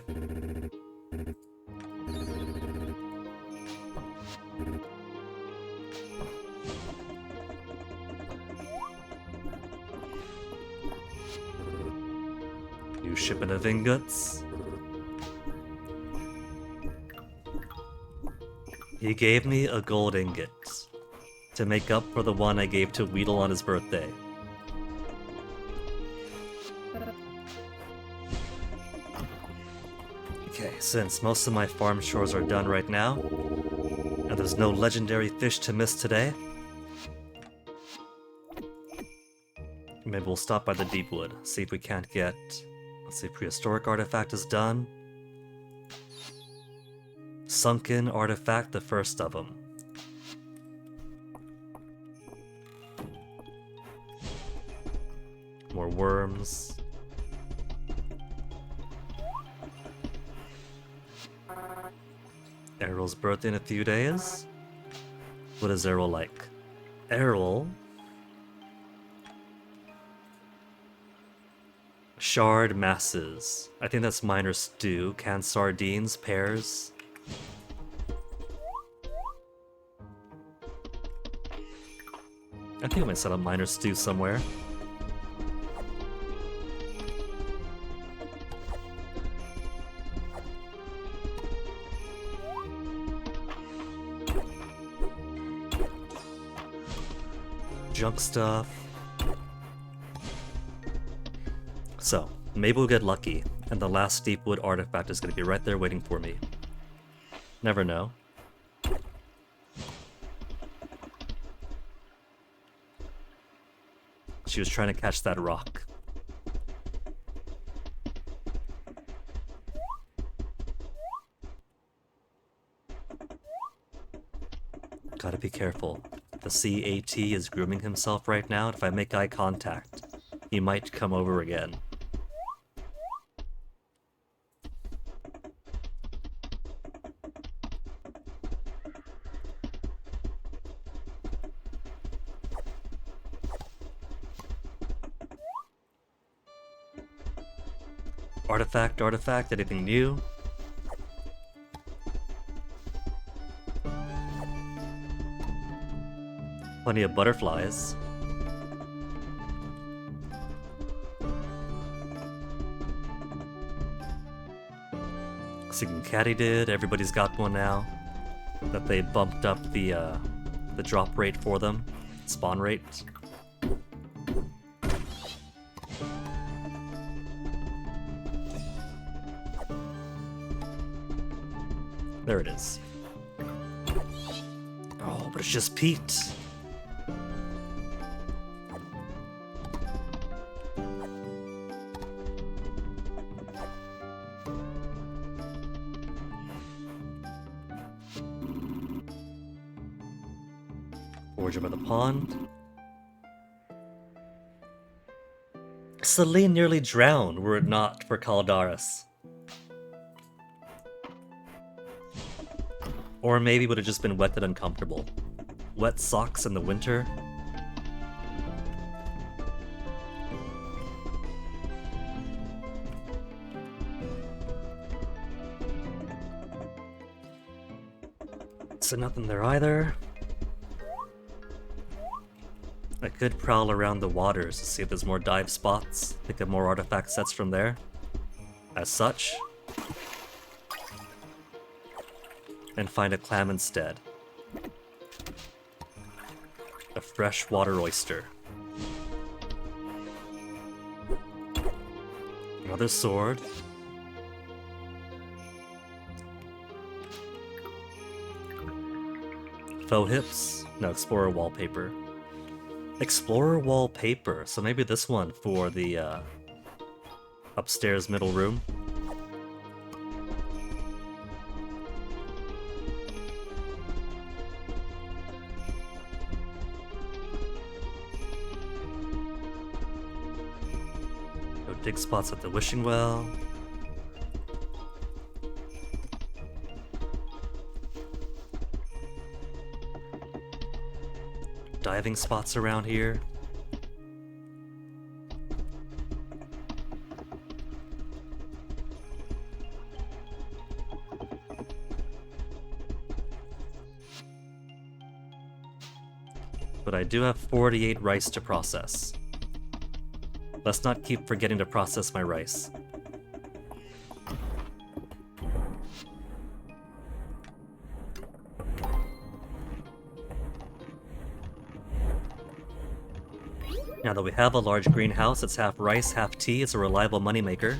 New shipment of ingots. He gave me a gold ingot to make up for the one I gave to Weedle on his birthday. Okay, since most of my farm chores are done right now, and there's no legendary fish to miss today, maybe we'll stop by the Deepwood, see if we can't get... Let's see, prehistoric artifact is done. Sunken artifact, the first of them. More worms. Errol's birthday in a few days? What is Errol like? Errol? Shard masses. I think that's minor stew. Canned sardines, pears. I think I might set up minor stew somewhere. Junk stuff. So, maybe we'll get lucky, and the last Deepwood artifact is going to be right there waiting for me. Never know. She was trying to catch that rock. Gotta be careful. The CAT is grooming himself right now, and if I make eye contact, he might come over again. Artifact, anything new? Plenty of butterflies. Looks Caddy did. Everybody's got one now. That they bumped up the drop rate for them, spawn rate. There it is. Oh, but it's just Pete. Forger by the pond. Celine nearly drowned were it not for Caldaris. Or maybe would have just been wet and uncomfortable. Wet socks in the winter. So nothing there either. I could prowl around the waters to see if there's more dive spots, pick up more artifact sets from there. As such. And find a clam instead. A freshwater oyster. Another sword. Faux hips. No, Explorer wallpaper. Explorer wallpaper. So maybe this one for the upstairs middle room. No dig spots at the wishing well. Diving spots around here. But I do have 48 rice to process. Let's not keep forgetting to process my rice. Now that we have a large greenhouse, it's half rice, half tea, it's a reliable moneymaker.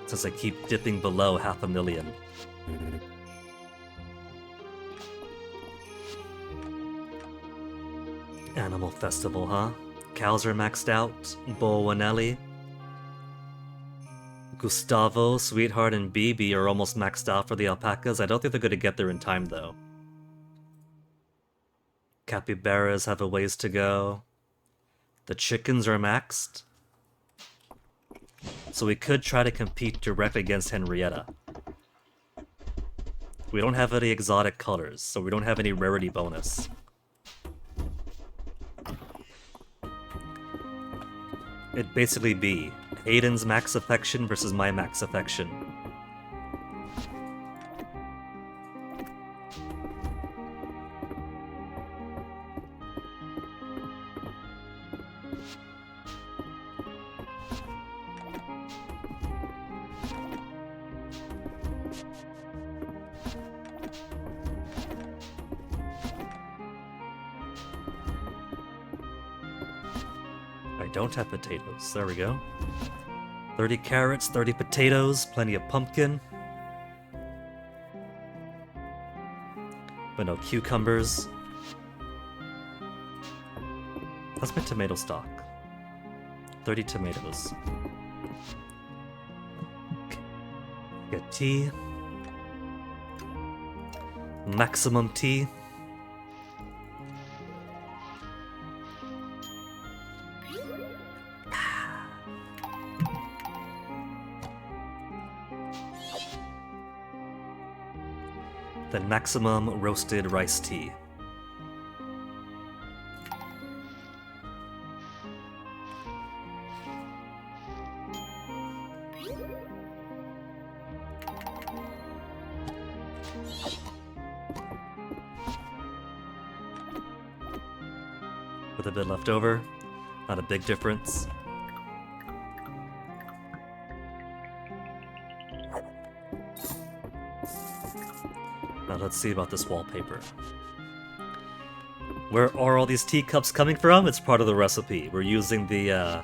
Since I keep dipping below 500,000. Animal Festival, huh? Cows are maxed out. Bowanelli. Gustavo, Sweetheart, and BB are almost maxed out for the alpacas. I don't think they're going to get there in time, though. Capybaras have a ways to go. The chickens are maxed. So we could try to compete directly against Henrietta. We don't have any exotic colors, so we don't have any rarity bonus. It'd basically be Aiden's max affection versus my max affection. I don't have potatoes. There we go. 30 carrots, 30 potatoes, plenty of pumpkin. But no cucumbers. That's my tomato stock. 30 tomatoes. Get tea. Maximum tea. Then maximum roasted rice tea. With a bit left over, not a big difference. Now let's see about this wallpaper. Where are all these teacups coming from? It's part of the recipe. We're using the,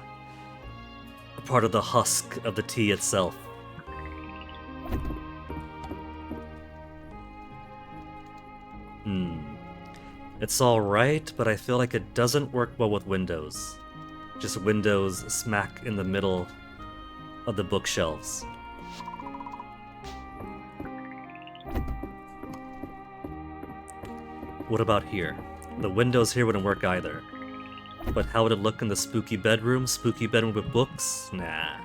part of the husk of the tea itself. It's alright, but I feel like it doesn't work well with windows. Just windows smack in the middle of the bookshelves. What about here? The windows here wouldn't work either. But how would it look in the spooky bedroom? Spooky bedroom with books? Nah.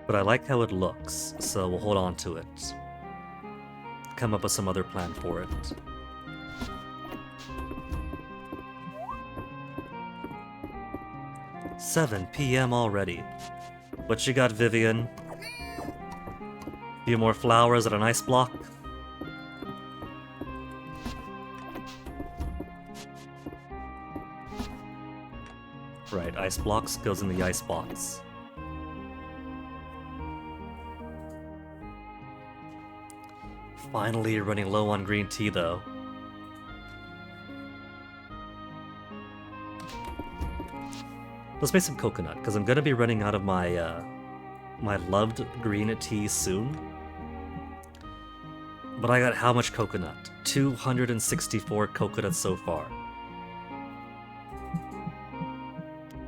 But I like how it looks, so we'll hold on to it. Come up with some other plan for it. "7 p.m. already. What you got, Vivian? Few more flowers at an ice block?" Right, ice blocks goes in the ice box. Finally running low on green tea, though. Let's make some coconut, because I'm gonna be running out of my, my loved green tea soon. But I got how much coconut? 264 coconuts so far.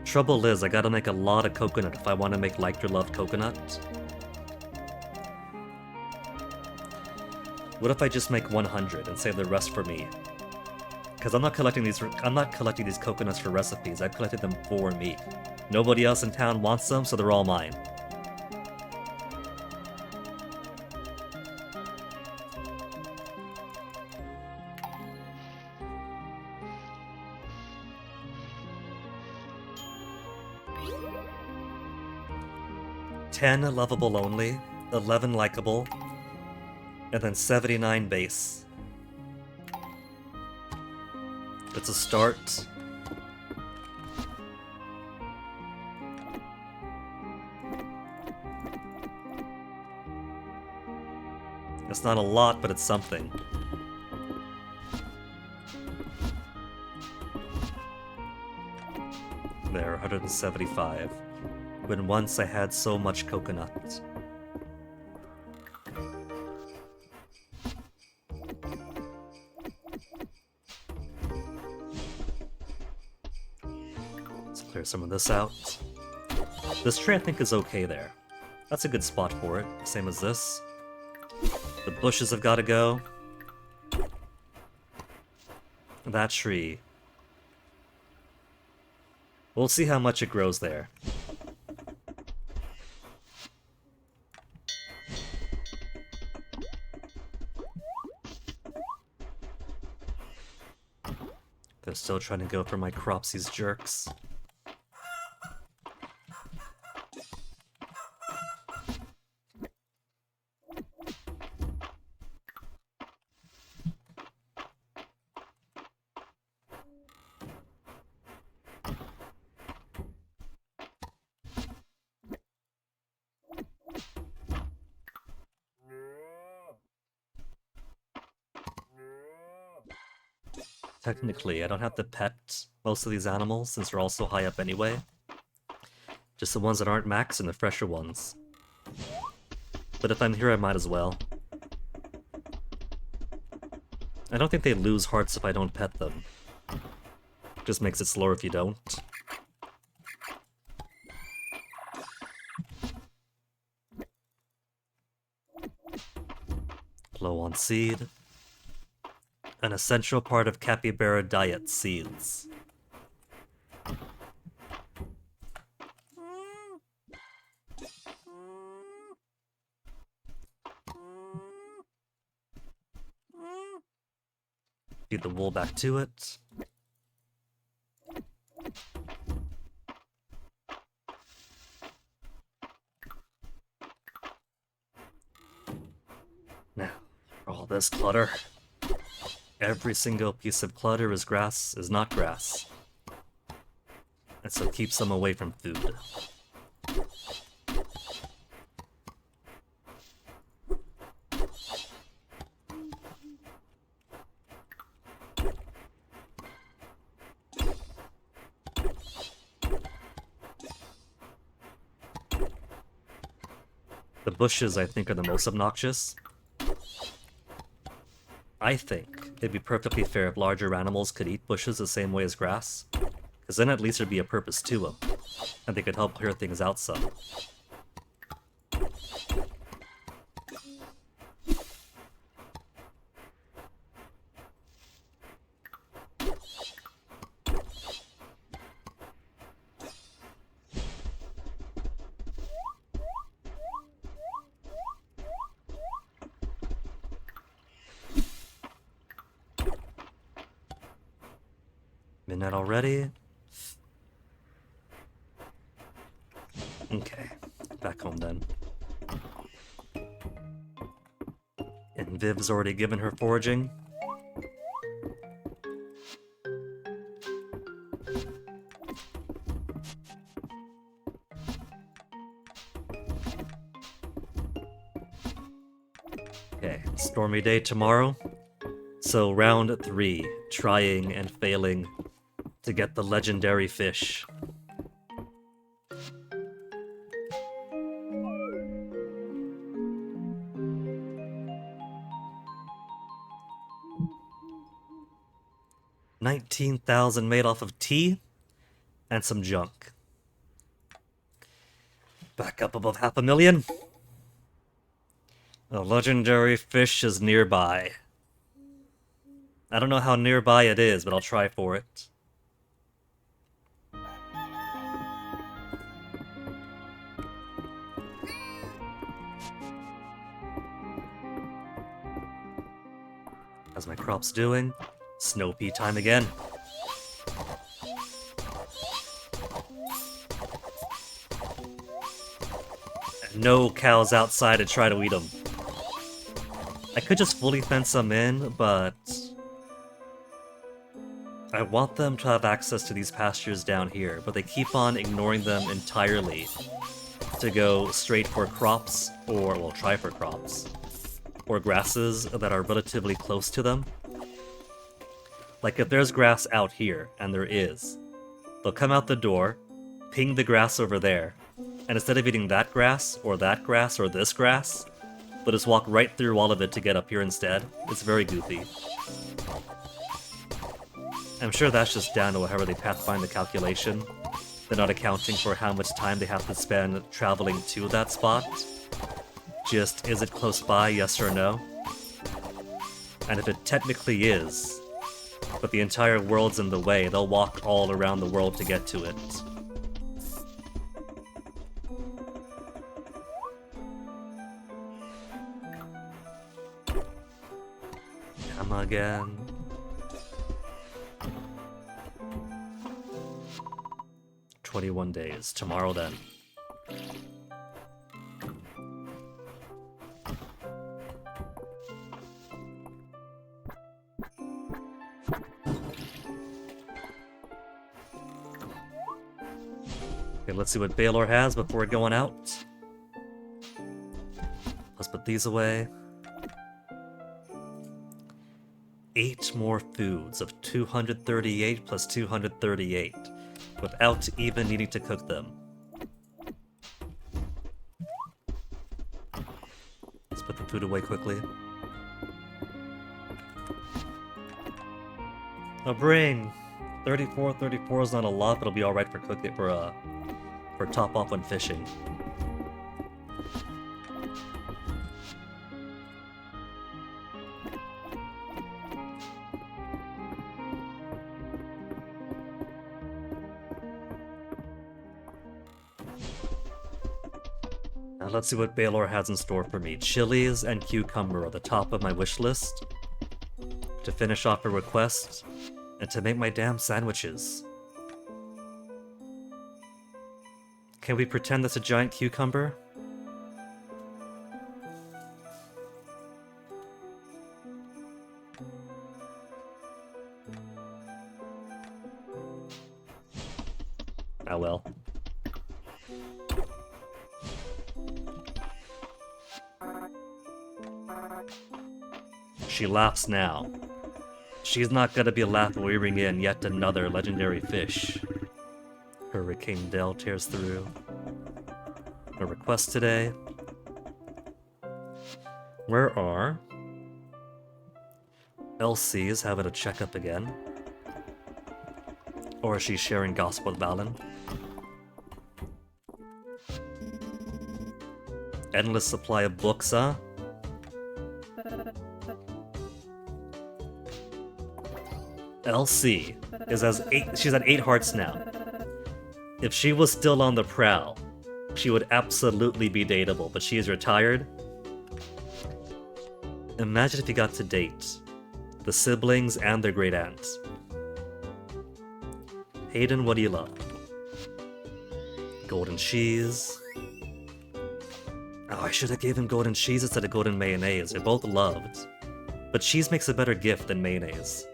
Trouble is, I gotta make a lot of coconut if I want to make Like Your Love coconut. What if I just make 100 and save the rest for me? Because I'm not collecting these coconuts for recipes, I've collected them for me. Nobody else in town wants them, so they're all mine. "10 lovable only, 11 likable, and then 79 base. It's a start. It's not a lot, but it's something. There, 175. When once I had so much coconut. Let's clear some of this out. This tree I think is okay there. That's a good spot for it, same as this. The bushes have got to go. That tree. We'll see how much it grows there. They're still trying to go for my crops, these jerks. Technically, I don't have to pet most of these animals since they're all so high up anyway. Just the ones that aren't max and the fresher ones. But if I'm here, I might as well. I don't think they lose hearts if I don't pet them. Just makes it slower if you don't. Low on seed. An essential part of capybara diet, seeds. Feed the wool back to it. this clutter. Every single piece of clutter is not grass. And so keeps them away from food. The bushes, I think, are the most obnoxious. I think it'd be perfectly fair if larger animals could eat bushes the same way as grass, because then at least there'd be a purpose to them, and they could help clear things out some. Midnight already? Okay, back home then. And Viv's already given her foraging. Okay, stormy day tomorrow. So round 3, trying and failing to get the legendary fish. $19,000 made off of tea and some junk. Back up above $500,000. The legendary fish is nearby. I don't know how nearby it is, but I'll try for it. How's my crops doing? Snow pea time again. And no cows outside to try to eat them. I could just fully fence them in, but I want them to have access to these pastures down here, but they keep on ignoring them entirely to go straight for crops, or, well, try for crops, or grasses that are relatively close to them. Like, if there's grass out here, and there is, they'll come out the door, ping the grass over there, and instead of eating that grass, or this grass, they'll just walk right through all of it to get up here instead. It's very goofy. I'm sure that's just down to however they pathfind the calculation. They're not accounting for how much time they have to spend traveling to that spot. Just, is it close by, yes or no? And if it technically is, but the entire world's in the way, they'll walk all around the world to get to it. Come again. "21 days. Tomorrow then." Okay, let's see what Baylor has before going out. Let's put these away. 8 more foods of 238 plus 238. Without even needing to cook them. Let's put the food away quickly. A bring! 34 is not a lot, but it'll be alright for cooking for top off when fishing. Let's see what Baylor has in store for me. Chilies and cucumber are the top of my wish list. To finish off a request, and to make my damn sandwiches. Can we pretend that's a giant cucumber? Ah well. She laughs now. She's not gonna be laughing weaving in yet another legendary fish. Hurricane Dell tears through. A request today. Where are LC's having a checkup again? Or is she sharing gossip with Balin? Endless supply of books, huh? LC is she's at 8 hearts now. If she was still on the prowl, she would absolutely be dateable, but she is retired. Imagine if you got to date the siblings and their great aunts. Hayden, what do you love? Golden cheese. Oh, I should have given golden cheese instead of golden mayonnaise. They're both loved. But cheese makes a better gift than mayonnaise.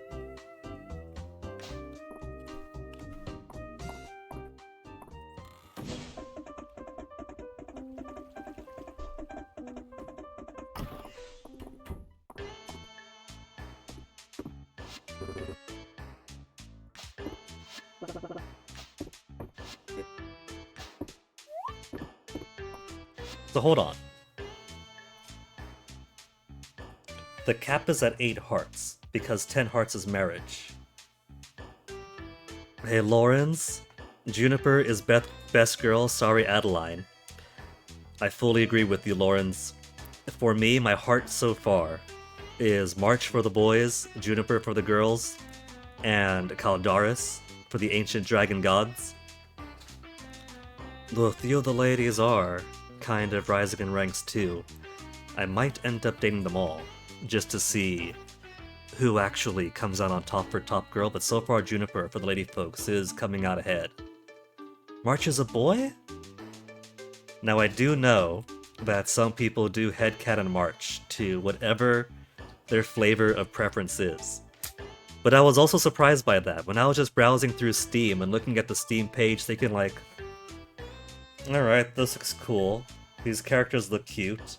So hold on. The cap is at 8 hearts, because 10 hearts is marriage. Hey Lawrence, Juniper is best girl, sorry Adeline. I fully agree with you, Lawrence. For me, my heart so far is March for the boys, Juniper for the girls, and Caldaris for the ancient dragon gods. Though a few of the ladies are kind of rising in ranks too, I might end up dating them all, just to see who actually comes out on top for top girl, but so far Juniper, for the lady folks, is coming out ahead. March is a boy? Now I do know that some people do headcanon March to whatever their flavor of preference is. But I was also surprised by that, when I was just browsing through Steam and looking at the Steam page thinking like, alright, this looks cool. These characters look cute.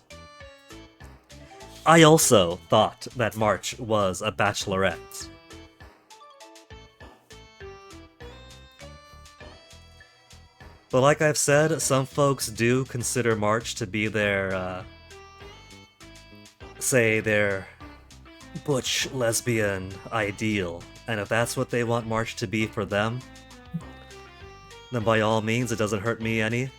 I also thought that March was a bachelorette. But like I've said, some folks do consider March to be their, say, their butch lesbian ideal. And if that's what they want March to be for them, then by all means, it doesn't hurt me any.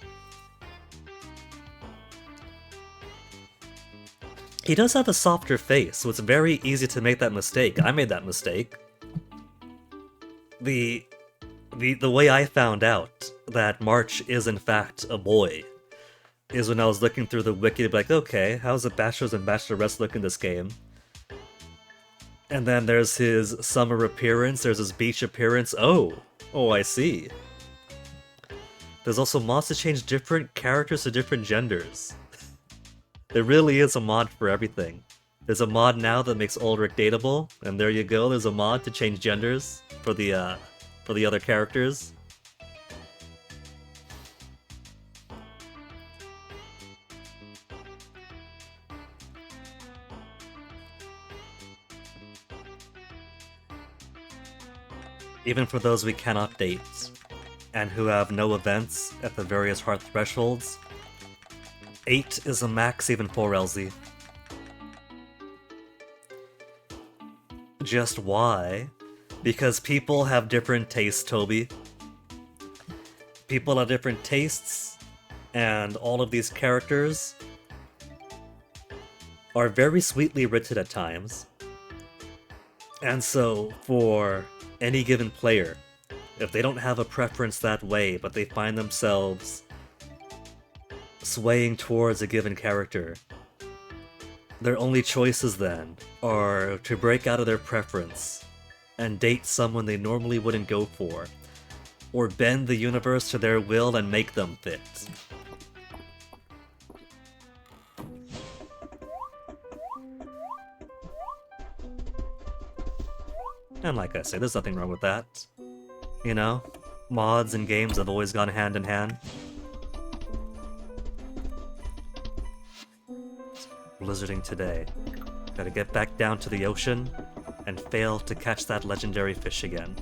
He does have a softer face, so it's very easy to make that mistake. I made that mistake. The way I found out that March is in fact a boy is when I was looking through the wiki to be like, okay, how's the bachelors and bachelorettes look in this game? And then there's his summer appearance, there's his beach appearance. Oh, I see. There's also mods to change different characters to different genders. There really is a mod for everything. There's a mod now that makes Ulrich dateable, and there you go, there's a mod to change genders for the other characters. Even for those we cannot date, and who have no events at the various heart thresholds, 8 is a max even for LZ. Just why? Because people have different tastes, Toby. People have different tastes, and all of these characters are very sweetly written at times. And so, for any given player, if they don't have a preference that way, but they find themselves swaying towards a given character, their only choices then are to break out of their preference and date someone they normally wouldn't go for, or bend the universe to their will and make them fit. And like I say, there's nothing wrong with that, you know? Mods and games have always gone hand in hand. Blizzarding today. Gotta get back down to the ocean and fail to catch that legendary fish again.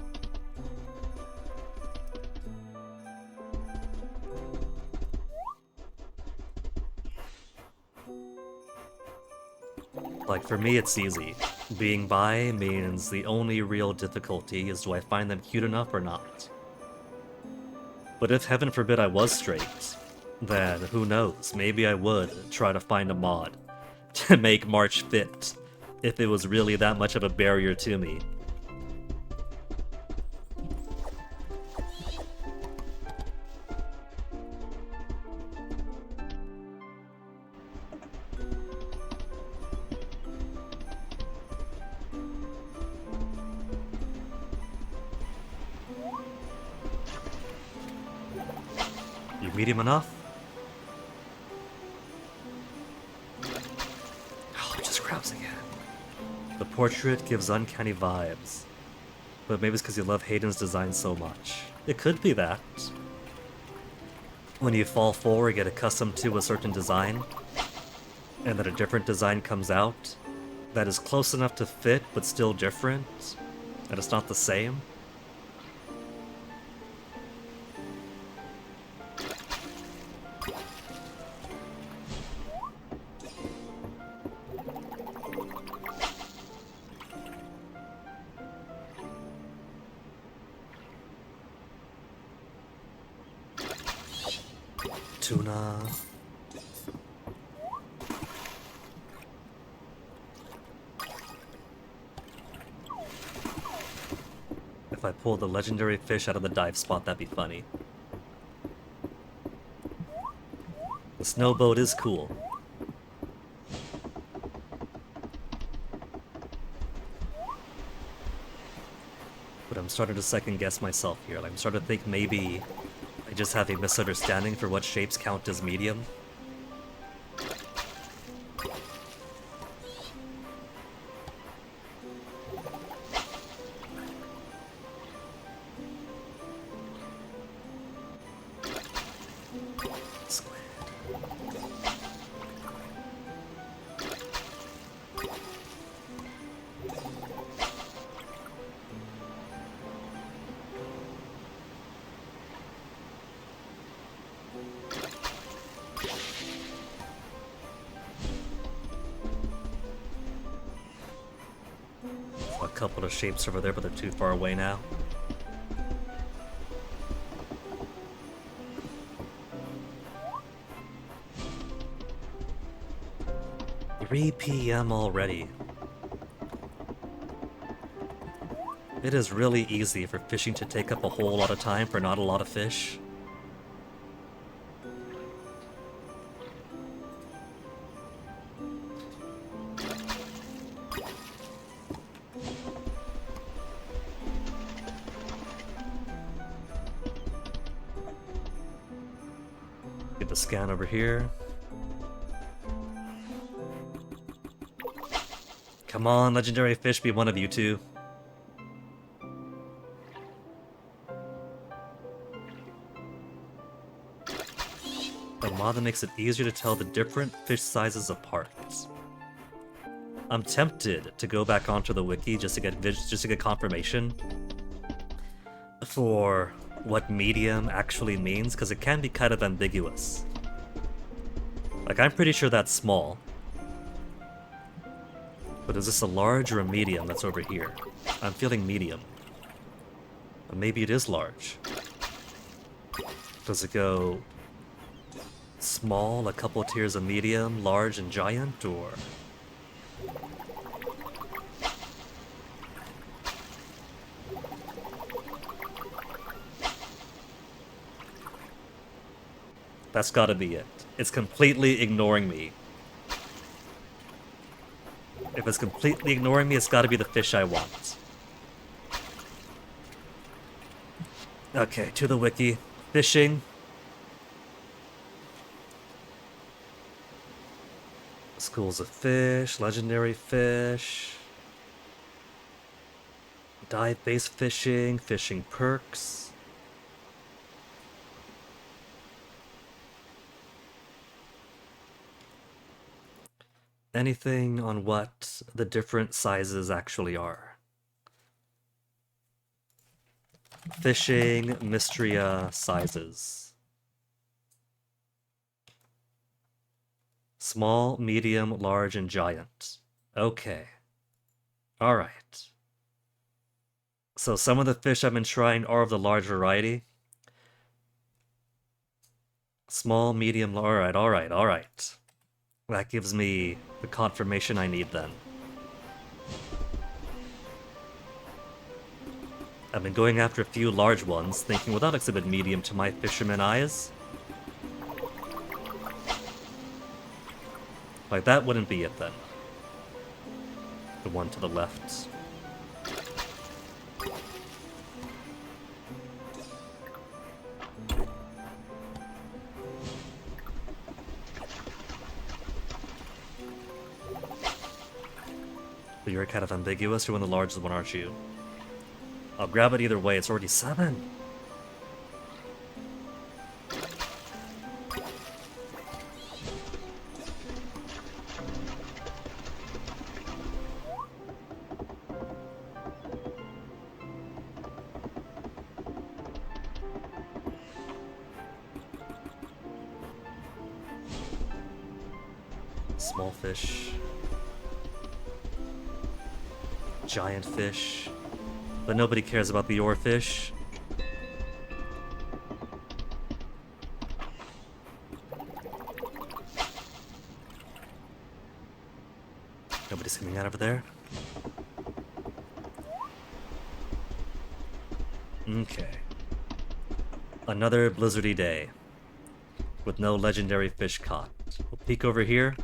Like, for me, it's easy. Being bi means the only real difficulty is do I find them cute enough or not. But if, heaven forbid, I was straight, then who knows, maybe I would try to find a mod to make March fit, if it was really that much of a barrier to me. You medium enough? Oh, just grabs again. The portrait gives uncanny vibes. But maybe it's because you love Hayden's design so much. It could be that. When you fall forward, get accustomed to a certain design, and then a different design comes out that is close enough to fit, but still different, and it's not the same. Tuna. If I pull the legendary fish out of the dive spot, that'd be funny. The snowboat is cool. But I'm starting to second guess myself here. I'm starting to think maybe I just have a misunderstanding for what shapes count as medium. Squid. A couple of shapes over there, but they're too far away now. "3 p.m. already." It is really easy for fishing to take up a whole lot of time for not a lot of fish. Get the scan over here. Come on, legendary fish, be one of you two. A mod that makes it easier to tell the different fish sizes apart. I'm tempted to go back onto the wiki just to get confirmation for what medium actually means, because it can be kind of ambiguous. Like, I'm pretty sure that's small. But is this a large or a medium that's over here? I'm feeling medium. But maybe it is large. Does it go small, a couple tiers of medium, large, and giant, or...? That's gotta be it. It's completely ignoring me. If it's completely ignoring me, it's gotta be the fish I want. Okay, to the wiki. Fishing. Schools of fish, legendary fish. Dive-based fishing, fishing perks. anything on what the different sizes actually are? Fishing Mystria sizes. Small, medium, large, and giant. Okay. Alright. So some of the fish I've been trying are of the large variety. Small, medium, alright. That gives me the confirmation I need then. I've been going after a few large ones, thinking, well, that looks a bit medium to my fisherman eyes. Like, that wouldn't be it then. The one to the left. But you're kind of ambiguous. You're one of the largest one, aren't you? I'll grab it either way. It's already 7. Small fish. Giant fish. But nobody cares about the oarfish. Nobody's coming out over there. Okay. Another blizzardy day. With no legendary fish caught. We'll peek over here.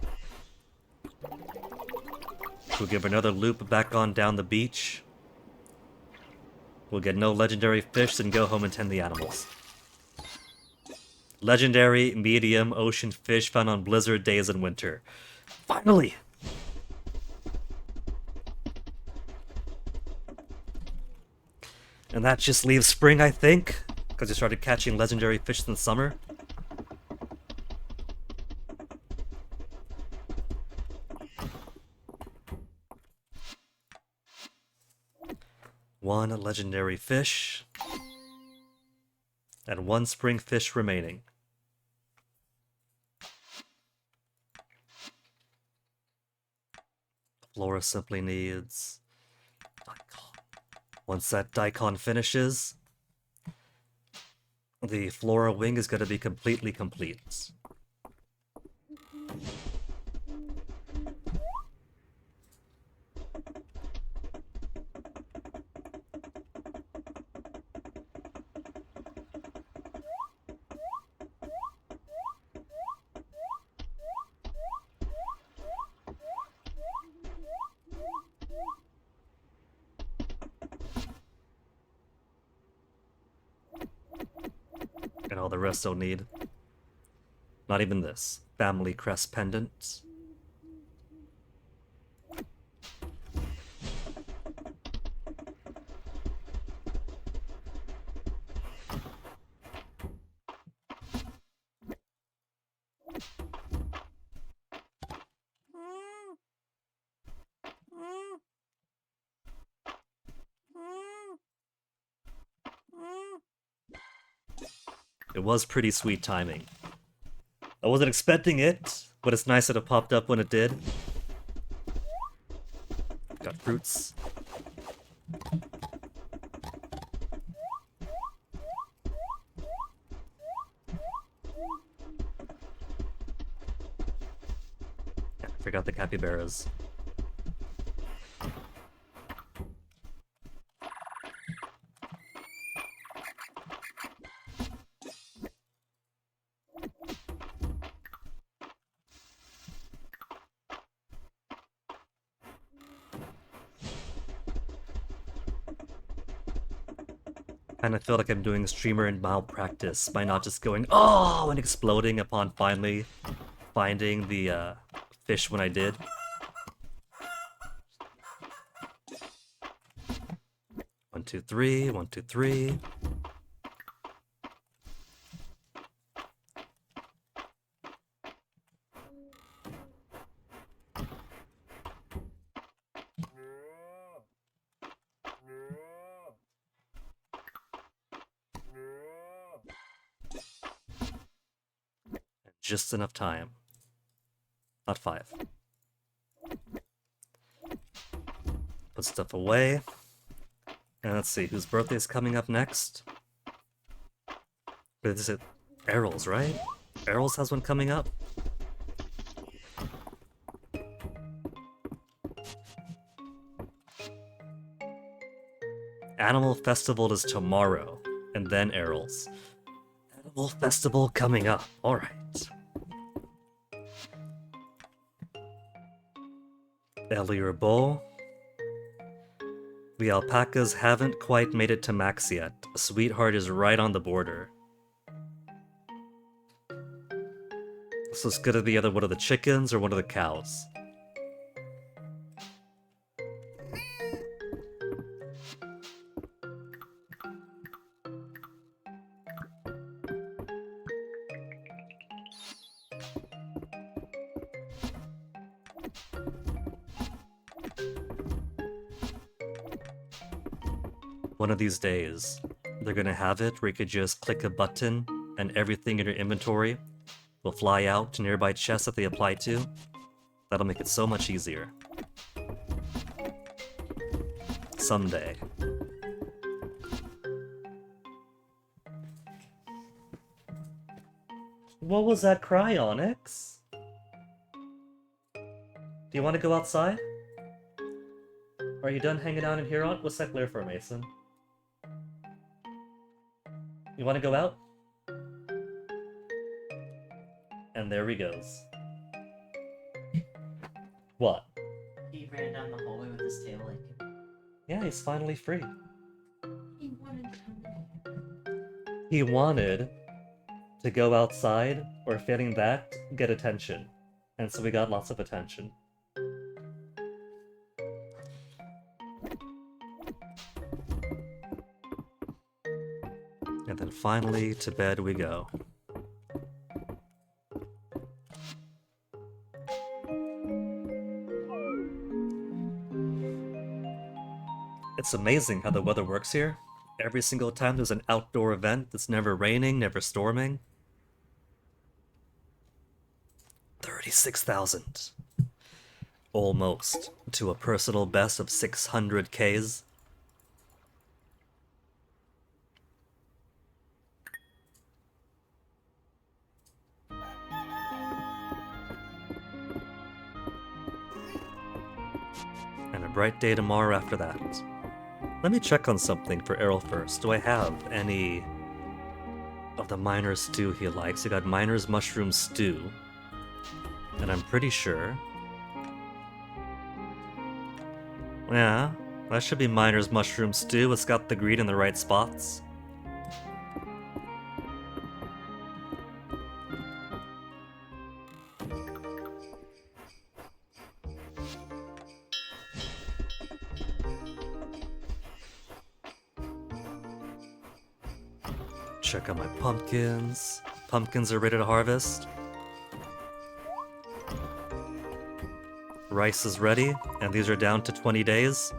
We'll give another loop back on down the beach. We'll get no legendary fish and go home and tend the animals. Legendary, medium, ocean fish found on blizzard days in winter. Finally! And that just leaves spring, I think, because we started catching legendary fish in the summer. One legendary fish, and 1 spring fish remaining. Flora simply needs Daikon. Once that Daikon finishes, the Flora wing is going to be completely complete. And all the rest don't need. Not even this. Family crest pendant. It was pretty sweet timing. I wasn't expecting it, but it's nice that it popped up when it did. Got fruits. Yeah, I forgot the capybaras. Kind of feel like I'm doing streamer in malpractice by not just going, oh, and exploding upon finally finding the fish when I did. One, two, three, 1, 2, 3. just enough time. Not 5. Put stuff away. And let's see, whose birthday's coming up next? Is it Errol's, right? Errol's has one coming up? Animal Festival is tomorrow, and then Errol's. Animal Festival coming up, alright. Ellier Bowl. The alpacas haven't quite made it to max yet. Sweetheart is right on the border. So it's gonna be either one of the chickens or one of the cows. One of these days, they're gonna have it where you could just click a button and everything in your inventory will fly out to nearby chests that they apply to. That'll make it so much easier. Someday. What was that cry, Onyx? Do you want to go outside? Are you done hanging out in here? What's that glare for, Mason? You want to go out? And there he goes. What? He ran down the hallway with his tail like... Yeah, he's finally free. He wanted to come in. He wanted to go outside, or failing that, get attention. And so we got lots of attention. And then finally, to bed we go. It's amazing how the weather works here. Every single time there's an outdoor event, it's never raining, never storming. 36,000. Almost to a personal best of 600 Ks. And a bright day tomorrow after that. Let me check on something for Errol first. Do I have any of the miner's stew he likes? He got miner's mushroom stew. And I'm pretty sure... Yeah, that should be miner's mushroom stew. It's got the green in the right spots. Check out my pumpkins. Pumpkins are ready to harvest. Rice is ready, and these are down to 20 days.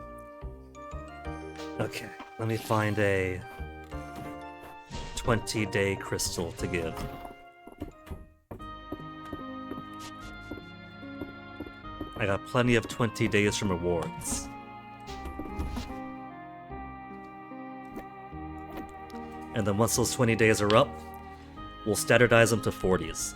Okay, let me find a 20-day crystal to give. I got plenty of 20 days from rewards. And then once those 20 days are up, we'll standardize them to 40s.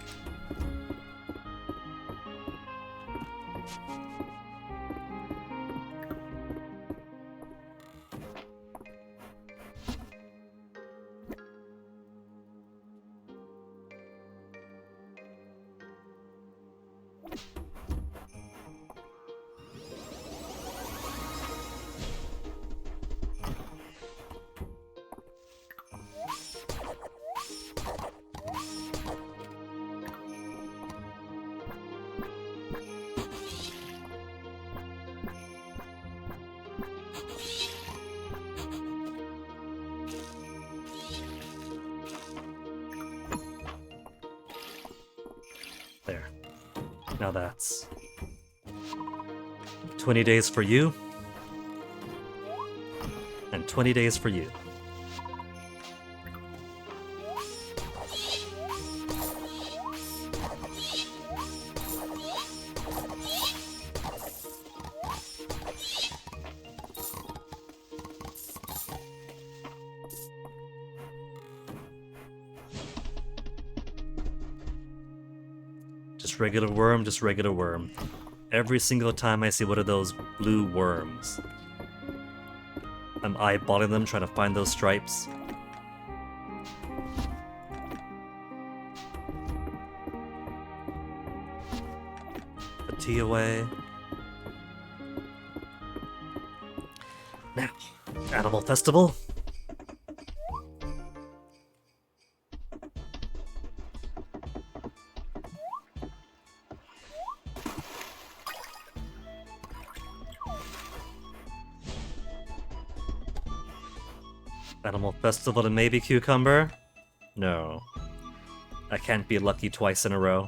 There. Now that's 20 days for you, and 20 days for you. Just regular worm, just regular worm. Every single time I see one of those blue worms, I'm eyeballing them, trying to find those stripes. A tea away. Now, Animal Festival. Animal Festival and maybe Cucumber? No. I can't be lucky twice in a row.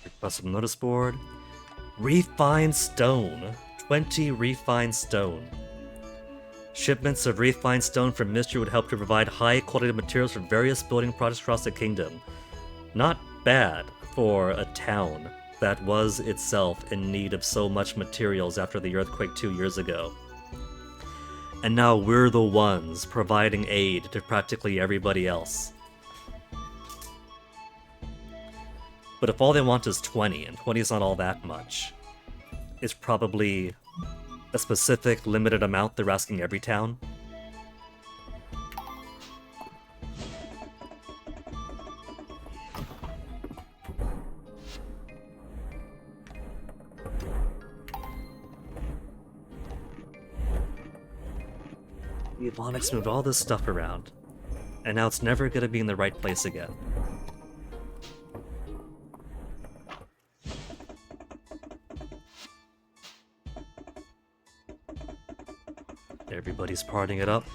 Requested notice board. Refined stone. 20 refined stone. Shipments of refined stone from Mystery would help to provide high quality materials for various building projects across the kingdom. Not bad for a town that was itself in need of so much materials after the earthquake 2 years ago. And now we're the ones providing aid to practically everybody else. But if all they want is 20, and 20 is not all that much, it's probably a specific limited amount they're asking every town. The Ebonics moved all this stuff around, and now it's never gonna be in the right place again. Everybody's partying it up.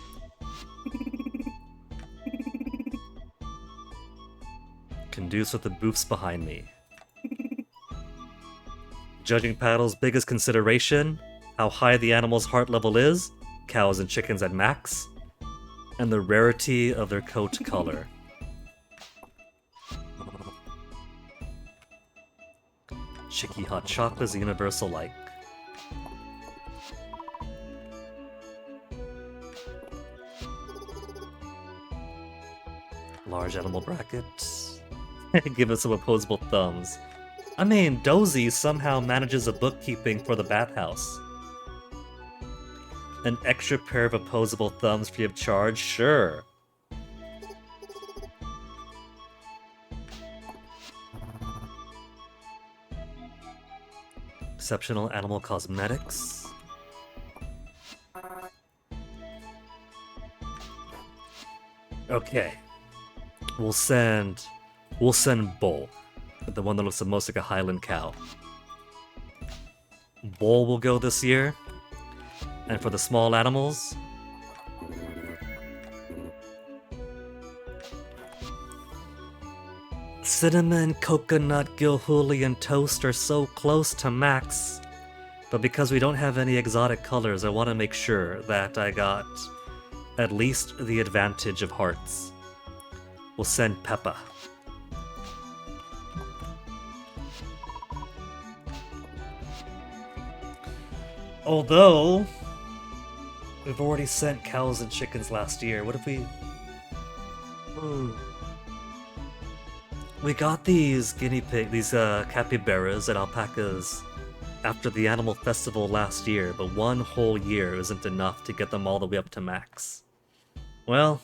Conduce with the booths behind me. Judging paddle's biggest consideration, how high the animal's heart level is, cows and chickens at max, and the rarity of their coat color. Chicky hot chocolate is universal like. Large animal brackets. Give us some opposable thumbs. I mean, Dozy somehow manages a bookkeeping for the bathhouse. An extra pair of opposable thumbs free of charge? Sure. Exceptional animal cosmetics. Okay. We'll send Bull, the one that looks the most like a Highland cow. Bull will go this year. And for the small animals, cinnamon, coconut, gilhooly, and toast are so close to max. But because we don't have any exotic colors, I want to make sure that I got at least the advantage of hearts. We'll send Peppa. Although we've already sent cows and chickens last year. What if we... We got these these capybaras and alpacas after the animal festival last year, but one whole year isn't enough to get them all the way up to max. Well,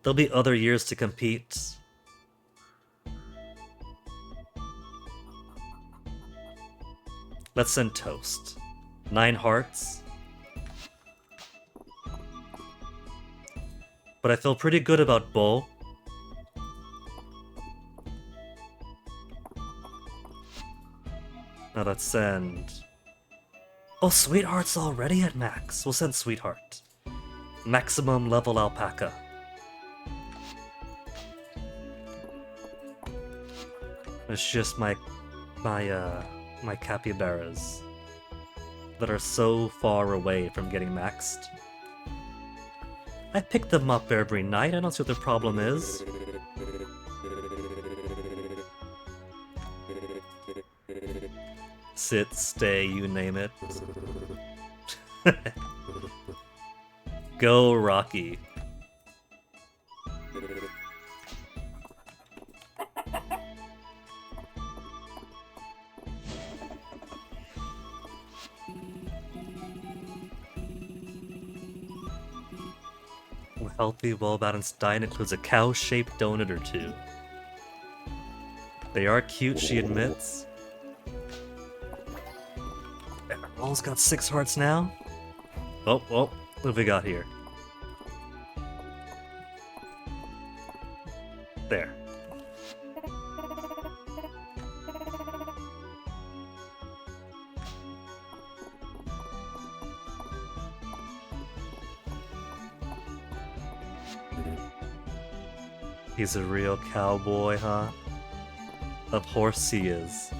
there'll be other years to compete. Let's send Toast. 9 hearts. But I feel pretty good about Bull. Now let's send... Oh, Sweetheart's already at max. We'll send Sweetheart. Maximum level alpaca. It's just my capybaras that are so far away from getting maxed. I pick them up every night. I don't see what the problem is. Sit, stay, you name it. Go, Rocky. A healthy, well-balanced diet includes a cow-shaped donut or two. They are cute, she admits. Emerald's got 6 hearts now. Oh, what have we got here? There. He's a real cowboy, huh? Of course he is.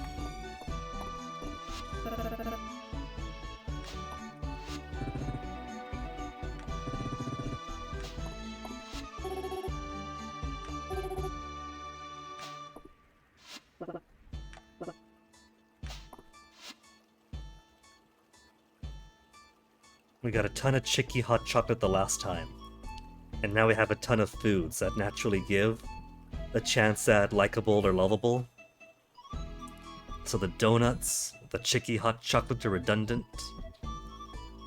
We got a ton of chicky hot chocolate the last time. And now we have a ton of foods that naturally give a chance at likable or lovable. So the donuts, the chicky hot chocolate are redundant.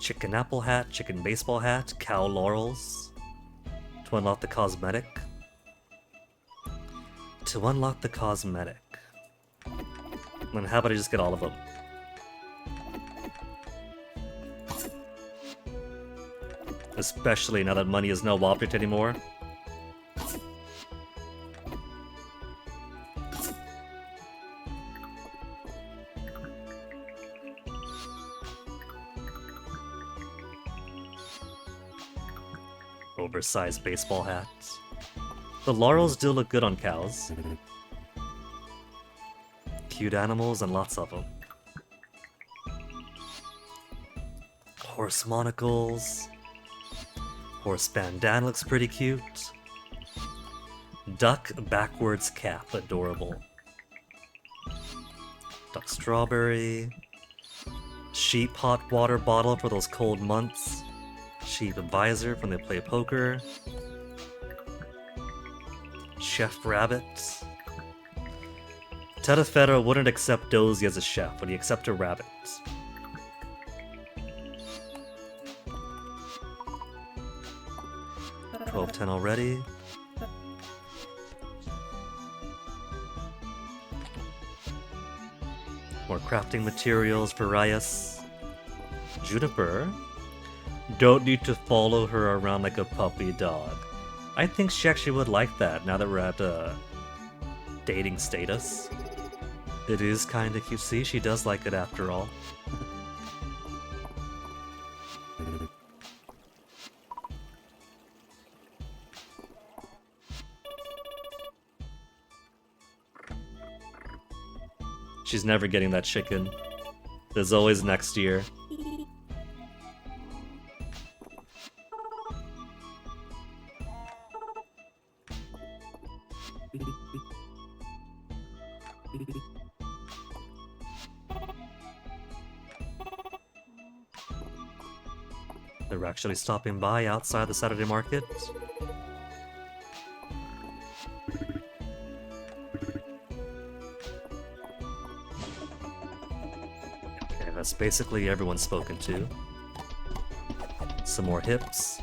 Chicken apple hat, chicken baseball hat, cow laurels. To unlock the cosmetic. To unlock the cosmetic. Then how about I just get all of them? Especially now that money is no object anymore. Oversized baseball hats. The laurels do look good on cows. Cute animals and lots of them. Horse monocles. Horse bandana looks pretty cute. Duck backwards cap, adorable. Duck strawberry. Sheep hot water bottle for those cold months. Sheep visor when they play poker. Chef rabbit. Tedafero wouldn't accept Dozy as a chef, but he accept a rabbit. $12.10 already. More crafting materials for Rias. Juniper. Don't need to follow her around like a puppy dog. I think she actually would like that now that we're at dating status. It is kinda cute. See, she does like it after all. She's never getting that chicken. There's always next year. They're actually stopping by outside the Saturday market. Okay, that's basically everyone spoken to. Some more hips.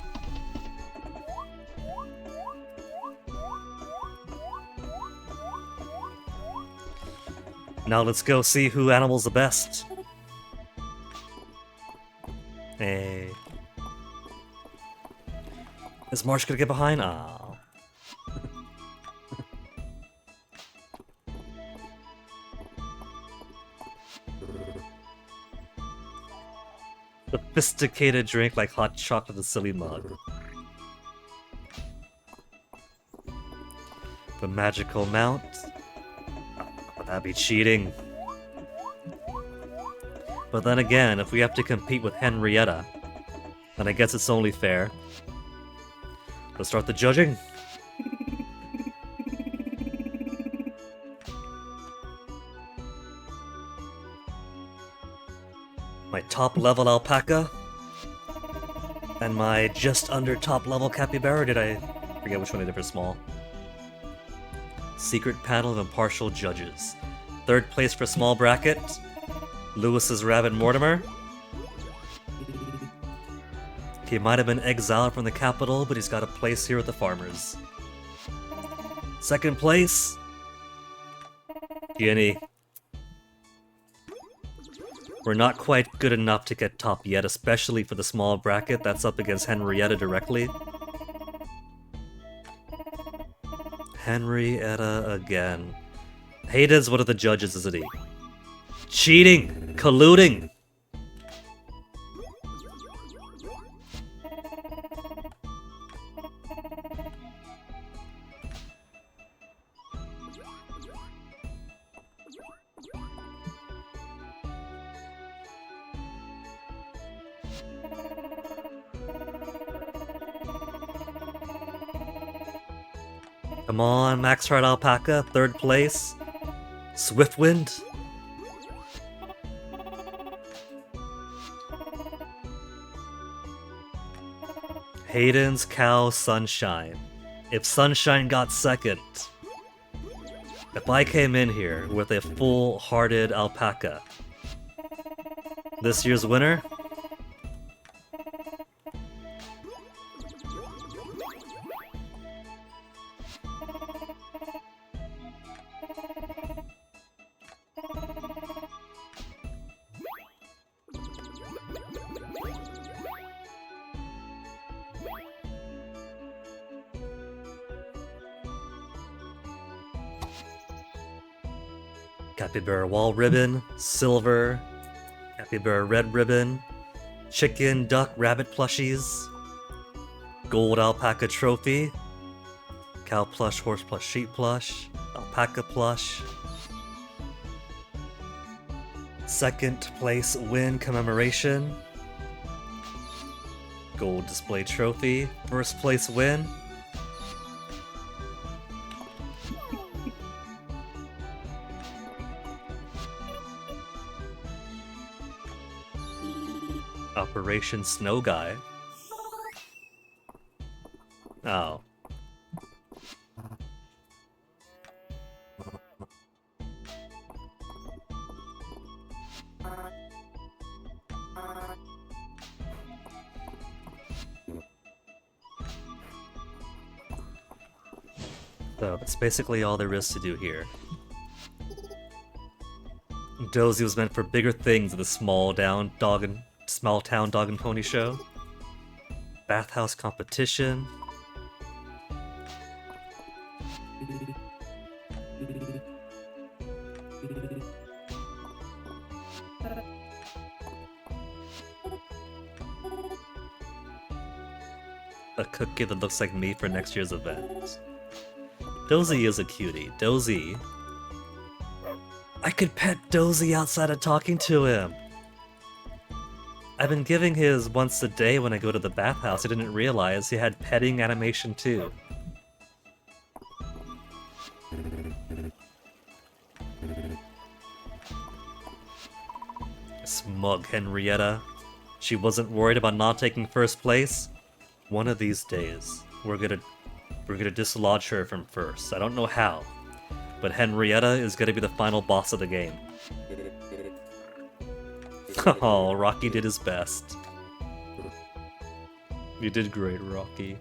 Now let's go see who animal's the best. Hey. Is Marsh gonna get behind? Aww. Sophisticated drink like hot chocolate in a silly mug. The magical mount. Would that be cheating? But then again, if we have to compete with Henrietta, then I guess it's only fair. Let's start the judging. My top level alpaca. And my just under top level capybara. Did I forget which one I did for small? Secret panel of impartial judges. Third place for small bracket. Lewis's Rabbit Mortimer. He might have been exiled from the capital, but he's got a place here with the farmers. Second place. Guinea. We're not quite good enough to get top yet, especially for the small bracket that's up against Henrietta directly. Henrietta again. Hayden's one of the judges, isn't he? Cheating! Colluding! Come on, Max Ride Alpaca, third place. Swiftwind. Hayden's Cow Sunshine. If Sunshine got second, if I came in here with a full-hearted alpaca, this year's winner? Capybara Wall Ribbon, Silver, Capybara Red Ribbon, Chicken, Duck, Rabbit plushies, Gold Alpaca Trophy, Cow Plush, Horse Plush, Sheep Plush, Alpaca Plush, second place win commemoration, Gold Display Trophy, first place win, Operation Snow Guy. Oh. So that's basically all there is to do here. Dozy was meant for bigger things than the small town dog and pony show. Bathhouse competition. A cookie that looks like me for next year's event. Dozy is a cutie. Dozy. I could pet Dozy outside of talking to him. I've been giving his once a day when I go to the bathhouse. I didn't realize he had petting animation too. Smug Henrietta. She wasn't worried about not taking first place. One of these days, we're gonna dislodge her from first. I don't know how, but Henrietta is gonna be the final boss of the game. Oh, Rocky did his best. You did great, Rocky.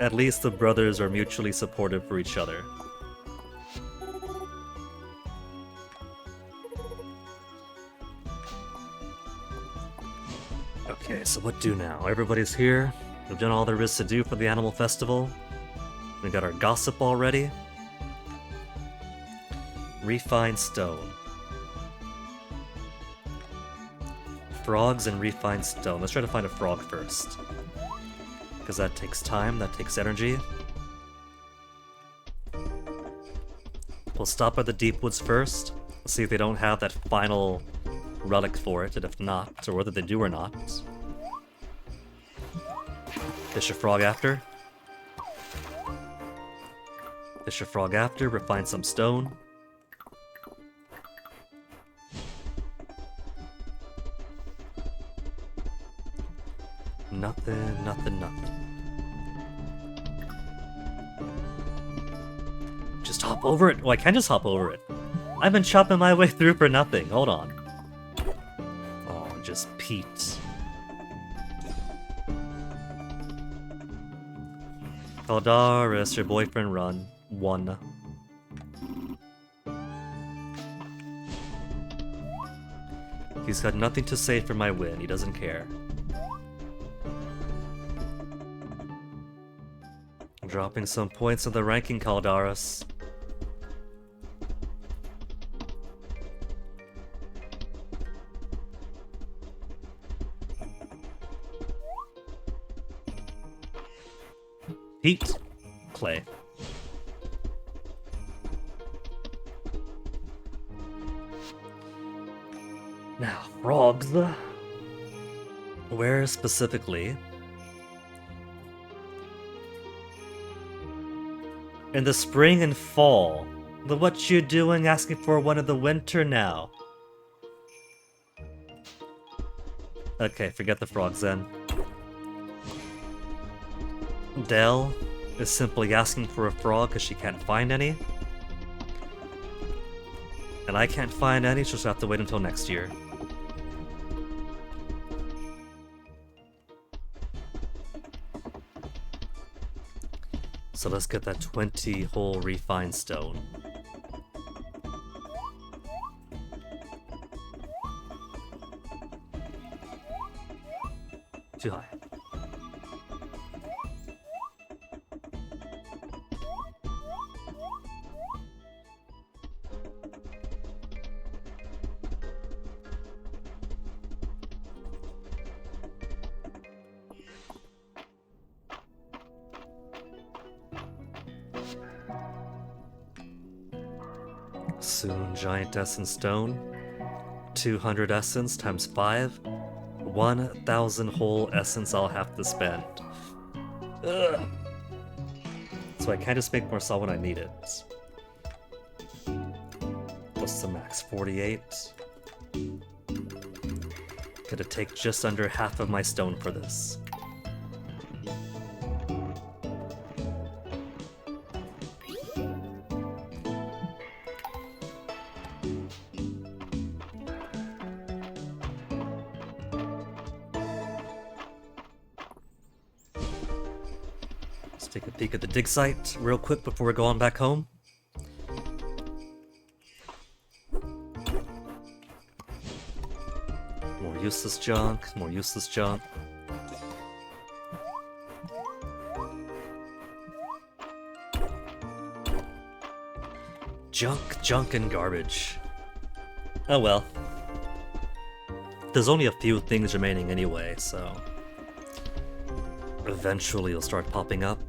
At least the brothers are mutually supportive for each other. Okay, so what do now? Everybody's here. We've done all there is to do for the Animal Festival. We got our gossip already. Refined stone. Frogs and refined stone. Let's try to find a frog first. Because that takes time, that takes energy. We'll stop at the deep woods first. Let's see if they don't have that final relic for it, and if not, or whether they do or not. Fish a frog after. Fish a frog after, refine some stone. Just hop over it. Oh, I can just hop over it. I've been chopping my way through for nothing. Hold on. Oh, just Pete. Caldaris, your boyfriend won. He's got nothing to say for my win. He doesn't care. I'm dropping some points in the ranking, Caldaris. Pete. Clay. Now, frogs. Where specifically? In the spring and fall. But what you doing asking for one in the winter now? Okay, forget the frogs then. Dell is simply asking for a frog because she can't find any. And I can't find any, so she'll have to wait until next year. So let's get that 20-hole refine stone. Too high. Soon, giant essence stone. 200 essence times 5. 1,000 whole essence I'll have to spend. Ugh. So I can't just make more salt when I need it. What's the max? 48? Gonna take just under half of my stone for this. Take a peek at the dig site real quick before we're going back home. More useless junk, more useless junk. Junk, and garbage. Oh well. There's only a few things remaining anyway, so... eventually it'll start popping up.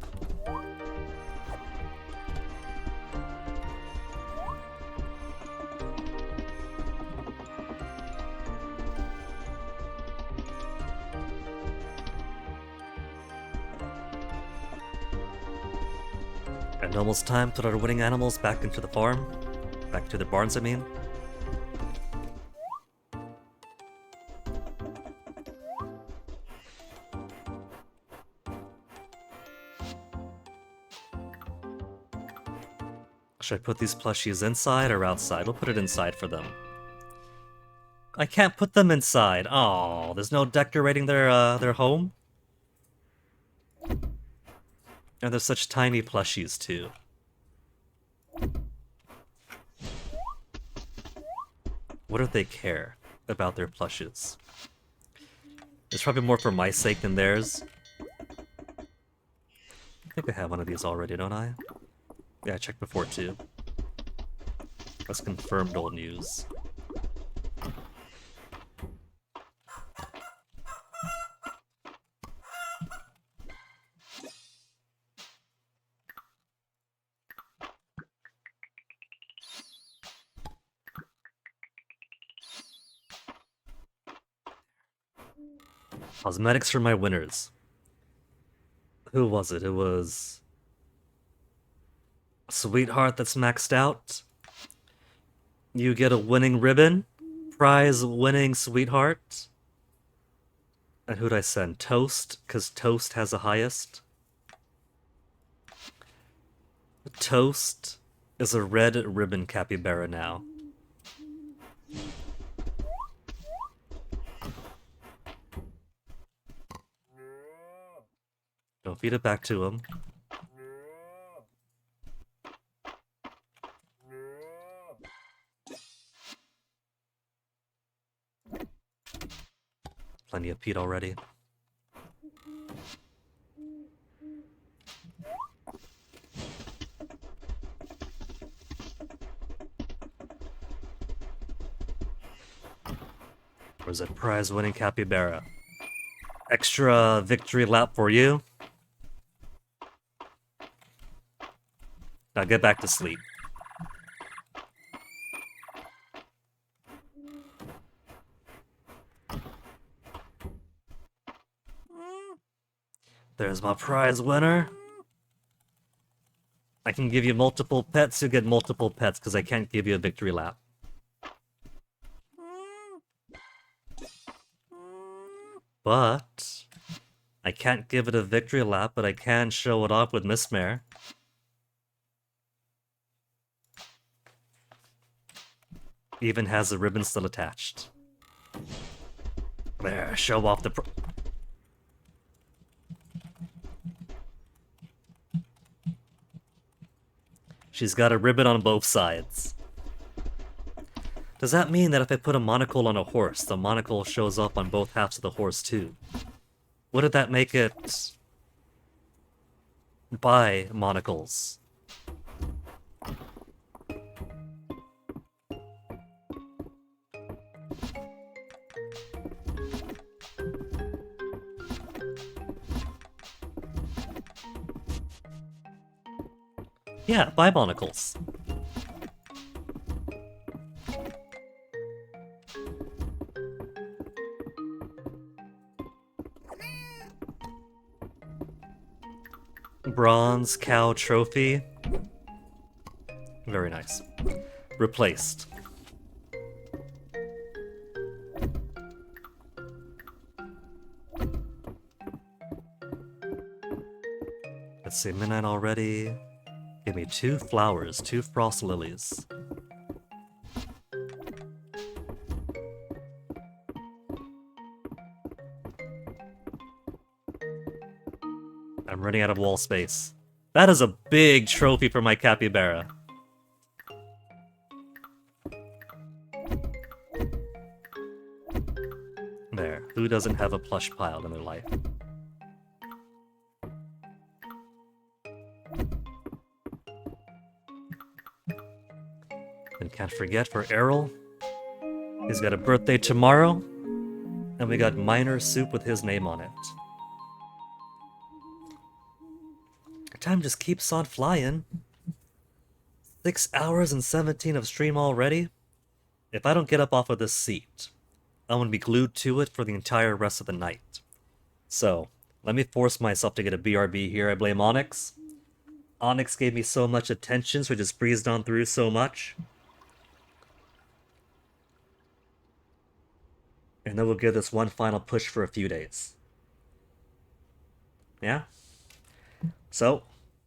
And almost time to put our winning animals back into the farm. Back to the barns, I mean. Should I put these plushies inside or outside? We'll put it inside for them. I can't put them inside. Oh, there's no decorating their home? And they're such tiny plushies, too. What if they care about their plushes? It's probably more for my sake than theirs. I think I have one of these already, don't I? Yeah, I checked before, too. That's confirmed old news. Cosmetics for my winners. Who was it? It was... Sweetheart that's maxed out. You get a winning ribbon. Prize winning Sweetheart. And who'd I send? Toast, because Toast has the highest. Toast. is a red ribbon capybara now. Don't feed it back to him. Plenty of peat already. Where's that prize-winning capybara? Extra victory lap for you. Now get back to sleep. There's my prize winner. I can give you multiple pets, you get multiple pets, because I can't give you a victory lap. But I can't give it a victory lap, but I can show it off with Miss Mare. Even has the ribbon still attached. There, show off the She's got a ribbon on both sides. Does that mean that if I put a monocle on a horse, the monocle shows up on both halves of the horse too? Wouldn't that make it bi monocles? Yeah, bi monocles. Bronze cow trophy. Very nice. Replaced. Let's see, midnight already. Give me 2 flowers, 2 frost lilies. I'm running out of wall space. That is a big trophy for my capybara. There, who doesn't have a plush pile in their life? And can't forget for Errol, he's got a birthday tomorrow, and we got minor soup with his name on it. Time just keeps on flying. 6 hours and 17 of stream already. If I don't get up off of this seat, I'm gonna be glued to it for the entire rest of the night. So, let me force myself to get a BRB here. I blame Onyx. Onyx gave me so much attention, so I just breezed on through so much. And then we'll give this one final push for a few days. Yeah? So,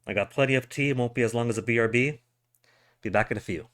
I got plenty of tea, won't be as long as a BRB. Be back in a few.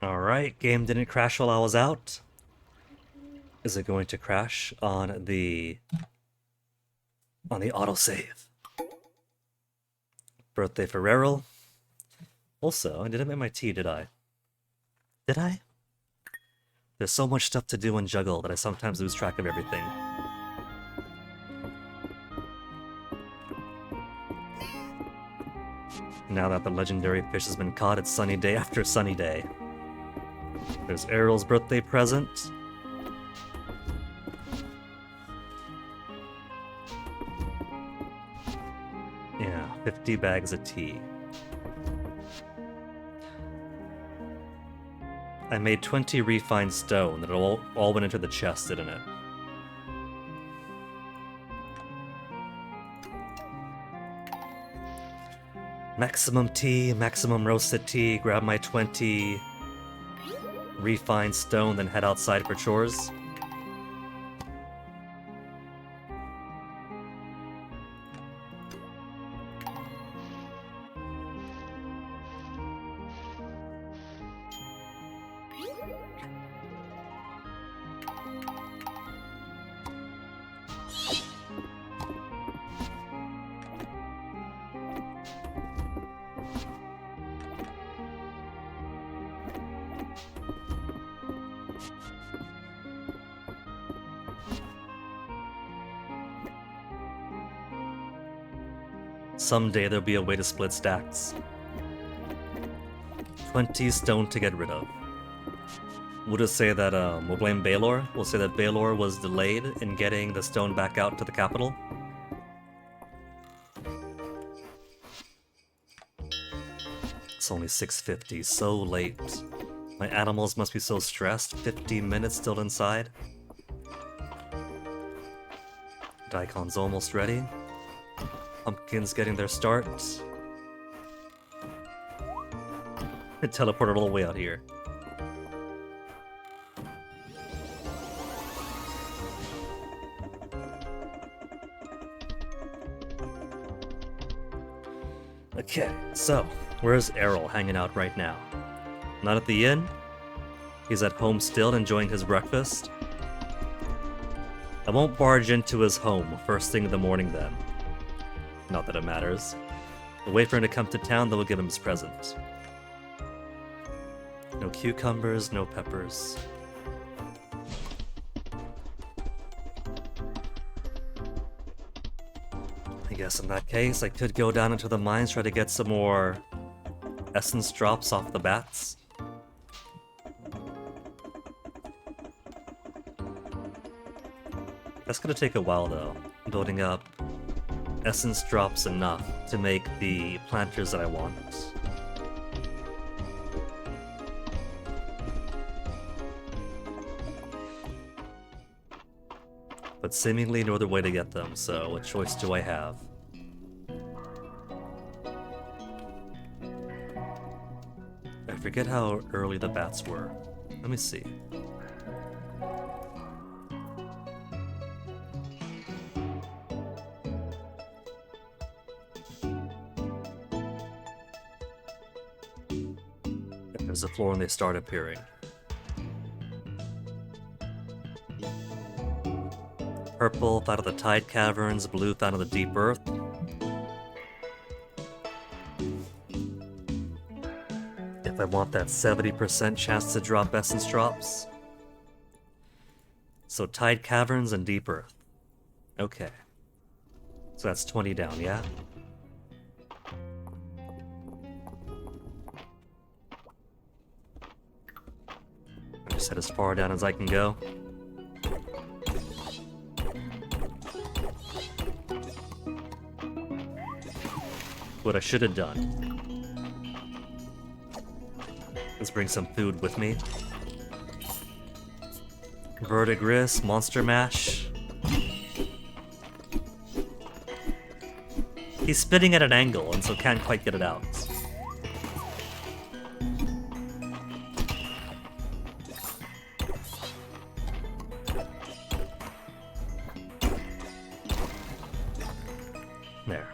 Alright, game didn't crash while I was out. Is it going to crash on the autosave? Birthday for Errol. Also, I didn't make my tea, did I? Did I? There's so much stuff to do and juggle that I sometimes lose track of everything. Now that the legendary fish has been caught, it's sunny day after sunny day. There's Errol's birthday present. Yeah, 50 bags of tea. I made 20 refined stone that all went into the chest, didn't it? Maximum tea, maximum roasted tea, grab my 20 refined stone, then head outside for chores. Someday there'll be a way to split stacks. 20 stone to get rid of. We'll just say that, we'll blame Baylor. We'll say that Baylor was delayed in getting the stone back out to the capital. It's only 6:50, so late. My animals must be so stressed. 15 minutes still inside. Daikon's almost ready. Pumpkin's getting their start. It teleported all the way out here. Okay, so where's Errol hanging out right now? Not at the inn? He's at home still enjoying his breakfast? I won't barge into his home first thing in the morning then. Not that it matters. I'll wait for him to come to town, then we'll give him his present. No cucumbers, no peppers. I guess in that case, I could go down into the mines, try to get some more essence drops off the bats. That's gonna take a while though, building up essence drops enough to make the planters that I want. But seemingly no other way to get them, so what choice do I have? I forget how early the bats were. Let me see. There's a floor when they start appearing. Purple, found in the tide caverns. Blue, found in the deep earth. If I want that 70% chance to drop essence drops. So tide caverns and deep earth. Okay. So that's 20 down, yeah? I just head as far down as I can go. What I should have done is bring some food with me. Verdigris, monster mash. He's spitting at an angle and so can't quite get it out. There.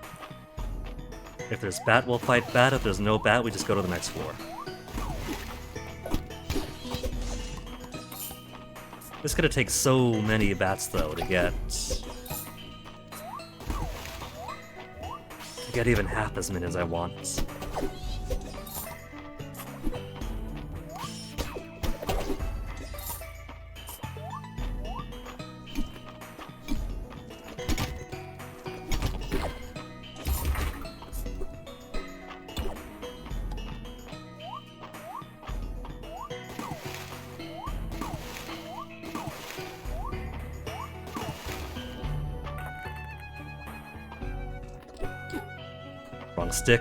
If there's bat, we'll fight bat. If there's no bat, we just go to the next floor. This is gonna take so many bats, though, to get even half as many as I want. Wrong stick.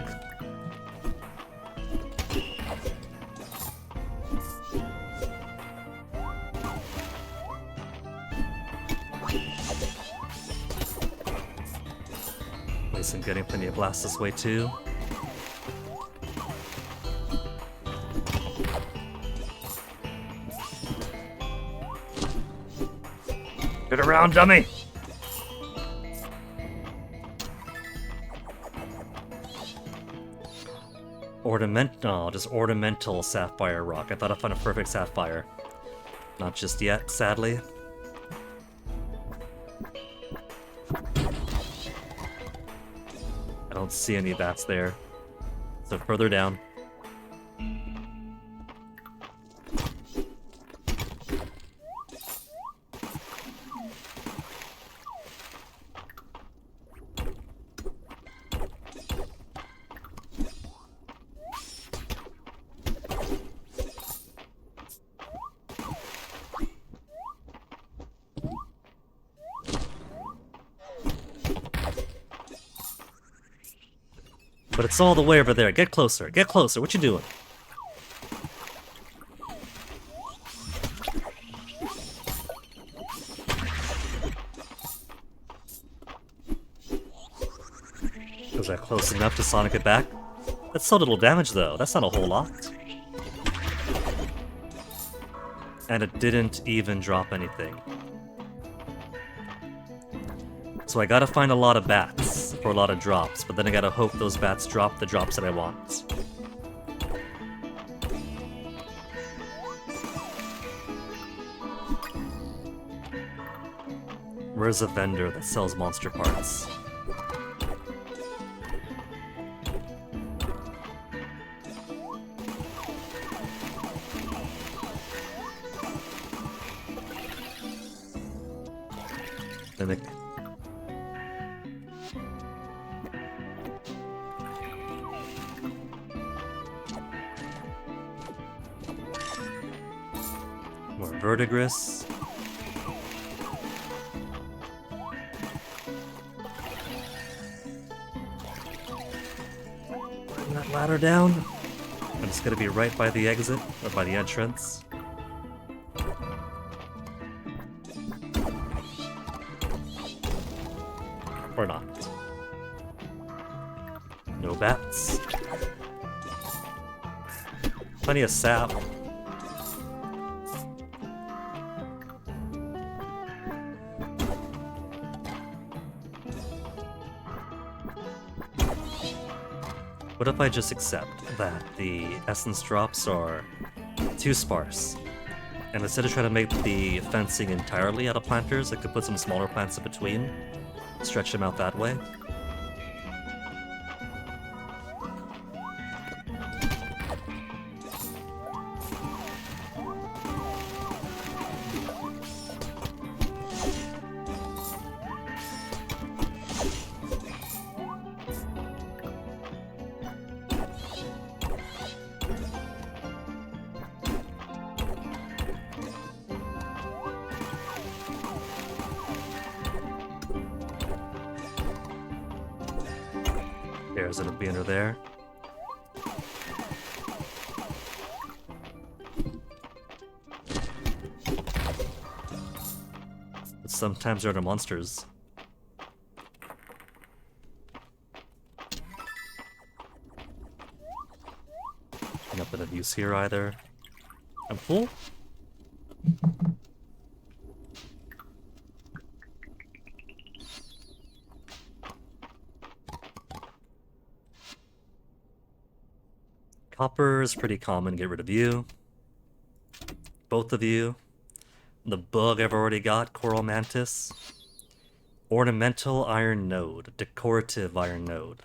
At least I'm getting plenty of blasts this way too. Get around, dummy! Just ornamental sapphire rock. I thought I found a perfect sapphire. Not just yet, sadly. I don't see any bats there. So further down. But it's all the way over there. Get closer. Get closer. What you doing? Was that close enough to Sonic it back? That's so little damage, though. That's not a whole lot. And it didn't even drop anything. So I gotta find a lot of bats. for a lot of drops, but then I gotta hope those bats drop the drops that I want. Where's a vendor that sells monster parts? Mimic. More verdigris. Bring that ladder down. And it's gonna be right by the exit, or by the entrance. Or not. No bats. Plenty of sap. What if I just accept that the essence drops are too sparse? And instead of trying to make the fencing entirely out of planters, I could put some smaller plants in between, stretch them out that way. There's it'll be under there. But sometimes they're the monsters. Nothing of use here either. I'm full? Copper is pretty common, get rid of you. Both of you. The bug I've already got, Coral Mantis. Ornamental iron node, decorative iron node.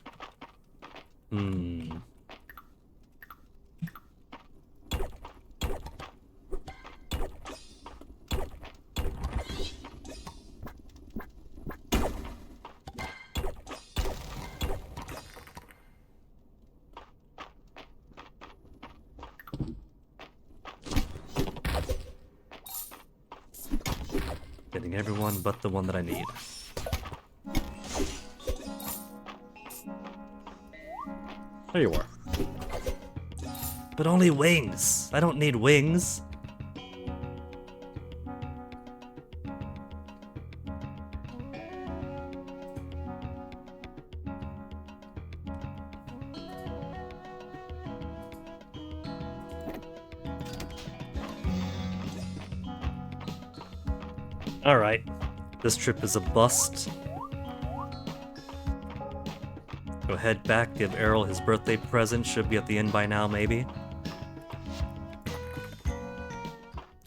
Getting everyone but the one that I need. There you are. But only wings! I don't need wings! Alright, this trip is a bust. Go head back, give Errol his birthday present, should be at the inn by now, maybe.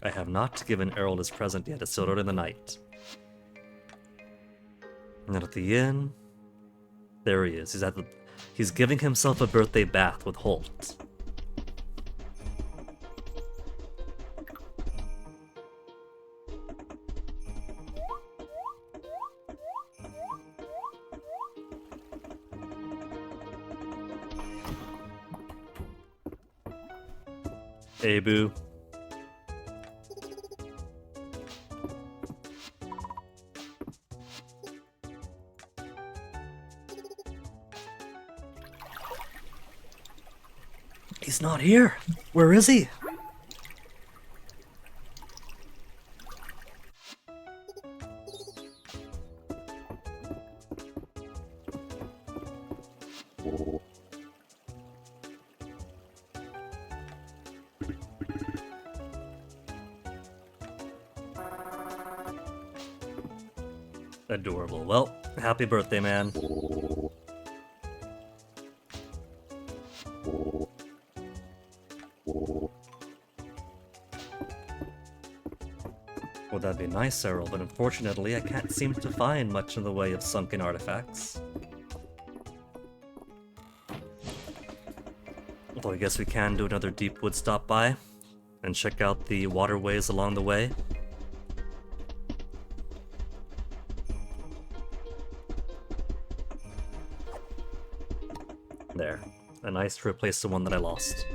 I have not given Errol his present yet, it's still early in the night. And then at the inn, there he is. He's giving himself a birthday bath with Holt. Hey, boo. He's not here. Where is he? Adorable. Well, happy birthday, man. Well, that'd be nice, Errol, but unfortunately I can't seem to find much in the way of sunken artifacts. Although I guess we can do another Deepwood stop by and check out the waterways along the way. There. A nice to replace the one that I lost.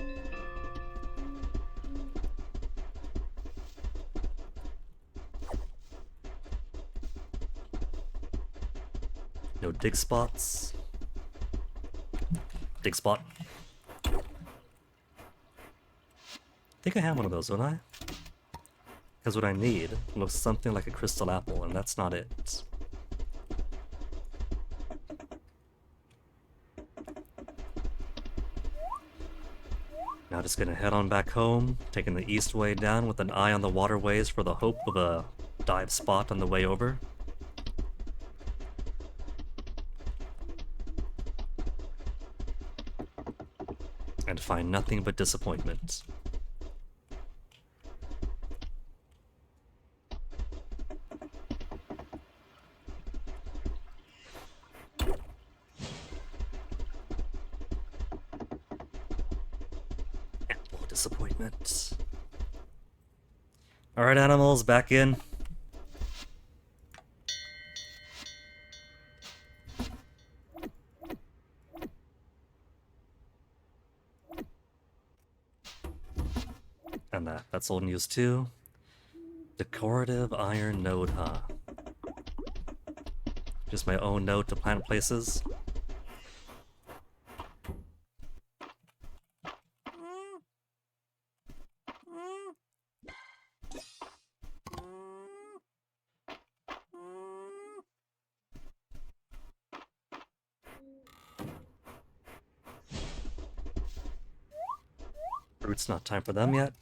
No dig spots. Dig spot. I think I have one of those, don't I? Because what I need looks something like a crystal apple, and that's not it. Now just gonna head on back home, taking the east way down with an eye on the waterways for the hope of a dive spot on the way over. And find nothing but disappointment. Ample disappointment. Alright, animals, back in. And that's old news too. Decorative iron node, huh? Just my own node to plant places. Fruit's not time for them yet.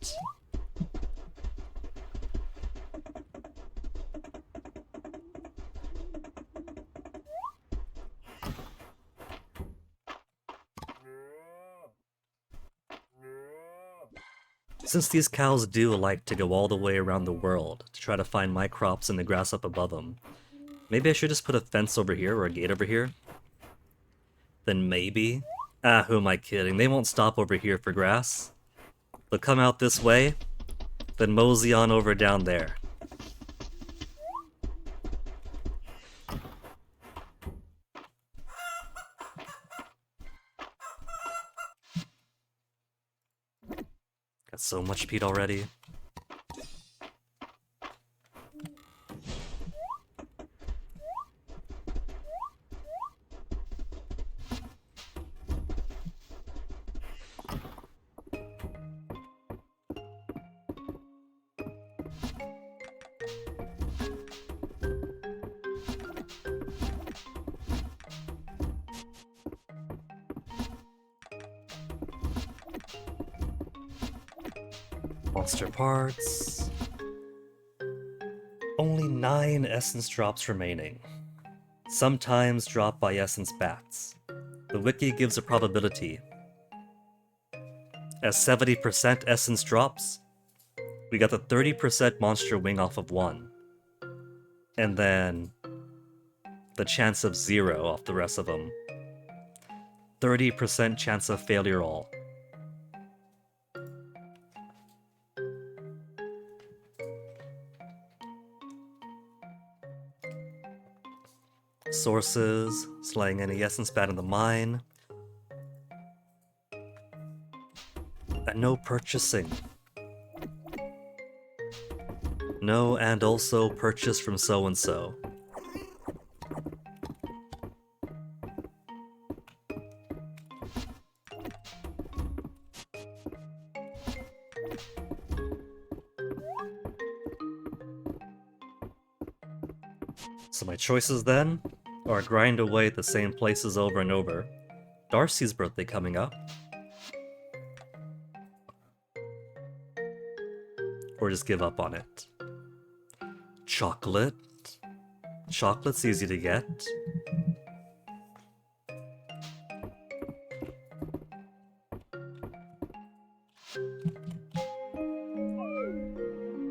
Since these cows do like to go all the way around the world to try to find my crops in the grass up above them, maybe I should just put a fence over here or a gate over here? Then maybe... Ah, who am I kidding? They won't stop over here for grass. They'll come out this way, then mosey on over down there. Got so much peat already. Monster parts. Only 9 essence drops remaining. Sometimes drop by essence bats. The wiki gives a probability. As 70% essence drops, we got the 30% monster wing off of 1. And then the chance of 0 off the rest of them. 30% chance of failure all. Sources, slaying any essence bat in the mine. And no purchasing. No, and also purchase from so-and-so. So my choices then are grind away at the same places over and over. Darcy's birthday coming up. Or just give up on it. Chocolate. Chocolate's easy to get.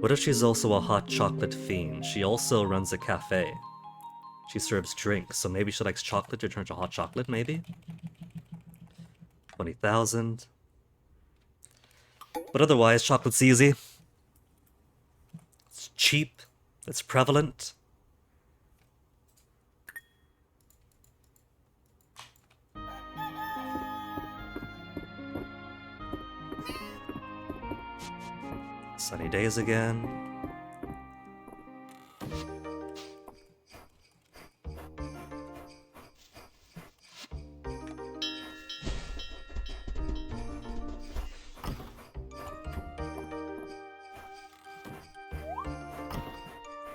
What if she's also a hot chocolate fiend? She also runs a cafe. She serves drinks, so maybe she likes chocolate to turn to hot chocolate, maybe? 20,000. But otherwise, chocolate's easy. It's cheap. It's prevalent. Sunny days again.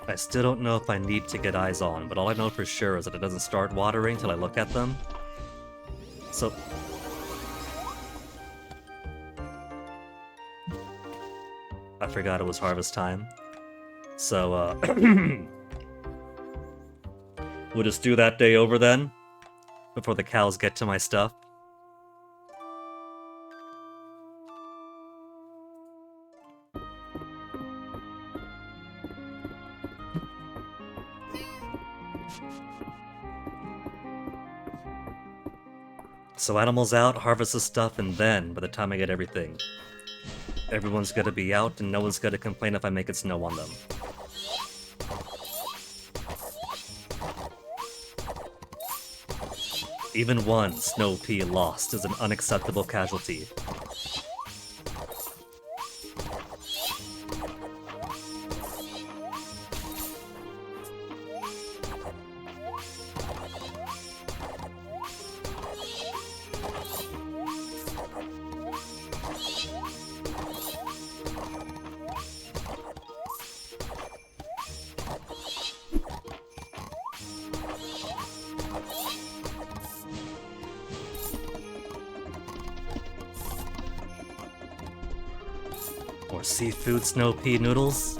I still don't know if I need to get eyes on, but all I know for sure is that it doesn't start watering till I look at them. So... I forgot it was harvest time. So, we'll just do that day over then, before the cows get to my stuff. So animals out, harvest the stuff, and then, by the time I get everything, everyone's gonna be out and no one's gonna complain if I make it snow on them. Even one snow pea lost is an unacceptable casualty. Or seafood snow pea noodles.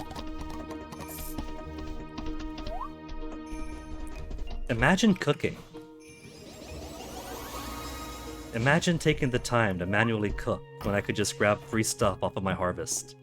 Imagine cooking. Imagine taking the time to manually cook when I could just grab free stuff off of my harvest.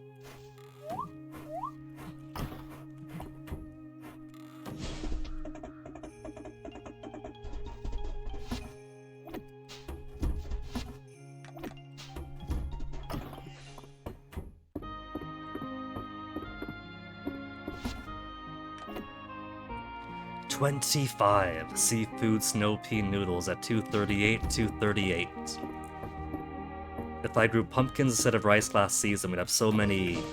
$25 seafood snow pea noodles at 238. If I grew pumpkins instead of rice last season, we'd have so many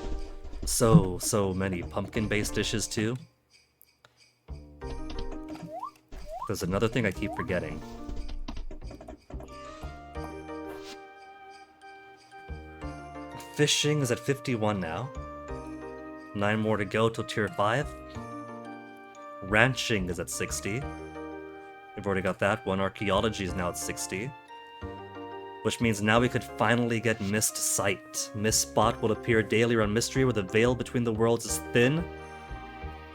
pumpkin-based dishes too. There's another thing I keep forgetting. Fishing is at 51 now. 9 more to go till tier 5. Ranching is at 60. We've already got that one. Archaeology is now at 60. Which means now we could finally get Mist Sight. Mist Spot will appear daily around Mystery where the veil between the worlds is thin,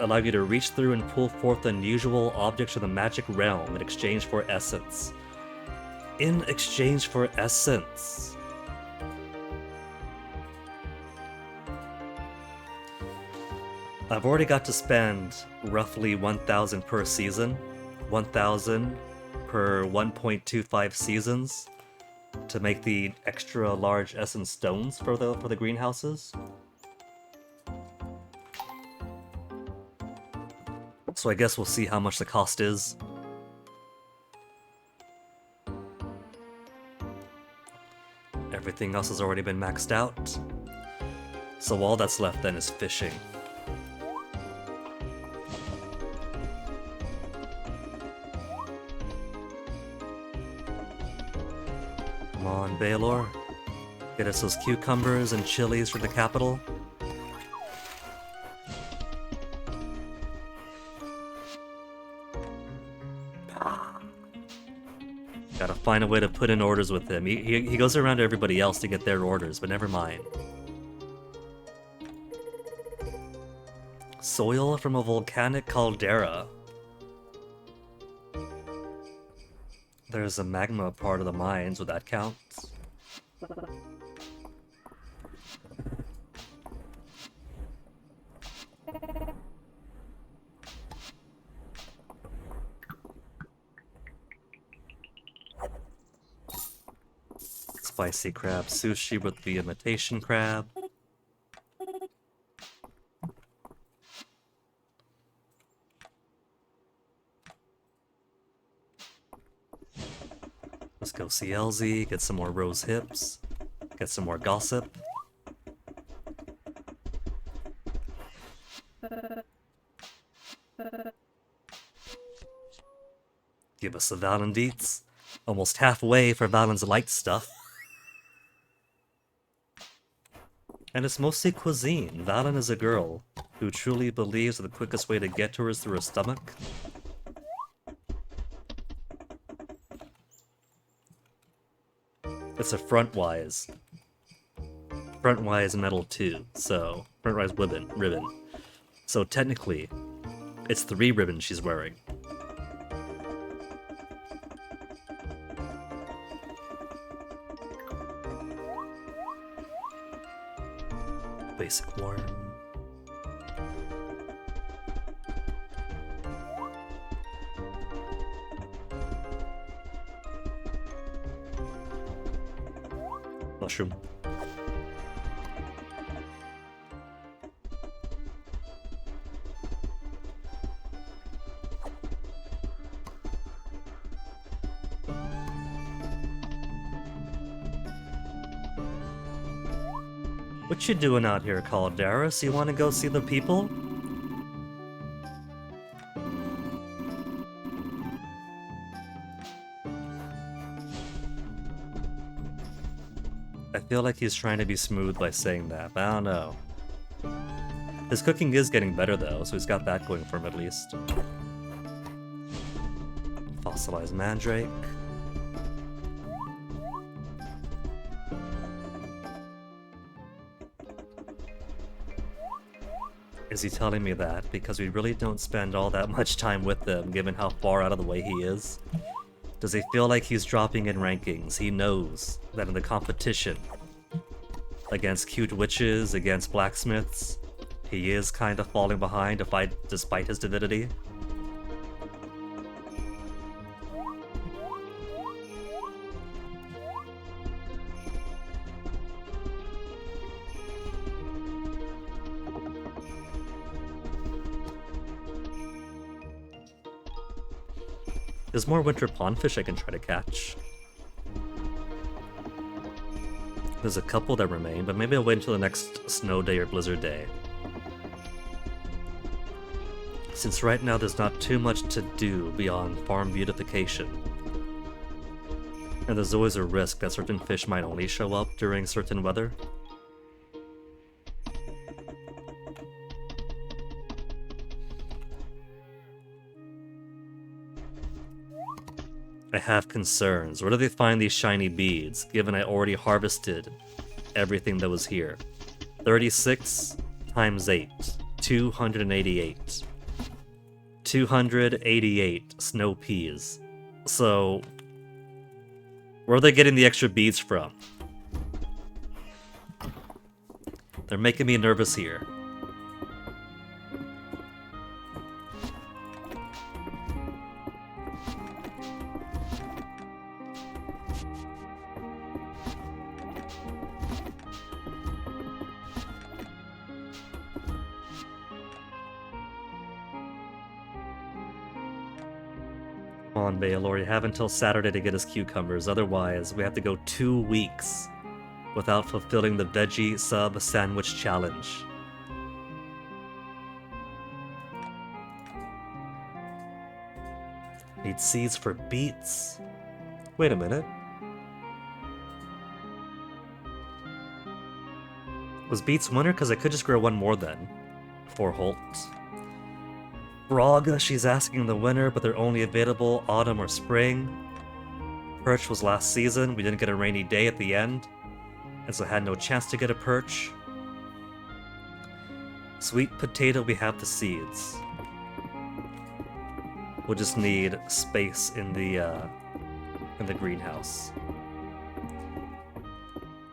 allowing you to reach through and pull forth unusual objects from the magic realm in exchange for essence. In exchange for essence. I've already got to spend roughly 1,000 per season, 1,000 per 1.25 seasons to make the extra large essence stones for the greenhouses. So I guess we'll see how much the cost is. Everything else has already been maxed out. So all that's left then is fishing. Come on, Baylor. Get us those cucumbers and chilies for the capital. Gotta find a way to put in orders with him. He goes around to everybody else to get their orders, but never mind. Soil from a volcanic caldera. There's a magma part of the mines, would that count? spicy crab sushi with the imitation crab. Let's go see LZ, get some more rose hips, get some more gossip. Give us the Valen deets. Almost halfway for Valen's light stuff. And it's mostly cuisine. Valen is a girl who truly believes that the quickest way to get to her is through her stomach. It's a frontwise. Frontwise metal too, so frontwise ribbon. So technically, it's 3 ribbons she's wearing. Basic worm. Mushroom. What you doing out here, Calderas? You wanna go see the people? I feel like he's trying to be smooth by saying that, but I don't know. His cooking is getting better though, so he's got that going for him at least. Fossilized mandrake. Is he telling me that because we really don't spend all that much time with him, given how far out of the way he is? Does he feel like he's dropping in rankings? He knows that in the competition against cute witches, against blacksmiths, he is kind of falling behind despite his divinity. There's more winter pondfish I can try to catch. There's a couple that remain, but maybe I'll wait until the next snow day or blizzard day. Since right now there's not too much to do beyond farm beautification. And there's always a risk that certain fish might only show up during certain weather. I have concerns. Where do they find these shiny beads, given I already harvested everything that was here? 36 times 8. 288. 288 snow peas. So, where are they getting the extra beads from? They're making me nervous here. Come on, Baylor, you have until Saturday to get his cucumbers, otherwise we have to go 2 weeks without fulfilling the veggie sub sandwich challenge. Need seeds for beets. Wait a minute. Was beets winter? Because I could just grow one more then. For Holt. Frog, she's asking the winter, but they're only available autumn or spring. Perch was last season. We didn't get a rainy day at the end, and so had no chance to get a perch. Sweet potato, we have the seeds. We'll just need space in the greenhouse.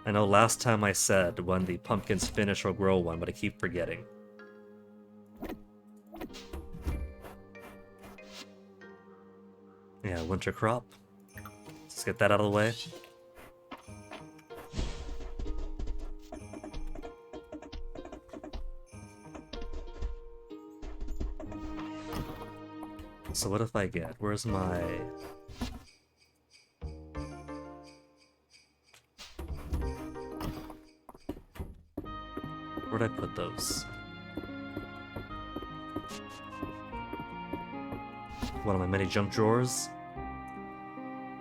I know last time I said when the pumpkins finish, I'll grow one, but I keep forgetting. Yeah, winter crop. Let's get that out of the way. So what if I get? Where's my... Where'd I put those? One of my many junk drawers.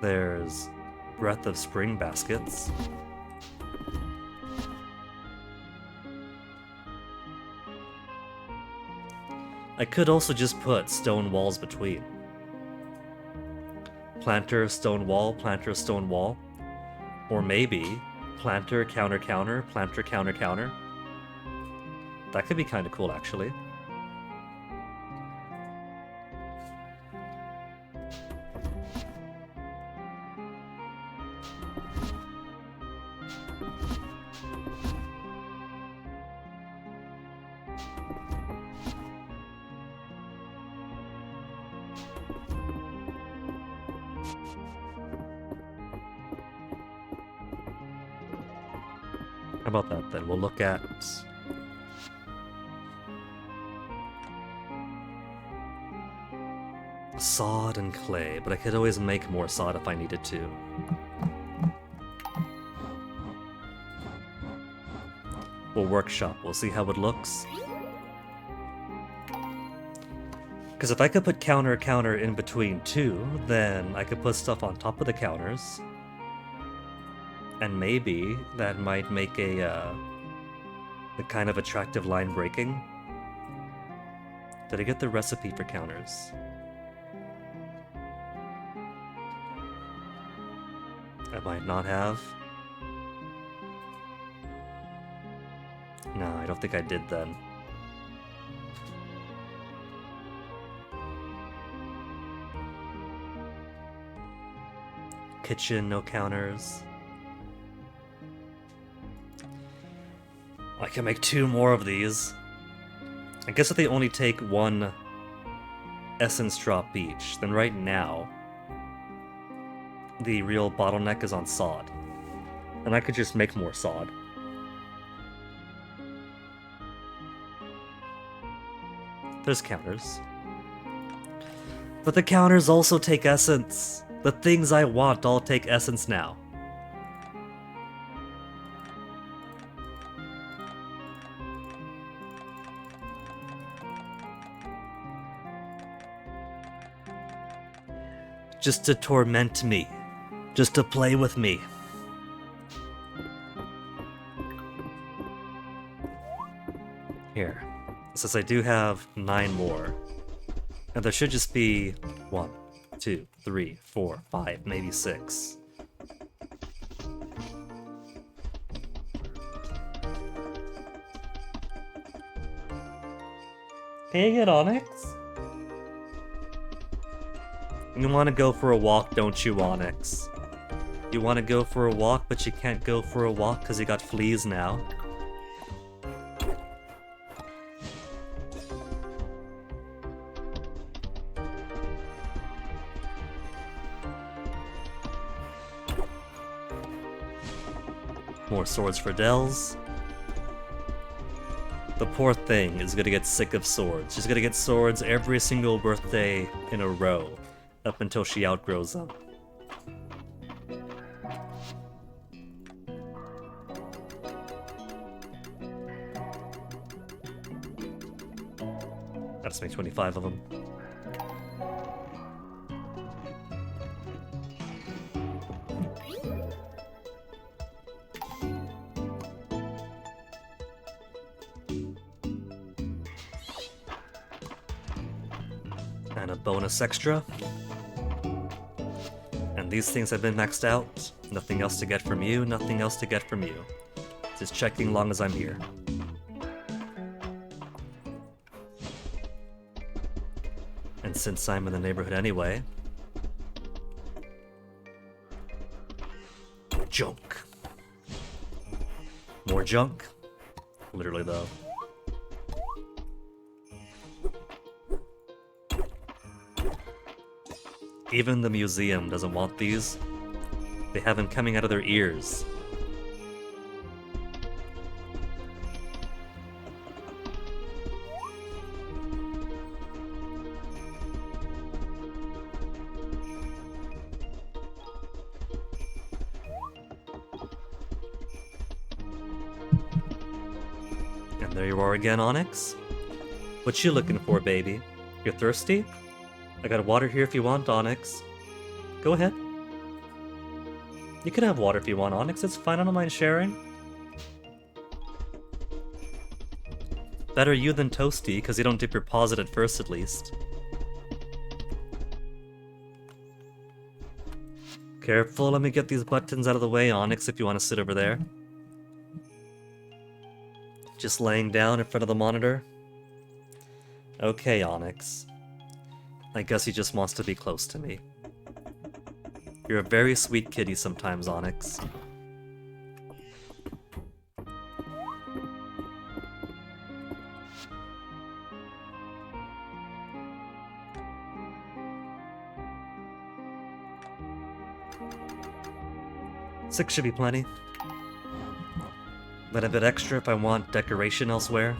There's Breath of Spring baskets. I could also just put stone walls between. Planter, stone wall, planter, stone wall. Or maybe planter, counter, counter, planter, counter, counter. That could be kind of cool, actually. How about that then? We'll look at... sod and clay, but I could always make more sod if I needed to. We'll workshop, we'll see how it looks. Because if I could put counter counter in between too, then I could put stuff on top of the counters. And maybe that might make a kind of attractive line breaking. Did I get the recipe for counters? I might not have. No, I don't think I did then. Kitchen, no counters. I can make 2 more of these. I guess if they only take 1 essence drop each, then right now the real bottleneck is on sod. And I could just make more sod. There's counters. But the counters also take essence. The things I want all take essence now. Just to torment me. Just to play with me. Here. Since I do have 9 more. And there should just be 1, 2, 3, 4, 5, maybe 6. Can you get Onyx? You want to go for a walk, don't you, Onyx? You want to go for a walk, but you can't go for a walk because you got fleas now. More swords for Dells. The poor thing is gonna get sick of swords. She's gonna get swords every single birthday in a row, up until she outgrows them. Let's make 25 of them. And a bonus extra. And these things have been maxed out. Nothing else to get from you, nothing else to get from you. Just checking long as I'm here. And since I'm in the neighborhood anyway... Junk. More junk. Literally, though. Even the museum doesn't want these. They have them coming out of their ears. There you are again, Onyx. What you looking for, baby? You're thirsty? I got water here if you want, Onyx. Go ahead. You can have water if you want, Onyx. It's fine, I don't mind sharing. Better you than Toasty, because you don't dip your paws in it first, at least. Careful, let me get these buttons out of the way, Onyx, if you want to sit over there. Just laying down in front of the monitor. Okay, Onyx. I guess he just wants to be close to me. You're a very sweet kitty sometimes, Onyx. Six should be plenty. But a bit extra if I want decoration elsewhere.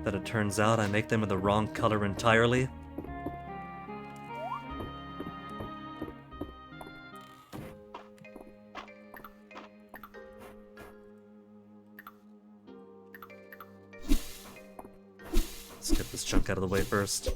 But it turns out I make them in the wrong color entirely. Let's get this chunk out of the way first.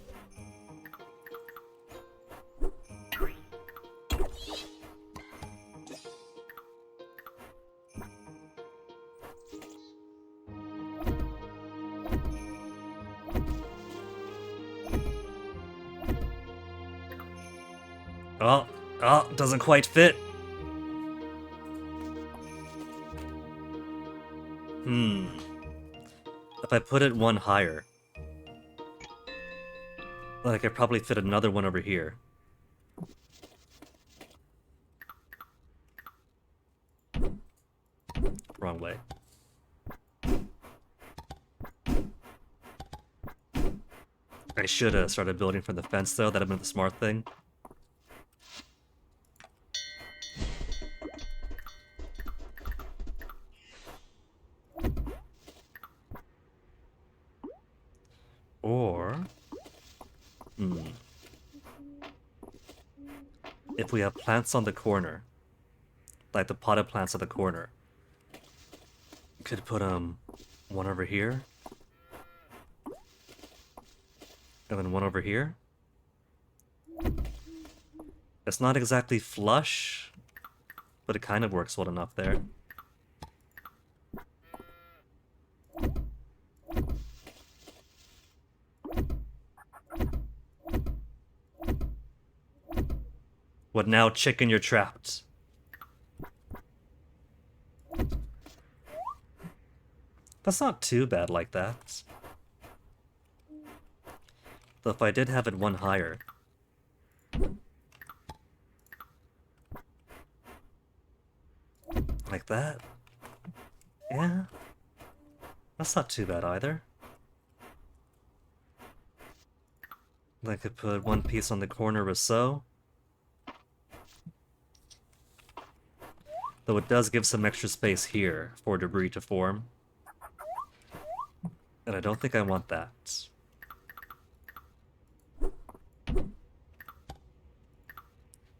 Oh, doesn't quite fit. If I put it one higher, I could probably fit another one over here. Wrong way. I should have started building from the fence though, that'd have been the smart thing. Or... if we have plants on the corner, like the potted plants on the corner, could put one over here, and then one over here. It's not exactly flush, but it kind of works well enough there. What now, chicken? You're trapped. That's not too bad like that. Though if I did have it one higher... like that? Yeah. That's not too bad either. I could put one piece on the corner or so. Though it does give some extra space here for debris to form. And I don't think I want that.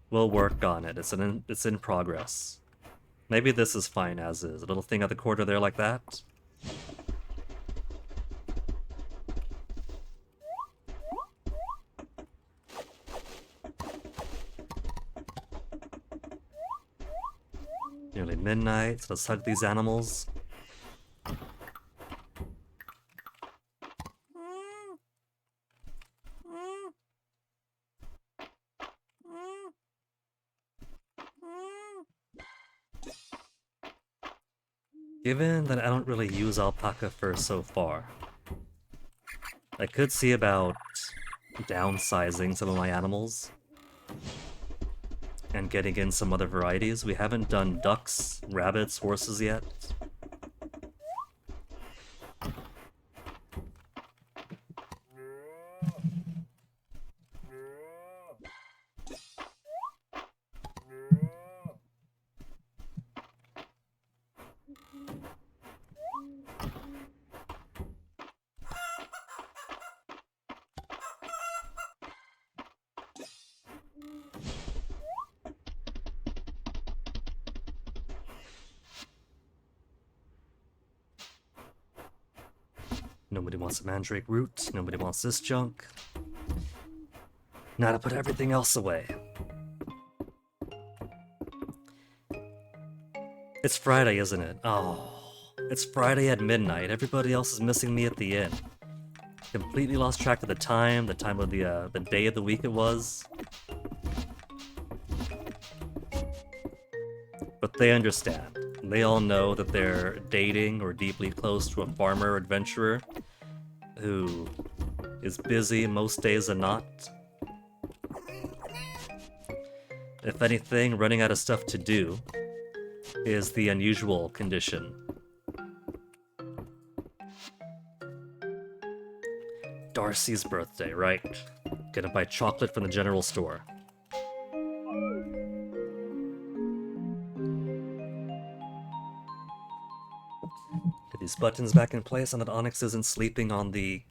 We'll work on it. It's in progress. Maybe this is fine as is. A little thing at the corner there like that. Nearly midnight, so let's hug these animals. Given that I don't really use alpaca fur so far, I could see about downsizing some of my animals and getting in some other varieties. We haven't done ducks, rabbits, horses yet. Nobody wants a mandrake root. Nobody wants this junk. Now to put everything else away. It's Friday, isn't it? Oh, it's Friday at midnight. Everybody else is missing me at the inn. Completely lost track of the time of the day of the week it was. But they understand. They all know that they're dating or deeply close to a farmer adventurer who is busy most days and not. If anything, running out of stuff to do is the unusual condition. Darcy's birthday, right. Gonna buy chocolate from the general store. Get these buttons back in place so that Onyx isn't sleeping on the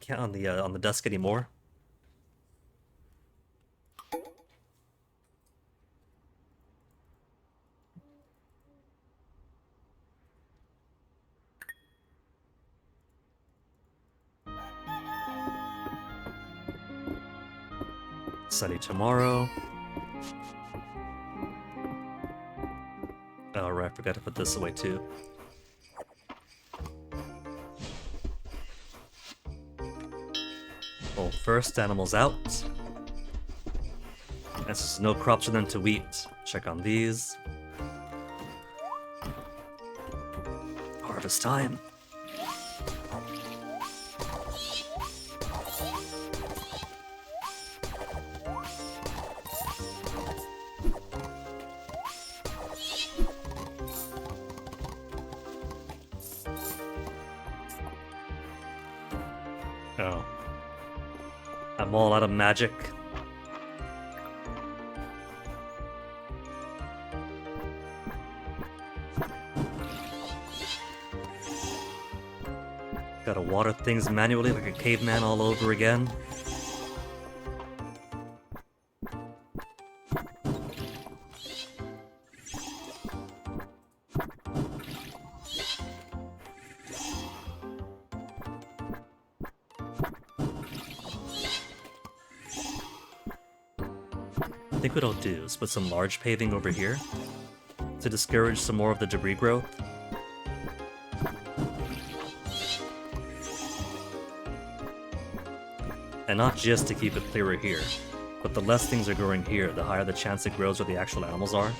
desk anymore. Sunny tomorrow. Oh right, I forgot to put this away too. Well, first animals out. And there's no crops for them to eat. Check on these. Harvest time. Oh. I'm all out of magic. Gotta water things manually like a caveman all over again. I think what I'll do is put some large paving over here to discourage some more of the debris growth. And not just to keep it clearer here, but the less things are growing here, the higher the chance it grows where the actual animals are.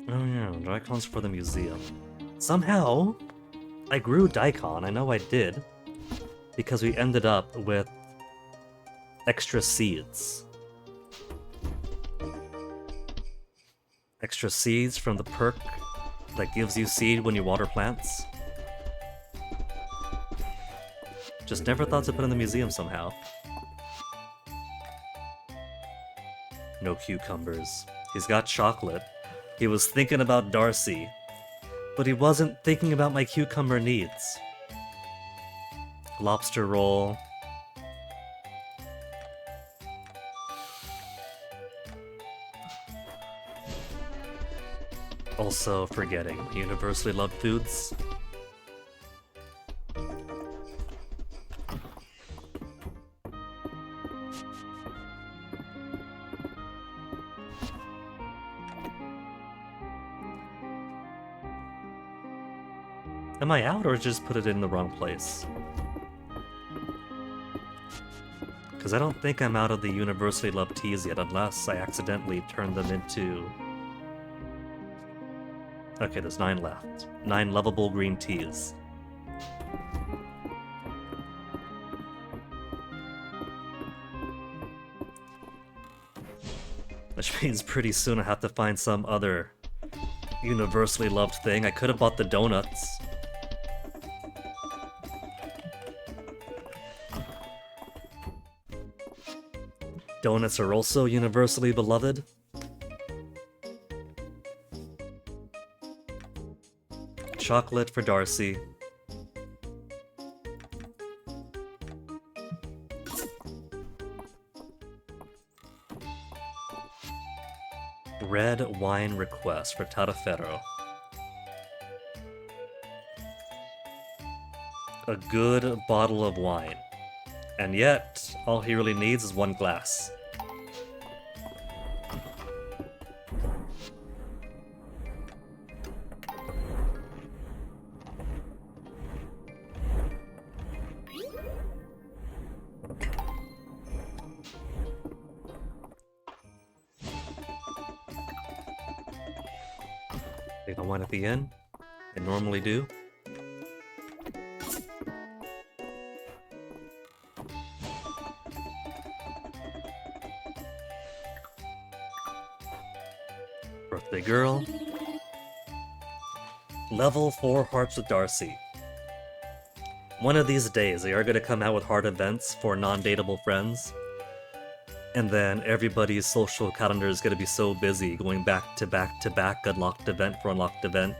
Oh yeah, daikons for the museum. Somehow, I grew daikon, I know I did, because we ended up with extra seeds. Extra seeds from the perk that gives you seed when you water plants. Just never thought to put in the museum somehow. No cucumbers. He's got chocolate. He was thinking about Darcy, but he wasn't thinking about my cucumber needs. Lobster roll. Also forgetting universally loved foods. Am I out or just put it in the wrong place? Because I don't think I'm out of the universally loved teas yet unless I accidentally turn them into... Okay, there's 9 left. 9 lovable green teas. Which means pretty soon I have to find some other universally loved thing. I could have bought the donuts. Donuts are also universally beloved. Chocolate for Darcy. Red wine request for Tataferro. A good bottle of wine. And yet, all he really needs is one glass. Take the wine at the end. I normally do. Birthday girl. Level 4 Hearts with Darcy. One of these days, they are going to come out with hard events for non-dateable friends. And then everybody's social calendar is going to be so busy, going back to back to back, unlocked event for unlocked event.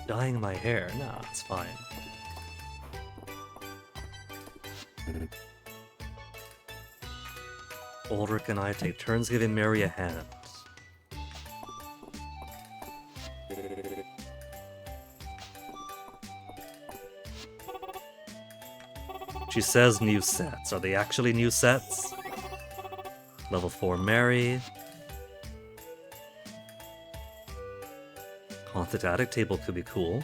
Dyeing my hair? Nah, it's fine. Ulrich and I take turns giving Mary a hand. She says new sets. Are they actually new sets? Level 4 Mary. Haunted attic table could be cool.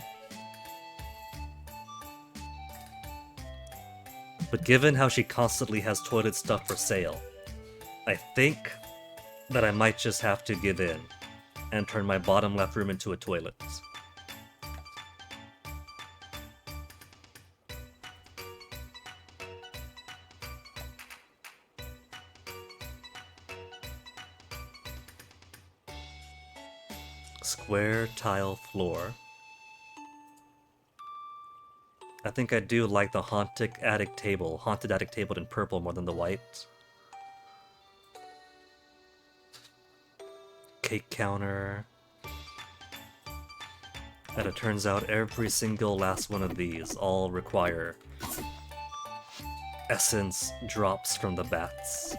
But given how she constantly has toilet stuff for sale, I think that I might just have to give in and turn my bottom left room into a toilet. Square tile floor. I think I do like the haunted attic table in purple more than the white. Cake counter. And it turns out every single last one of these all require essence drops from the bats.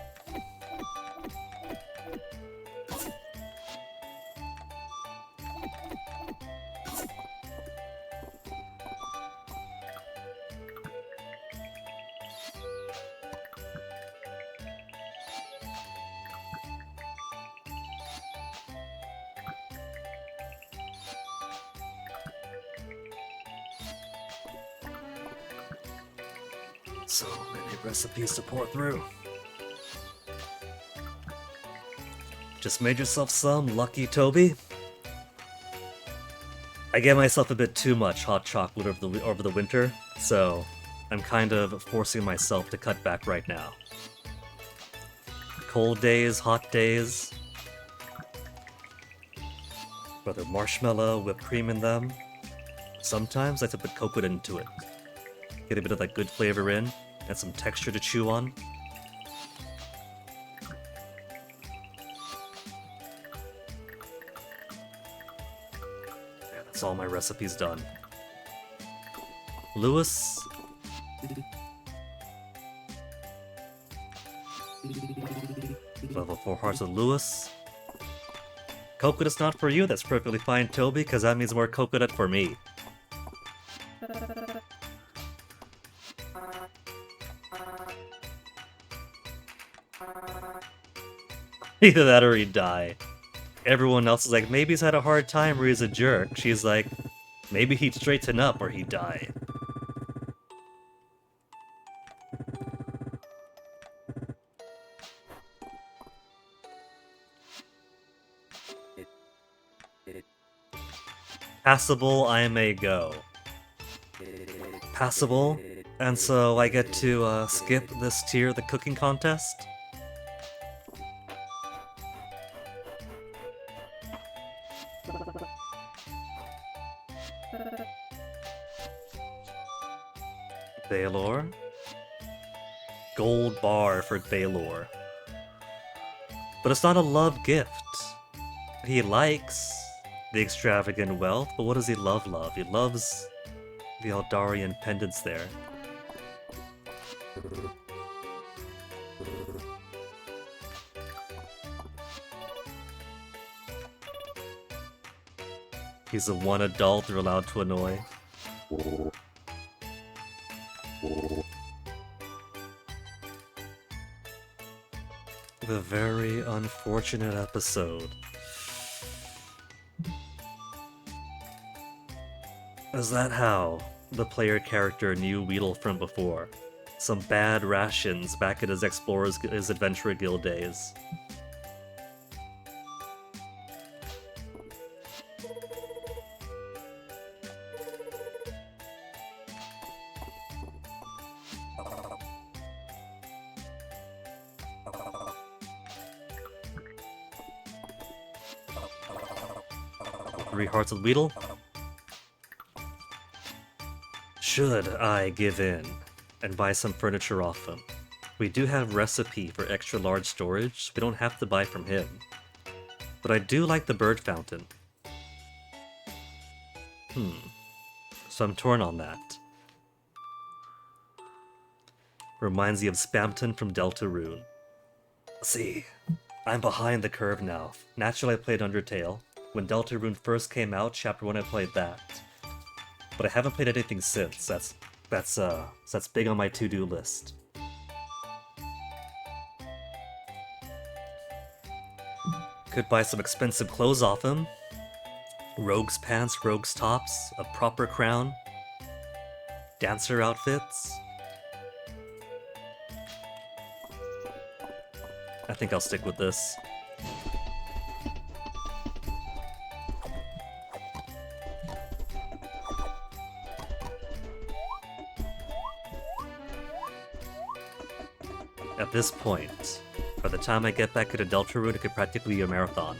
So many recipes to pour through. Just made yourself some, lucky Toby. I gave myself a bit too much hot chocolate over the winter, so I'm kind of forcing myself to cut back right now. Cold days, hot days. Whether marshmallow, whipped cream in them. Sometimes I like to put coconut into it. Get a bit of that good flavor in, and some texture to chew on. Yeah, that's all my recipes done. Lewis. Level 4 Hearts of Lewis. Coconut's not for you, that's perfectly fine, Toby, because that means more coconut for me. Either that or he'd die. Everyone else is like, maybe he's had a hard time or he's a jerk. She's like, maybe he'd straighten up or he'd die. Passable, I may go. Passable, and so I get to skip this tier, the cooking contest? Baylor. Gold bar for Baylor. But it's not a love gift. He likes the extravagant wealth, but what does he love? He loves the Eldarian pendants there. He's the one adult they're allowed to annoy. The very unfortunate episode. Is that how the player character knew Weedle from before? Some bad rations back at his his Adventurer Guild days. Three hearts with Weedle? Should I give in and buy some furniture off him? We do have recipe for extra large storage, so we don't have to buy from him. But I do like the bird fountain. So I'm torn on that. Reminds me of Spamton from Deltarune. See, I'm behind the curve now. Naturally I played Undertale. When Deltarune first came out, Chapter 1 I played that. But I haven't played anything since. That's big on my to-do list. Could buy some expensive clothes off him. Rogue's pants, rogue's tops, a proper crown. Dancer outfits. I think I'll stick with this. At this point, by the time I get back to Deltarune, it could practically be a marathon.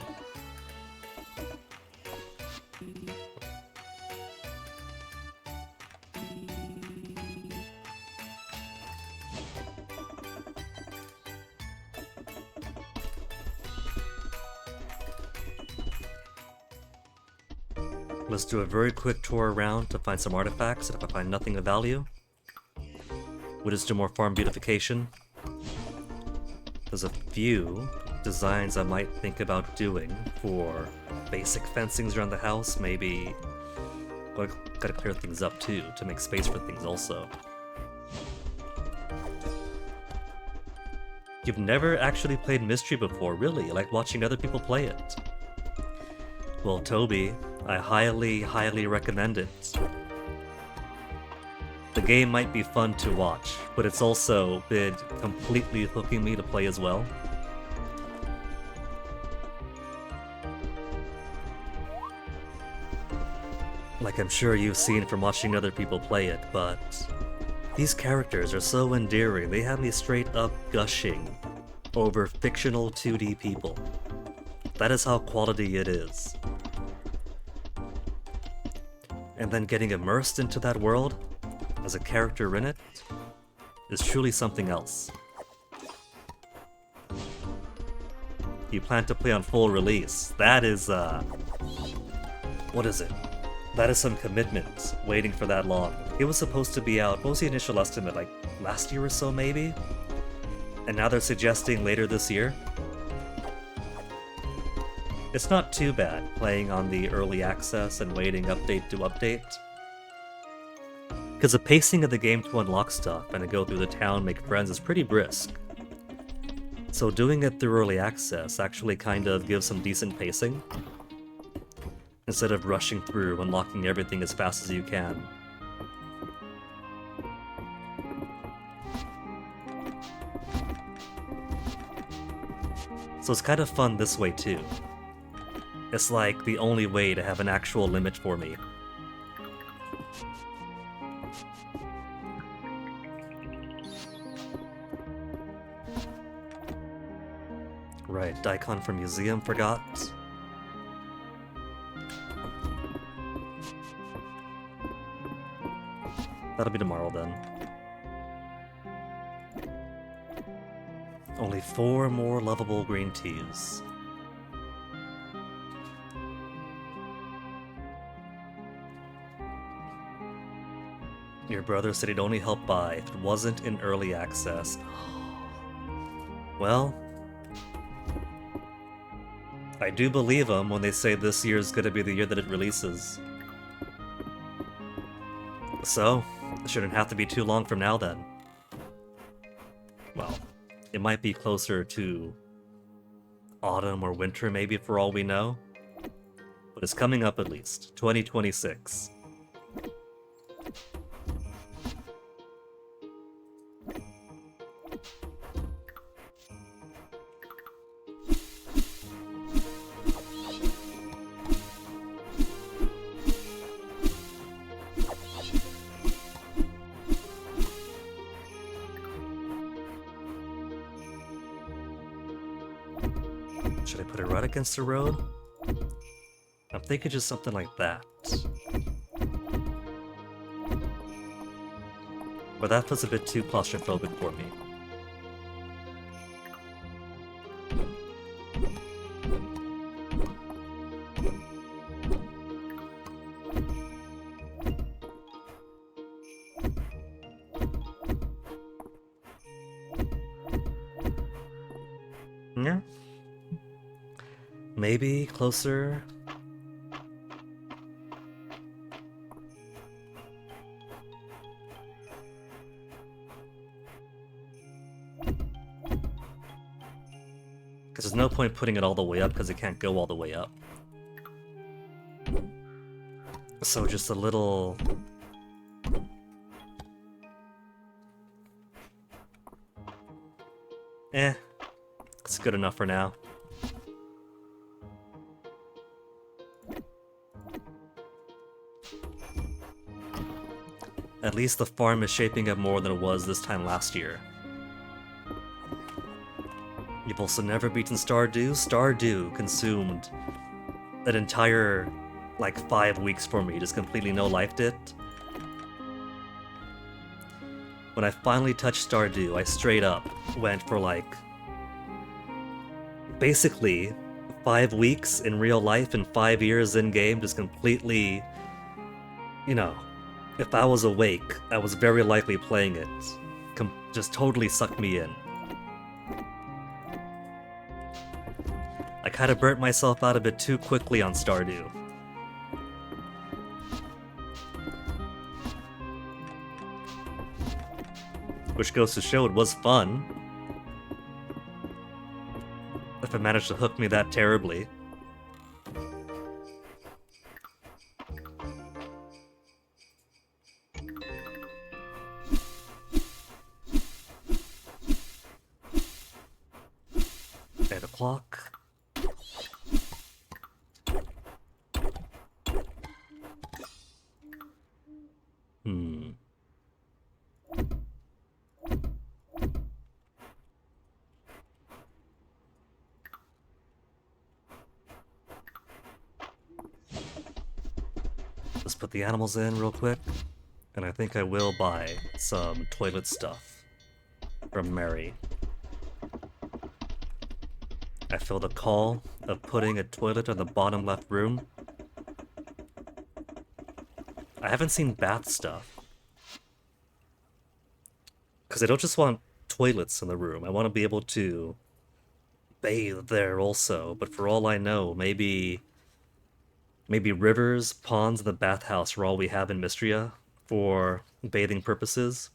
Let's do a very quick tour around to find some artifacts, and if I find nothing of value, we'll just do more farm beautification. There's a few designs I might think about doing for basic fencings around the house, maybe. Gotta clear things up too, to make space for things also. You've never actually played Mystery before, really? You like watching other people play it? Well, Toby, I highly recommend it. The game might be fun to watch, but it's also been completely hooking me to play as well. Like I'm sure you've seen from watching other people play it, but these characters are so endearing. They have me straight up gushing over fictional 2D people. That is how quality it is. And then getting immersed into that world as a character in it is truly something else. You plan to play on full release. That is, what is it? That is some commitment waiting for that long. It was supposed to be out, what was the initial estimate, like last year or so maybe? And now they're suggesting later this year? It's not too bad playing on the early access and waiting update to update. Because the pacing of the game to unlock stuff and to go through the town, make friends is pretty brisk. So doing it through early access actually kind of gives some decent pacing, instead of rushing through unlocking everything as fast as you can. So it's kind of fun this way too. It's like the only way to have an actual limit for me. Right, Daikon from Museum, forgot. That'll be tomorrow then. Only 4 more lovable green teas. Your brother said he'd only help buy if it wasn't in early access. Well, I do believe them when they say this year is going to be the year that it releases. So, it shouldn't have to be too long from now then. Well, it might be closer to autumn or winter maybe for all we know. But it's coming up at least. 2026. Should I put it right against the road? I'm thinking just something like that. But that feels a bit too claustrophobic for me. Yeah. Maybe closer. Because there's no point putting it all the way up because it can't go all the way up. So just a little... it's good enough for now. At least the farm is shaping up more than it was this time last year. You've also never beaten Stardew? Stardew consumed an entire, like, 5 weeks for me, just completely no-lifed it. When I finally touched Stardew, I straight up went for, like, basically 5 weeks in real life and 5 years in-game, just completely, you know, if I was awake, I was very likely playing it. Just totally sucked me in. I kind of burnt myself out a bit too quickly on Stardew. Which goes to show it was fun. If it managed to hook me that terribly. O'clock. Let's put the animals in real quick. And I think I will buy some toilet stuff from Mary. I feel the call of putting a toilet in the bottom left room. I haven't seen bath stuff. Because I don't just want toilets in the room. I want to be able to bathe there also. But for all I know, maybe rivers, ponds, and the bathhouse are all we have in Mystria for bathing purposes.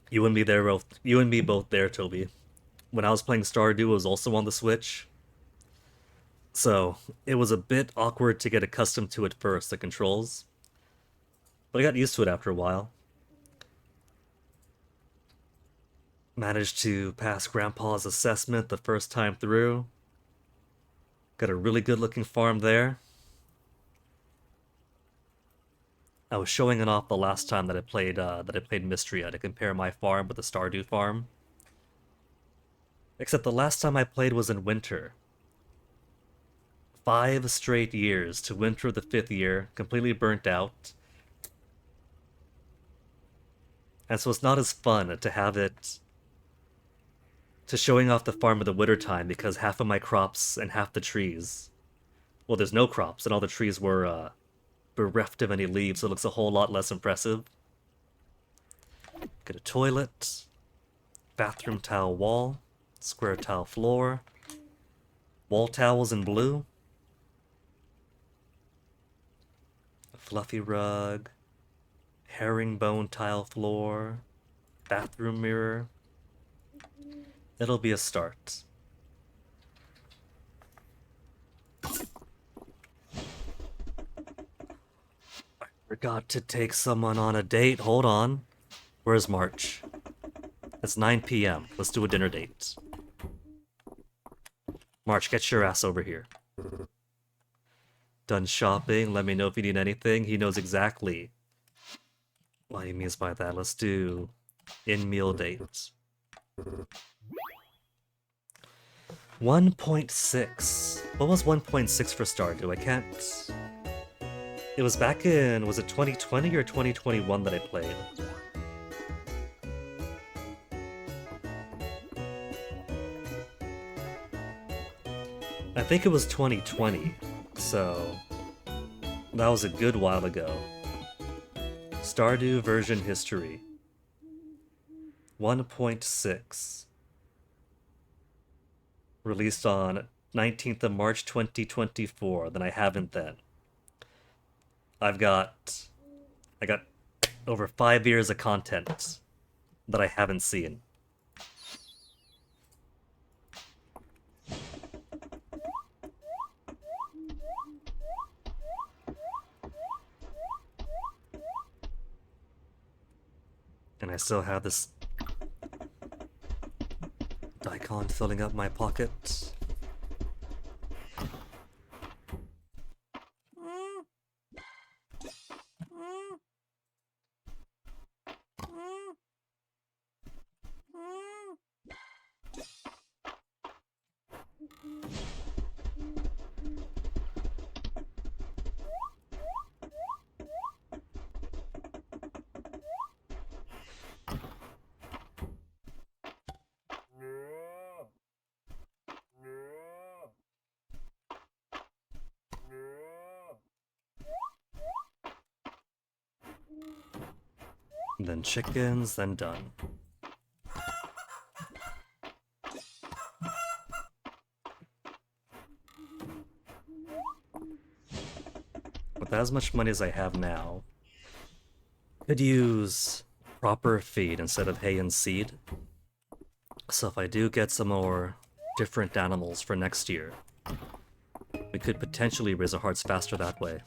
You and me both there, Toby. When I was playing Stardew, it was also on the Switch. So, it was a bit awkward to get accustomed to it first, the controls. But I got used to it after a while. Managed to pass Grandpa's assessment the first time through. Got a really good looking farm there. I was showing it off the last time that I played Mystria to compare my farm with the Stardew farm. Except the last time I played was in winter. 5 straight years to winter the 5th year, completely burnt out. And so it's not as fun to have it to showing off the farm in the wintertime because half of my crops and half the trees, well, there's no crops and all the trees were bereft of any leaves, so it looks a whole lot less impressive. Get a toilet, bathroom towel wall, square tile floor, wall towels in blue, a fluffy rug, herringbone tile floor, bathroom mirror. It'll be a start. I forgot to take someone on a date. Hold on. Where's March? It's 9 p.m. Let's do a dinner date. March, get your ass over here. Done shopping. Let me know if you need anything. He knows exactly what he means by that. Let's do in-meal dates. 1.6. What was 1.6 for Stardew? I can't... It was back in... Was it 2020 or 2021 that I played? I think it was 2020, so... That was a good while ago. Stardew version history. 1.6. Released on 19th of March 2024, then I haven't then. I got over 5 years of content that I haven't seen. And I still have this daikon filling up my pockets. Then chickens, then done. With as much money as I have now, could use proper feed instead of hay and seed. So if I do get some more different animals for next year, we could potentially raise our hearts faster that way.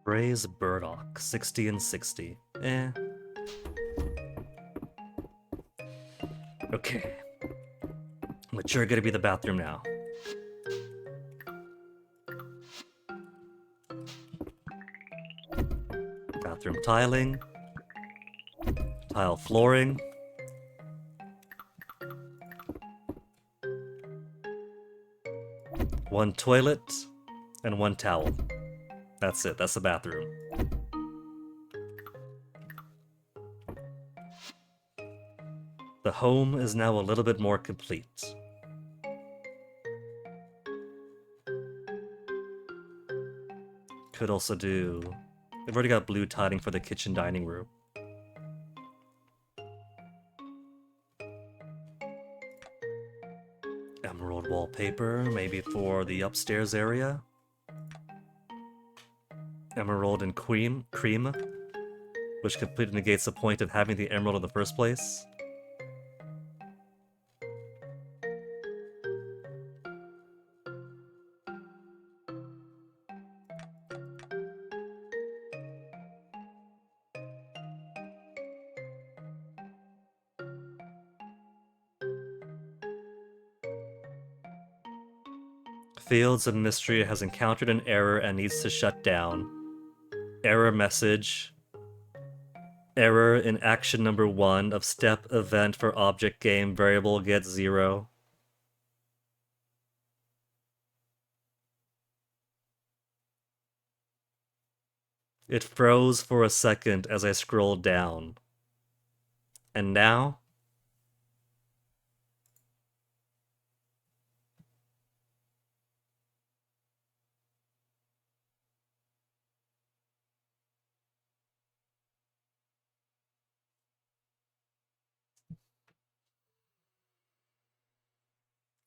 Raise burdock, 60 and 60. Eh. Okay. But you're gonna be the bathroom now. Bathroom tiling. Tile flooring. One toilet and one towel. That's it, that's the bathroom. The home is now a little bit more complete. Could also do... I've already got blue tiling for the kitchen dining room. Emerald wallpaper, maybe for the upstairs area. Emerald and cream, which completely negates the point of having the emerald in the first place. Fields of Mystery has encountered an error and needs to shut down. Error message. Error in action number 1 of step event for object game variable gets 0. It froze for a second as I scrolled down. And now?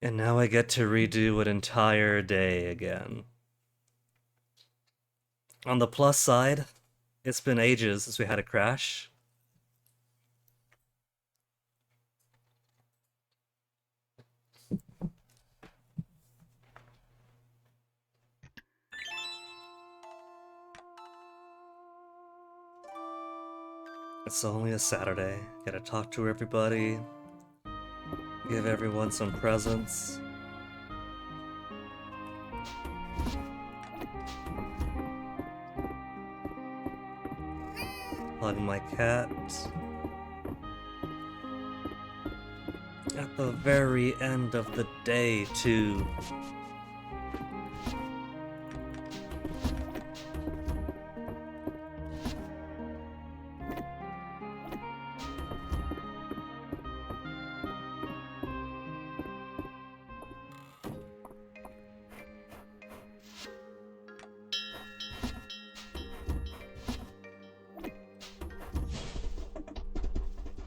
And now I get to redo an entire day again. On the plus side, it's been ages since we had a crash. It's only a Saturday. Gotta talk to everybody. Give everyone some presents. Hug my cat. At the very end of the day, too.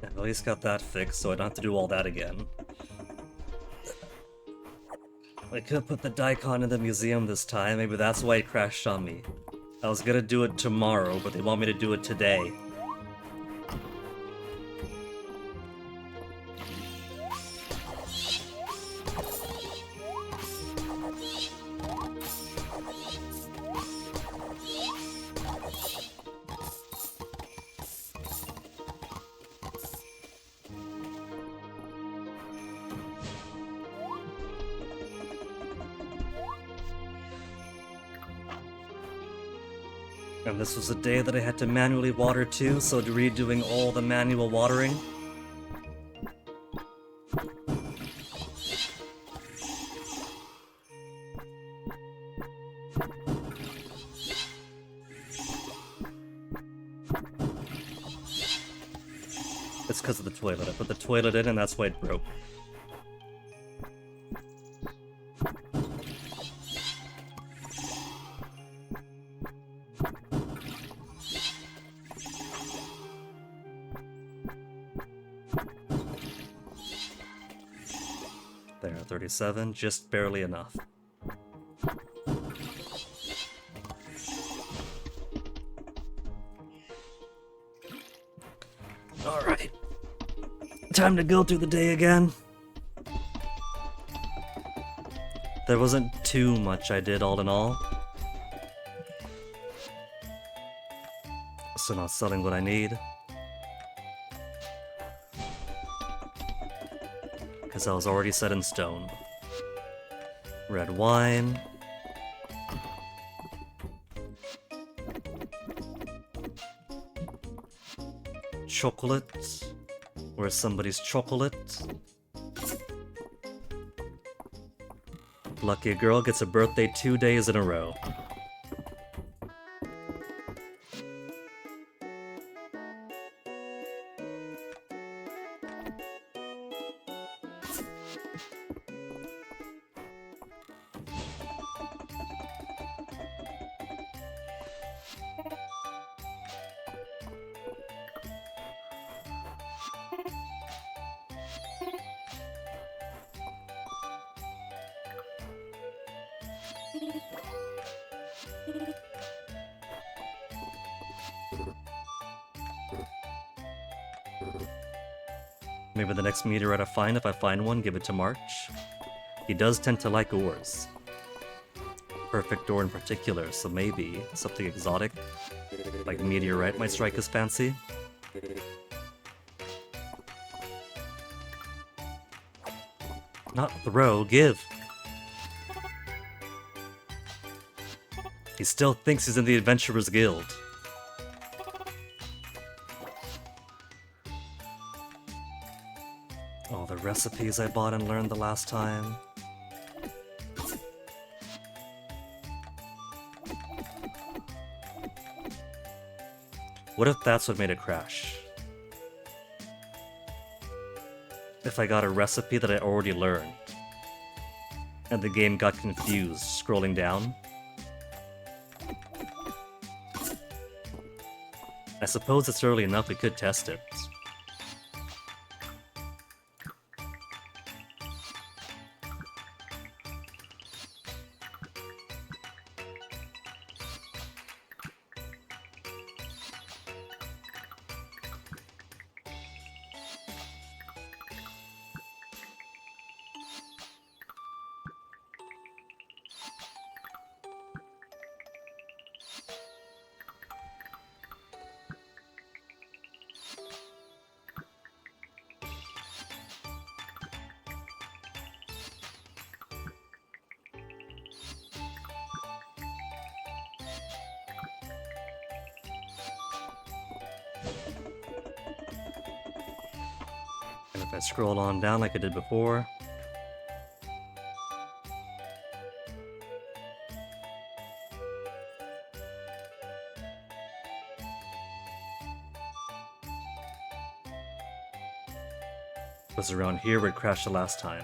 At least got that fixed, so I don't have to do all that again. I could put the daikon in the museum this time, maybe that's why it crashed on me. I was gonna do it tomorrow, but they want me to do it today. And this was a day that I had to manually water too, so redoing all the manual watering. It's because of the toilet. I put the toilet in and that's why it broke. There, 37, just barely enough. Alright. Time to go through the day again. There wasn't too much I did all in all. So not selling what I need. Because I was already set in stone. Red wine. Chocolate. Where's somebody's chocolate? Lucky girl gets a birthday 2 days in a row. Maybe the next meteorite I find, if I find one, give it to March. He does tend to like ores. Perfect ore in particular, so maybe something exotic, like meteorite, might strike his fancy. Not throw, give! He still thinks he's in the Adventurers Guild. All the recipes I bought and learned the last time. What if that's what made it crash? If I got a recipe that I already learned, and the game got confused scrolling down? I suppose it's early enough we could test it. And if I scroll on down like I did before, was around here where it crashed the last time.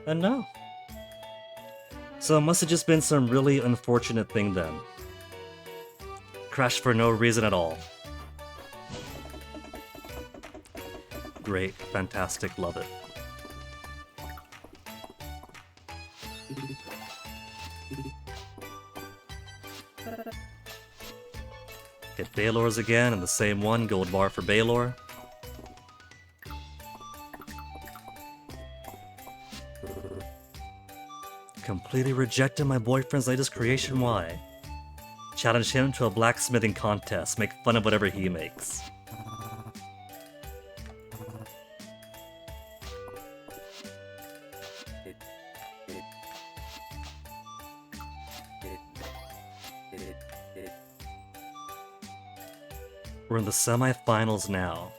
And no. So it must have just been some really unfortunate thing then. Crashed for no reason at all. Great, fantastic, love it. Get Baylor's again, and the same one, gold bar for Baylor. Completely rejected my boyfriend's latest creation, why? Challenge him to a blacksmithing contest, make fun of whatever he makes. We're in the semi-finals now.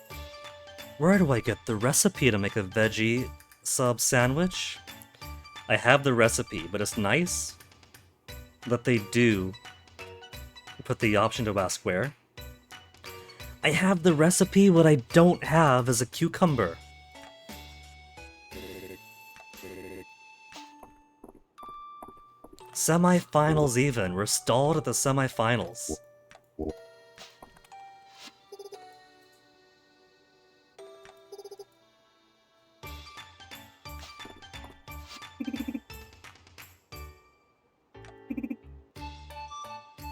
Where do I get the recipe to make a veggie sub sandwich? I have the recipe, but it's nice that they do put the option to ask where. I have the recipe, what I don't have is a cucumber. Semi-finals even, we're stalled at the semi-finals.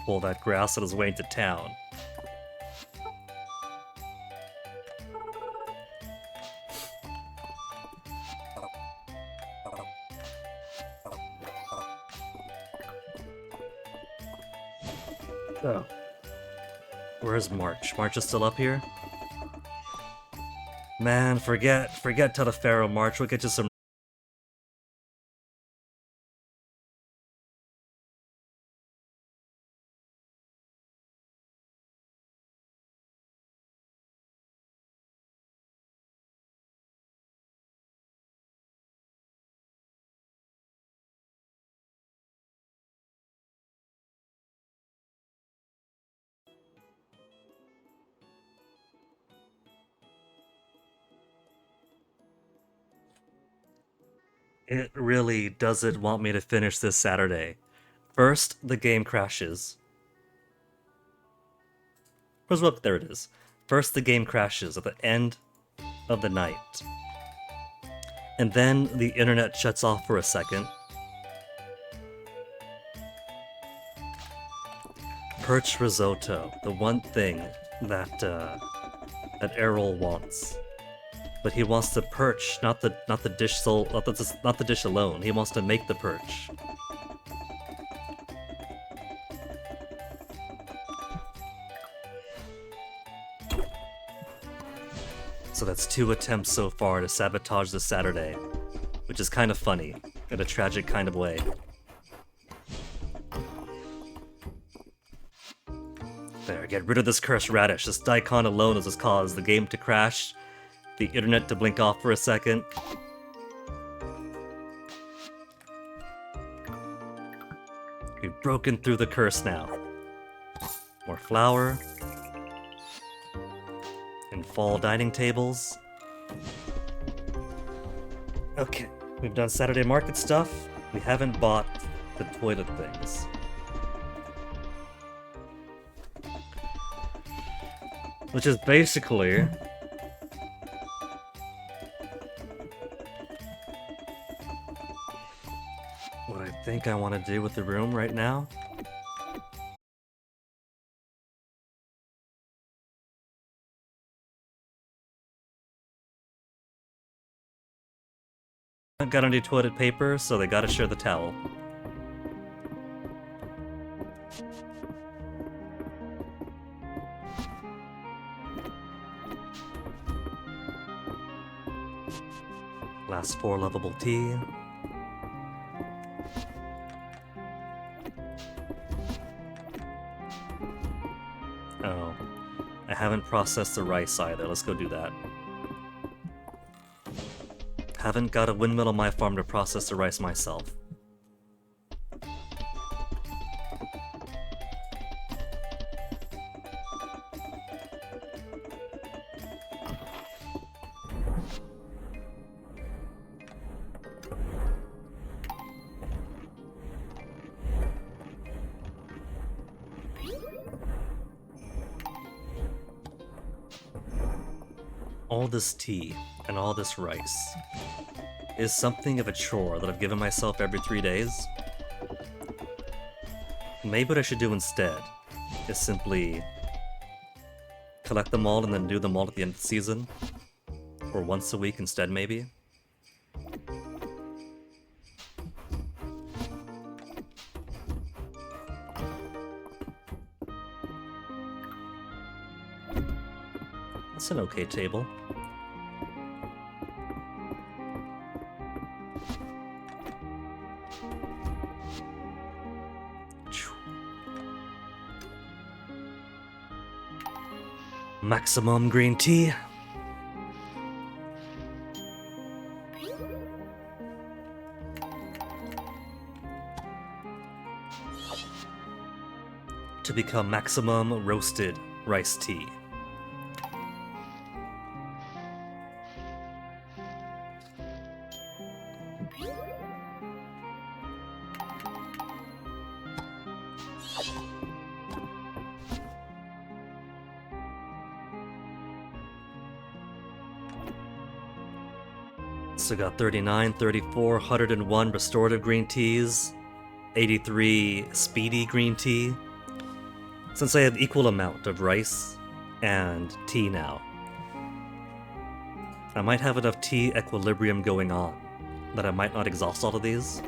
Pull that grass on his way into town. Oh. Where's March? March is still up here? Man, forget Telepharo March, we'll get you some. It really doesn't want me to finish this Saturday. First, the game crashes. Where's what? There it is. First, the game crashes at the end of the night. And then the internet shuts off for a second. Perch risotto, the one thing that that Errol wants. But he wants the perch, not the dish alone. He wants to make the perch. So that's 2 attempts so far to sabotage the Saturday, which is kind of funny, in a tragic kind of way. There, get rid of this cursed radish. This daikon alone has just caused the game to crash, the internet to blink off for a second. We've broken through the curse now. More flour. And fall dining tables. Okay, we've done Saturday market stuff. We haven't bought the toilet things. Which is basically what I think I want to do with the room right now. I got any toilet paper, so they gotta share the towel. Last 4 lovable tea. Oh, I haven't processed the rice either. Let's go do that. Haven't got a windmill on my farm to process the rice myself. All this tea and all this rice is something of a chore that I've given myself every 3 days. Maybe what I should do instead is simply collect them all and then do them all at the end of the season. Or once a week instead, maybe. That's an okay table. Maximum green tea. To become maximum roasted rice tea. So got 39, 34, 101 restorative green teas, 83 speedy green tea. Since I have equal amount of rice and tea now, I might have enough tea equilibrium going on that I might not exhaust all of these.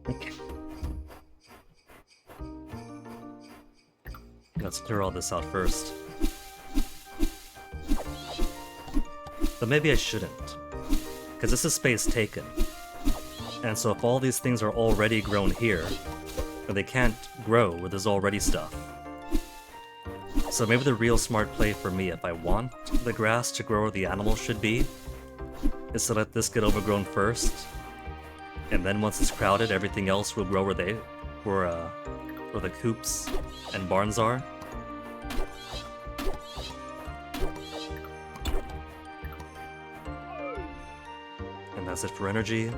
Okay. Let's clear all this out first. But maybe I shouldn't, because this is space taken. And so if all these things are already grown here, then they can't grow where there's already stuff. So maybe the real smart play for me, if I want the grass to grow where the animals should be, is to let this get overgrown first, and then once it's crowded, everything else will grow where the coops and barns are. And that's it for energy.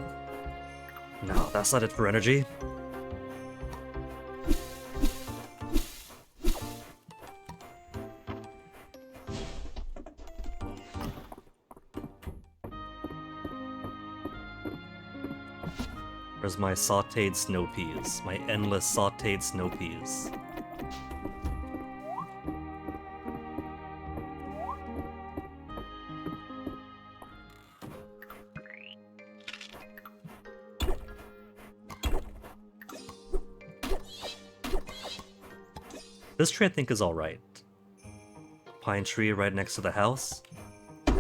No, that's not it for energy. Where's my sauteed snow peas? My endless sauteed snow peas. This tree I think is alright. Pine tree right next to the house.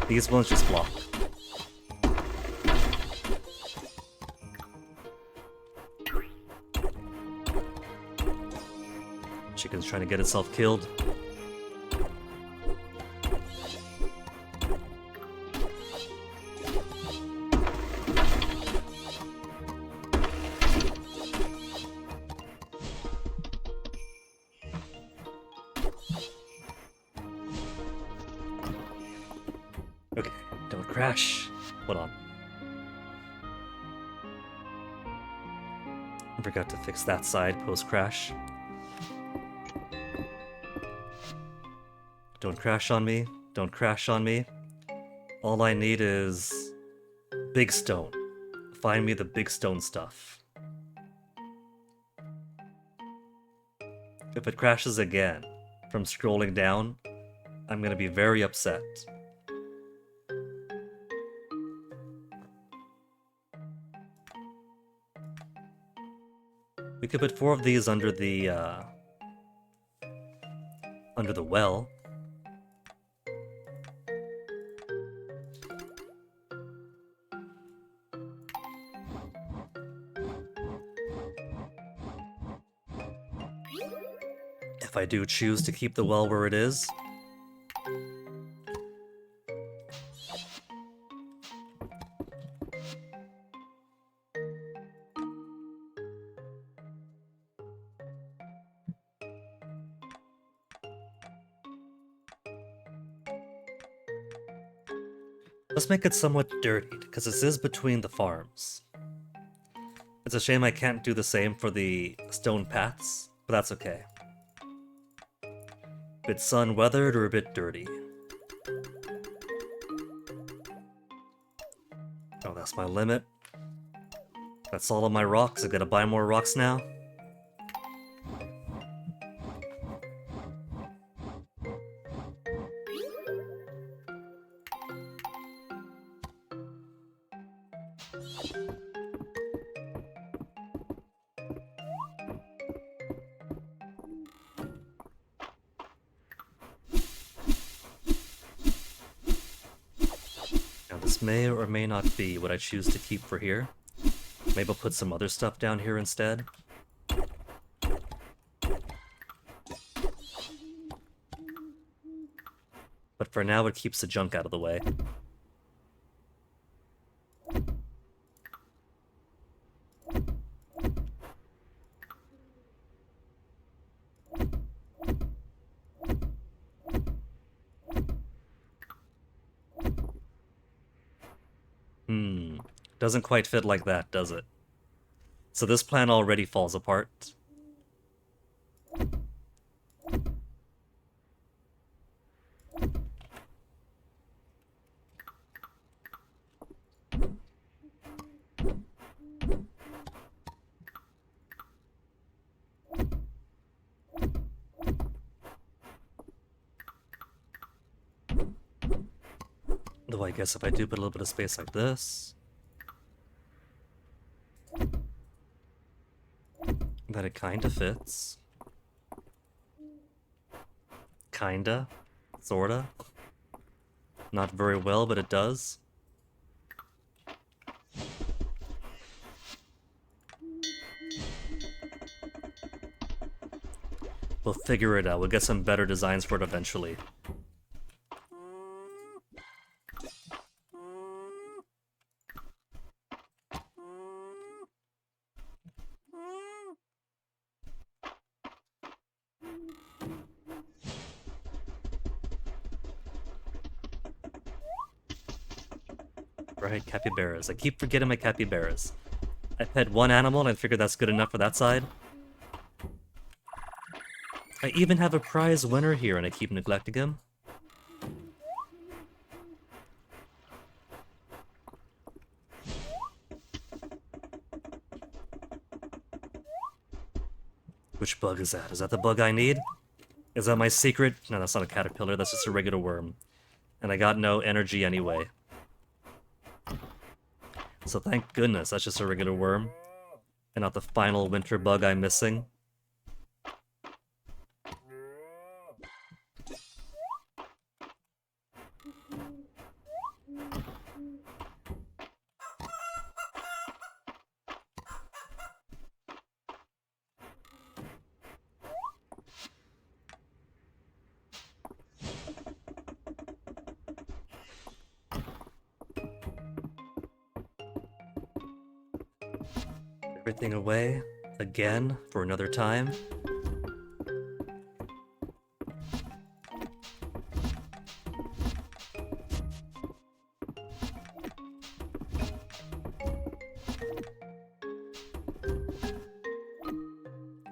These ones just block. Chicken's trying to get itself killed. Okay, don't crash. Hold on. I forgot to fix that side post-crash. Don't crash on me. Don't crash on me. All I need is big stone. Find me the big stone stuff. If it crashes again from scrolling down, I'm gonna be very upset. We could put 4 of these under the well. If I do choose to keep the well where it is. Let's make it somewhat dirtied, because this is between the farms. It's a shame I can't do the same for the stone paths, but that's okay. Bit sun-weathered or a bit dirty? Oh, that's my limit. That's all of my rocks. I gotta buy more rocks now. This may or may not be what I choose to keep for here. Maybe I'll put some other stuff down here instead. But for now, it keeps the junk out of the way. Doesn't quite fit like that, does it? So this plan already falls apart. Though I guess if I do put a little bit of space like this, that it kinda fits. Kinda. Sorta. Not very well, but it does. We'll figure it out. We'll get some better designs for it eventually. Right, capybaras. I keep forgetting my capybaras. I pet one animal and I figured that's good enough for that side. I even have a prize winner here and I keep neglecting him. Which bug is that? Is that the bug I need? Is that my secret? No, that's not a caterpillar, that's just a regular worm. And I got no energy anyway. So thank goodness that's just a regular worm, and not the final winter bug I'm missing. everything away again for another time.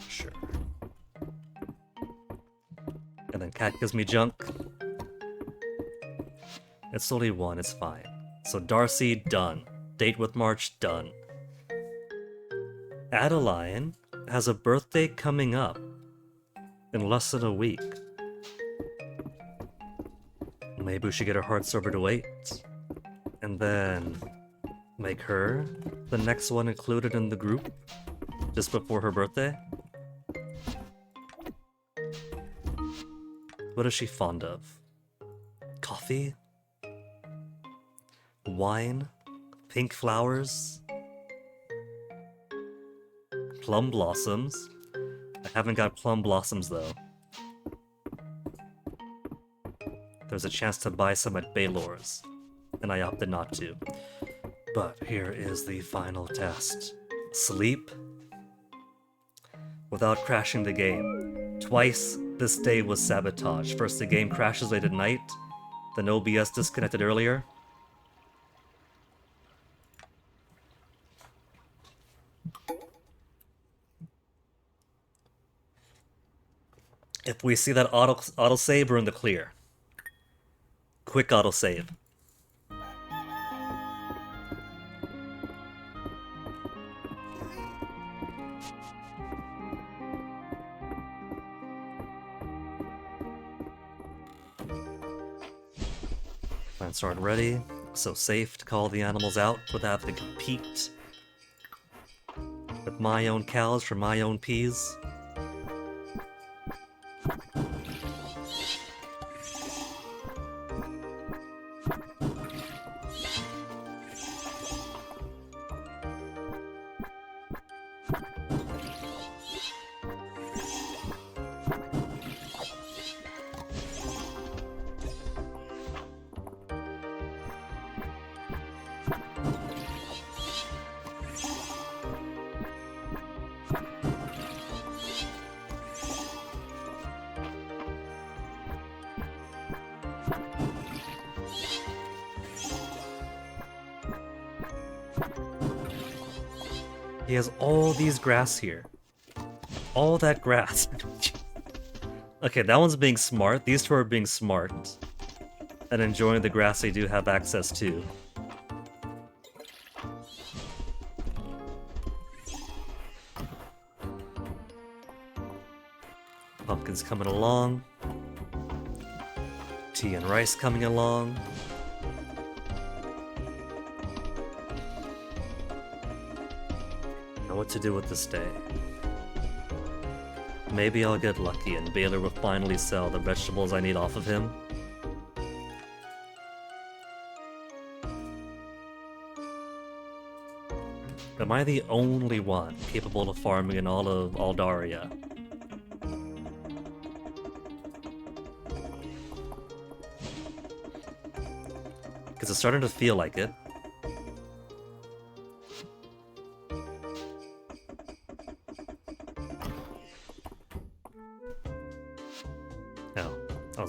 Sure. And then cat gives me junk. It's only one, it's fine. So Darcy, done. Date with March, done. Adeline has a birthday coming up in less than a week. Maybe we should get her hearts over to 8. And then make her the next one included in the group just before her birthday. What is she fond of? Coffee? Wine? Pink flowers? Plum blossoms? I haven't got plum blossoms though. There's a chance to buy some at Baylor's, and I opted not to. But here is the final test. Sleep without crashing the game. Twice this day was sabotage. First the game crashes late at night, then OBS disconnected earlier. If we see that autosave, we're in the clear. Quick autosave. Plants aren't ready, so safe to call the animals out without having to compete with my own cows for my own peas. He has all these grass here. All that grass. Okay, that one's being smart. These two are being smart. And enjoying the grass they do have access to. Pumpkin's coming along. Tea and rice coming along. What to do with this day. Maybe I'll get lucky and Baylor will finally sell the vegetables I need off of him. Am I the only one capable of farming in all of Aldaria? Because it's starting to feel like it.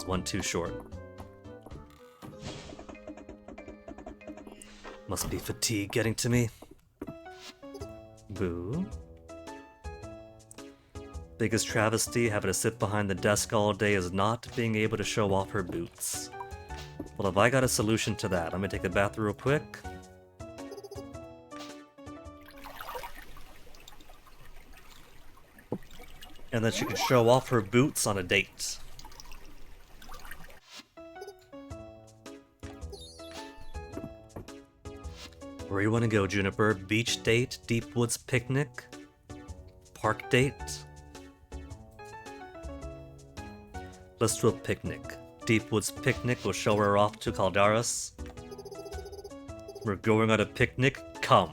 One too short. Must be fatigue getting to me. Boo. Biggest travesty having to sit behind the desk all day is not being able to show off her boots. Well, if I got a solution to that, I'm gonna take a bath real quick. And then she can show off her boots on a date. Where you want to go, Juniper? Beach date? Deep woods picnic? Park date? Let's do a picnic. Deep woods picnic, we'll show her off to Caldaris. We're going on a picnic, come.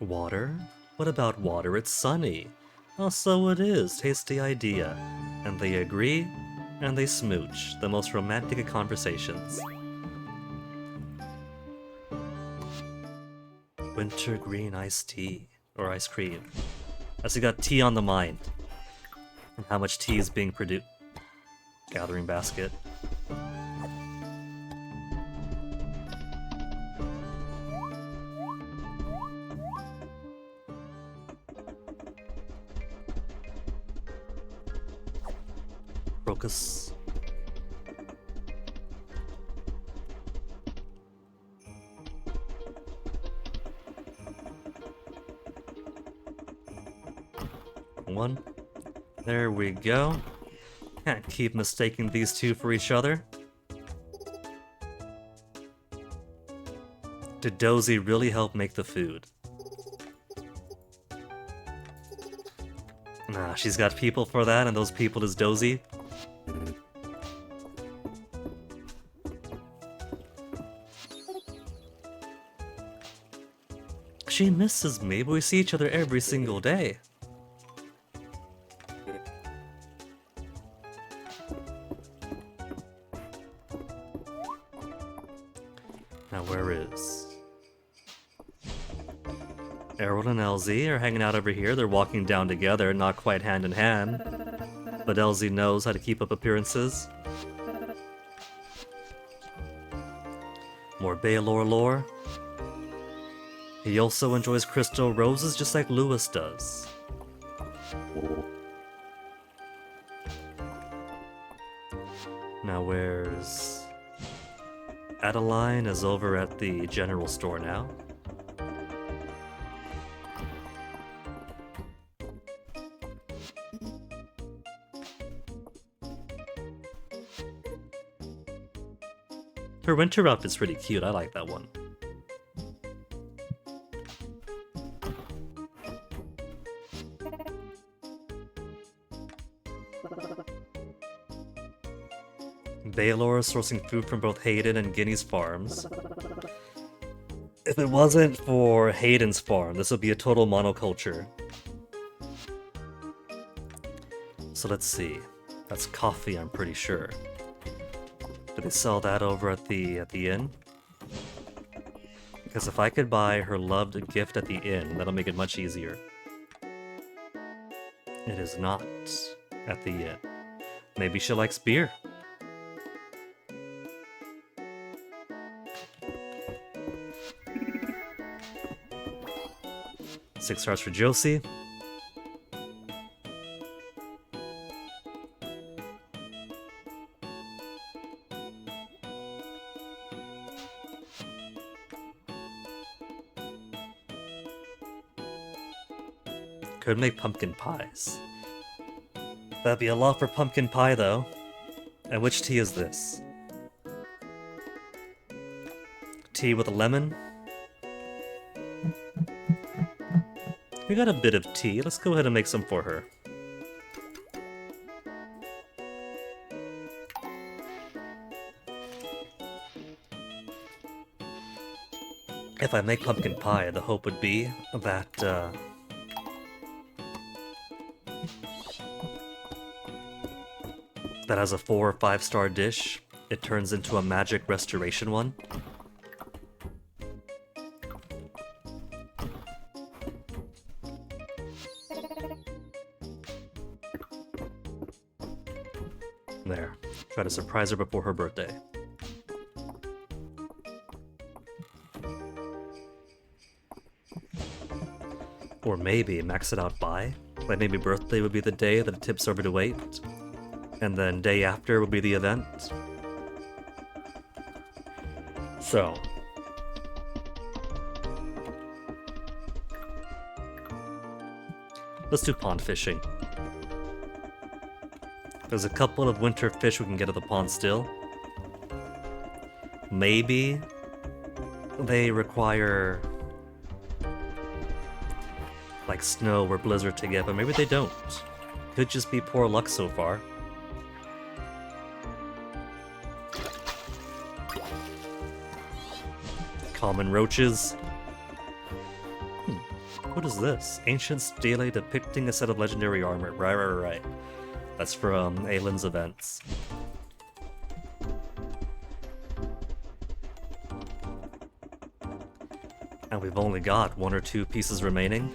Water? What about water? It's sunny. Oh, so it is. Tasty idea. And they agree? And they smooch, the most romantic of conversations. Wintergreen iced tea, or ice cream. As we got tea on the mind. And how much tea is being produced. Gathering basket. Crocus. One. There we go. Can't keep mistaking these two for each other. Did Dozy really help make the food? Nah, she's got people for that, and those people is Dozy. She misses me, but we see each other every single day. Now where is... Errol and LZ are hanging out over here. They're walking down together, not quite hand in hand. But LZ knows how to keep up appearances. More Baylor lore. He also enjoys crystal roses just like Lewis does. Now where's... Adeline is over at the general store now. Her winter outfit's pretty cute, I like that one. Baylor is sourcing food from both Hayden and Guinea's farms. If it wasn't for Hayden's farm, this would be a total monoculture. So let's see. That's coffee, I'm pretty sure. Do they sell that over at the inn? Because if I could buy her loved gift at the inn, that'll make it much easier. It is not at the inn. Maybe she likes beer. Six stars for Josie. Could make pumpkin pies. That'd be a lot for pumpkin pie, though. And which tea is this? Tea with a lemon? We got a bit of tea. Let's go ahead and make some for her. If I make pumpkin pie, the hope would be that, that as a 4 or 5 star dish, it turns into a magic restoration one. There. Try to surprise her before her birthday. Or maybe max it out by. Like maybe birthday would be the day that it tips over to 8. And then day after would be the event. So. Let's do pond fishing. There's a couple of winter fish we can get at the pond still. Maybe they require like snow or blizzard to get, but maybe they don't. Could just be poor luck so far. Common roaches. What is this? Ancient stele depicting a set of legendary armor. Right. That's from Aylin's events. And we've only got 1 or 2 pieces remaining.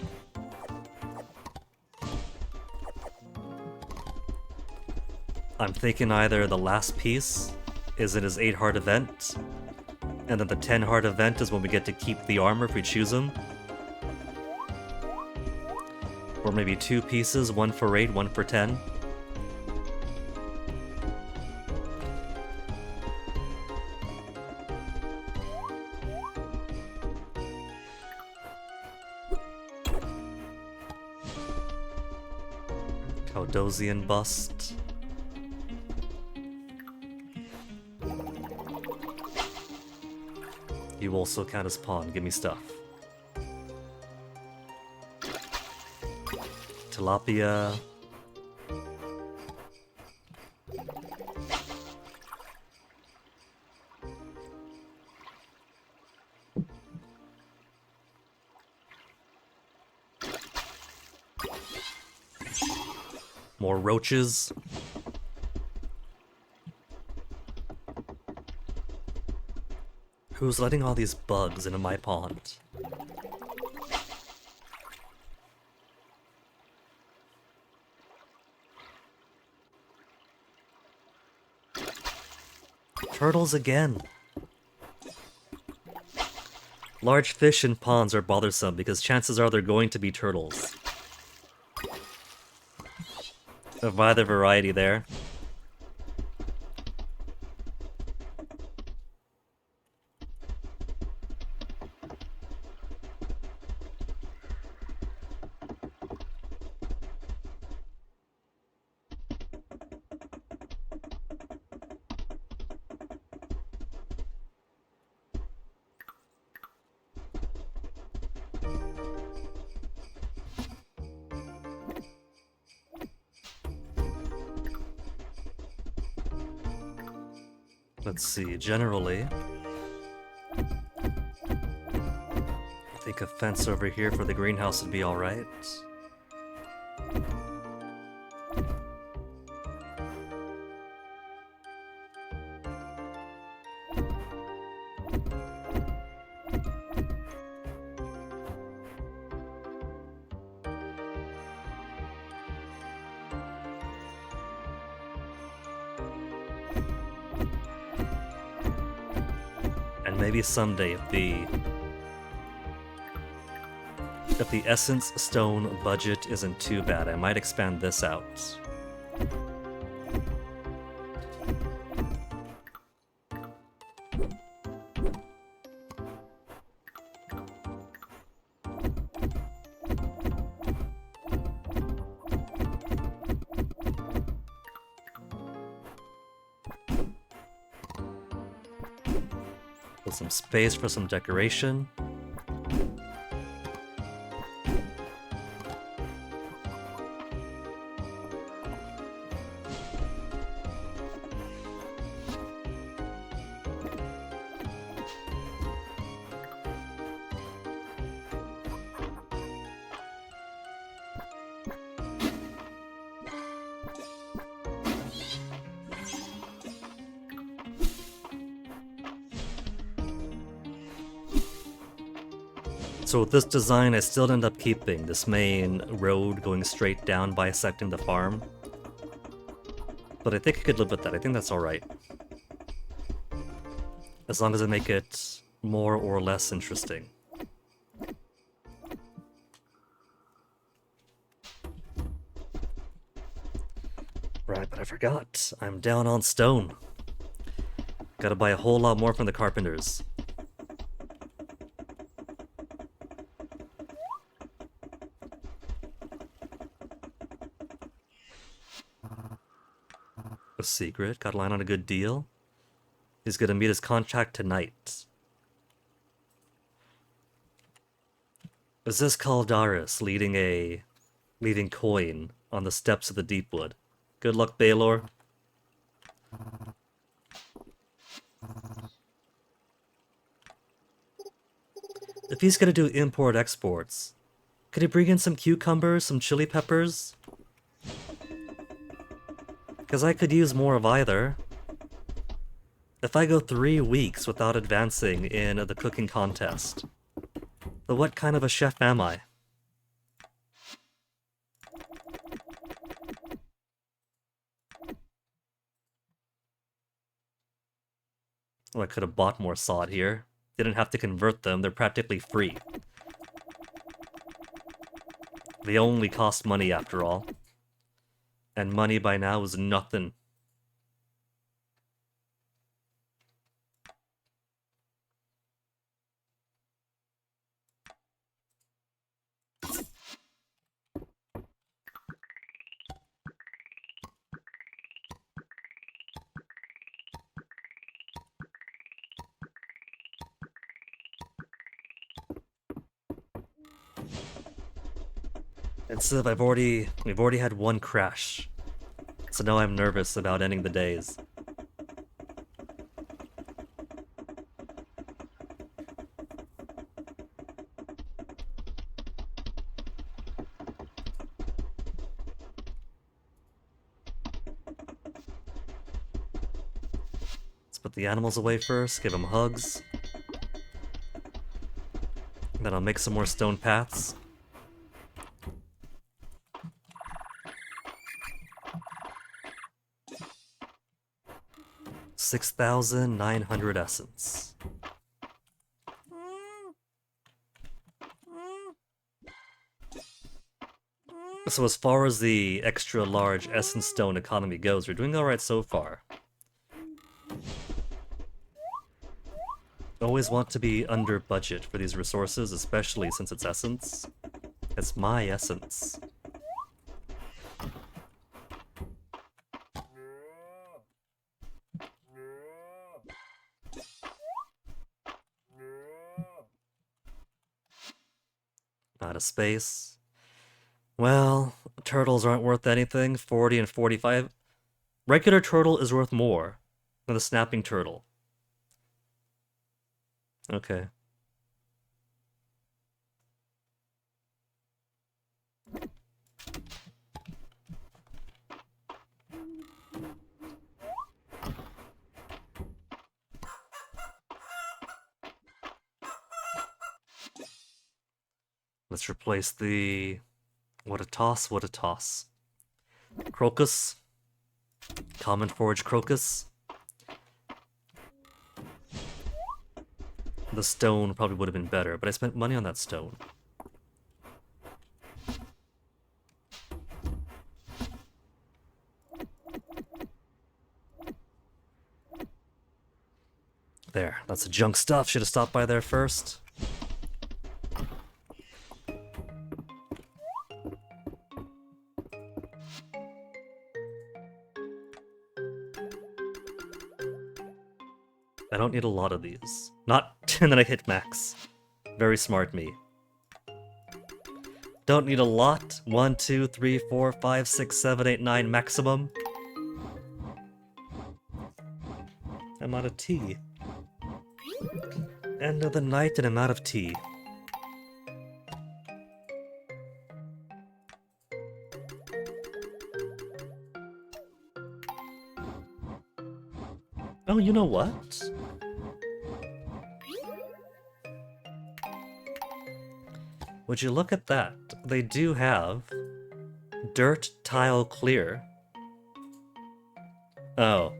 I'm thinking either the last piece is in his 8-heart event, and then the 10-heart event is when we get to keep the armor if we choose them. Or maybe 2 pieces, 1 for 8, 1 for 10. Caldosian bust. You also count as pawn, give me stuff. Tilapia. More roaches. Who's letting all these bugs into my pond? Turtles again. Large fish in ponds are bothersome because chances are they're going to be turtles. Of either variety there. Let's see, generally, I think a fence over here for the greenhouse would be alright. Maybe someday, if the Essence Stone budget isn't too bad, I might expand this out. Some space for some decoration. So with this design, I still end up keeping this main road going straight down bisecting the farm. But I think I could live with that. I think that's alright. As long as I make it more or less interesting. Right, but I forgot. I'm down on stone. Gotta buy a whole lot more from the carpenters. A secret, got a line on a good deal. He's gonna meet his contract tonight. Is this Caldaris leaving coin on the steps of the Deepwood? Good luck, Baylor. If he's gonna do import-exports, could he bring in some cucumbers, some chili peppers? Because I could use more of either. If I go 3 weeks without advancing in the cooking contest, But what kind of a chef am I? Oh, I could have bought more sod here. Didn't have to convert them, they're practically free. They only cost money after all. And money by now is nothing. And so we've already had one crash. So now I'm nervous about ending the days. Let's put the animals away first, give them hugs. Then I'll make some more stone paths. $6,900 essence. So as far as the extra large essence stone economy goes, we're doing alright so far. Always want to be under budget for these resources, especially since it's essence. It's my essence. Out of space. Well, turtles aren't worth anything. 40 and 45. Regular turtle is worth more than the snapping turtle. Okay. Let's replace the... What a toss, what a toss. Crocus. Common forage crocus. The stone probably would have been better, but I spent money on that stone. There, that's the junk stuff. Should have stopped by there first. I don't need a lot of these. Not 10 that I hit max. Very smart me. Don't need a lot. 1, 2, 3, 4, 5, 6, 7, 8, 9 maximum. I'm out of tea. End of the night and I'm out of tea. Oh, you know what? Would you look at that? They do have dirt tile clear. Oh.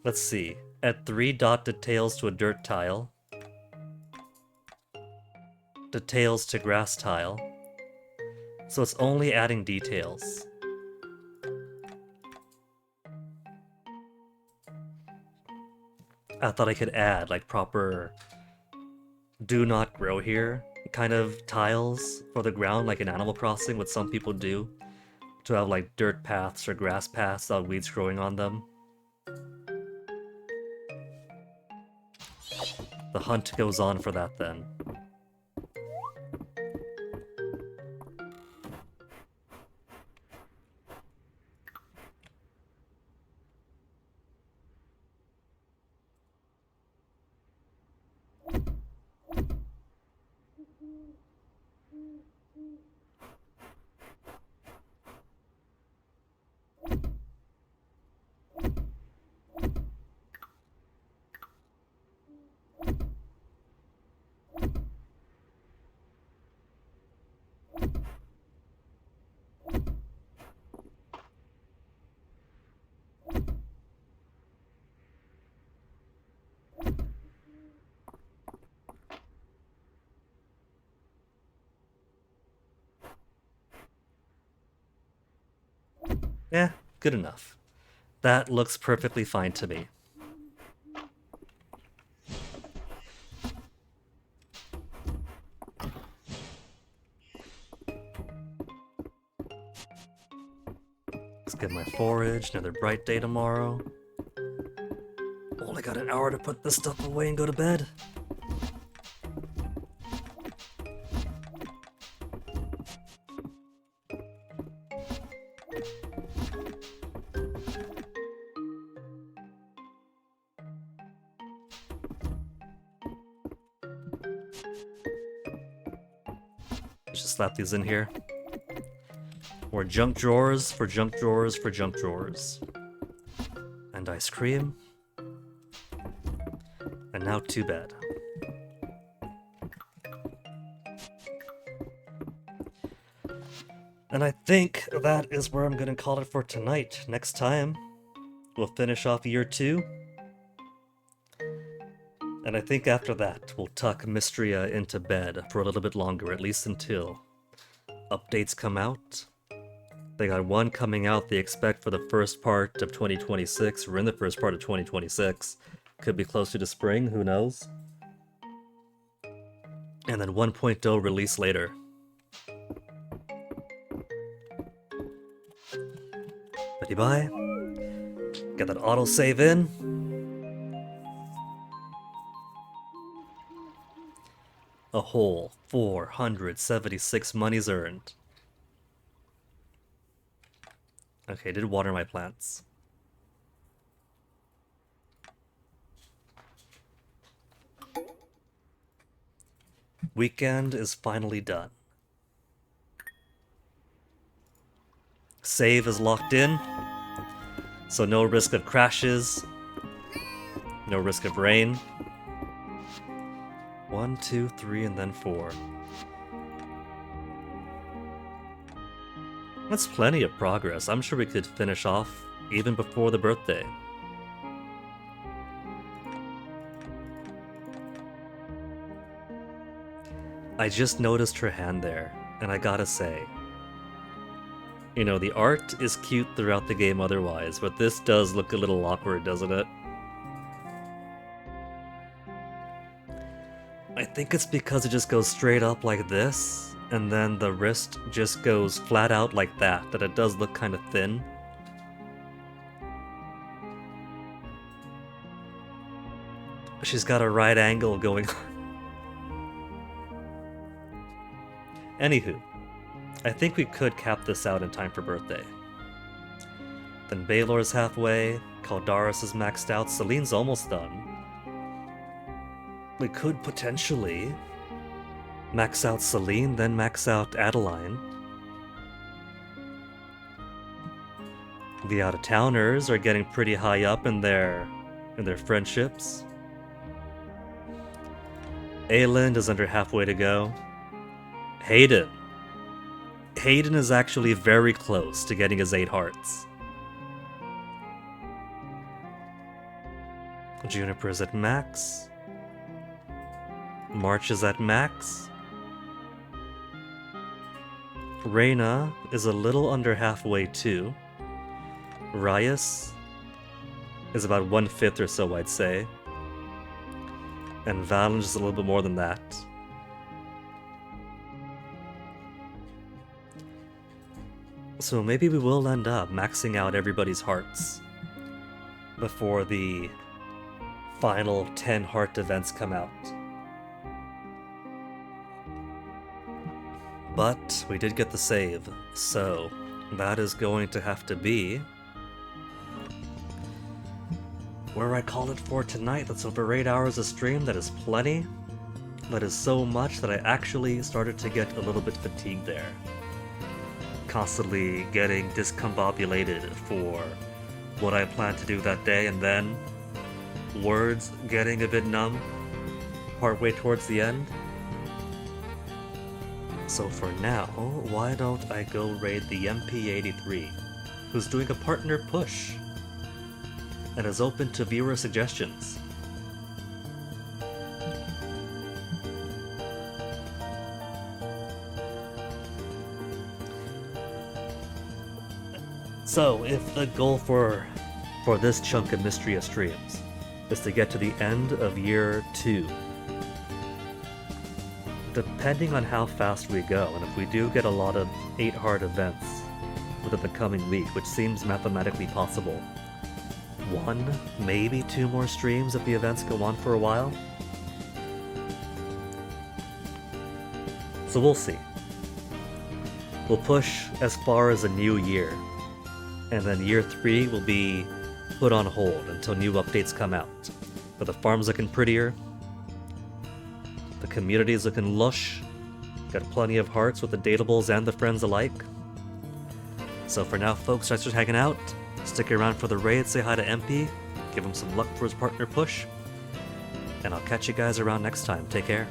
Let's see. Add 3 dot details to a dirt tile. Details to grass tile. So it's only adding details. I thought I could add like proper do not grow here kind of tiles for the ground like in Animal Crossing, what some people do, to have like dirt paths or grass paths without weeds growing on them. The hunt goes on for that then. Eh, good enough. That looks perfectly fine to me. Let's get my forage, another bright day tomorrow. Only got an hour to put this stuff away and go to bed. Let's just slap these in here. More junk drawers for junk drawers for junk drawers. And ice cream. And now to bed. And I think that is where I'm gonna call it for tonight. Next time, we'll finish off year 2. And I think after that, we'll tuck Mystria into bed for a little bit longer, at least until updates come out. They got one coming out they expect for the first part of 2026. We're in the first part of 2026. Could be closer to spring, who knows? And then 1.0 release later. Ready, bye. Get that autosave in. A whole 476 monies earned. Okay, did water my plants. Weekend is finally done. Save is locked in, so no risk of crashes, no risk of rain. 1, 2, 3, and then 4. That's plenty of progress. I'm sure we could finish off even before the birthday. I just noticed her hand there, and I gotta say, you know, the art is cute throughout the game otherwise, but this does look a little awkward, doesn't it? I think it's because it just goes straight up like this, and then the wrist just goes flat out like that it does look kind of thin. She's got a right angle going on. Anywho, I think we could cap this out in time for birthday. Then Baylor's halfway, Caldaris is maxed out, Celine's almost done. We could potentially max out Celine, then max out Adeline. The out-of-towners are getting pretty high up in their friendships. Ayland is under halfway to go. Hayden is actually very close to getting his 8 hearts. Juniper is at max. March is at max. Reyna is a little under halfway too. Rias is about 1/5 or so, I'd say. And Valen is a little bit more than that. So maybe we will end up maxing out everybody's hearts before the final 10 heart events come out. But we did get the save, so that is going to have to be where I call it for tonight. That's over 8 hours of stream. That is plenty. That is so much that I actually started to get a little bit fatigued there. Constantly getting discombobulated for what I planned to do that day, and then words getting a bit numb partway towards the end. So for now, why don't I go raid the MP83, who's doing a partner push and is open to viewer suggestions. So, if the goal for this chunk of Mystery of Streams is to get to the end of year 2, depending on how fast we go, and if we do get a lot of 8 hard events within the coming week, which seems mathematically possible, 1, maybe 2 more streams if the events go on for a while. So we'll see. We'll push as far as a new year, and then year 3 will be put on hold until new updates come out. But the farm's looking prettier, the community's looking lush, got plenty of hearts with the datables and the friends alike. So for now, folks, thanks for hanging out. Stick around for the raid, say hi to MP, give him some luck for his partner push, and I'll catch you guys around next time. Take care.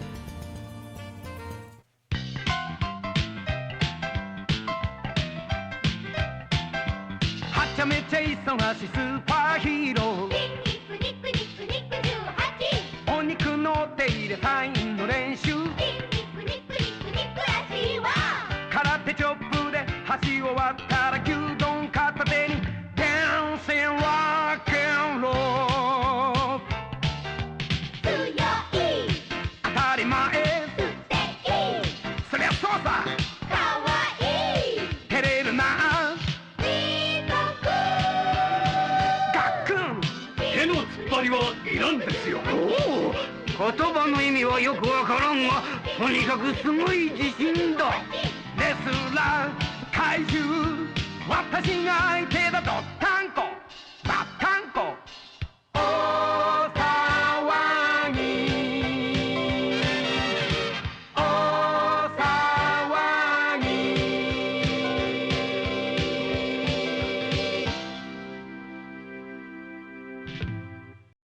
はちゃめちゃ忙しいスーパーヒーローお肉の手入れサインの練習空手チョップで橋を割ったら牛丼片手にダンシングロックンロール強い当たり前素敵そりゃそうさかわいい照れるな手の突っ張りはいらんですよ。言葉の意味はよくわからんが、とにかくすごい自信だ。レスラー怪獣、私が相手だと。